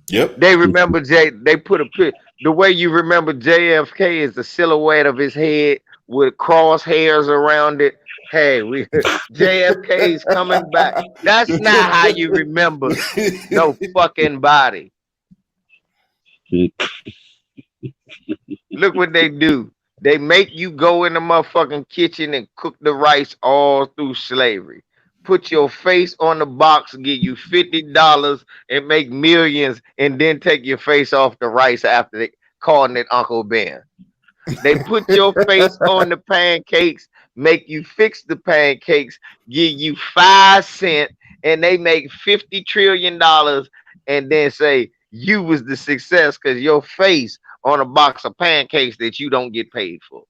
Yep. They remember they put a the way you remember JFK is the silhouette of his head with crosshairs around it. Hey, we JFK's coming back. That's not how you remember no fucking body. Look what they do. They make you go in the motherfucking kitchen and cook the rice all through slavery. Put your face on the box, give you $50 and make millions, and then take your face off the rice after they calling it Uncle Ben. They put your face on the pancakes, make you fix the pancakes, give you 5 cents, and they make $50 trillion, and then say you was the success because your face on a box of pancakes that you don't get paid for.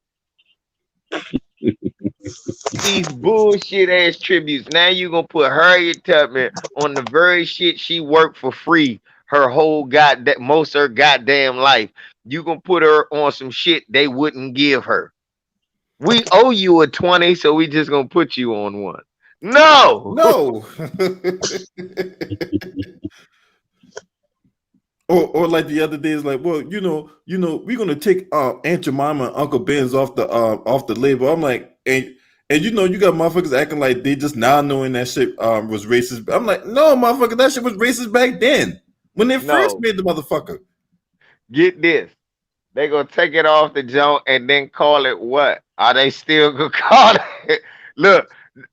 These bullshit ass tributes. Now you gonna put Harriet Tubman on the very shit she worked for free her whole goddamn most of her goddamn life. You gonna put her on some shit they wouldn't give her. We owe you a 20, so we just gonna put you on one. No. No. Or like the other day, it's like, well, we're gonna take Aunt Jemima and Uncle Ben's off the label. I'm like, and you got motherfuckers acting like they just now knowing that shit was racist. I'm like, no, motherfucker, that shit was racist back then when they first No. made the motherfucker. Get this. They gonna take it off the joint and then call it what? Are they still gonna call it? Look,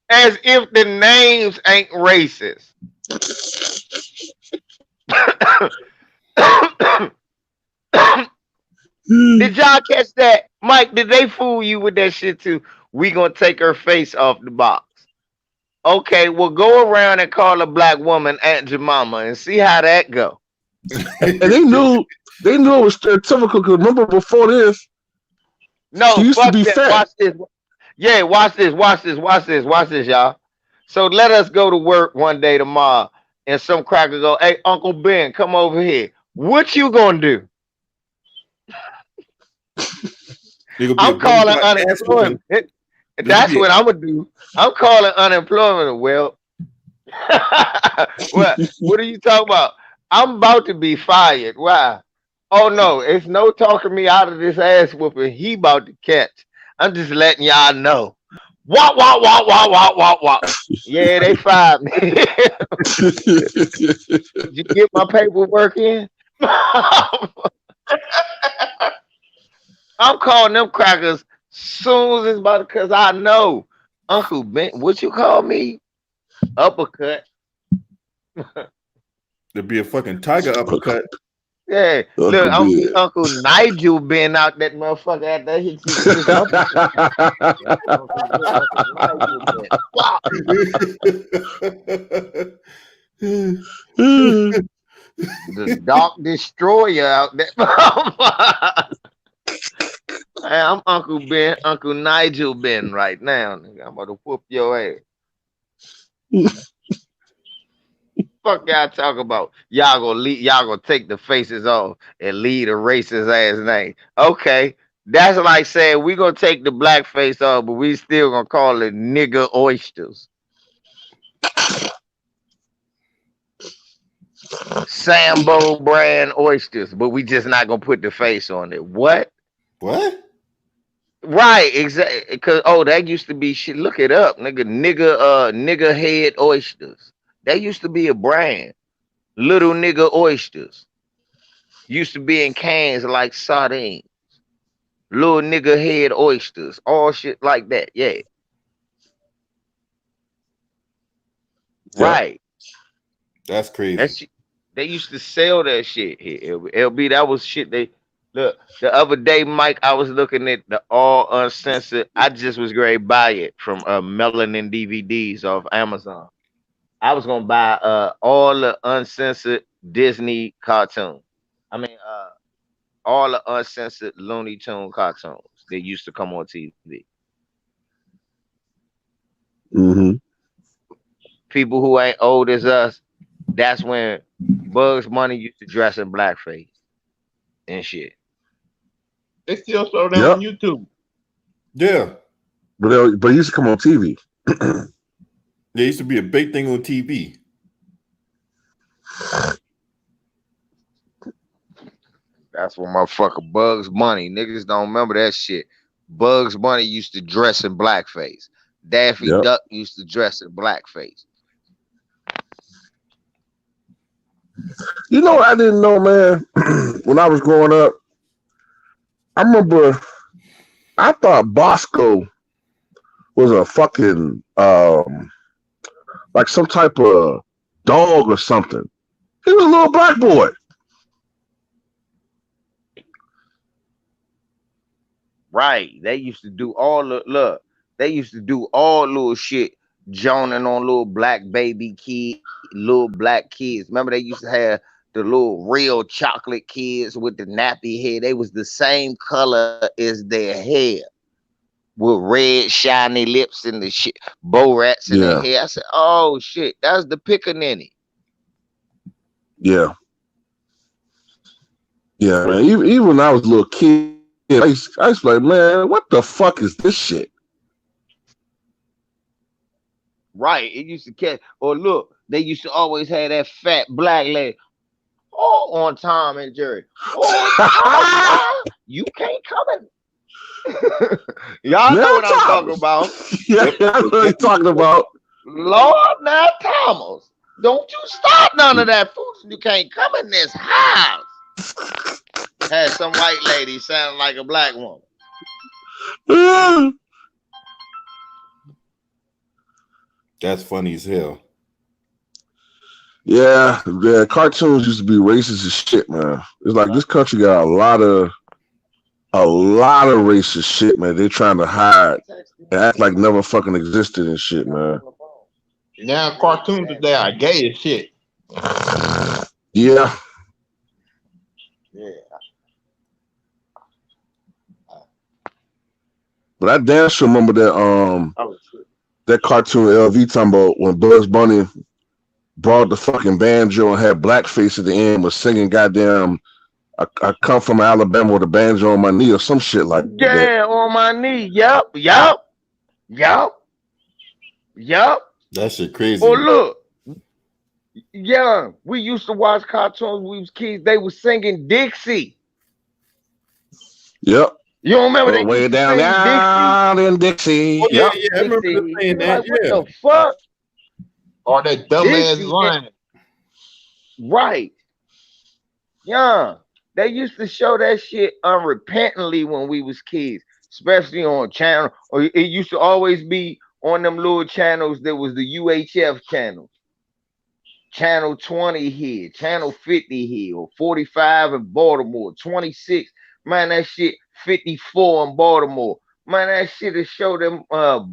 as if the names ain't racist. Did y'all catch that? Mike, did they fool you with that shit too? We gonna take her face off the box. Okay, well go around and call a black woman Aunt Jemima and see how that go. And they knew it was stereotypical, because remember before this, No, she used to be that. fat. Watch this. Yeah, watch this, y'all. So let us go to work one day tomorrow and some cracker go, hey, Uncle Ben, come over here. What you gonna do? I'm calling unemployment. That's what I'm gonna do. I'm calling unemployment. Well, what are you talking about? I'm about to be fired. Why? Oh no, it's no talking me out of this ass whooping he about to catch. I'm just letting y'all know. Wah wah wah wah wah wah wah. Yeah, they fired me. Did you get my paperwork in? I'm calling them crackers soon as it's about, because I know Uncle Ben. What you call me? Uppercut. There'd be a fucking tiger uppercut. Yeah, look, I'm Uncle Nigel been out that motherfucker after he the Dark Destroyer out there. Hey, I'm Uncle Ben, Uncle Nigel Ben right now. Nigga. I'm about to whoop your ass. Fuck y'all talk about? Y'all gonna take the faces off and leave a racist ass name. Okay. That's like saying we gonna take the black face off, but we still gonna call it nigger oysters. Sambo brand oysters, but we just not gonna put the face on it. What? What? Right, exactly. Because that used to be shit. Look it up, nigger head oysters. That used to be a brand. Little nigger oysters. Used to be in cans like sardines. Little nigger head oysters. All shit like that. Yeah. Right. That's crazy. They used to sell that shit here. LB, that was shit they look. The other day, Mike, I was looking at the all uncensored. I just was going to buy it from Melanin DVDs off Amazon. I was gonna buy all the uncensored Disney cartoons. I mean, all the uncensored Looney Tune cartoons that used to come on TV. Mm-hmm. People who ain't old as us, that's when Bugs Bunny used to dress in blackface and shit. They still show that on YouTube. Yeah. But it used to come on TV. There used to be a big thing on TV. That's what motherfucker Bugs Bunny. Niggas don't remember that shit. Bugs Bunny used to dress in blackface. Daffy Duck used to dress in blackface. You know what I didn't know, man? When I was growing up, I remember I thought Bosco was a fucking like some type of dog or something. He was a little black boy. Right. They used to do all the look. They used to do all little shit, joning on little black baby kid, little black kids. Remember they used to have the little real chocolate kids with the nappy hair. They was the same color as their hair, with red shiny lips and the shit, bow rats in their hair. I said, oh shit, that's the pickaninny. Yeah. Yeah, man. Even when I was a little kid, I used to be like, man, what the fuck is this shit? Right. It used to catch. Or look, they used to always have that fat black lady. Oh, on Tom and Jerry. Oh, Tom, you can't come in. Y'all know what I'm talking about. Yeah, I know what you're talking about. Lord, now Thomas, don't you start none of that food. You can't come in this house. Had some white lady sounding like a black woman. That's funny as hell. Yeah, cartoons used to be racist as shit, man. It's like this country got a lot of racist shit, man. They're trying to hide and act like never fucking existed and shit, man. Now cartoons today are gay as shit. Yeah. Yeah. But I damn sure remember that cartoon LV talking about when Bugs Bunny brought the fucking banjo and had blackface at the end, was singing goddamn I come from Alabama with a banjo on my knee or some shit like that. Yeah, on my knee. Yup. That shit crazy. Oh, look. Yeah, we used to watch cartoons when we was kids. They was singing Dixie. Yep. You don't remember that? Way down in Dixie. Oh, yeah, Yep. I remember saying that. Like, what the fuck? Or that dumbass line. Right. Yeah. They used to show that shit unrepentantly when we was kids, especially on channel. Or it used to always be on them little channels. There was the UHF channels. Channel 20 here, Channel 50 here, or 45 in Baltimore, 26. Man, that shit 54 in Baltimore. Man, that shit to show them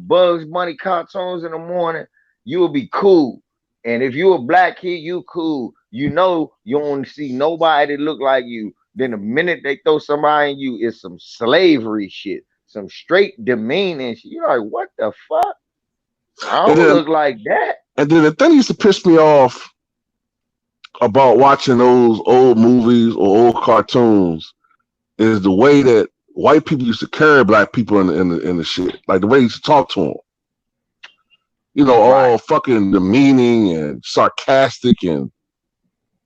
Bugs Bunny cartoons in the morning. You'll be cool. And if you're a black kid, you cool. You know you don't see nobody that look like you. Then the minute they throw somebody in you, it's some slavery shit, some straight demeaning shit. You're like, what the fuck? I don't look like that. And then the thing used to piss me off about watching those old movies or old cartoons is the way that white people used to carry black people in the shit, like the way they used to talk to them. You know, all fucking demeaning and sarcastic and,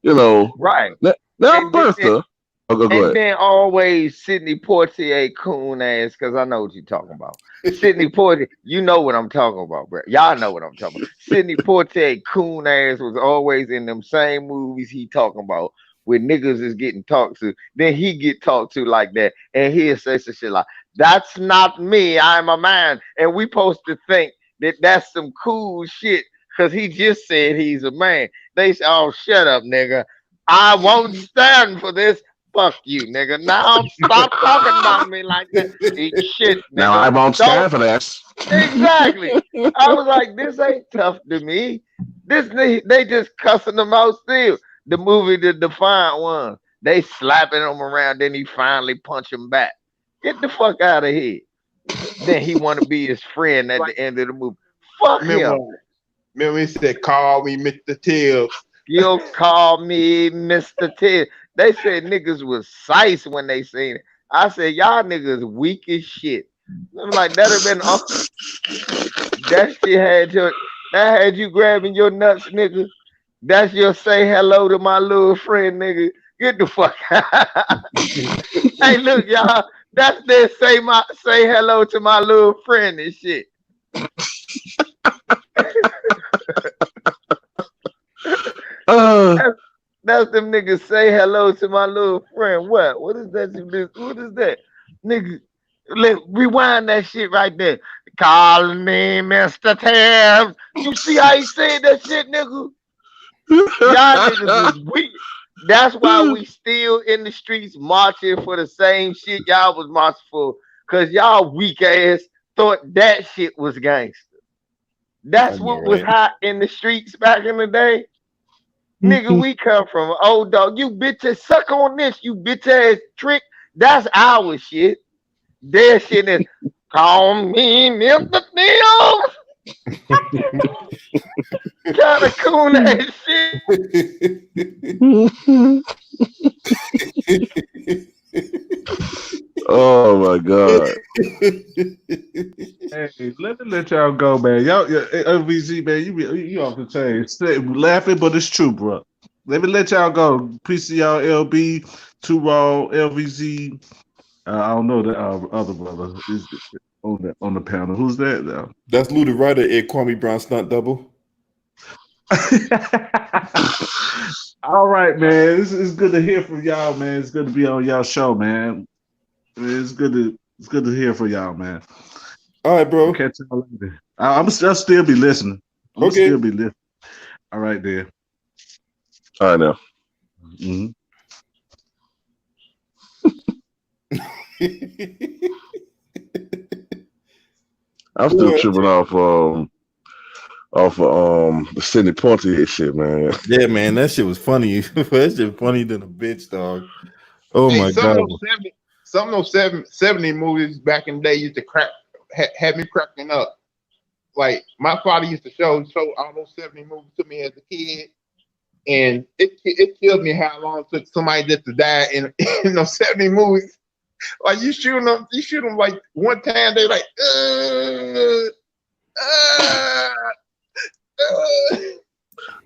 you know. Right. Now Bertha. Go ahead. Then always Sidney Poitier coon ass, because I know what you're talking about. Sidney Poitier, you know what I'm talking about, bro. Y'all know what I'm talking about. Sidney Poitier coon ass was always in them same movies he talking about, where niggas is getting talked to. Then he get talked to like that, and he'll say some shit like, "That's not me, I'm a man." And we supposed to think that that's some cool shit, because he just said he's a man. They say, "Oh, shut up, nigga. I won't stand for this. Fuck you, nigga. Now stop talking about me like that. Eat shit, nigga. Now I won't stand for this." Exactly. I was like, this ain't tough to me. They just cussing them out still. The movie, The Defiant One, they slapping him around, then he finally punch him back. Get the fuck out of here. Then he want to be his friend at the end of the movie. Fuck him. Remember he said, "Call me Mr. Tibbs." You'll call me Mr. Tibbs. They said niggas was sice when they seen it. I said, y'all niggas weak as shit. I'm like, that'd have been that shit had you grabbing your nuts, nigga. That's your say hello to my little friend, nigga. Get the fuck out. Hey, look, y'all. That's their say hello to my little friend and shit. That's them niggas say hello to my little friend. What is that? What is that? Nigga, rewind that shit right there. Call me Mr. Tibbs. You see how he said that shit, nigga? Y'all niggas was weak. That's why we still in the streets marching for the same shit y'all was marching for. Cause y'all weak ass thought that shit was gangster. That's what was hot in the streets back in the day. Nigga, we come from old dog. You bitches suck on this, you bitch ass trick. That's our shit. Their shit is call me Mr. Tibbs. Kind of cool ass shit. Oh my god. Hey, let me let y'all go, man. Y'all, LVZ, man, you off the chain. Laughing, but it's true, bro. Let me let y'all go. Peace to y'all, LB, Too Raw, LVZ. I don't know the other brother is on the panel. Who's that now? That's Lou the Ryder, Ed Kwame Brown stunt double. All right, man. It's good to hear from y'all, man. It's good to be on y'all show, man. It's good to hear from y'all, man. All right, bro. Catch y'all later. I'll still be listening. Okay. Still be listening. All right, there. All right now. Mm-hmm. I'm still tripping off the Sidney Poitier shit, man. Yeah, man, that shit was funny. That shit funny than a bitch, dog. Oh my god. Some of those 70 movies back in the day used to had me cracking up. Like my father used to show all those 70 movies to me as a kid, and it killed me how long it took somebody just to die in those 70 movies. Like you shoot them like one time, they like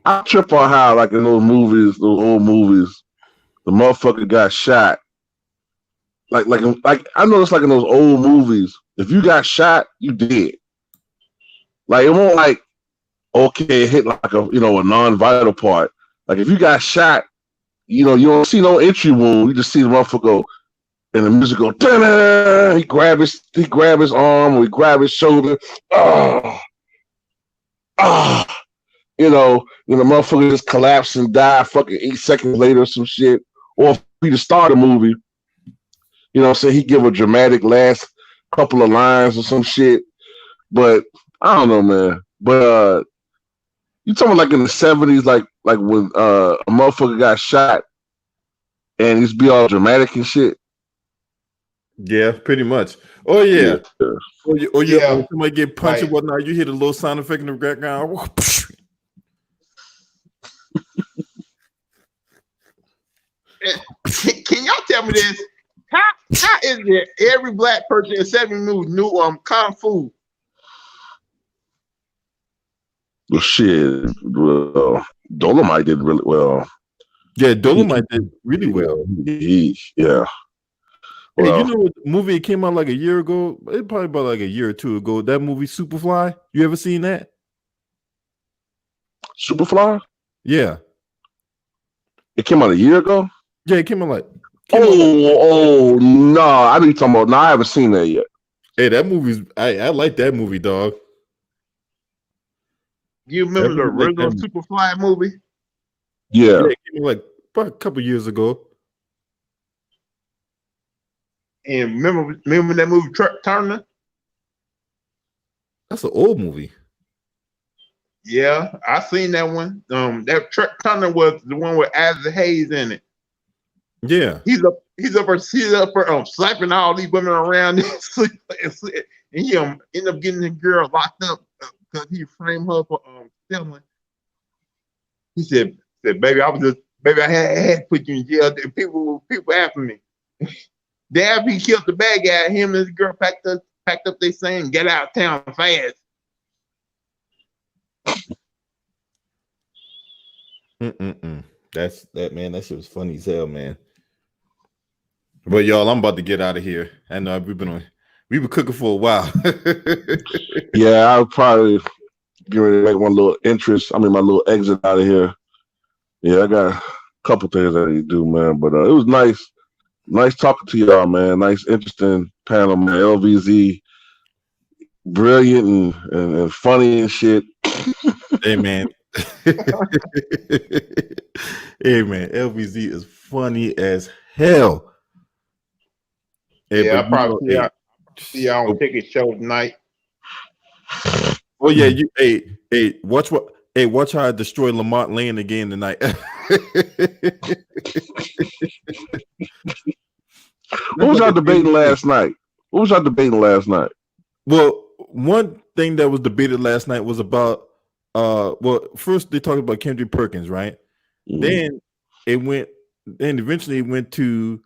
I trip on how, like in those old movies, the motherfucker got shot. Like I noticed, like in those old movies, if you got shot, you dead. Like it won't like, okay, it hit like a non-vital part. Like if you got shot, you don't see no entry wound. You just see the motherfucker go, and the music go, da-da! He grab his arm, or he grab his shoulder. Then the motherfucker just collapse and die fucking 8 seconds later or some shit. Or if he just start a movie, say he give a dramatic last couple of lines or some shit. But I don't know, man. But you talking like in the 70s, like when a motherfucker got shot and he used to be all dramatic and shit. Yeah, pretty much. Oh yeah. Or somebody get punched and whatnot, you hear the little sound effect in the background. Can y'all tell me this? How is it every black person in 70 movies knew kung fu? Well, shit. Well, Dolomite did really well. Yeah, Dolomite did really well. Yeah. Well, hey, you know what movie came out like a year ago? It probably about like a year or two ago. That movie Superfly. You ever seen that? Superfly? Yeah. It came out a year ago? Yeah, it came out like. No! I know you're talking about. No, I haven't seen that yet. Hey, that movie's. I like that movie, dog. You remember the original Superfly movie? Yeah. It came out like about a couple years ago. And remember that movie Truck Turner? That's an old movie. Yeah, I seen that one. That Truck Turner was the one with Isaac Hayes in it. Yeah, he's up for slapping all these women around and he end up getting the girl locked up because he framed her for stealing. He said, baby, I had to put you in jail. People after me. Then he killed the bad guy. Him and his girl packed up they saying, get out of town fast. That's that, man. That shit was funny as hell, man. But y'all, I'm about to get out of here. I know we've been cooking for a while. Yeah, I'll probably get ready to make my little exit out of here. Yeah, I got a couple things I need to do, man. But it was nice talking to y'all, man. Nice, interesting panel, man. LVZ, brilliant and funny and shit. Hey, man. Hey, man. LVZ is funny as hell. Hey, yeah, I probably see y'all on Ticket Show tonight. Oh yeah, watch how I destroy Lamont Lane again tonight. What was y'all debating last night? Well, one thing that was debated last night was about first they talked about Kendrick Perkins, right? Mm-hmm. Then eventually it went to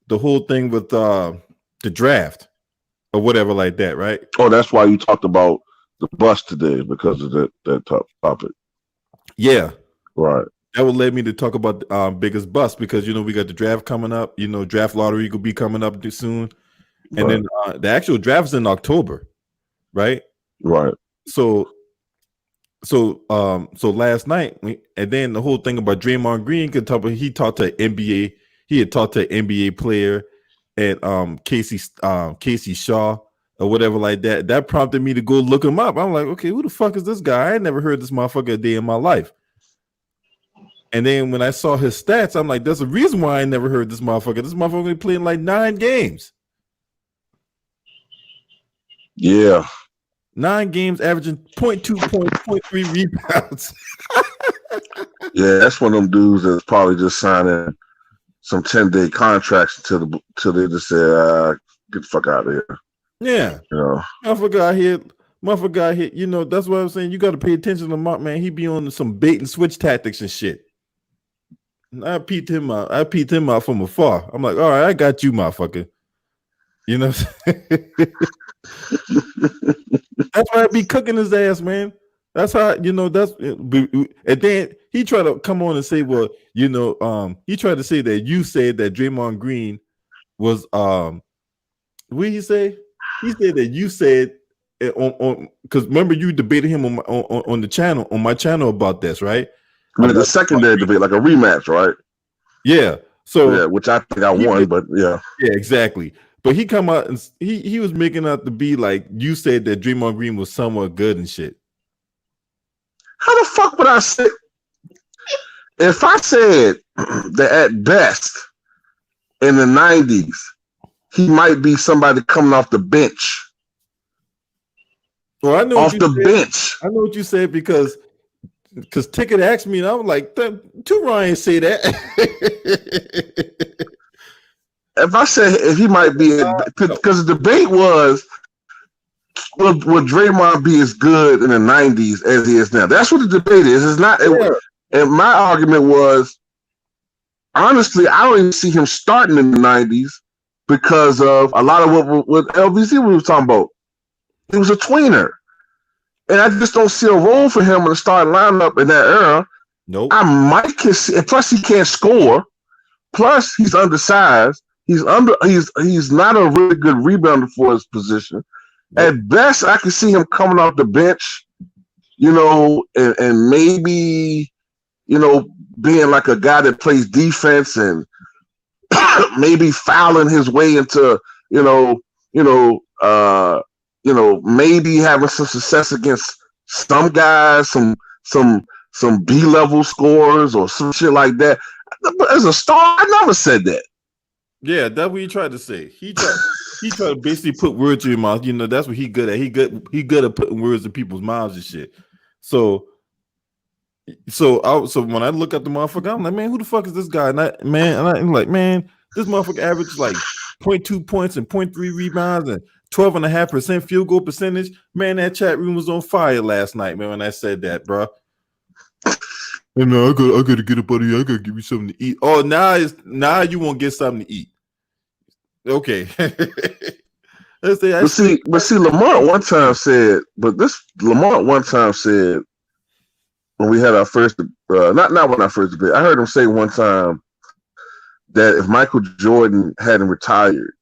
the whole thing with the draft or whatever like that, right? Oh, that's why you talked about the bus today because of that topic. Yeah, right. That would lead me to talk about biggest bust because we got the draft coming up. Draft lottery could be coming up soon, and then the actual draft is in October, right? Right. So last night, and then the whole thing about Draymond Green he talked to NBA. He had talked to an NBA player and Casey Shaw or whatever like that. That prompted me to go look him up. I'm like, okay, who the fuck is this guy? I ain't never heard this motherfucker a day in my life. And then when I saw his stats, I'm like, there's a reason why I never heard this motherfucker. This motherfucker only playing like 9 games. Yeah. 9 games, averaging 0.2 points, 0.3 rebounds. Yeah, that's one of them dudes that's probably just signing some 10-day contracts until they just say, get the fuck out of here. Yeah. Motherfucker out here. That's what I'm saying. You got to pay attention to Mark, man. He be on some bait and switch tactics and shit. I peeped him out from afar. I'm like, all right, I got you, motherfucker. That's why I be cooking his ass, man. That's how and then he tried to come on and say, well, he tried to say that you said that Draymond Green was what did he say? He said that you said on because remember you debated him on the channel, on my channel about this, right? The secondary debate, like a rematch, right? Yeah. So yeah, which I think I won, but yeah. Yeah, exactly. But he come out and he was making out to be like you said that Draymond Green was somewhat good and shit. How the fuck would I say? If I said that at best in the 90s, he might be somebody coming off the bench. Well, I know off the bench. I know what you said because Ticket asked me, and I was like, "To Ryan say that." If he might be, because the debate was, will Draymond be as good in the 90s as he is now? That's what the debate is. It's not. And my argument was, honestly, I don't even see him starting in the 90s because of a lot of what LVC was talking about. He was a tweener. And I just don't see a role for him in the starting lineup in that era. Nope. I might consider, plus he can't score. Plus he's undersized. He's not a really good rebounder for his position. Nope. At best, I can see him coming off the bench, and maybe, being like a guy that plays defense and maybe fouling his way into, maybe having some success against some guys, some B-level scorers or some shit like that. But as a star, I never said that. Yeah, that's what he tried to say. He tried to basically put words in your mouth. That's what he good at. He good at putting words in people's mouths and shit. So when I look at the motherfucker, I'm like, man, who the fuck is this guy? And I'm like, man, this motherfucker averaged like 0.2 points and 0.3 rebounds and 12.5% field goal percentage. Man, that chat room was on fire last night, man, when I said that, bro. And I gotta get up out of here. I gotta give you something to eat. Oh, now you won't get something to eat. Okay. But see, Lamar one time said when we had our first, not when I first debate, I heard him say one time that if Michael Jordan hadn't retired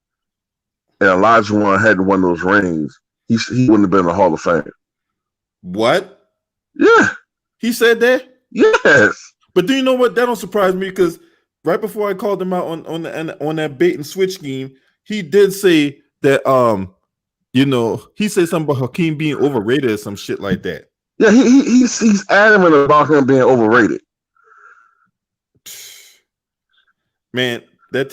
and Elijah Wan hadn't won those rings, he wouldn't have been in the Hall of Fame. What? Yeah. He said that? Yes. But do you know what? That don't surprise me because right before I called him out on that bait and switch scheme, he did say that he said something about Hakeem being overrated or some shit like that. Yeah, he's adamant about him being overrated. Man, that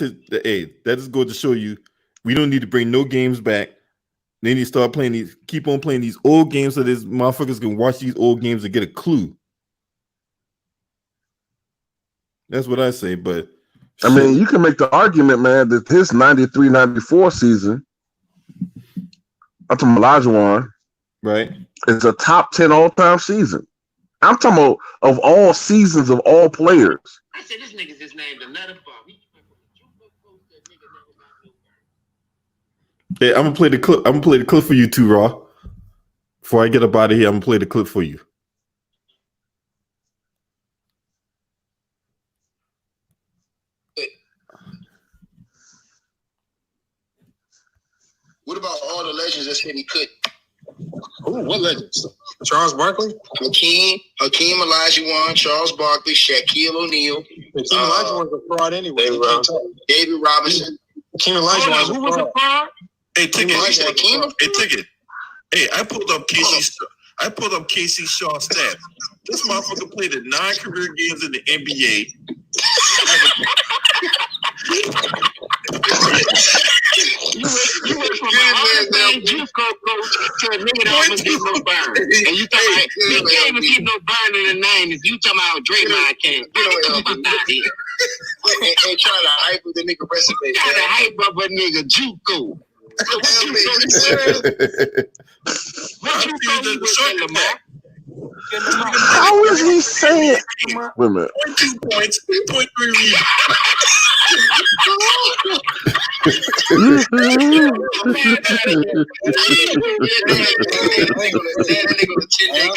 just goes to show you we don't need to bring no games back. They need to start keep on playing these old games so these motherfuckers can watch these old games and get a clue. That's what I say, but I mean, you can make the argument, man, that his 93-94 season, I'm talking Elijah Wan, right, is a top 10 all-time season. I'm talking about of all seasons of all players. I said this nigga's just named another bomb. Hey, I'm gonna play the clip. I'm gonna play the clip for you too, Raw. Before I get up out of here, I'm gonna play the clip for you. What about all the legends that said he couldn't? Ooh, what legends? Charles Barkley? Hakeem Olajuwon, Charles Barkley, Shaquille O'Neal. Hakeem Olajuwon's a fraud anyway. David Robinson. Hakeem Olajuwon's a fraud. Hey, Ticket. Hakeem? Ticket. Hey, I pulled up KC Shaw's stats. This motherfucker played in 9 career games in the NBA. You went from a hard juice coach to a nigga that almost get no burn. And you talking about he can't even get no burn in the 90s. You talking about Draymond can't. Get the fuck out of here. And trying to hype with the nigga resume. Trying to hype up a nigga JUCO. What JUCO you with Lamar? How is he saying? Wait a minute. 2 points, 3.3 rebounds.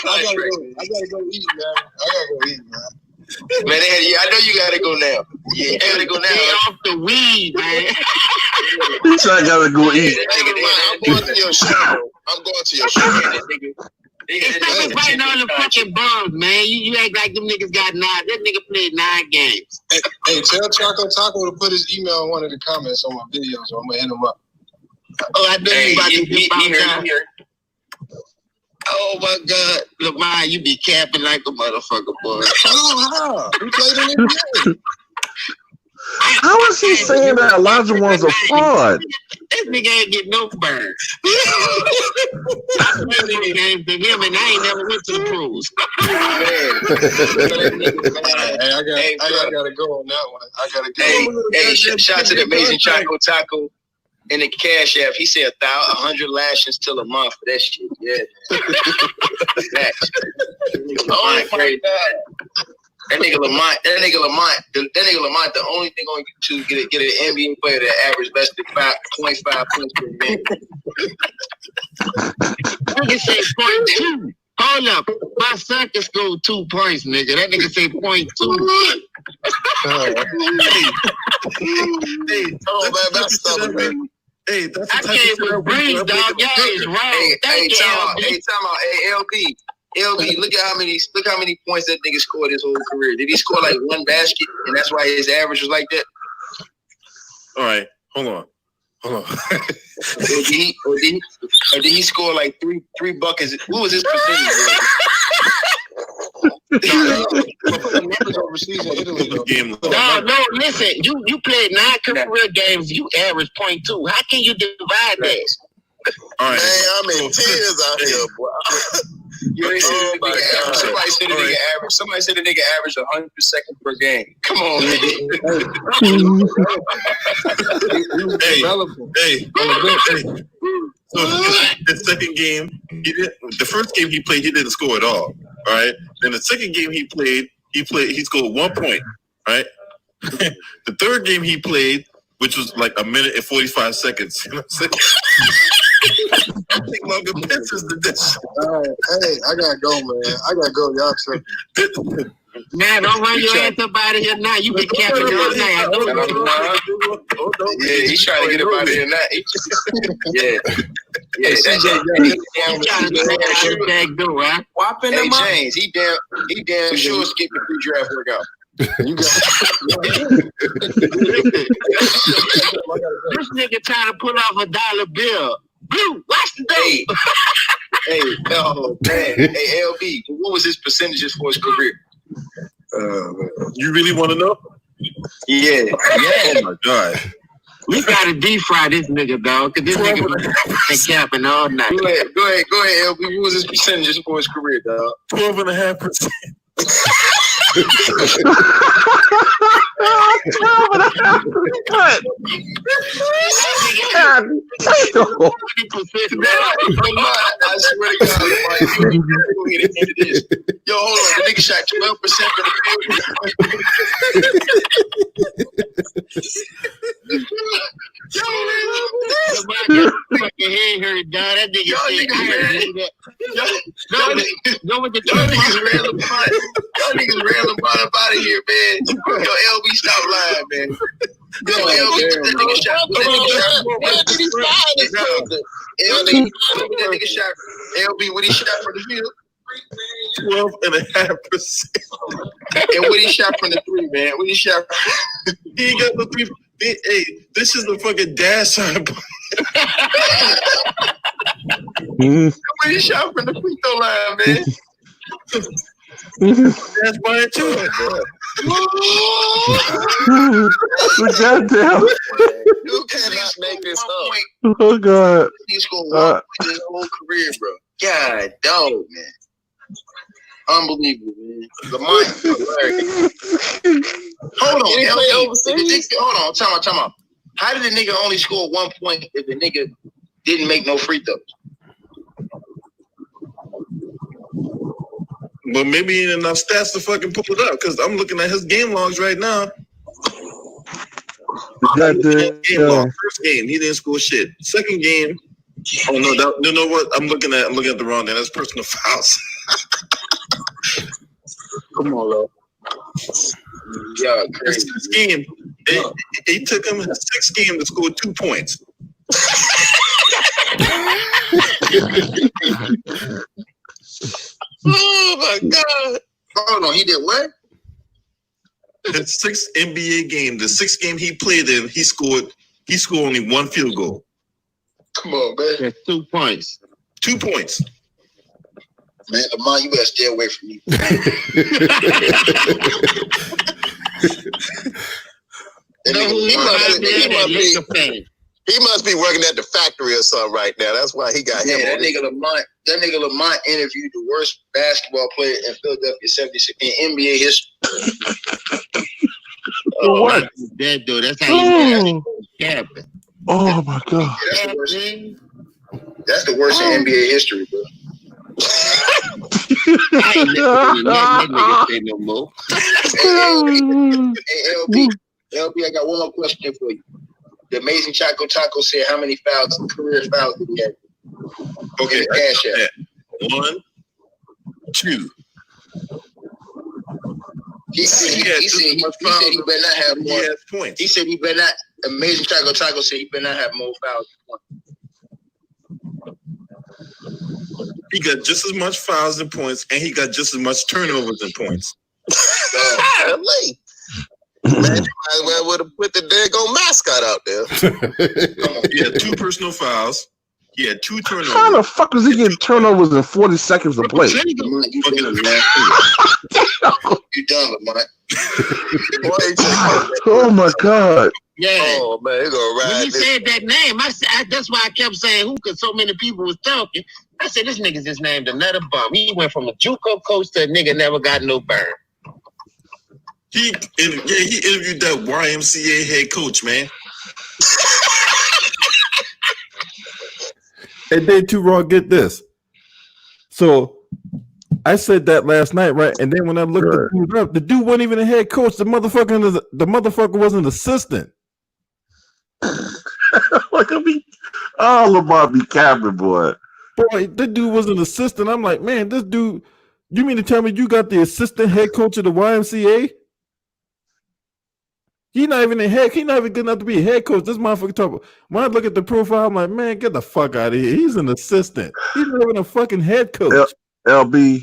I gotta go eat, man. Man, I know you gotta go now. Yeah, you gotta go now. Stay off the weed, man. He said I gotta go eat. I'm going to your show. Stop fighting all the fucking bums, man. You act like them niggas got 9. That nigga played 9 games. Hey, tell Choco Taco to put his email in one of the comments on my video, so I'm gonna hit him up. Oh, I know you about to get here. Oh my God, Lamar, you be capping like a motherfucker, boy. Oh, he played in the NBA. How is he saying that Olajuwon's a fraud? This nigga ain't get no burn. I played those games to him, and I ain't never went to the pros. Hey, I gotta go on that one. I gotta go. Hey, shout out to the amazing Choco Taco in the Cash App. He said 100 lashings till a month for that shit. Yeah. Oh my God. That nigga Lamont, the only thing on YouTube get an NBA player that average less than 5.5 points per game. Nigga say 0.2. Hold up. My son can score 2 points, nigga. That nigga say 0.2. That's stubborn, man. Hey, that's I can't with brains, dog. Y'all is wrong. Hey, time out. Hey, LB, look how many points that nigga scored his whole career. Did he score like 1 basket, and that's why his average was like that? All right, hold on. or did he score like three buckets? What was his percentage? No, listen. You played 9 career games. You average 0.2. How can you divide that? All right. Man, I'm in tears out here, boy. Somebody said the nigga averaged 100 seconds per game. Come on, hey. So the second game, the first game he played, he didn't score at all. All right. Then the second game he scored 1 point. Right. The third game he played, which was like 1 minute and 45 seconds. You know what I'm saying? I take longer pisses than this. Hey, I gotta go, man. I gotta go. Y'all tripping. Man, don't run your ass up out of here now. You been capping all night. I know. Yeah, he's trying to get up out of here now. Yeah, that's he's trying to take that back door, huh? Whopping him up. Hey, James, he damn sure skipped the pre-draft workout. You got this nigga trying to pull off a dollar bill. Blue, watch the door. Hey, no, man. Hey, LB, what was his percentages for his career? You really want to know? Yeah. Oh my God. We gotta defry this nigga, dog, because this nigga been capping all night. Go ahead, LB. What was his percentages for his career, dog? 12.5%. I swear to God, yo, hold on, the nigga shot 12% for the field. Fucking head hurt, dog. That nigga said, Go with the Y'all niggas ran Lamont. Y'all niggas ran Lamont up out of here, man. Yo, LB, stop lying, man. Yo, LB, put that nigga shot. That nigga shot. LB, what he shot from the field? 12.5%. And what he shot from the three, man? What he shot? He ain't got no three. Hey, this is the fucking dash sign. What he shot from the free throw line, man? That's mine too. Goddamn. You cannot make this up. Oh God. He's going to walk his whole career, bro. God, dog, man. Unbelievable, man. Lamont, hold on, hold on, time out. How did the nigga only score 1 point if the nigga didn't make no free throws? But maybe he ain't enough stats to fucking pull it up because I'm looking at his game logs right now. Game log. First game, he didn't score shit. Second game, oh no, you know what? I'm looking at the wrong thing. That's personal fouls. Come on, Lo. Yeah, crazy. His game, it took him his sixth game to score 2 points. Oh my God! Hold on, he did what? His sixth NBA game, the sixth game he played in, he scored only 1 field goal. Come on, man. That's 2 points. 2 points. Man, Lamont, you better stay away from me. He must be working at the factory or something right now. That's why he got him. That nigga Lamont interviewed the worst basketball player in Philadelphia 76 in NBA history. What? That dude, that's how you happen. Oh my God. That's the worst in NBA history, bro. I ain't never that nigga say no more. Hey, LB, I got one more question for you. The Amazing Choco Taco said how many career fouls did he have? Okay, cash out. 1, 2. He said he better not have more. He has points. He said he better not. Amazing Choco Taco said he better not have more fouls than 1. He got just as much fouls and points, and he got just as much turnovers and points. Golly. Man, you might as well would have put the daggone mascot out there. He had 2 personal fouls. He had 2 turnovers. How the fuck was he getting turnovers in 40 seconds of play? You done, Lamont. Oh my God. Yeah. Oh man, he gonna ride When he this. said that name, that's why I kept saying who, because so many people was talking. I said, this nigga just named another bum. He went from a JUCO coach to a nigga never got no burn. He interviewed that YMCA head coach, man. And then too wrong, get this. So I said that last night, right? And then when I looked the dude up, the dude wasn't even a head coach. The motherfucker was an assistant. Like Lamar be capping, boy. Boy, the dude was an assistant. I'm like, man, this dude. You mean to tell me you got the assistant head coach of the YMCA? He's not even good enough to be a head coach. This motherfucker talk about, when I look at the profile, I'm like, man, get the fuck out of here. He's an assistant. He's not even a fucking head coach. LB,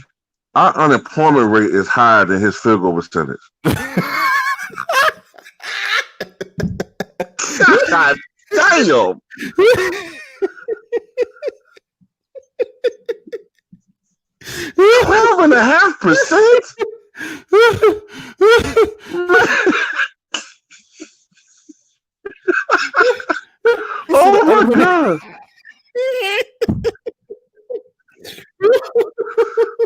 our unemployment rate is higher than his field goal percentage. God damn. 12.5%? Oh my God.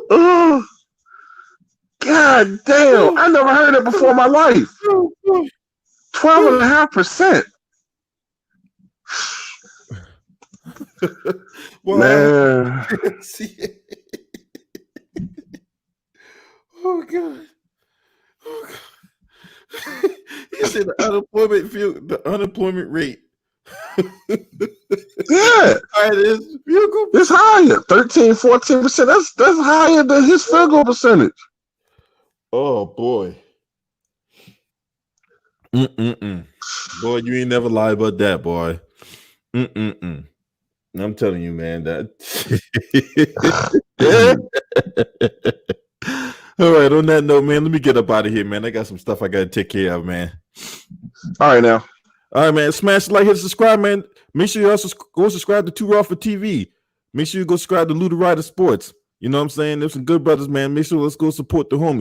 Oh, God damn. I never heard it before in my life. 12.5%. Man. Oh God. He said the unemployment rate Yeah, it's higher. 13-14%. That's higher than his field goal percentage. Oh boy. Boy, you ain't never lied about that, boy. I'm telling you, man. That. All right. On that note, man, let me get up out of here, man. I got some stuff I got to take care of, man. All right, now. All right, man. Smash the like, hit subscribe, man. Make sure you also go subscribe to Too Raw for TV. Make sure you go subscribe to Luda Rider Sports. You know what I'm saying? There's some good brothers, man. Make sure let's go support the homies.